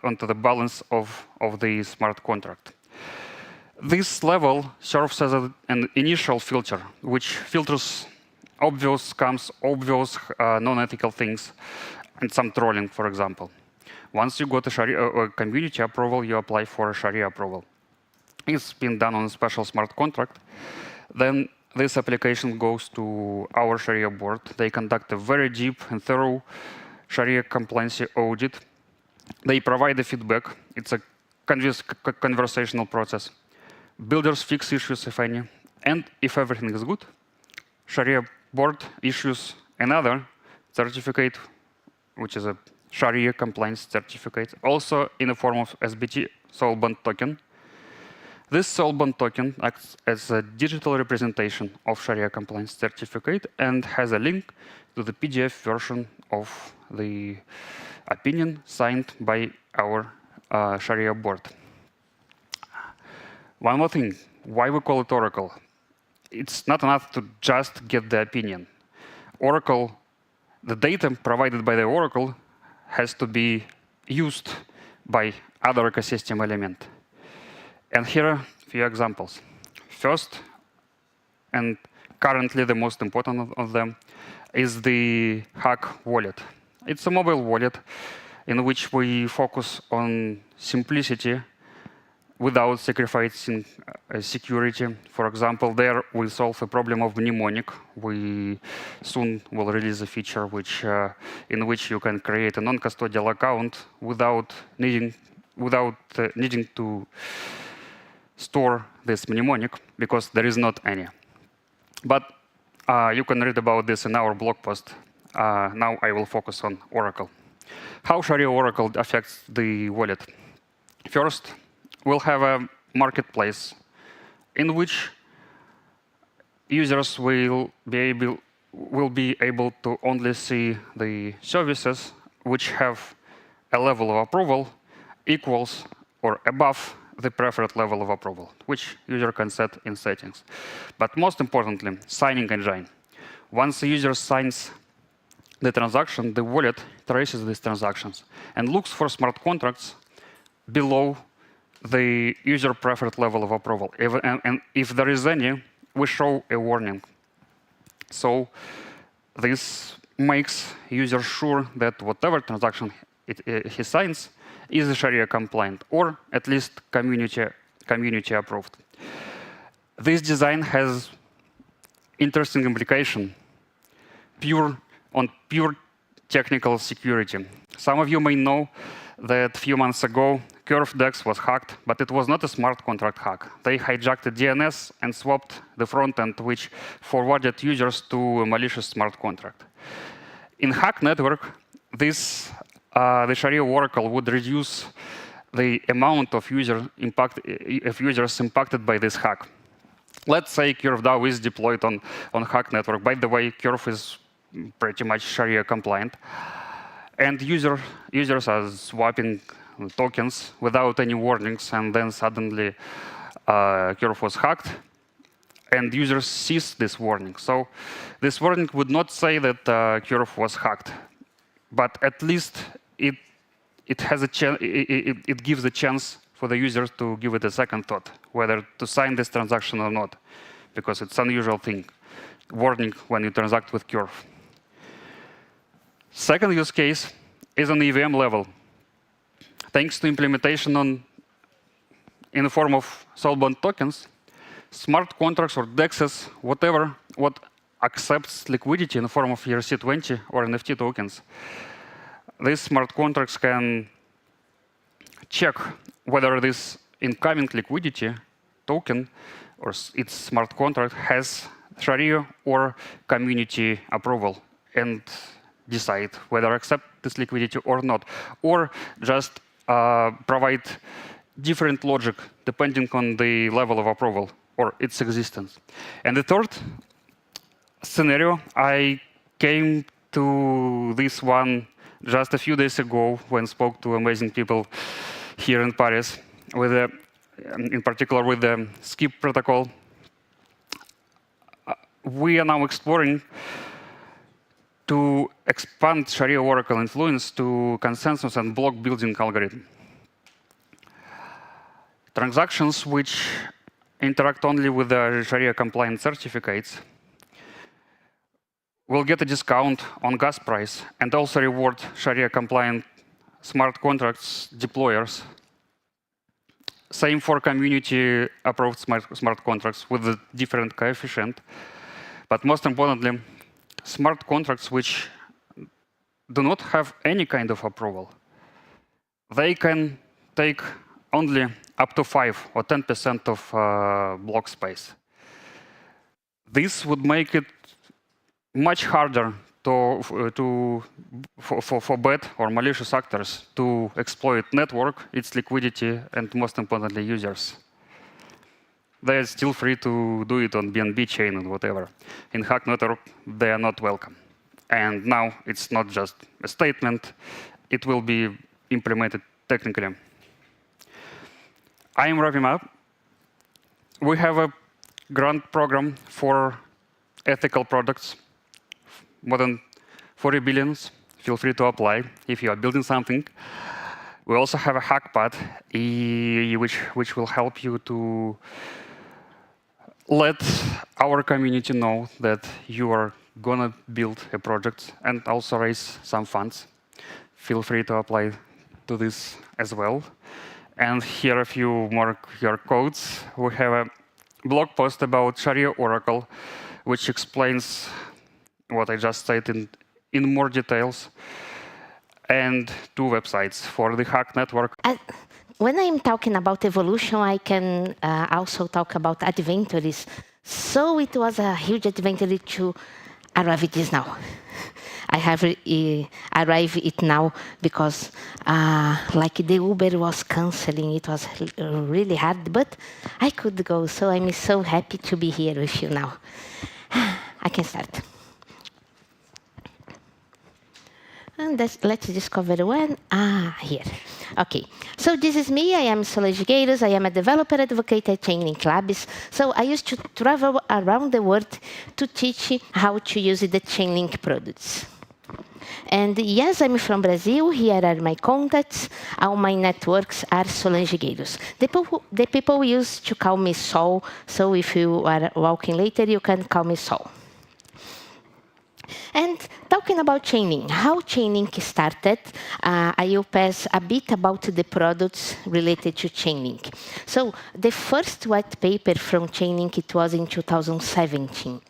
onto the balance of the smart contract. This level serves as an initial filter, which filters obvious scams, obvious non-ethical things, and some trolling, for example. Once you got a community approval, you apply for a Sharia approval. It's been done on a special smart contract. Then this application goes to our Sharia board. They conduct a very deep and thorough Sharia compliance audit. They provide the feedback. It's a conversational process. Builders fix issues, if any. And if everything is good, Sharia board issues another certificate, which is a Sharia compliance certificate, also in the form of SBT, soul bond token. This soul bond token acts as a digital representation of Sharia compliance certificate and has a link to the PDF version of the opinion signed by our Sharia board. One more thing, why we call it Oracle? It's not enough to just get the opinion. Oracle, the data provided by the Oracle has to be used by other ecosystem element. And here are a few examples. First, and currently the most important of them, is the Hack wallet. It's a mobile wallet in which we focus on simplicity without sacrificing security. For example, there we solve a problem of mnemonic. We soon will release a feature in which you can create a non-custodial account without needing to store this mnemonic, because there is not any. But you can read about this in our blog post. Now I will focus on Oracle. How Sharia Oracle affects the wallet? First, we'll have a marketplace in which users will be able to only see the services which have a level of approval equals or above the preferred level of approval, which user can set in settings. But most importantly, signing engine. Once the user signs the transaction, the wallet traces these transactions and looks for smart contracts below the user preferred level of approval. And if there is any, we show a warning. So this makes user sure that whatever transaction he signs is Sharia compliant, or at least community approved. This design has interesting implication on pure technical security. Some of you may know that a few months ago, Curve DEX was hacked, but it was not a smart contract hack. They hijacked the DNS and swapped the front end, which forwarded users to a malicious smart contract. In hack network, the Sharia Oracle would reduce the amount of users impacted by this hack. Let's say Curve DAO is deployed on hack network. By the way, Curve is pretty much Sharia compliant. And users are swapping tokens without any warnings, and then suddenly Curve was hacked, and users sees this warning. So this warning would not say that Curve was hacked, but at least it gives a chance for the user to give it a second thought, whether to sign this transaction or not, because it's an unusual thing. Warning when you transact with Curve. Second use case is on EVM level. Thanks to implementation in the form of soulbound tokens, smart contracts or DEXs, what accepts liquidity in the form of ERC20 or NFT tokens. These smart contracts can check whether this incoming liquidity token or its smart contract has Sharia or community approval, and decide whether accept this liquidity or not, or just provide different logic depending on the level of approval or its existence. And the third scenario, I came to this one just a few days ago when spoke to amazing people here in Paris, in particular with the SKIP protocol. We are now exploring to expand Sharia Oracle influence to consensus and block building algorithm. Transactions which interact only with the Sharia compliant certificates will get a discount on gas price and also reward Sharia compliant smart contracts deployers. Same for community approved smart contracts with a different coefficient. But most importantly, smart contracts which do not have any kind of approval. They can take only up to 5 or 10% of block space. This would make it much harder for bad or malicious actors to exploit network, its liquidity, and most importantly, users. They are still free to do it on BNB chain and whatever. In Hack Network, they are not welcome. And now it's not just a statement, it will be implemented technically. I am wrapping up. We have a grant program for ethical products, more than 40 billions. Feel free to apply if you are building something. We also have a hackpad, which will help you to let our community know that you are gonna build a project and also raise some funds. Feel free to apply to this as well. And here are a few more QR codes. We have a blog post about Sharia Oracle, which explains what I just said in more details, and 2 websites for the Hack Network. When I'm talking about evolution, I can also talk about advantages. So it was a huge advantage to arrive at this now. I have arrived it now because like the Uber was canceling, it was really hard, but I could go. So I'm so happy to be here with you now. I can start. And let's discover one. Here. OK. So this is me. I am Solange Gueiros. I am a developer advocate at Chainlink Labs. So I used to travel around the world to teach how to use the Chainlink products. And yes, I'm from Brazil. Here are my contacts. All my networks are Solange Gueiros. The people used to call me Sol. So if you are walking later, you can call me Sol. And talking about Chainlink, how Chainlink started, I will pass a bit about the products related to Chainlink. So the first white paper from Chainlink, it was in 2017.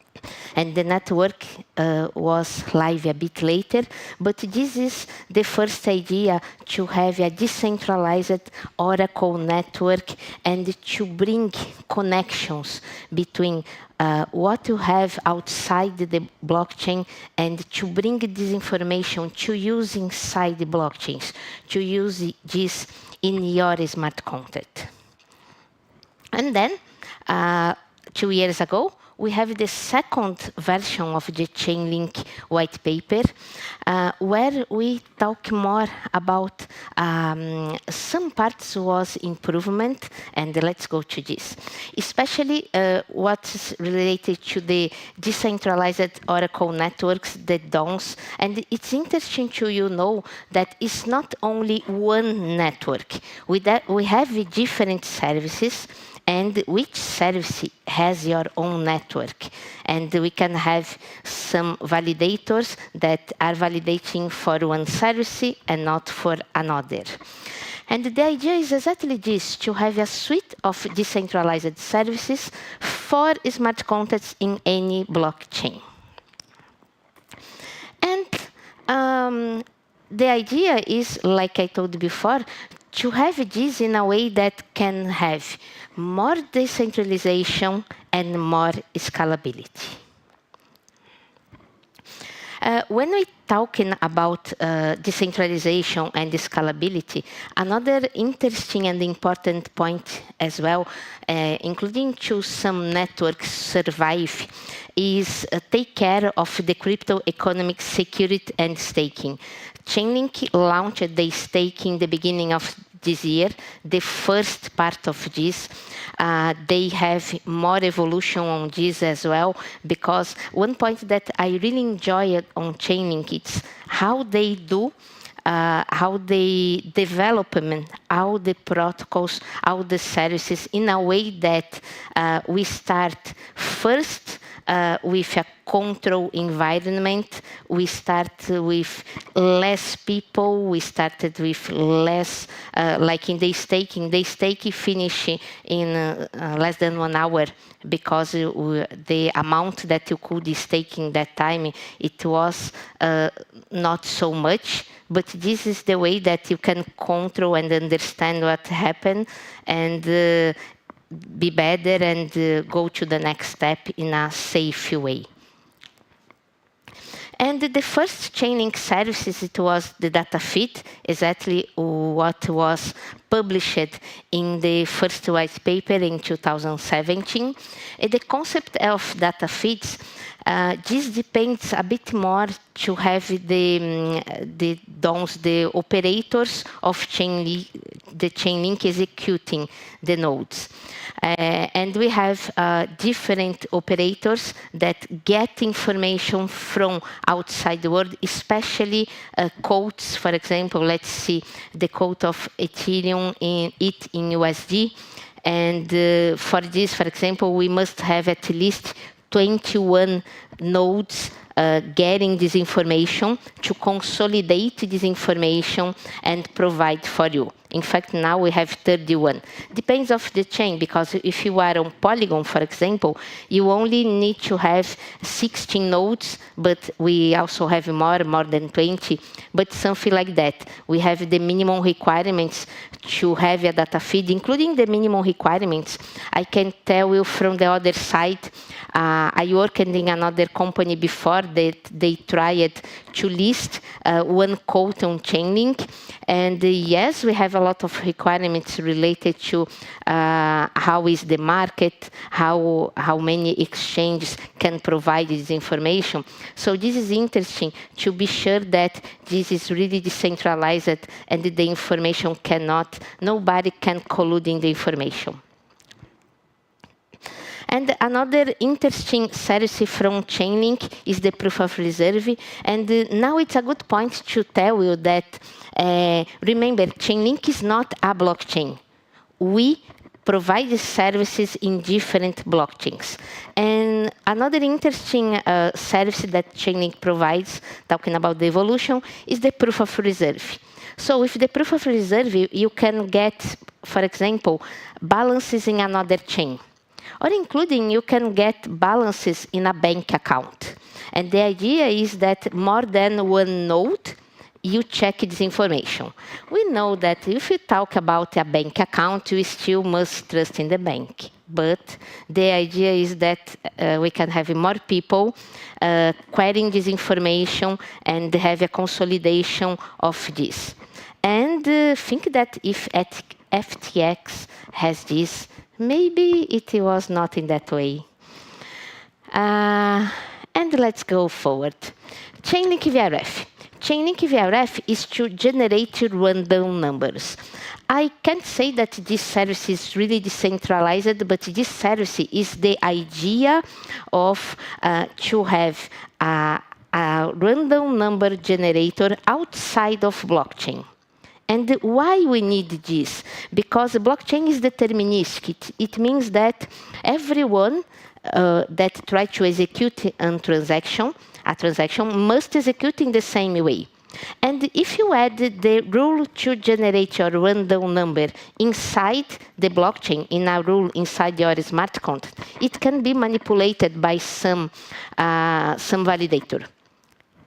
And the network was live a bit later, but this is the first idea to have a decentralized Oracle network and to bring connections between what you have outside the blockchain and to bring this information to use inside the blockchains, to use this in your smart contract. And then, 2 years ago, we have the second version of the Chainlink white paper, where we talk more about some parts was improvement, and let's go to this. Especially what's related to the decentralized Oracle networks, the DONs. And it's interesting to know that it's not only one network. We have different services, and which service has your own network. And we can have some validators that are validating for one service and not for another. And the idea is exactly this, to have a suite of decentralized services for smart contracts in any blockchain. And the idea is, like I told before, to have this in a way that can have more decentralization and more scalability. When we're talking about decentralization and scalability, another interesting and important point as well, including to some networks survive, is take care of the crypto economic security and staking. Chainlink launched the staking in the beginning of this year, the first part of this. They have more evolution on this as well, because one point that I really enjoy on Chainlink, it's how they do how they develop all the protocols, all the services in a way that we start first with a control environment. We start with less people. We started with less, like in the staking. The stake finish in less than 1 hour, because the amount that you could stake in that time, it was not so much. But this is the way that you can control and understand what happened and be better and go to the next step in a safe way. And the first Chainlink services, it was the data feed, exactly what was published in the first white paper in 2017. And the concept of data feeds, this depends a bit more to have the operators of the Chainlink executing the nodes. And we have different operators that get information from outside the world, especially quotes. For example, let's see the quote of Ethereum in USD. And for this, for example, we must have at least 21 nodes getting this information to consolidate this information and provide for you. In fact, now we have 31. Depends of the chain, because if you are on Polygon, for example, you only need to have 16 nodes, but we also have more than 20, but something like that. We have the minimum requirements to have a data feed, including the minimum requirements. I can tell you from the other side, I worked in another company before that they tried to list one quote on Chainlink. And yes, we have a lot of requirements related to how is the market, how many exchanges can provide this information. So this is interesting to be sure that this is really decentralized and the information nobody can collude in the information. And another interesting service from Chainlink is the proof of reserve. And now it's a good point to tell you that, remember, Chainlink is not a blockchain. We provide services in different blockchains. And another interesting service that Chainlink provides, talking about the evolution, is the proof of reserve. So with the proof of reserve, you can get, for example, balances in another chain. Or including, you can get balances in a bank account. And the idea is that more than one node, you check this information. We know that if you talk about a bank account, you still must trust in the bank. But the idea is that we can have more people querying this information and have a consolidation of this. And think that if FTX has this, maybe it was not in that way. And let's go forward. Chainlink VRF. Chainlink VRF is to generate random numbers. I can't say that this service is really decentralized, but this service is the idea of to have a random number generator outside of blockchain. And why we need this? Because blockchain is deterministic. It means that everyone that tries to execute a transaction must execute in the same way. And if you add the rule to generate your random number inside the blockchain, in a rule inside your smart contract, it can be manipulated by some validator.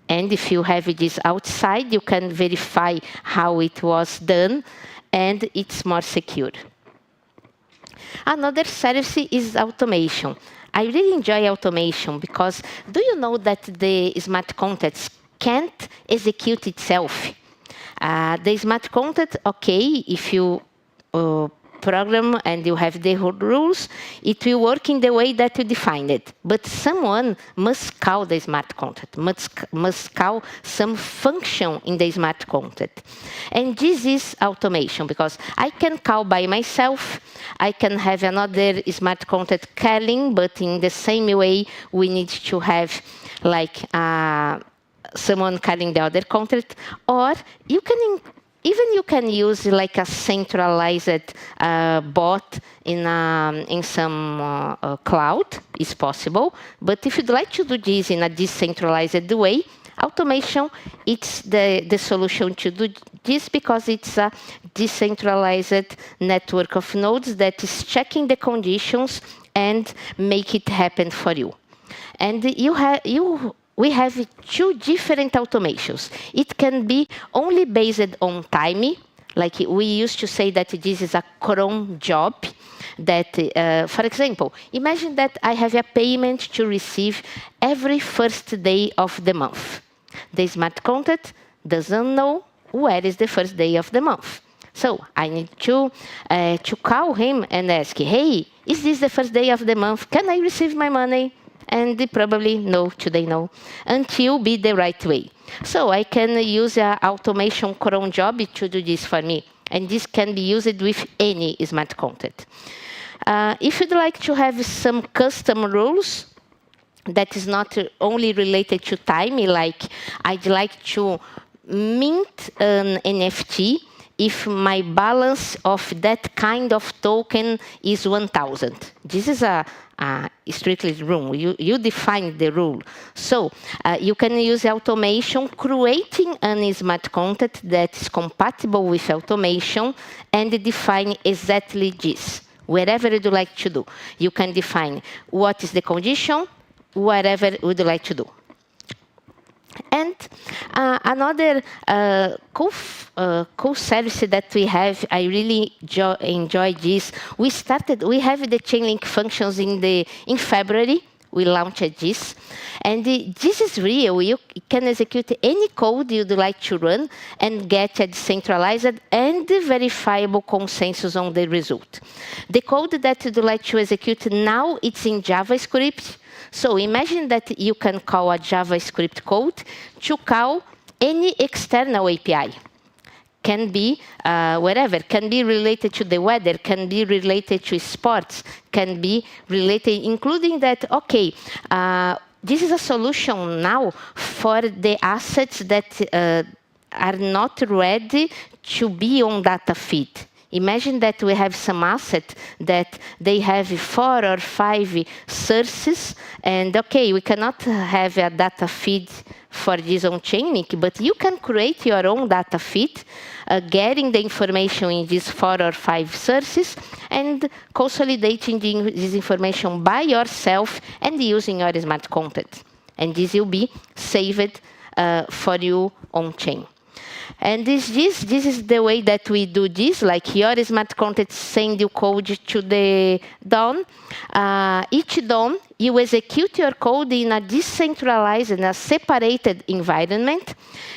And if you have this outside, you can verify how it was done, and it's more secure. Another service is automation. I really enjoy automation because do you know that the smart contracts can't execute itself? The smart contract, okay, if you program and you have the rules, it will work in the way that you define it. But someone must call the smart contract, must call some function in the smart contract. And this is automation, because I can call by myself, I can have another smart contract calling, but in the same way, we need to have like someone calling the other contract, or you can you can use like a centralized bot in some cloud, is possible. But if you'd like to do this in a decentralized way, automation, it's the solution to do this, because it's a decentralized network of nodes that is checking the conditions and make it happen for you. And we have two different automations. It can be only based on time, like we used to say that this is a cron job. That, for example, imagine that I have a payment to receive every first day of the month. The smart contract doesn't know where is the first day of the month. So I need to call him and ask, hey, is this the first day of the month? Can I receive my money? And they probably no, today no, until be the right way. So I can use an automation cron job to do this for me. And this can be used with any smart contract. If you'd like to have some custom rules that is not only related to time, like I'd like to mint an NFT if my balance of that kind of token is 1,000. This is a strictly rule. You define the rule. So you can use automation, creating a smart contract that is compatible with automation and define exactly this. Wherever you'd like to do, you can define what is the condition, whatever would you like to do. And another cool service that we have, I really enjoy this. We have the Chainlink functions in February. We launched this. And this is real. You can execute any code you'd like to run and get a decentralized and verifiable consensus on the result. The code that you'd like to execute now, it's in JavaScript. So imagine that you can call a JavaScript code to call any external API. Can be wherever, can be related to the weather, can be related to sports, can be related, including that, okay, this is a solution now for the assets that are not ready to be on data feed. Imagine that we have some asset that they have 4 or 5 sources, and okay, we cannot have a data feed for this on Chainlink, but you can create your own data feed, getting the information in these 4 or 5 sources, and consolidating this information by yourself and using your smart contract. And this will be saved for you on chain. And this is the way that we do this, like your smart contract send you code to the DOM. Each DOM, you execute your code in a decentralized and a separated environment.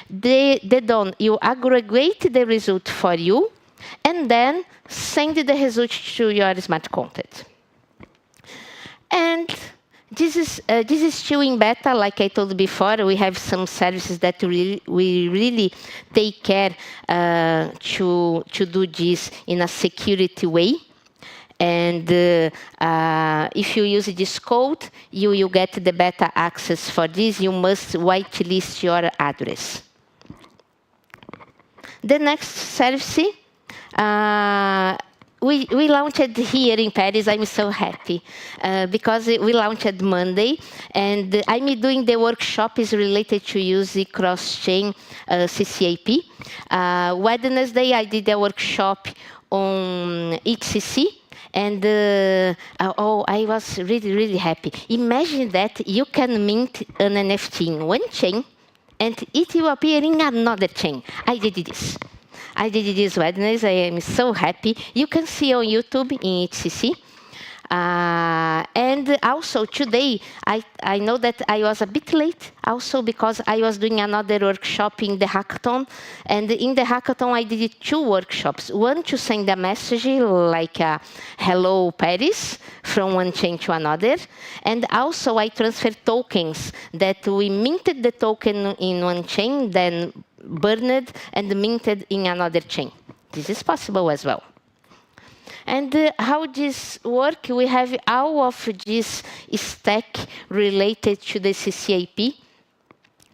The DOM, you aggregate the result for you, and then send the result to your smart contract. And this is still in beta, like I told before. We have some services that we really take care to do this in a security way. And if you use this code, you get the beta access for this. You must whitelist your address. The next service, we launched here in Paris. I'm so happy because we launched Monday, and I'm doing the workshop is related to use the cross-chain CCAP. Wednesday, I did a workshop on HCC. And I was really happy. Imagine that you can mint an NFT in one chain, and it will appear in another chain. I did this. I did this Wednesday. I am so happy. You can see on YouTube in HCC. And also today, I know that I was a bit late also because I was doing another workshop in the hackathon. And in the hackathon, I did 2 workshops. One to send a message like hello Paris from one chain to another. And also I transferred tokens that we minted the token in one chain, then burned and minted in another chain. This is possible as well. And how this work, we have all of this stack related to the CCAP.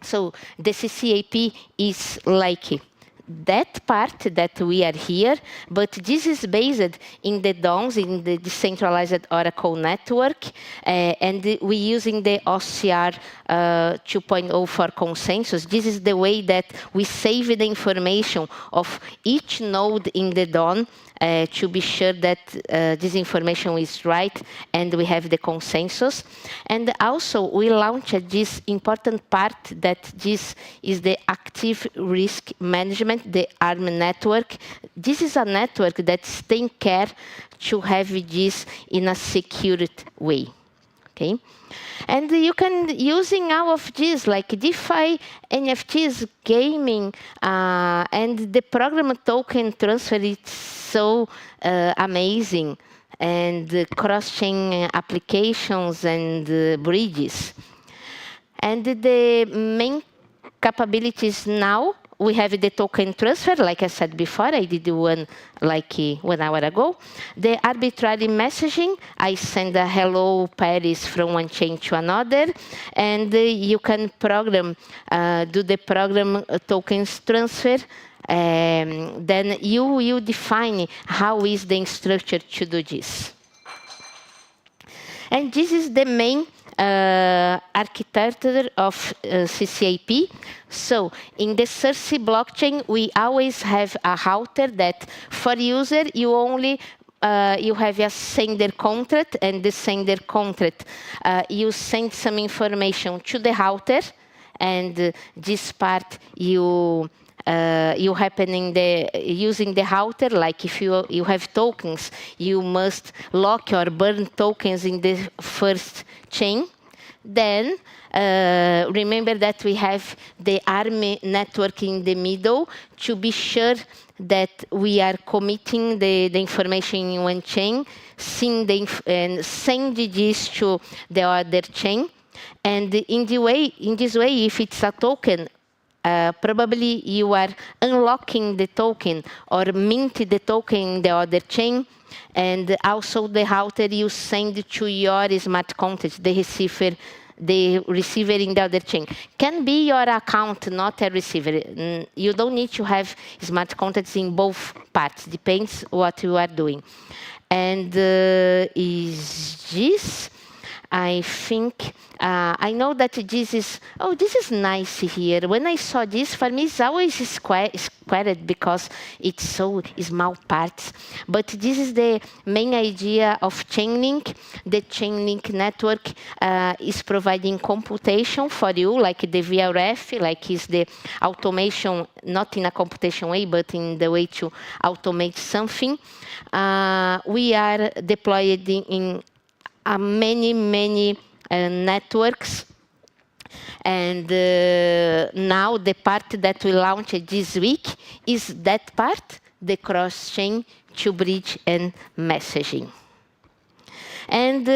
So the CCAP is like that part that we are here, but this is based in the DONS, in the decentralized Oracle network, and we're using the OCR 2.0 for consensus. This is the way that we save the information of each node in the DON to be sure that this information is right and we have the consensus. And also we launched this important part that this is the active risk management, the ARM network. This is a network that's taking care to have this in a secured way. Okay? And you can, using all of this, like DeFi, NFTs, gaming, and the program token transfer is so amazing, and cross-chain applications and bridges. And the main capabilities now, we have the token transfer, like I said before, I did one like 1 hour ago. The arbitrary messaging, I send a hello Paris from one chain to another, and you can program, do the program tokens transfer. Then you define how is the structure to do this. And this is the main architecture of CCAP. So in the Cersei blockchain, we always have a router that for user, you only you have a sender contract, and the sender contract, you send some information to the router, and this part you happen in the using the router. Like if you have tokens, you must lock or burn tokens in the first chain. Then remember that we have the ARM network in the middle to be sure that we are committing the information in one chain, and send this to the other chain. And in this way, if it's a token, probably you are unlocking the token or minting the token in the other chain, and also the router you send to your smart contract, the receiver in the other chain. Can be your account, not a receiver. You don't need to have smart contracts in both parts. Depends what you are doing. And is this? I think, I know that this is nice here. When I saw this, for me, it's always squared because it's so small parts. But this is the main idea of Chainlink. The Chainlink network is providing computation for you, like the VRF, like is the automation, not in a computation way, but in the way to automate something. We are deployed in many networks, and now the part that we launched this week is that part, the cross-chain to bridge and messaging. And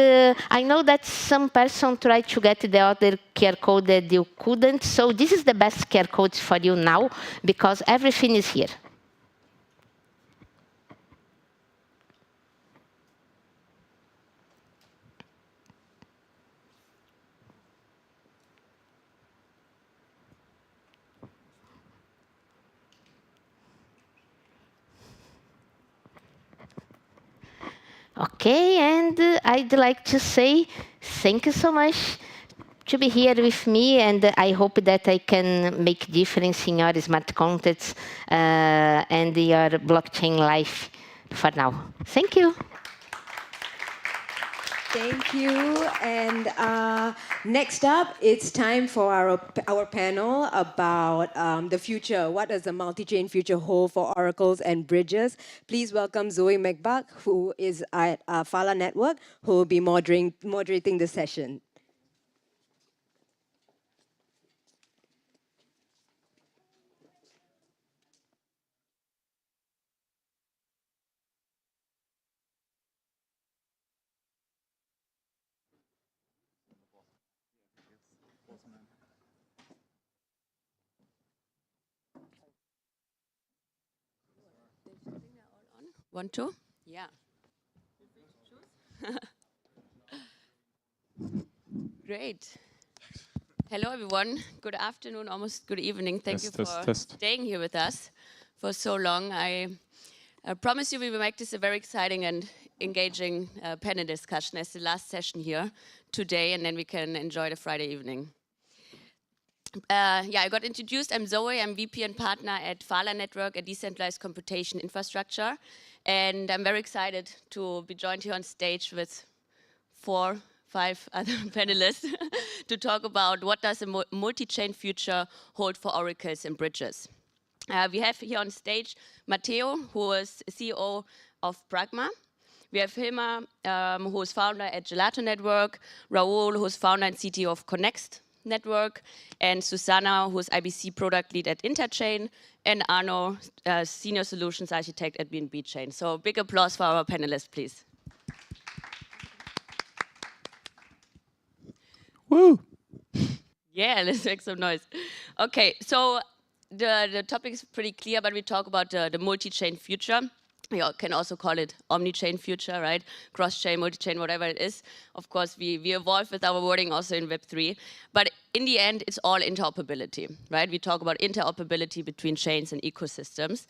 I know that some person tried to get the other QR code that you couldn't, so this is the best QR code for you now, because everything is here. Okay, and I'd like to say thank you so much to be here with me, and I hope that I can make difference in your smart contracts and your blockchain life for now. Thank you. Thank you. And next up, it's time for our panel about the future. What does the multi-chain future hold for oracles and bridges? Please welcome Zoe McBuck, who is at Fala Network, who will be moderating the session. Want to? Yeah. Great. Hello, everyone. Good afternoon, almost good evening. Thank you for staying here with us for so long. I promise you we will make this a very exciting and engaging panel discussion as the last session here today, and then we can enjoy the Friday evening. Yeah, I got introduced. I'm Zoe. I'm VP and partner at Fala Network, a decentralized computation infrastructure. And I'm very excited to be joined here on stage with 4, 5 other panelists to talk about what does a multi-chain future hold for oracles and bridges. We have here on stage Matteo, who is CEO of Pragma. We have Hilma, who is founder at Gelato Network, Raul, who is founder and CTO of Connext Network, and Susanna, who is IBC product lead at Interchain, and Arno, senior solutions architect at BNB Chain. So big applause for our panelists, please. Woo! Yeah, let's make some noise. Okay, so the topic is pretty clear, but we talk about the multi-chain future. We can also call it omni-chain future, right? Cross-chain, multi-chain, whatever it is. Of course, we evolve with our wording also in Web3. But in the end, it's all interoperability, right? We talk about interoperability between chains and ecosystems.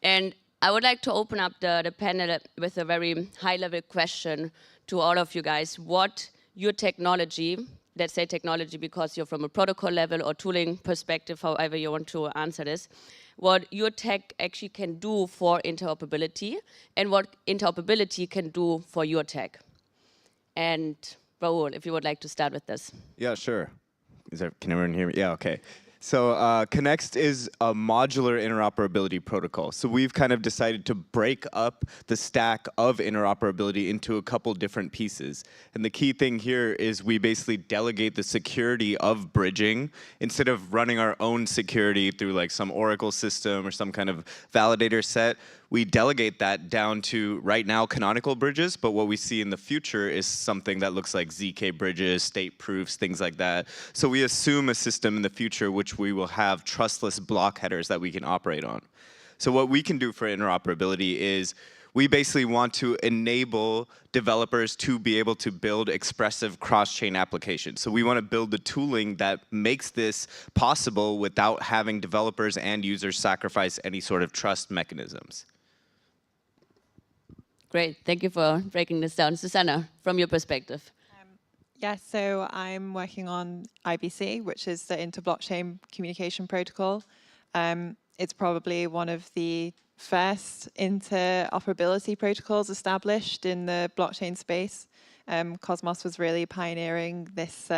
And I would like to open up the panel with a very high-level question to all of you guys. What your technology, let's say technology because you're from a protocol level or tooling perspective, however you want to answer this, what your tech actually can do for interoperability and what interoperability can do for your tech. And Raul, if you would like to start with this. Yeah, sure. Can everyone hear me? Yeah, okay. So Connext is a modular interoperability protocol. So we've kind of decided to break up the stack of interoperability into a couple different pieces. And the key thing here is we basically delegate the security of bridging instead of running our own security through like some Oracle system or some kind of validator set. We delegate that down to, right now, canonical bridges, but what we see in the future is something that looks like ZK bridges, state proofs, things like that. So we assume a system in the future which we will have trustless block headers that we can operate on. So what we can do for interoperability is we basically want to enable developers to be able to build expressive cross-chain applications. So we want to build the tooling that makes this possible without having developers and users sacrifice any sort of trust mechanisms. Great, thank you for breaking this down. Susanna, from your perspective. Yeah, so I'm working on IBC, which is the inter-blockchain communication protocol. It's probably one of the first interoperability protocols established in the blockchain space. Cosmos was really pioneering this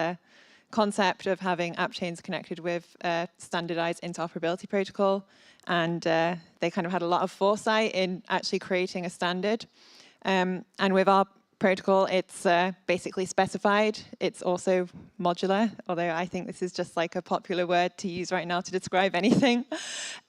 concept of having app chains connected with a standardized interoperability protocol. And they kind of had a lot of foresight in actually creating a standard. And with our protocol, it's basically specified. It's also modular, although I think this is just like a popular word to use right now to describe anything.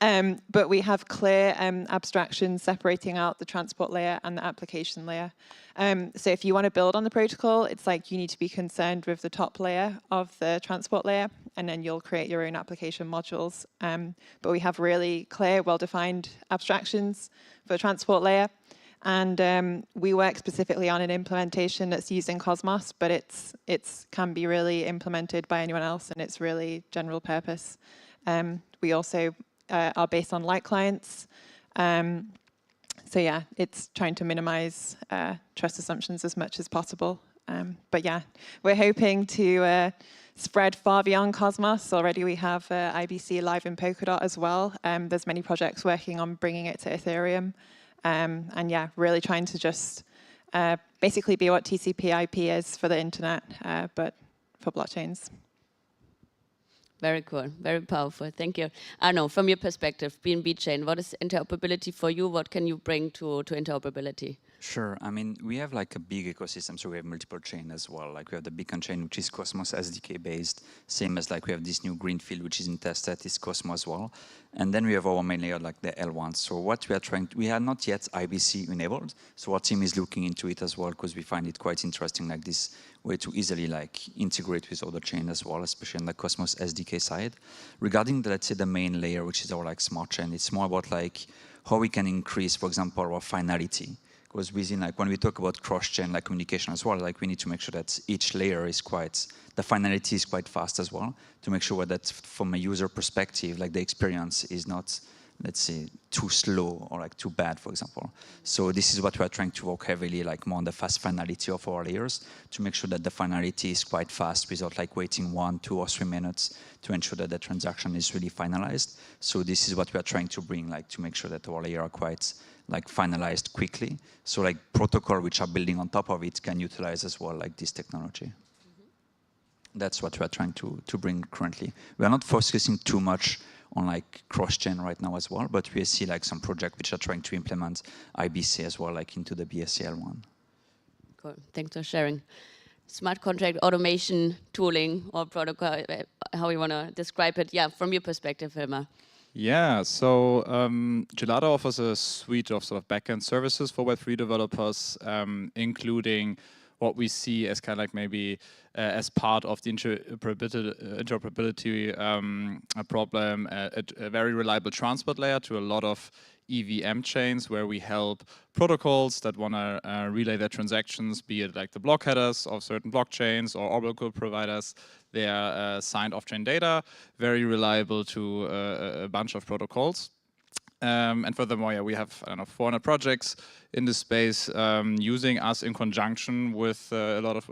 But we have clear abstractions separating out the transport layer and the application layer. So if you want to build on the protocol, it's like you need to be concerned with the top layer of the transport layer, and then you'll create your own application modules. But we have really clear, well-defined abstractions for the transport layer. And we work specifically on an implementation that's using Cosmos, but it's can be really implemented by anyone else, and it's really general purpose. We also are based on light clients. So yeah, it's trying to minimize trust assumptions as much as possible. But yeah, we're hoping to spread far beyond Cosmos. Already we have IBC live in Polkadot as well. There's many projects working on bringing it to Ethereum. And yeah, really trying to just basically be what TCP/IP is for the internet, but for blockchains. Very cool, very powerful. Thank you. Arno, from your perspective, BNB chain, what is interoperability for you? What can you bring to interoperability? Sure. I mean, we have like a big ecosystem, so we have multiple chains as well. Like we have the Beacon chain, which is Cosmos SDK based, same as like we have this new greenfield, which is in testnet, is Cosmos as well. And then we have our main layer, like the L1. So what we are trying to, we are not yet IBC enabled. So our team is looking into it as well, because we find it quite interesting, like this way to easily like integrate with other chains as well, especially on the Cosmos SDK side. Regarding the, let's say the main layer, which is our like smart chain, it's more about like how we can increase, for example, our finality. Because within, like, when we talk about cross-chain like communication as well, like we need to make sure that each layer is quite, the finality is quite fast as well, to make sure that from a user perspective, like the experience is not, let's say, too slow or like too bad, for example. So this is what we are trying to work heavily, like more on the fast finality of our layers, to make sure that the finality is quite fast without like waiting 1, 2, or 3 minutes to ensure that the transaction is really finalized. So this is what we are trying to bring, like to make sure that our layers are quite like finalized quickly. So like protocol which are building on top of it can utilize as well like this technology. That's what we are trying to bring currently. We are not focusing too much on like cross-chain right now as well, but we see like some projects which are trying to implement IBC as well, like into the BSCL one. Cool, thanks for sharing. Smart contract automation tooling or protocol, how you want to describe it. Yeah, from your perspective, Hilmar. Yeah, so Gelato offers a suite of sort of backend services for Web3 developers, including what we see as kind of like maybe as part of the interoperability problem, a very reliable transport layer to a lot of EVM chains, where we help protocols that want to relay their transactions, be it like the block headers of certain blockchains or Oracle providers, their signed off-chain data, very reliable to a bunch of protocols. And furthermore, yeah, we have, I don't know, 400 projects in this space using us in conjunction with a lot of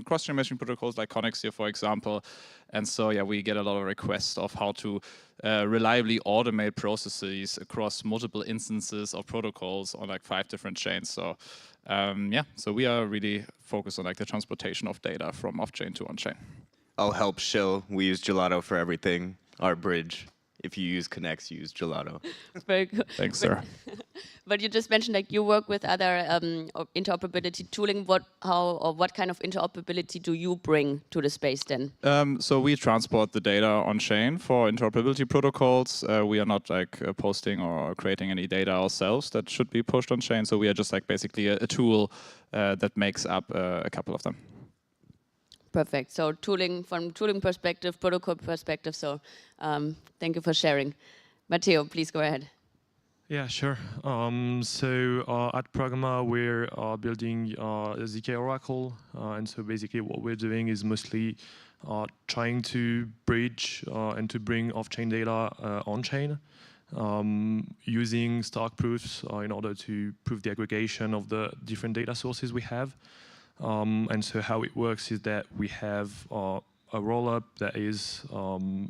cross-chain messaging protocols like Connexia, for example. And so, yeah, we get a lot of requests of how to reliably automate processes across multiple instances of protocols on like 5 different chains. So, yeah, so we are really focused on like the transportation of data from off-chain to on-chain. I'll help show. We use Gelato for everything. Our bridge. If you use Connex, use Gelato. Very good. Thanks, sir. But you just mentioned like you work with other interoperability tooling. What kind of interoperability do you bring to the space then? So we transport the data on chain for interoperability protocols. We are not like posting or creating any data ourselves that should be pushed on chain. So we are just like basically a tool that makes up a couple of them. Perfect. So tooling from tooling perspective, protocol perspective. So thank you for sharing. Matteo, please go ahead. Yeah, sure. So at Pragma, we're building a ZK Oracle. And so basically what we're doing is mostly trying to bridge and to bring off-chain data on-chain, using Stark proofs in order to prove the aggregation of the different data sources we have. And so how it works is that we have a rollup that is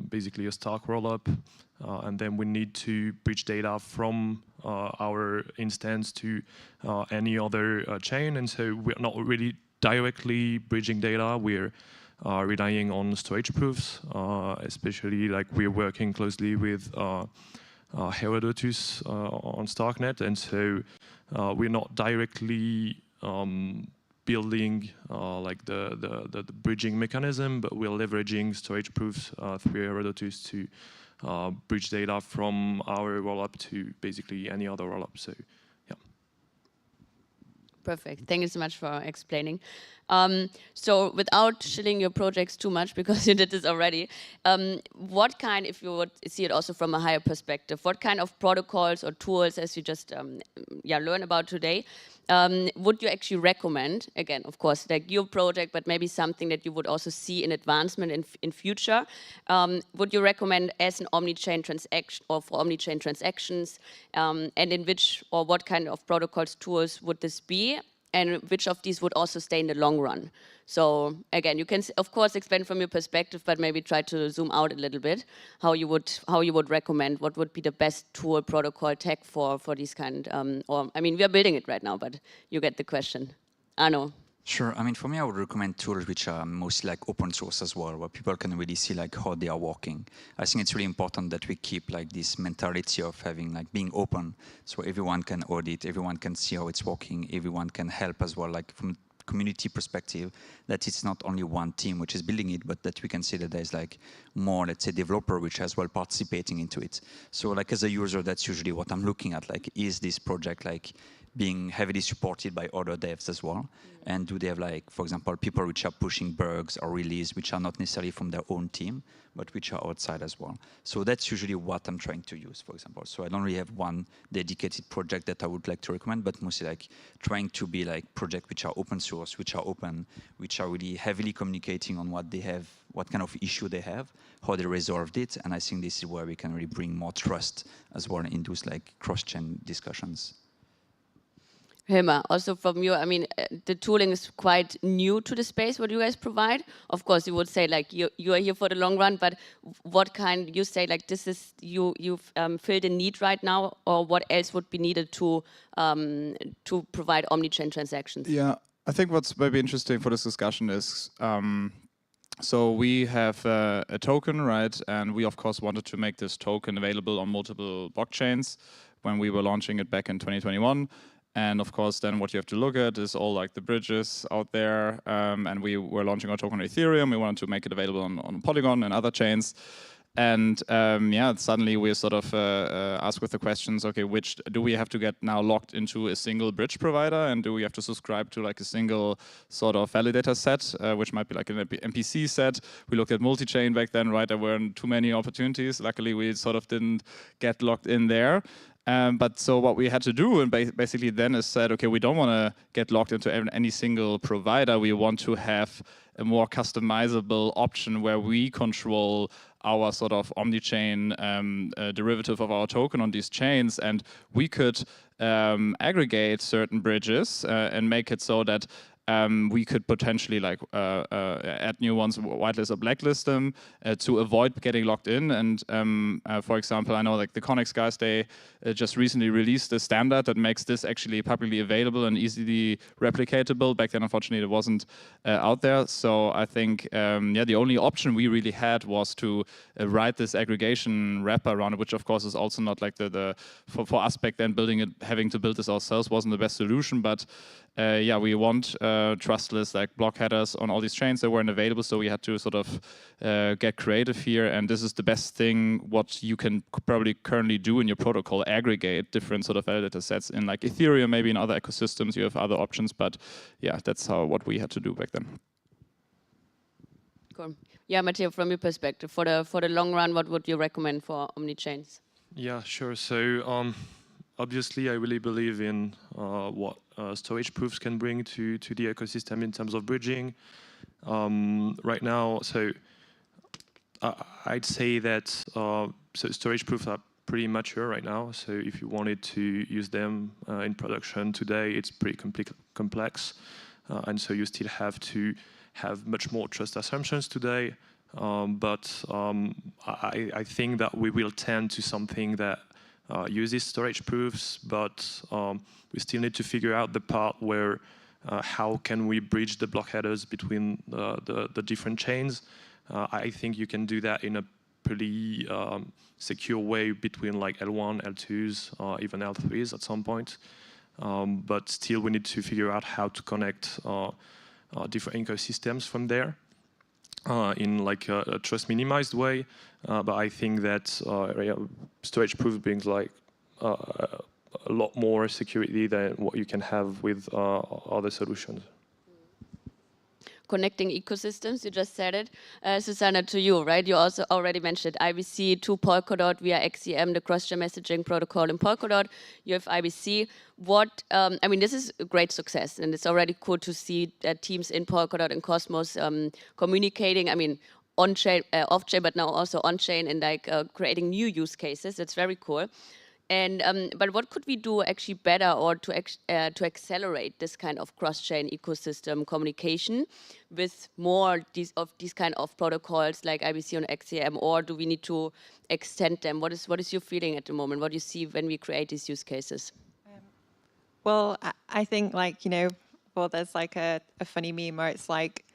basically a Stark rollup, and then we need to bridge data from our instance to any other chain. And so we're not really directly bridging data. We're relying on storage proofs, especially like we're working closely with Herodotus on Starknet. And so we're not directly building like the bridging mechanism, but we're leveraging storage proofs through Herodotus to bridge data from our rollup to basically any other rollup. So, yeah. Perfect. Thank you so much for explaining. So without shilling your projects too much, because you did this already, what kind, if you would see it also from a higher perspective, what kind of protocols or tools, as you just learn about today, would you actually recommend, again, of course, like your project, but maybe something that you would also see in advancement in future, would you recommend as an omni-chain transaction or for omni-chain transactions, and in which or what kind of protocols, tools would this be? And which of these would also stay in the long run? So again, you can of course explain from your perspective, but maybe try to zoom out a little bit. How you would recommend? What would be the best tool, protocol, tech for these kind? Or I mean, we are building it right now, but you get the question. Arno. Sure. I mean, for me, I would recommend tools which are mostly like open source as well, where people can really see like how they are working. I think it's really important that we keep like this mentality of having like being open, so everyone can audit, everyone can see how it's working, everyone can help as well, like from community perspective, that it's not only one team which is building it, but that we can see that there's like more, let's say, developer which as well participating into it. So like as a user, that's usually what I'm looking at, like is this project like being heavily supported by other devs as well? And do they have like, for example, people which are pushing bugs or release which are not necessarily from their own team, but which are outside as well? So that's usually what I'm trying to use, for example. So I don't really have one dedicated project that I would like to recommend, but mostly like trying to be like projects which are open source, which are open, which are really heavily communicating on what they have, what kind of issue they have, how they resolved it. And I think this is where we can really bring more trust as well in those like cross-chain discussions. Hilma, also from you, I mean, the tooling is quite new to the space what you guys provide. Of course, you would say like you are here for the long run, but what kind, you say like this is, you've filled a need right now, or what else would be needed to provide omni-chain transactions? Yeah, I think what's maybe interesting for this discussion is, so we have a token, right? And we of course wanted to make this token available on multiple blockchains when we were launching it back in 2021. And of course, then what you have to look at is all like the bridges out there. And we were launching our token on Ethereum. We wanted to make it available on Polygon and other chains. And yeah, suddenly we're sort of asked with the questions, okay, which do we have to get now locked into a single bridge provider? And do we have to subscribe to like a single sort of validator set, which might be like an MPC set? We looked at multi-chain back then, right? There weren't too many opportunities. Luckily, we sort of didn't get locked in there. But so what we had to do, and basically then is said, okay, we don't want to get locked into any single provider. We want to have a more customizable option where we control our sort of omni-chain derivative of our token on these chains, and we could aggregate certain bridges and make it so that we could potentially like add new ones, whitelist or blacklist them to avoid getting locked in. And for example, I know like the Connex guys, they just recently released a standard that makes this actually publicly available and easily replicatable. Back then, unfortunately, it wasn't out there. So I think, yeah, the only option we really had was to write this aggregation wrapper around it, which of course is also not like for us back then, building it, having to build this ourselves wasn't the best solution. But yeah, we want trustless like block headers on all these chains that weren't available, so we had to sort of get creative here. And this is the best thing what you can probably currently do in your protocol: aggregate different sort of validator sets. In like Ethereum, maybe in other ecosystems, you have other options. But yeah, that's what we had to do back then. Cool. Yeah, Matteo, from your perspective, for the long run, what would you recommend for omni-chains? Yeah, sure. So obviously, I really believe in what storage proofs can bring to the ecosystem in terms of bridging. Right now, so I'd say that so storage proofs are pretty mature right now. So if you wanted to use them in production today, it's pretty complex. And so you still have to have much more trust assumptions today. But I think that we will tend to something that uses storage proofs, but we still need to figure out the part where how can we bridge the block headers between the different chains. I think you can do that in a pretty secure way between like L1, L2s, even L3s at some point. But still we need to figure out how to connect different ecosystems from there in like a trust minimized way. But I think that storage proof brings like a lot more security than what you can have with other solutions. Connecting ecosystems, you just said it. Susanna, to you, right? You also already mentioned IBC to Polkadot via XCM, the cross-chain messaging protocol in Polkadot. You have IBC. What, I mean, this is a great success, and it's already cool to see that teams in Polkadot and Cosmos communicating, I mean, on-chain, off-chain, but now also on-chain, and like creating new use cases. That's very cool. And but what could we do actually better, or to accelerate this kind of cross-chain ecosystem communication with more of these kind of protocols like IBC and XCM, or do we need to extend them? What is your feeling at the moment? What do you see when we create these use cases? Well, I think, like, you know, example, there's like a funny meme where it's like,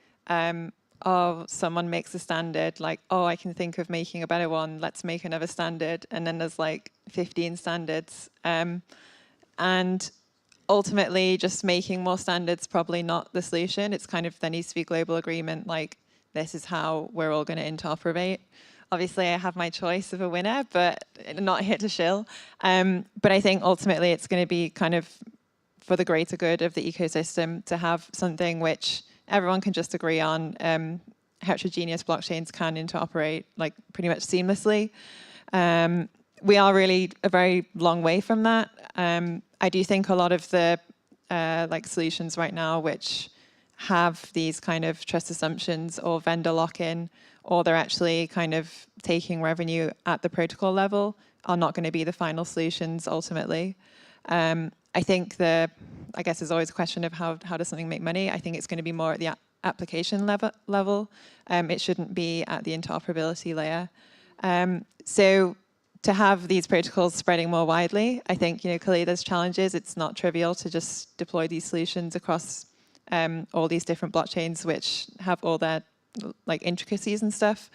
oh, someone makes a standard, like, oh, I can think of making a better one, let's make another standard. And then there's like 15 standards. And ultimately, just making more standards probably not the solution. It's kind of, there needs to be global agreement, like, this is how we're all going to interoperate. Obviously, I have my choice of a winner, but not here to shill. But I think ultimately it's going to be kind of for the greater good of the ecosystem to have something which everyone can just agree on. Heterogeneous blockchains can interoperate like pretty much seamlessly. We are really a very long way from that. I do think a lot of the like solutions right now which have these kind of trust assumptions or vendor lock-in, or they're actually kind of taking revenue at the protocol level, are not going to be the final solutions ultimately. I think I guess there's always a question of how does something make money. I think it's going to be more at the application level. It shouldn't be at the interoperability layer. So to have these protocols spreading more widely, I think, clearly there's challenges. It's not trivial to just deploy these solutions across all these different blockchains, which have all their like intricacies and stuff.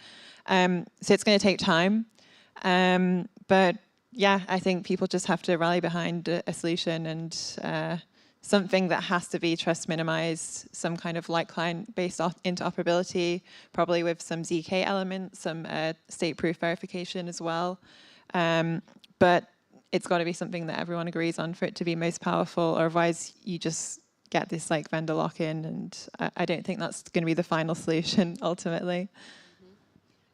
So it's going to take time. But yeah, I think people just have to rally behind a solution and something that has to be trust minimized, some kind of light client-based interoperability, probably with some ZK elements, some state proof verification as well. But it's got to be something that everyone agrees on for it to be most powerful, or otherwise you just get this like vendor lock-in, and I don't think that's going to be the final solution ultimately.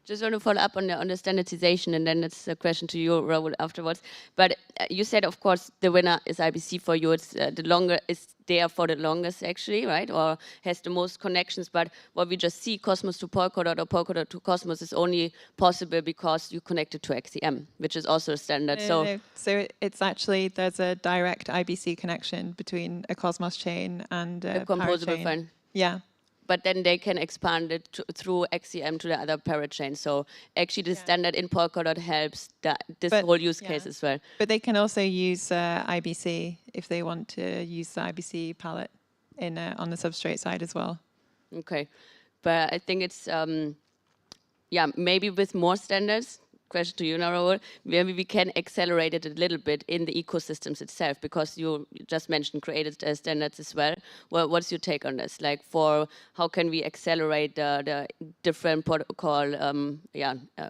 Just want to follow up on the standardization, and then it's a question to you, Raoul, afterwards. But you said, of course, the winner is IBC for you. It's it's there for the longest, actually, right? Or has the most connections. But what we just see, Cosmos to Polkadot or Polkadot to Cosmos, is only possible because you connect it to XCM, which is also a standard. No. So it's actually, there's a direct IBC connection between a Cosmos chain and a composable file. Yeah. But then they can expand it through XCM to the other parachain. So actually the standard in Polkadot helps this whole use case as well. But they can also use IBC if they want to use the IBC palette on the substrate side as well. Okay. But I think it's, yeah, maybe with more standards, question to you now, Raoul, maybe we can accelerate it a little bit in the ecosystems itself, because you just mentioned created standards as well. Well, what's your take on this? Like, for how can we accelerate the different protocol,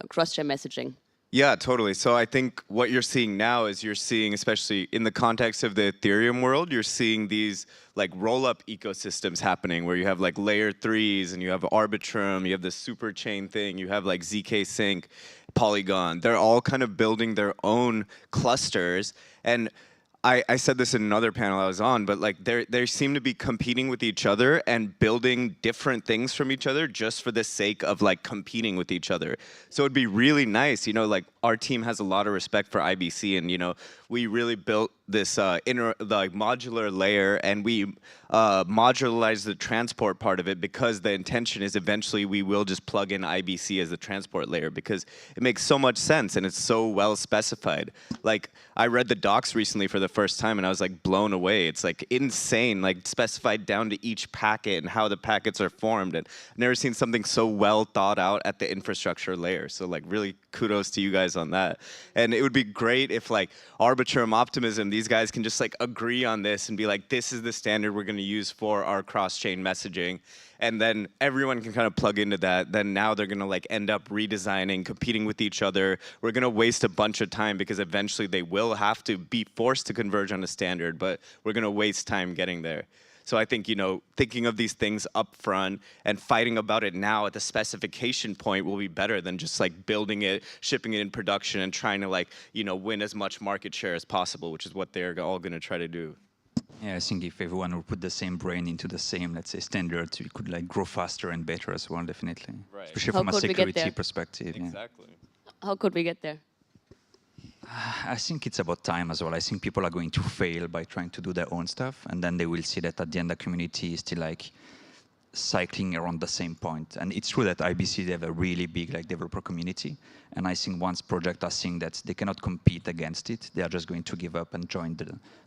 cross-chain messaging? Yeah, totally. So I think what you're seeing now is you're seeing, especially in the context of the Ethereum world, you're seeing these like roll-up ecosystems happening where you have like layer 3s and you have Arbitrum, you have the super chain thing, you have like ZK Sync, Polygon. They're all kind of building their own clusters. And I said this in another panel I was on, but like they seem to be competing with each other and building different things from each other just for the sake of like competing with each other. So it'd be really nice, like our team has a lot of respect for IBC, and we really built this modular layer, and we modularized the transport part of it, because the intention is eventually we will just plug in IBC as the transport layer, because it makes so much sense and it's so well specified. Like, I read the docs recently for the first time and I was like blown away. It's like insane, like specified down to each packet and how the packets are formed. And I've never seen something so well thought out at the infrastructure layer. So like really kudos to you guys on that. And it would be great if like Arbitrum, Optimism, these guys can just like agree on this and be like, this is the standard we're going to use for our cross-chain messaging. And then everyone can kind of plug into that. Then now they're going to like end up redesigning, competing with each other. We're going to waste a bunch of time because eventually they will have to be forced to converge on a standard, but we're going to waste time getting there. So I think, thinking of these things up front and fighting about it now at the specification point will be better than just like building it, shipping it in production, and trying to like, win as much market share as possible, which is what they're all going to try to do. Yeah, I think if everyone would put the same brain into the same, let's say, standards, we could like grow faster and better as well, definitely. Right. Especially from a security perspective. Exactly. Yeah. How could we get there? I think it's about time as well. I think people are going to fail by trying to do their own stuff, and then they will see that at the end the community is still like cycling around the same point. And it's true that IBC, they have a really big like developer community, and I think once projects are seeing that they cannot compete against it, they are just going to give up and join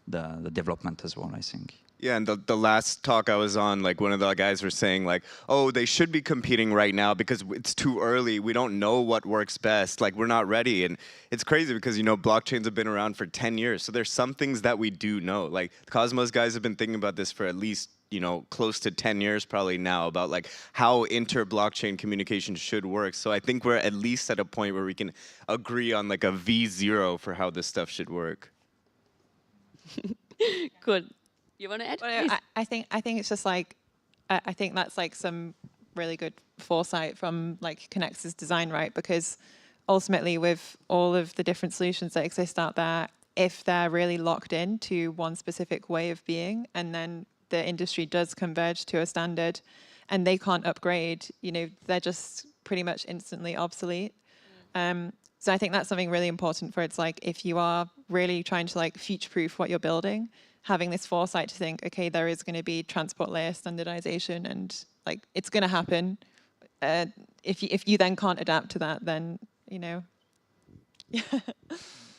the development as well, I think. Yeah, and the last talk I was on, like one of the guys were saying like, oh, they should be competing right now because it's too early. We don't know what works best. Like we're not ready. And it's crazy because, you know, blockchains have been around for 10 years. So there's some things that we do know. Like Cosmos guys have been thinking about this for at least, you know, close to 10 years probably now about like how inter-blockchain communication should work. So I think we're at least at a point where we can agree on like a V0 for how this stuff should work. Good. You want to add? Well, I think it's just like I think that's like some really good foresight from like Connex's design, right? Because ultimately, with all of the different solutions that exist out there, if they're really locked in to one specific way of being, and then the industry does converge to a standard, and they can't upgrade, you know, they're just pretty much instantly obsolete. So I think that's something really important for it's like if you are really trying to like future-proof what you're building, having this foresight to think, okay, there is going to be transport layer standardization and like it's going to happen. If you then can't adapt to that, then, you know.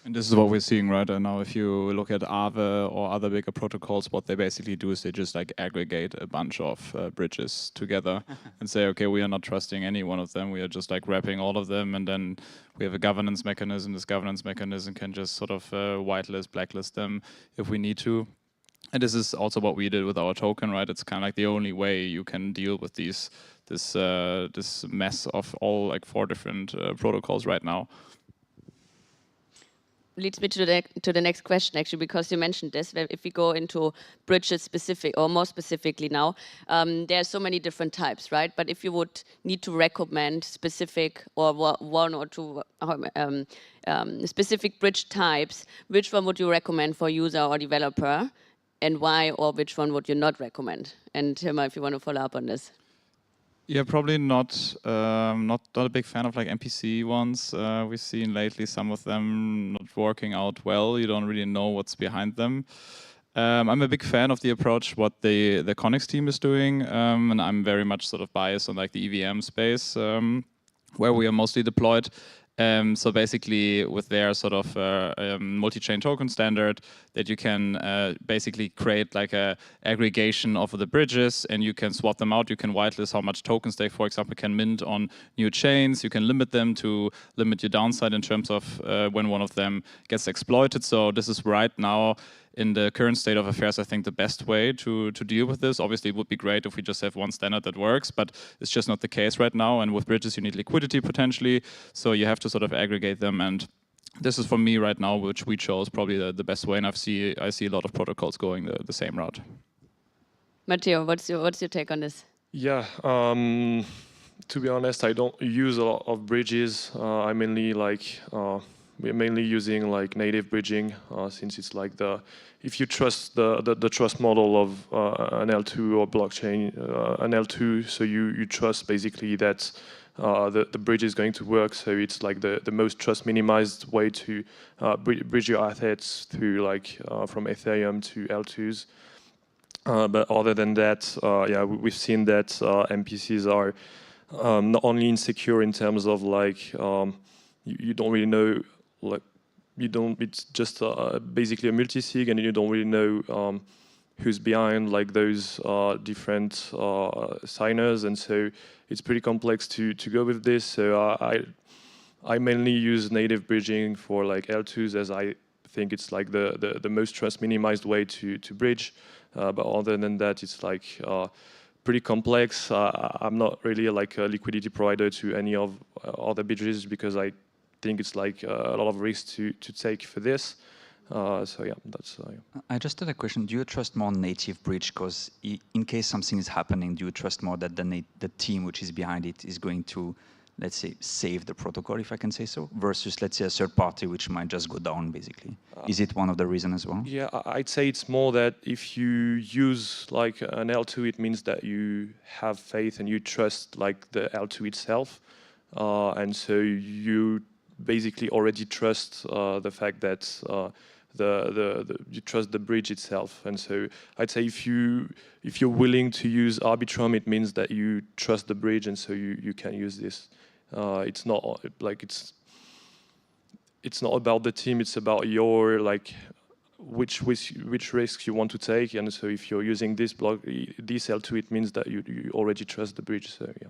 And this is what we're seeing right now. If you look at Aave or other bigger protocols, what they basically do is they just like aggregate a bunch of bridges together and say, okay, we are not trusting any one of them. We are just like wrapping all of them, and then we have a governance mechanism. This governance mechanism can just sort of whitelist, blacklist them if we need to. And this is also what we did with our token, right? It's kind of like the only way you can deal with this mess of all like 4 different protocols right now. Leads me to the next question, actually, because you mentioned this. If we go into bridges specific, or more specifically now, there are so many different types, right? But if you would need to recommend specific or 1 or 2 specific bridge types, which one would you recommend for user or developer, and why, or which one would you not recommend? And Hilma, if you want to follow up on this. Yeah, probably not a big fan of like NPC ones. We've seen lately some of them not working out well. You don't really know what's behind them. I'm a big fan of the approach what the Connex team is doing, and I'm very much sort of biased on like the EVM space where we are mostly deployed. So basically with their sort of multi-chain token standard that you can basically create like a aggregation of the bridges, and you can swap them out. You can whitelist how much tokens they, for example, can mint on new chains. You can limit them to limit your downside in terms of when one of them gets exploited. So this is right now, in the current state of affairs, I think the best way to deal with this. Obviously, it would be great if we just have one standard that works, but it's just not the case right now. And with bridges, you need liquidity potentially, so you have to sort of aggregate them. And this is for me right now, which we chose probably the best way. And I see a lot of protocols going the same route. Matteo, what's your take on this? Yeah. To be honest, I don't use a lot of bridges. I mainly like we're mainly using like native bridging since it's like if you trust the trust model of an L2 or blockchain, an L2, so you trust basically that the bridge is going to work. So it's like the most trust minimized way to bridge your assets through like from Ethereum to L2s. But other than that, yeah, we've seen that MPCs are not only insecure in terms of like you don't really know, like it's just basically a multi-sig, and you don't really know who's behind like those different signers, and so it's pretty complex to go with this. So I mainly use native bridging for like L2s, as I think it's like the most trust minimized way to bridge. But other than that, it's like pretty complex. I'm not really like a liquidity provider to any of other bridges because I think it's like a lot of risk to take for this. So yeah, that's. I just had a question. Do you trust more native bridge? Because in case something is happening, do you trust more that the team which is behind it is going to, let's say, save the protocol, if I can say so, versus, let's say, a third party which might just go down, basically? Is it one of the reasons as well? Yeah, I'd say it's more that if you use like an L2, it means that you have faith and you trust like the L2 itself. And so you basically already trust the fact that you trust the bridge itself. And so I'd say if you're willing to use Arbitrum, it means that you trust the bridge, and so you can use this. It's not like it's not about the team. It's about your like which risks you want to take, and so if you're using this L2, it means that you already trust the bridge. So yeah.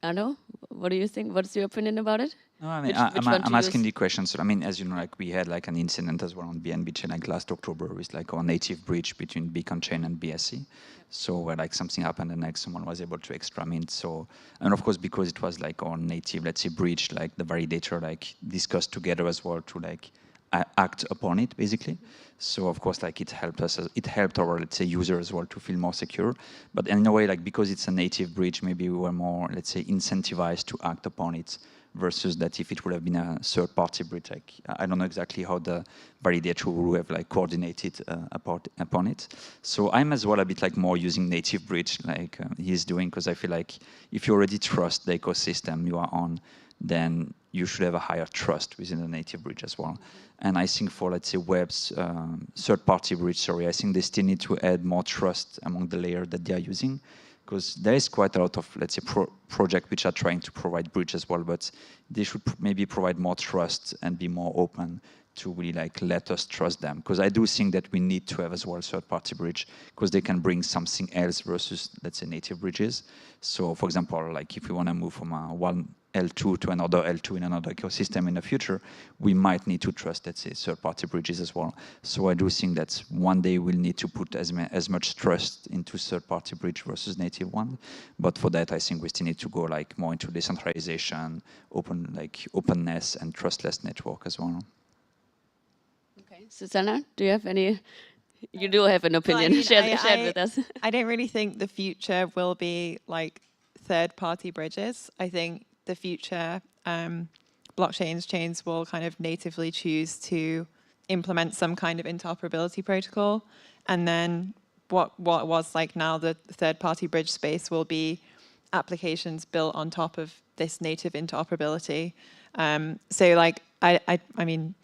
Arno, what do you think? What's your opinion about it? No, I mean, I'm asking the question. So, I mean, as you know, like we had like an incident as well on BNB chain like last October with like our native bridge between Beacon chain and BSC. So where like something happened and like someone was able to extra mint. So, and of course, because it was like our native, let's say, bridge, like the validator like discussed together as well to like act upon it basically. So of course, like it helped our, let's say, user as well to feel more secure. But in a way, like because it's a native bridge, maybe we were more, let's say, incentivized to act upon it versus that if it would have been a third-party bridge. Like I don't know exactly how the validator would have like coordinated upon it. So I'm as well a bit like more using native bridge like he's doing, because I feel like if you already trust the ecosystem you are on, then you should have a higher trust within the native bridge as well. And I think for, let's say, web's third-party bridge, I think they still need to add more trust among the layer that they are using, because there is quite a lot of, let's say, projects which are trying to provide bridge as well, but they should maybe provide more trust and be more open to really like let us trust them. Because I do think that we need to have as well third-party bridge, because they can bring something else versus, let's say, native bridges. So for example, like if we want to move from one L2 to another L2 in another ecosystem in the future, we might need to trust, let's say, third-party bridges as well. So I do think that one day we'll need to put as much trust into third-party bridge versus native one. But for that, I think we still need to go like more into decentralization, openness, and trustless network as well. Okay, Susanna, do you have any? You do have an opinion. Well, I mean, share it with us. I don't really think the future will be like third-party bridges. I think the future chains will kind of natively choose to implement some kind of interoperability protocol, and then what was like now the third-party bridge space will be applications built on top of this native interoperability. So like I mean,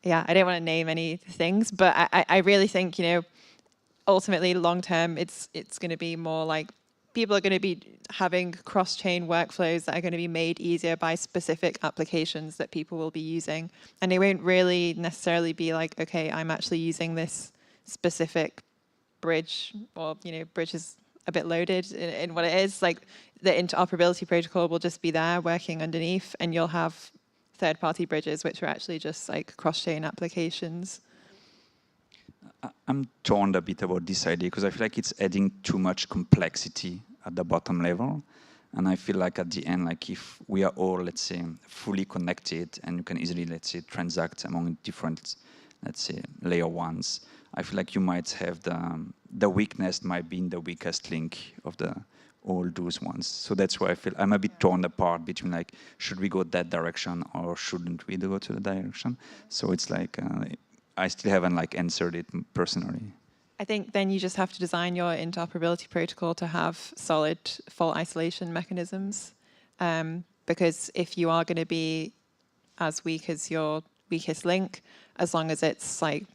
yeah, I don't want to name any things, but I really think, you know, ultimately long term it's going to be more like people are going to be having cross-chain workflows that are going to be made easier by specific applications that people will be using. And they won't really necessarily be like, okay, I'm actually using this specific bridge, or, you know, bridge is a bit loaded in what it is. Like the interoperability protocol will just be there working underneath, and you'll have third-party bridges, which are actually just like cross-chain applications. I'm torn a bit about this idea, because I feel like it's adding too much complexity at the bottom level. And I feel like at the end, like if we are all, let's say, fully connected and you can easily, let's say, transact among different, let's say, layer ones, I feel like you might have the weakness might be in the weakest link of all those ones. So that's why I feel I'm a bit torn apart between like, should we go that direction or shouldn't we go to the direction? So it's like, I still haven't like answered it personally. I think then you just have to design your interoperability protocol to have solid fault isolation mechanisms. Because if you are going to be as weak as your weakest link, as long as it's like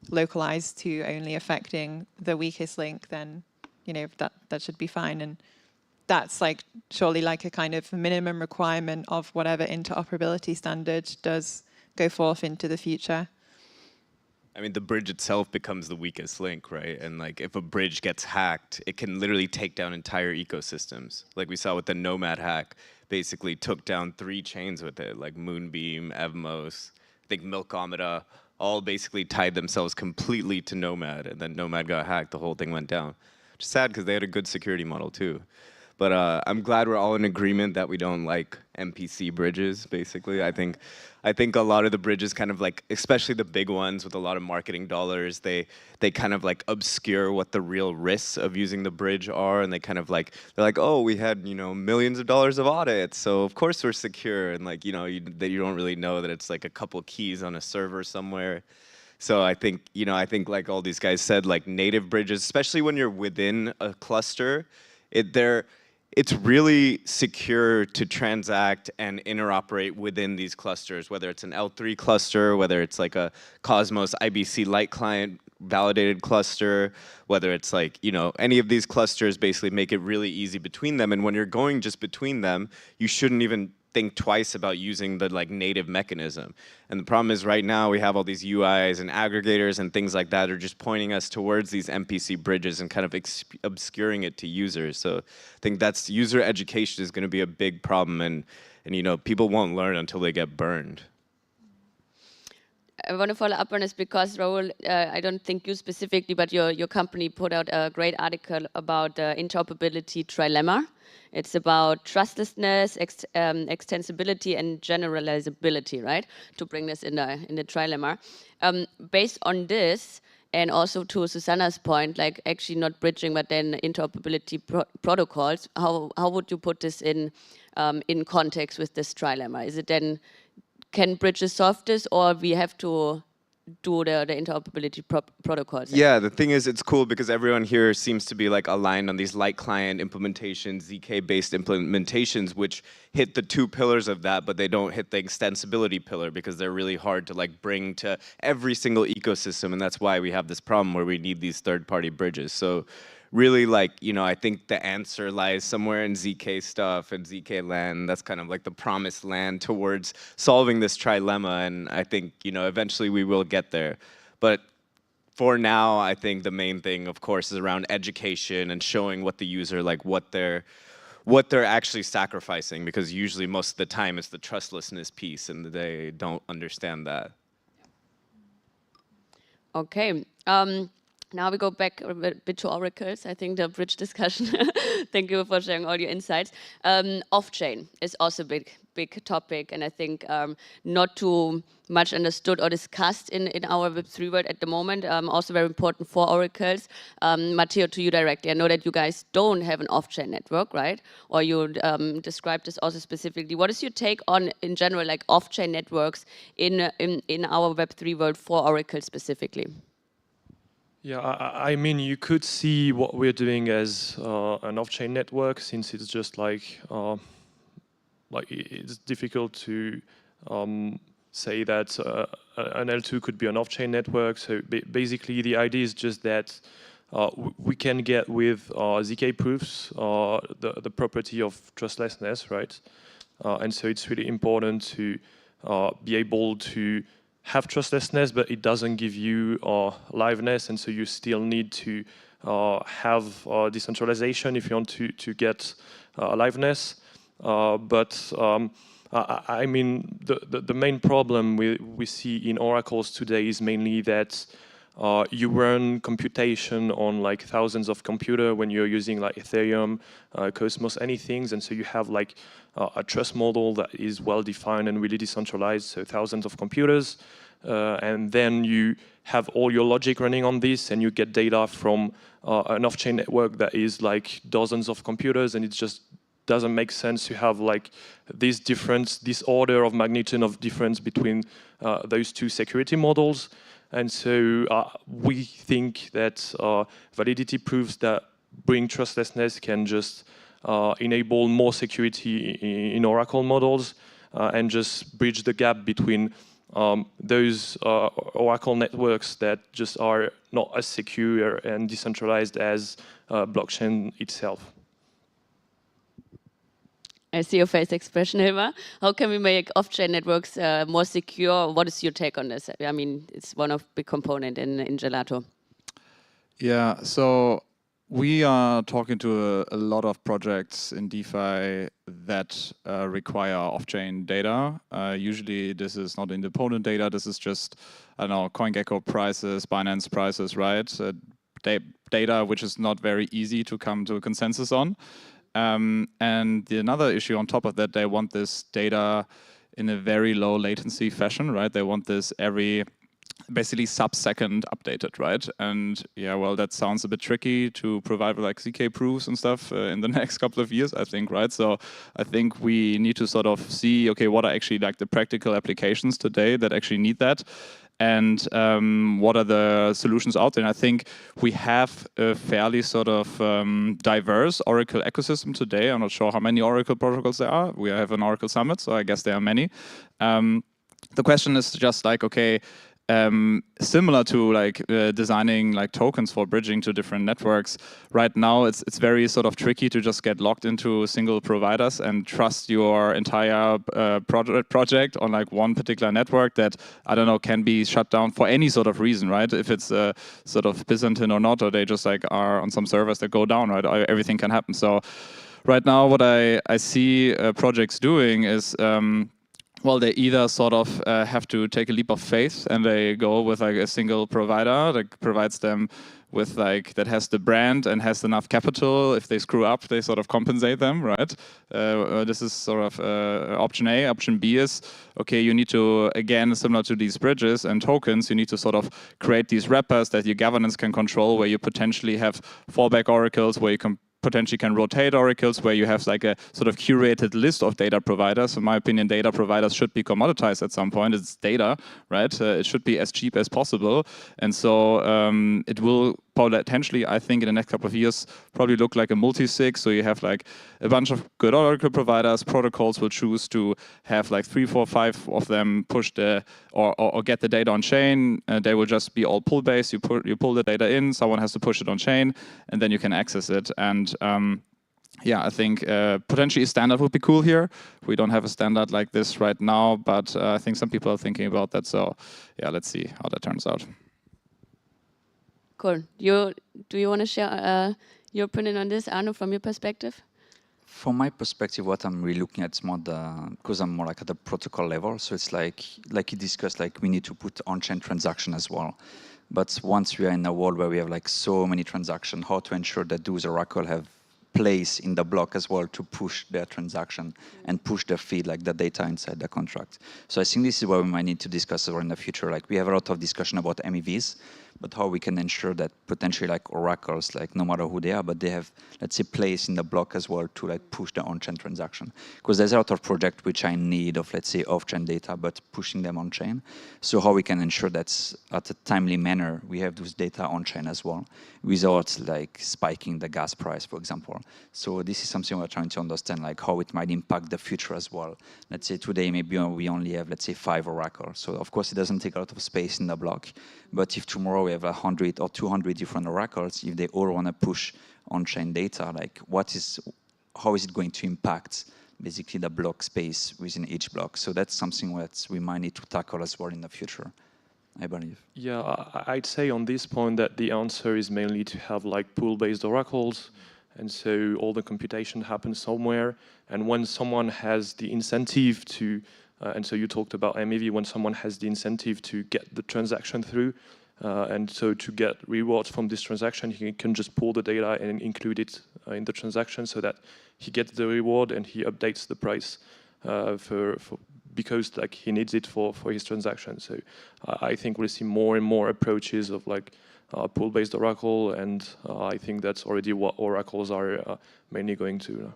localized to only affecting the weakest link, then, you know, that should be fine. And that's like surely like a kind of minimum requirement of whatever interoperability standard does go forth into the future. I mean, the bridge itself becomes the weakest link, right? And like, if a bridge gets hacked, it can literally take down entire ecosystems. Like we saw with the Nomad hack, basically took down 3 chains with it, like Moonbeam, Evmos, I think Milkomeda, all basically tied themselves completely to Nomad, and then Nomad got hacked, the whole thing went down. Which is sad, because they had a good security model too. But I'm glad we're all in agreement that we don't like MPC bridges, basically. I think a lot of the bridges kind of like, especially the big ones with a lot of marketing dollars, they kind of like obscure what the real risks of using the bridge are, and they kind of like, they're like, oh, we had, you know, millions of dollars of audits, so of course we're secure, and like, you know, you don't really know that it's like a couple keys on a server somewhere. So I think, you know, like all these guys said, like native bridges, especially when you're within a cluster, it's really secure to transact and interoperate within these clusters, whether it's an L3 cluster, whether it's like a Cosmos IBC Light Client validated cluster, whether it's like, you know, any of these clusters basically make it really easy between them. And when you're going just between them, you shouldn't even think twice about using the like native mechanism. And the problem is right now we have all these UIs and aggregators and things like that are just pointing us towards these MPC bridges and kind of obscuring it to users. So I think that's user education is going to be a big problem, and you know, people won't learn until they get burned. I want to follow up on this because, Raul, I don't think you specifically, but your company put out a great article about interoperability trilemma. It's about trustlessness, extensibility, and generalizability, right? To bring this in the trilemma. Based on this, and also to Susanna's point, like actually not bridging, but then interoperability protocols, how would you put this in context with this trilemma? Is it then, can bridges solve this, or we have to do the interoperability protocols? Yeah, the thing is, it's cool because everyone here seems to be like aligned on these light client implementations, ZK-based implementations, which hit the two pillars of that, but they don't hit the extensibility pillar because they're really hard to like bring to every single ecosystem, and that's why we have this problem where we need these third-party bridges. So really, like, you know, I think the answer lies somewhere in ZK stuff and ZK land. That's kind of like the promised land towards solving this trilemma, and I think, you know, eventually we will get there. But for now, I think the main thing, of course, is around education and showing what the user, like, what they're actually sacrificing, because usually most of the time it's the trustlessness piece, and they don't understand that. Okay. Now we go back a bit to oracles. I think the bridge discussion. Thank you for sharing all your insights. Off-chain is also a big topic, and I think not too much understood or discussed in our Web3 world at the moment. Also very important for oracles. Matteo, to you directly. I know that you guys don't have an off-chain network, right? Or you described this also specifically. What is your take on, in general, like off-chain networks in our Web3 world for oracles specifically? Yeah, I mean, you could see what we're doing as an off-chain network, since it's just like it's difficult to say that an L2 could be an off-chain network. So basically, the idea is just that we can get with ZK proofs the property of trustlessness, right? And so it's really important to be able to have trustlessness, but it doesn't give you liveness, and so you still need to have decentralization if you want to get liveness. I mean, the main problem we see in oracles today is mainly that you run computation on like thousands of computers when you're using like Ethereum, Cosmos, anything, and so you have like a trust model that is well defined and really decentralized, so thousands of computers, and then you have all your logic running on this, and you get data from an off-chain network that is like dozens of computers, and it just doesn't make sense to have like this difference, this order of magnitude of difference between those two security models. And so we think that validity proofs that bring trustlessness can just enable more security in Oracle models and just bridge the gap between those Oracle networks that just are not as secure and decentralized as blockchain itself. I see your face expression, Hilma. How can we make off-chain networks more secure? What is your take on this? I mean, it's one of the big components in Gelato. Yeah, so we are talking to a lot of projects in DeFi that require off-chain data. Usually this is not independent data, this is just, I don't know, CoinGecko prices, Binance prices, right? Data which is not very easy to come to a consensus on. And another issue on top of that, they want this data in a very low latency fashion, right? They want this every basically sub-second updated, right? And yeah, well, that sounds a bit tricky to provide like ZK proofs and stuff in the next couple of years, I think, right? So I think we need to sort of see, okay, what are actually like the practical applications today that actually need that? And what are the solutions out there? And I think we have a fairly sort of diverse Oracle ecosystem today. I'm not sure how many Oracle protocols there are. We have an Oracle Summit, so I guess there are many. The question is just like, okay, similar to like designing like tokens for bridging to different networks. Right now, it's very sort of tricky to just get locked into single providers and trust your entire project on like one particular network that, I don't know, can be shut down for any sort of reason, right? If it's sort of Byzantine or not, or they just like are on some servers that go down, right? Everything can happen. So right now, what I see projects doing is well, they either sort of have to take a leap of faith and they go with like a single provider that provides them with like, that has the brand and has enough capital. If they screw up, they sort of compensate them, right? This is sort of option A. Option B is, okay, you need to, again, similar to these bridges and tokens, you need to sort of create these wrappers that your governance can control, where you potentially have fallback oracles, where you can potentially can rotate oracles, where you have like a sort of curated list of data providers. In my opinion, data providers should be commoditized at some point. It's data, right? It should be as cheap as possible. And so it will potentially, I think, in the next couple of years, probably look like a multi-sig. So you have like a bunch of good oracle providers. Protocols will choose to have like 3, 4, 5 of them push the or get the data on chain. They will just be all pull-based. You pull the data in. Someone has to push it on chain, and then you can access it. And yeah, I think potentially a standard would be cool here. We don't have a standard like this right now, but I think some people are thinking about that. So yeah, let's see how that turns out. Cool. Do you want to share your opinion on this, Arno, from your perspective? From my perspective, what I'm really looking at is more because I'm more like at the protocol level. So it's like you discussed, like we need to put on-chain transaction as well. But once we are in a world where we have like so many transactions, how to ensure that those oracles have place in the block as well to push their transaction and push their feed, like the data inside the contract. So I think this is what we might need to discuss in the future. Like we have a lot of discussion about MEVs, but how we can ensure that potentially like oracles, like no matter who they are, but they have, let's say, place in the block as well to like push the on-chain transaction. Because there's a lot of projects which are in need of, let's say, off-chain data, but pushing them on-chain. So how we can ensure that at a timely manner, we have those data on-chain as well, without like spiking the gas price, for example. So this is something we're trying to understand, like how it might impact the future as well. Let's say today, maybe we only have, let's say, 5 oracles. So of course, it doesn't take a lot of space in the block. But if tomorrow we have 100 or 200 different oracles, if they all want to push on-chain data, like how is it going to impact basically the block space within each block? So that's something that we might need to tackle as well in the future, I believe. Yeah, I'd say on this point that the answer is mainly to have like pool-based oracles. And so all the computation happens somewhere. And when someone has the incentive to, and so you talked about MEV, when someone has the incentive to get the transaction through, and so to get rewards from this transaction, he can just pull the data and include it in the transaction so that he gets the reward and he updates the price because like he needs it for his transaction. So I think we'll see more and more approaches of like pool-based oracle, and I think that's already what oracles are mainly going to.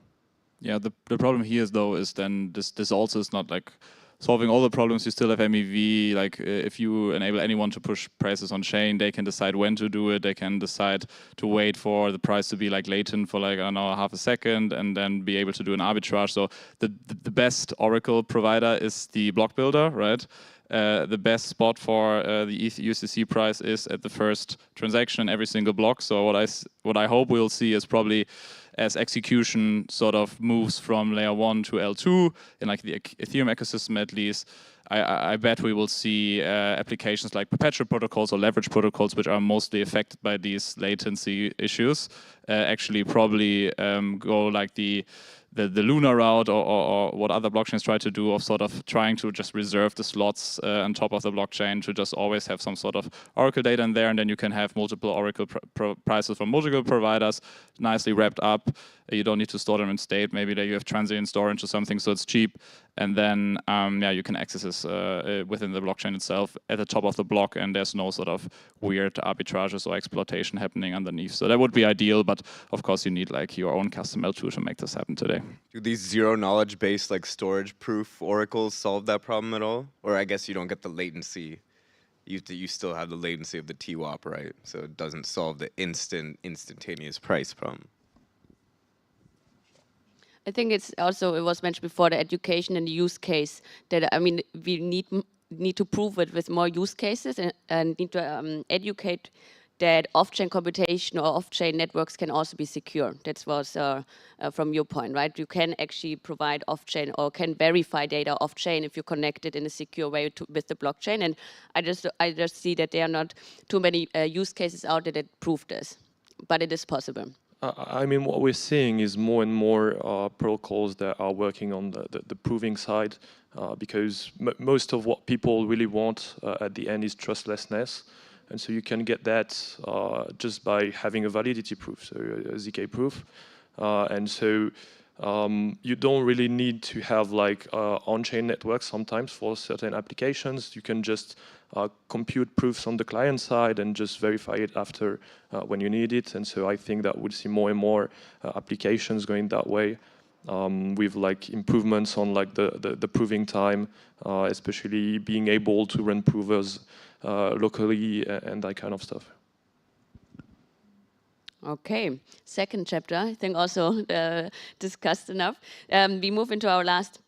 Yeah, the problem here is though is then this also is not like solving all the problems. You still have MEV. Like if you enable anyone to push prices on chain, they can decide when to do it. They can decide to wait for the price to be like latent for like, I don't know, half a second, and then be able to do an arbitrage. So the best oracle provider is the block builder, right? The best spot for the ETH USDC price is at the first transaction in every single block. So what I hope we'll see is probably as execution sort of moves from layer 1 to L2 in like the Ethereum ecosystem at least, I bet we will see applications like perpetual protocols or leverage protocols, which are mostly affected by these latency issues, actually probably go like the Luna route or what other blockchains try to do of sort of trying to just reserve the slots on top of the blockchain to just always have some sort of oracle data in there, and then you can have multiple oracle prices from multiple providers nicely wrapped up. You don't need to store them in state. Maybe there you have transient storage or something, so it's cheap. And then, yeah, you can access this within the blockchain itself at the top of the block, and there's no sort of weird arbitrages or exploitation happening underneath. So that would be ideal, but of course you need like your own custom L2 to make this happen today. Do these zero-knowledge-based like storage-proof oracles solve that problem at all? Or I guess you don't get the latency. You still have the latency of the TWAP, right? So it doesn't solve the instantaneous price problem. I think it's also, it was mentioned before, the education and the use case that, I mean, we need need to prove it with more use cases and need to educate that off-chain computation or off-chain networks can also be secure. That was from your point, right? You can actually provide off-chain or can verify data off-chain if you connect it in a secure way with the blockchain. And I just see that there are not too many use cases out there that prove this, but it is possible. I mean, what we're seeing is more and more protocols that are working on the proving side, because most of what people really want at the end is trustlessness. And so you can get that just by having a validity proof, so a ZK proof. And so you don't really need to have like on-chain networks sometimes for certain applications. You can just compute proofs on the client side and just verify it after when you need it. And so I think that we'll see more and more applications going that way. With like improvements on like the proving time, especially being able to run provers locally and that kind of stuff. Okay, second chapter, I think also discussed enough. We move into our last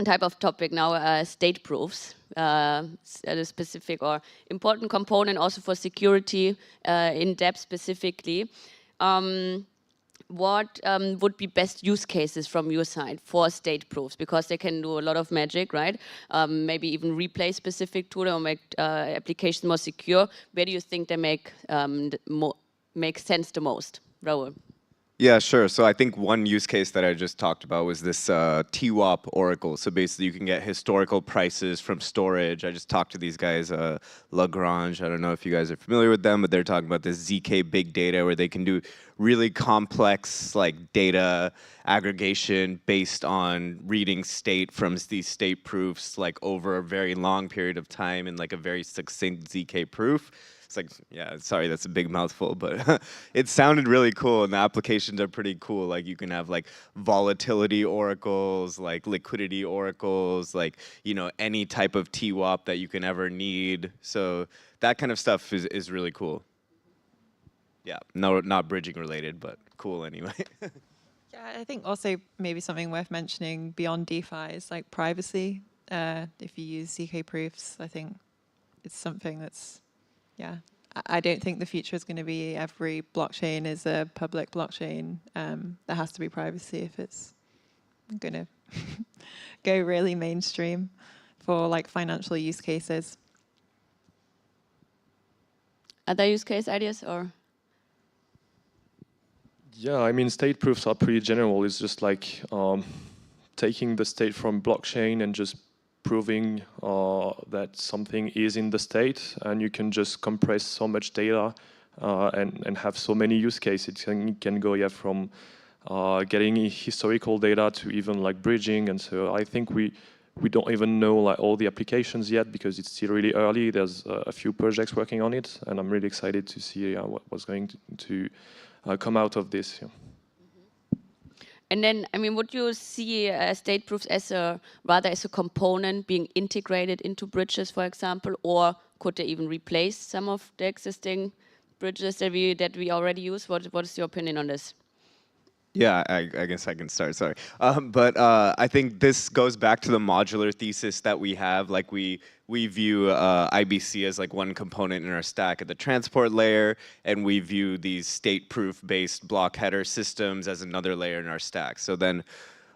type of topic now, state proofs, a specific or important component also for security in depth specifically. What would be best use cases from your side for state proofs? Because they can do a lot of magic, right? Maybe even replace specific tool or make applications more secure. Where do you think they make sense the most? Raul. Yeah, sure. So I think one use case that I just talked about was this TWAP Oracle. So basically you can get historical prices from storage. I just talked to these guys, Lagrange. I don't know if you guys are familiar with them, but they're talking about this ZK big data where they can do really complex like data aggregation based on reading state from these state proofs like over a very long period of time in like a very succinct ZK proof. It's like, yeah, sorry, that's a big mouthful, but it sounded really cool, and the applications are pretty cool. Like you can have like volatility oracles, like liquidity oracles, like, you know, any type of TWAP that you can ever need. So that kind of stuff is really cool. Yeah, no, not bridging related, but cool anyway. Yeah, I think also maybe something worth mentioning beyond DeFi is like privacy. If you use ZK proofs, I think it's something that's, yeah, I don't think the future is going to be every blockchain is a public blockchain. There has to be privacy if it's going to go really mainstream for like financial use cases. Other use case ideas or? Yeah, I mean, state proofs are pretty general. It's just like taking the state from blockchain and just proving that something is in the state, and you can just compress so much data and have so many use cases. It can go from getting historical data to even like bridging, and so I think we don't even know like all the applications yet because it's still really early. There's a few projects working on it, and I'm really excited to see what's going to come out of this. Yeah. And then, I mean, would you see state proofs as rather as a component being integrated into bridges, for example, or could they even replace some of the existing bridges that we already use? What is your opinion on this? Yeah, I guess I can start, sorry. But I think this goes back to the modular thesis that we have. Like we view IBC as like one component in our stack at the transport layer, and we view these state-proof based block header systems as another layer in our stack. So then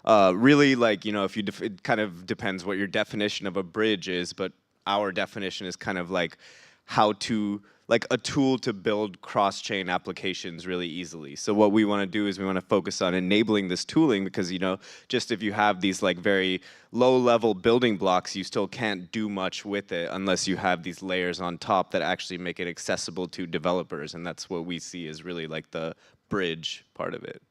really like, you know, if you it kind of depends what your definition of a bridge is, but our definition is kind of like how to, like a tool to build cross-chain applications really easily. So what we want to do is we want to focus on enabling this tooling because, you know, just if you have these like very low-level building blocks, you still can't do much with it unless you have these layers on top that actually make it accessible to developers. And that's what we see as really like the bridge part of it.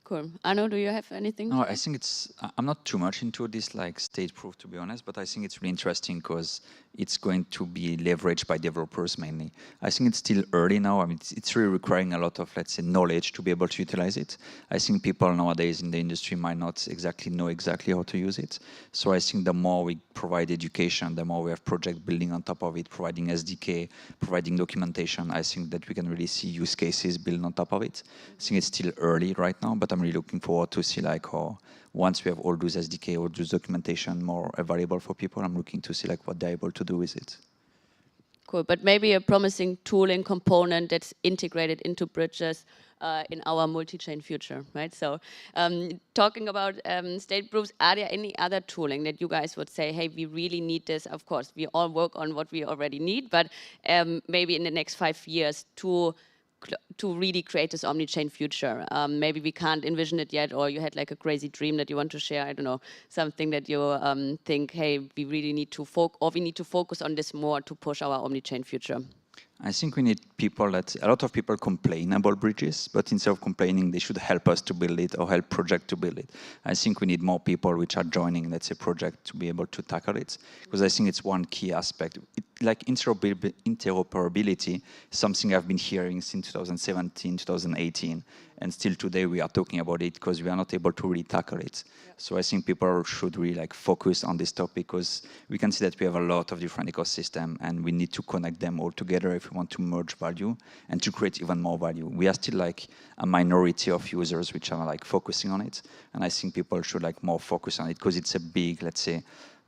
Cool. Arno, do you have anything? No, I think it's, I'm not too much into this like state proof, to be honest, but I think it's really interesting because it's going to be leveraged by developers mainly. I think it's still early now. I mean, it's really requiring a lot of, let's say, knowledge to be able to utilize it. I think people nowadays in the industry might not exactly know exactly how to use it. So I think the more we provide education, the more we have project building on top of it, providing SDK, providing documentation, I think that we can really see use cases built on top of it. I think it's still early right now, but I'm I'm really looking forward to see like how once we have all those SDK or those documentation more available for people, I'm looking to see like what they're able to do with it. Cool, but maybe a promising tooling component that's integrated into bridges in our multi-chain future, right? So talking about state proofs, are there any other tooling that you guys would say, hey, we really need this? Of course, we all work on what we already need, but maybe in the next 5 years to really create this omni-chain future. Maybe we can't envision it yet, or you had like a crazy dream that you want to share, I don't know, something that you think, hey, we really need to focus on this more to push our omni-chain future. I think we need people a lot of people complain about bridges, but instead of complaining, they should help us to build it or help project to build it. I think we need more people which are joining, let's say, project to be able to tackle it, because I think it's one key aspect. Like interoperability is something I've been hearing since 2017, 2018, and still today we are talking about it because we are not able to really tackle it. Yeah. So I think people should really like focus on this topic, because we can see that we have a lot of different ecosystems and we need to connect them all together if we want to merge value and to create even more value. We are still like a minority of users which are like focusing on it, and I think people should like more focus on it because it's a big, let's say,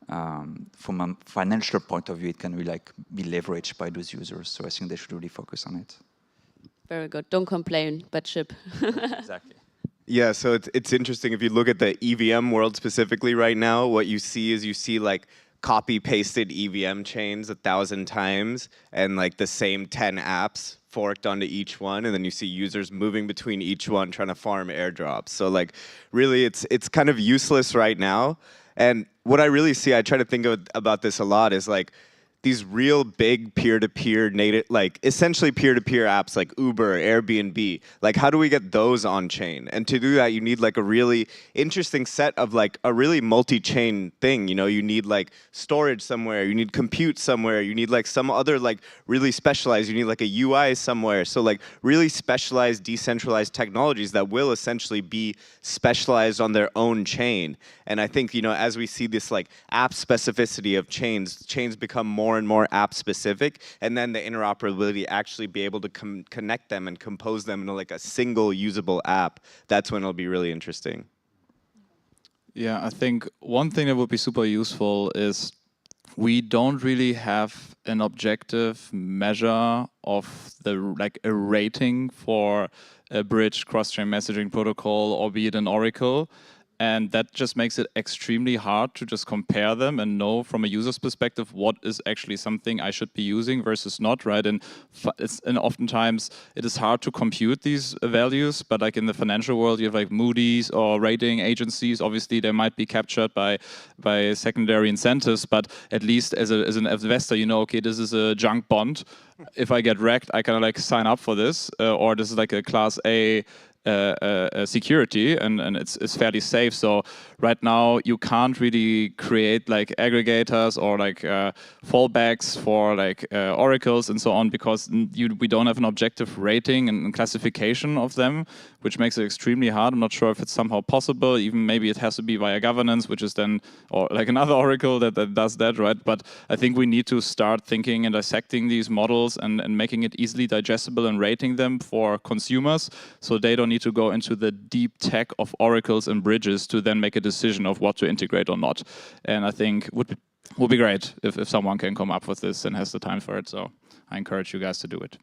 from a financial point of view, it can really like be leveraged by those users. So I think they should really focus on it. Very good. Don't complain, but ship. Exactly. Yeah, so it's interesting. If you look at the EVM world specifically right now, what you see like copy-pasted EVM chains 1,000 times and like the same 10 apps forked onto each one, and then you see users moving between each one trying to farm airdrops. So like really it's kind of useless right now. And what I really see, I try to think about this a lot, is like these real big peer-to-peer native, like essentially peer-to-peer apps like Uber, Airbnb, like how do we get those on chain? And to do that, you need like a really interesting set of like a really multi-chain thing. You know, you need like storage somewhere, you need compute somewhere, you need like some other like really specialized, you need like a UI somewhere. So like really specialized, decentralized technologies that will essentially be specialized on their own chain. And I think, you know, as we see this like app specificity of chains become more and more app specific, and then the interoperability actually be able to connect them and compose them into like a single usable app, that's when it'll be really interesting. Yeah, I think one thing that would be super useful is we don't really have an objective measure of the like a rating for a bridge cross-chain messaging protocol, or be it an Oracle. And that just makes it extremely hard to just compare them and know from a user's perspective what is actually something I should be using versus not, right? And oftentimes it is hard to compute these values, but like in the financial world, you have like Moody's or rating agencies. Obviously, they might be captured by secondary incentives, but at least as an investor, you know, okay, this is a junk bond. If I get wrecked, I kind of like sign up for this, or this is like a class A security, and it's fairly safe. So right now you can't really create like aggregators or like fallbacks for like oracles and so on, because we don't have an objective rating and classification of them, which makes it extremely hard. I'm not sure if it's somehow possible. Even maybe it has to be via governance, which is then, or like another oracle that does that, right? But I think we need to start thinking and dissecting these models and making it easily digestible and rating them for consumers, so they don't need to go into the deep tech of oracles and bridges to then make a decision of what to integrate or not. And I think would be great if someone can come up with this and has the time for it. So I encourage you guys to do it.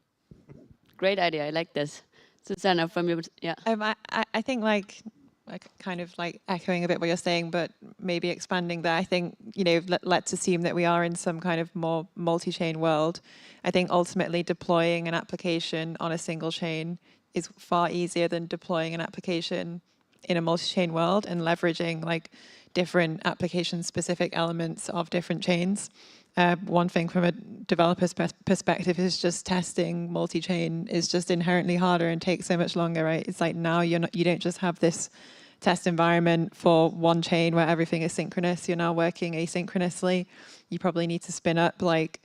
Great idea. I like this. Susanna, from your, yeah. I think like kind of like echoing a bit what you're saying, but maybe expanding that. I think, you know, let's assume that we are in some kind of more multi-chain world. I think ultimately deploying an application on a single chain is far easier than deploying an application in a multi-chain world and leveraging like different application-specific elements of different chains. One thing from a developer's perspective is just testing multi-chain is just inherently harder and takes so much longer, right? It's like now you don't just have this test environment for one chain where everything is synchronous. You're now working asynchronously. You probably need to spin up like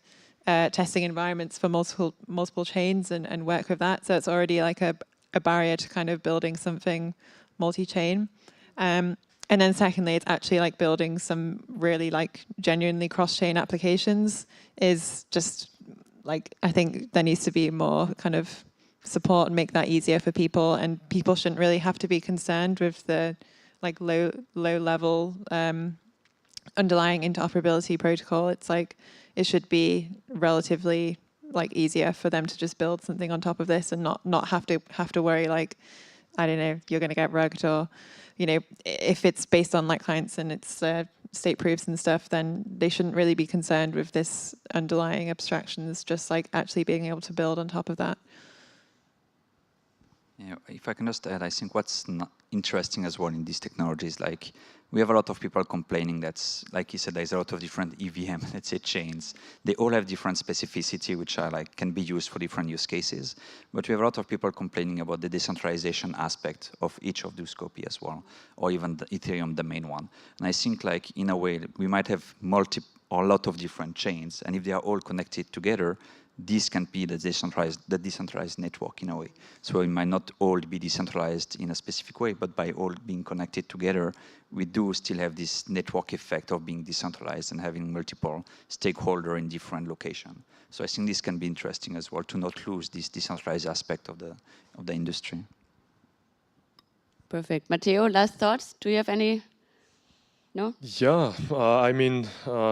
testing environments for multiple chains and work with that. So it's already like a barrier to kind of building something multi-chain. And then secondly, it's actually like building some really like genuinely cross-chain applications is just like, I think there needs to be more kind of support and make that easier for people. And people shouldn't really have to be concerned with the like low level underlying interoperability protocol. It's like it should be relatively like easier for them to just build something on top of this and not have to worry like, I don't know, you're going to get rugged, or you know, if it's based on like clients and it's state proofs and stuff, then they shouldn't really be concerned with this underlying abstractions, just like actually being able to build on top of that. Yeah, if I can just add, I think what's interesting as well in these technologies, like we have a lot of people complaining that, like you said, there's a lot of different EVM, let's say, chains. They all have different specificity, which are like can be used for different use cases. But we have a lot of people complaining about the decentralization aspect of each of those copy as well, or even the Ethereum, the main one. And I think, like in a way, we might have a lot of different chains, and if they are all connected together, this can be the decentralized network in a way. So it might not all be decentralized in a specific way, but by all being connected together, we do still have this network effect of being decentralized and having multiple stakeholders in different locations. So I think this can be interesting as well, to not lose this decentralized aspect of the industry. Perfect. Matteo, last thoughts? Do you have any? No? Yeah, I mean,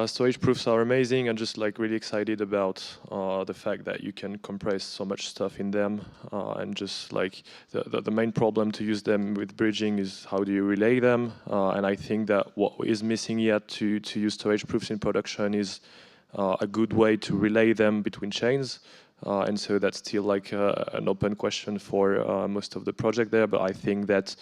storage proofs are amazing. I'm just like really excited about the fact that you can compress so much stuff in them, and just like the main problem to use them with bridging is how do you relay them? And I think that what is missing yet to use storage proofs in production is a good way to relay them between chains. And so that's still like an open question for most of the project there, but I think that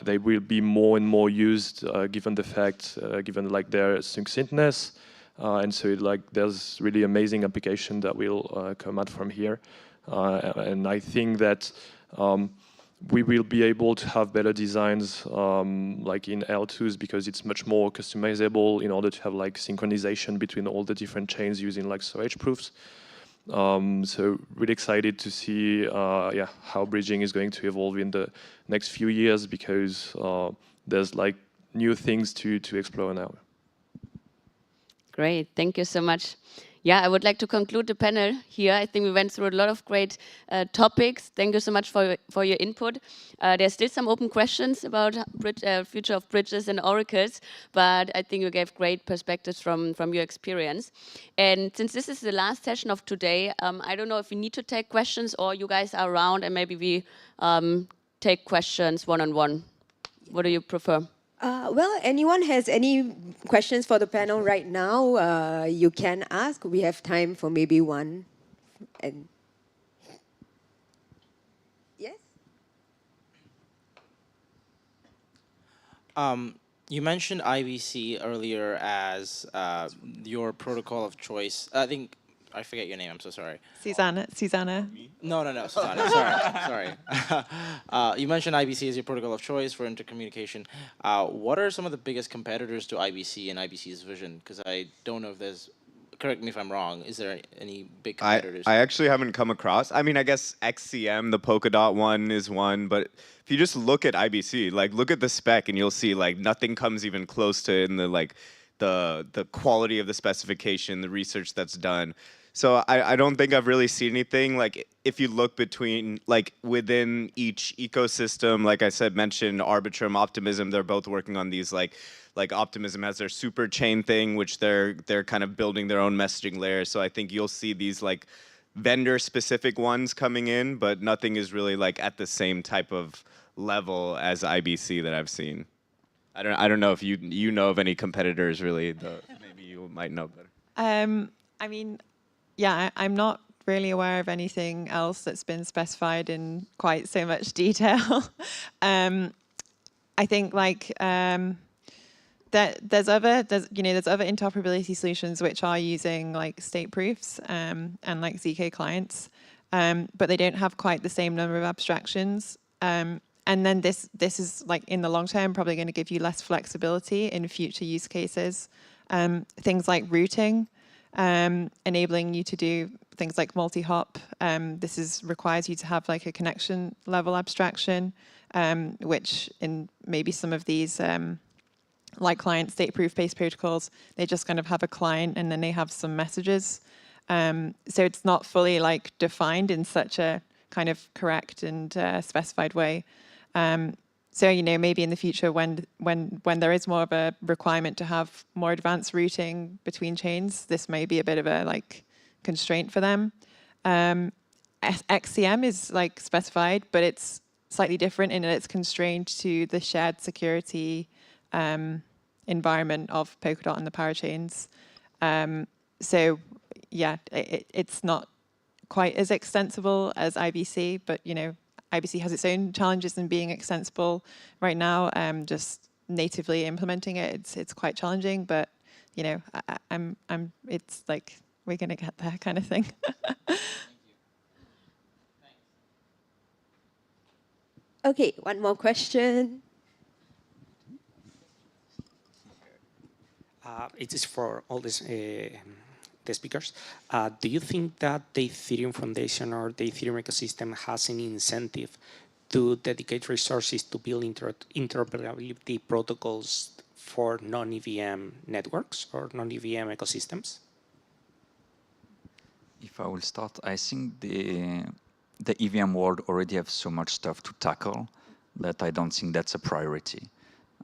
they will be more and more used given the fact, given like their succinctness, and so like there's really amazing application that will come out from here, and I think that we will be able to have better designs like in L2s, because it's much more customizable in order to have like synchronization between all the different chains using like storage proofs. So really excited to see how bridging is going to evolve in the next few years, because there's like new things to explore now. Great, thank you so much. Yeah, I would like to conclude the panel here. I think we went through a lot of great topics. Thank you so much for your input. There's still some open questions about future of bridges and oracles, but I think you gave great perspectives from your experience. And since this is the last session of today, I don't know if we need to take questions or you guys are around and maybe we take questions one-on-one. What do you prefer? Well, anyone has any questions for the panel right now, you can ask. We have time for maybe one. And yes? You mentioned IBC earlier as your protocol of choice. I forget your name, I'm so sorry. Susanna. No, Susanna, sorry. You mentioned IBC as your protocol of choice for intercommunication. What are some of the biggest competitors to IBC and IBC's vision? Because I don't know if there's, correct me if I'm wrong, is there any big competitors? I actually haven't come across, I mean, I guess XCM, the Polkadot one is one, but if you just look at IBC, like look at the spec and you'll see like nothing comes even close to in the like the quality of the specification, the research that's done. So I don't think I've really seen anything. Like if you look between, like within each ecosystem, like I said, mentioned Arbitrum, Optimism, they're both working on these like Optimism has their super chain thing, which they're kind of building their own messaging layer. So I think you'll see these like vendor specific ones coming in, but nothing is really like at the same type of level as IBC that I've seen. I don't know if you know of any competitors really, though maybe you might know better. I mean, yeah, I'm not really aware of anything else that's been specified in quite so much detail. I think like there's other interoperability solutions which are using like state proofs and like ZK clients, but they don't have quite the same number of abstractions. And then this is like in the long term probably going to give you less flexibility in future use cases. Things like routing. Enabling you to do things like multi-hop. This requires you to have like a connection level abstraction, which in maybe some of these like client state proof based protocols, they just kind of have a client and then they have some messages. So it's not fully like defined in such a kind of correct and specified way. So, you know, maybe in the future when there is more of a requirement to have more advanced routing between chains, this may be a bit of a like constraint for them. XCM is like specified, but it's slightly different in that it's constrained to the shared security environment of Polkadot and the parachains. So yeah, it's not quite as extensible as IBC, but you know, IBC has its own challenges in being extensible right now. Just natively implementing it, it's quite challenging. But you know, it's like we're gonna get there, kind of thing. Okay, one more question. It is for all this, the speakers. Do you think that the Ethereum Foundation or the Ethereum ecosystem has any incentive to dedicate resources to build interoperability protocols for non-EVM networks or non-EVM ecosystems? If I will start, I think the EVM world already have so much stuff to tackle that I don't think that's a priority.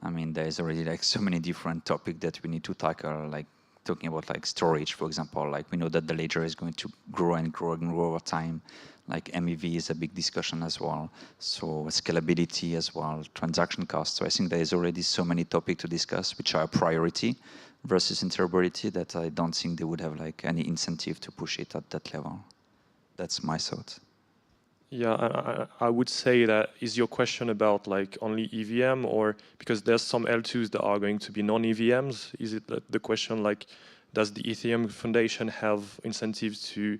I mean, there's already like so many different topics that we need to tackle, like talking about like storage, for example. Like we know that the ledger is going to grow and grow and grow over time. Like MEV is a big discussion as well. So scalability as well, transaction costs. So I think there is already so many topics to discuss, which are a priority versus interoperability, that I don't think they would have like any incentive to push it at that level. That's my thought. Yeah, I would say that is your question about like only EVM, or because there's some L2s that are going to be non-EVMs? Is it the question like, does the Ethereum Foundation have incentives to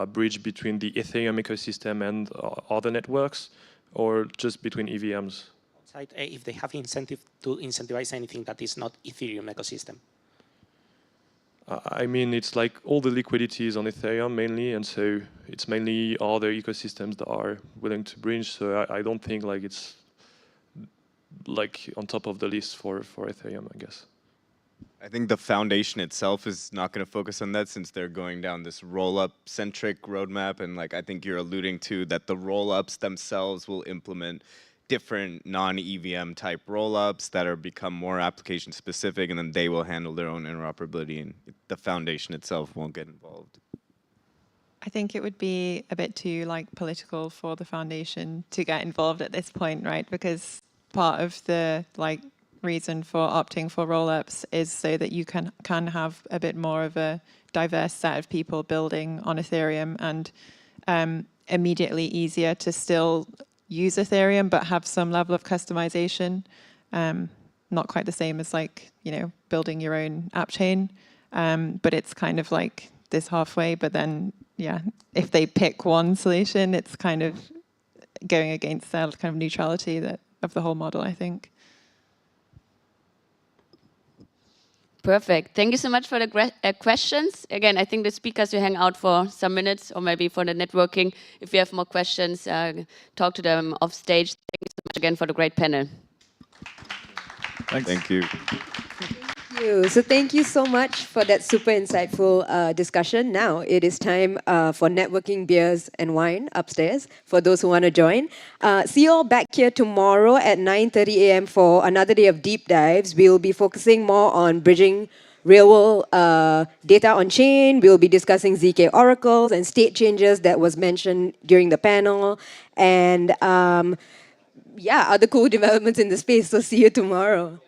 bridge between the Ethereum ecosystem and other networks, or just between EVMs? If they have incentive to incentivize anything that is not Ethereum ecosystem. I mean, it's like all the liquidity is on Ethereum mainly, and so it's mainly other ecosystems that are willing to bridge. So I don't think like it's like on top of the list for Ethereum, I guess. I think the foundation itself is not going to focus on that, since they're going down this roll-up centric roadmap. And like I think you're alluding to that the roll-ups themselves will implement different non-EVM type rollups that are become more application specific, and then they will handle their own interoperability, and the foundation itself won't get involved. I think it would be a bit too like political for the foundation to get involved at this point, right? Because part of the like reason for opting for rollups is so that you can have a bit more of a diverse set of people building on Ethereum, and immediately easier to still use Ethereum but have some level of customization. Not quite the same as like, you know, building your own app chain, but it's kind of like this halfway. But then, yeah, if they pick one solution, it's kind of going against that kind of neutrality of the whole model, I think. Perfect. Thank you so much for the questions. Again, I think the speakers will hang out for some minutes, or maybe for the networking. If you have more questions, talk to them off stage. Thank you so much again for the great panel. Thanks. Thank you. Thank you. So thank you so much for that super insightful discussion. Now it is time for networking beers and wine upstairs for those who want to join. See you all back here tomorrow at 9:30 a.m. for another day of deep dives. We'll be focusing more on bridging real-world data on chain. We'll be discussing ZK oracles and state changes that was mentioned during the panel. And yeah, other cool developments in the space. So see you tomorrow.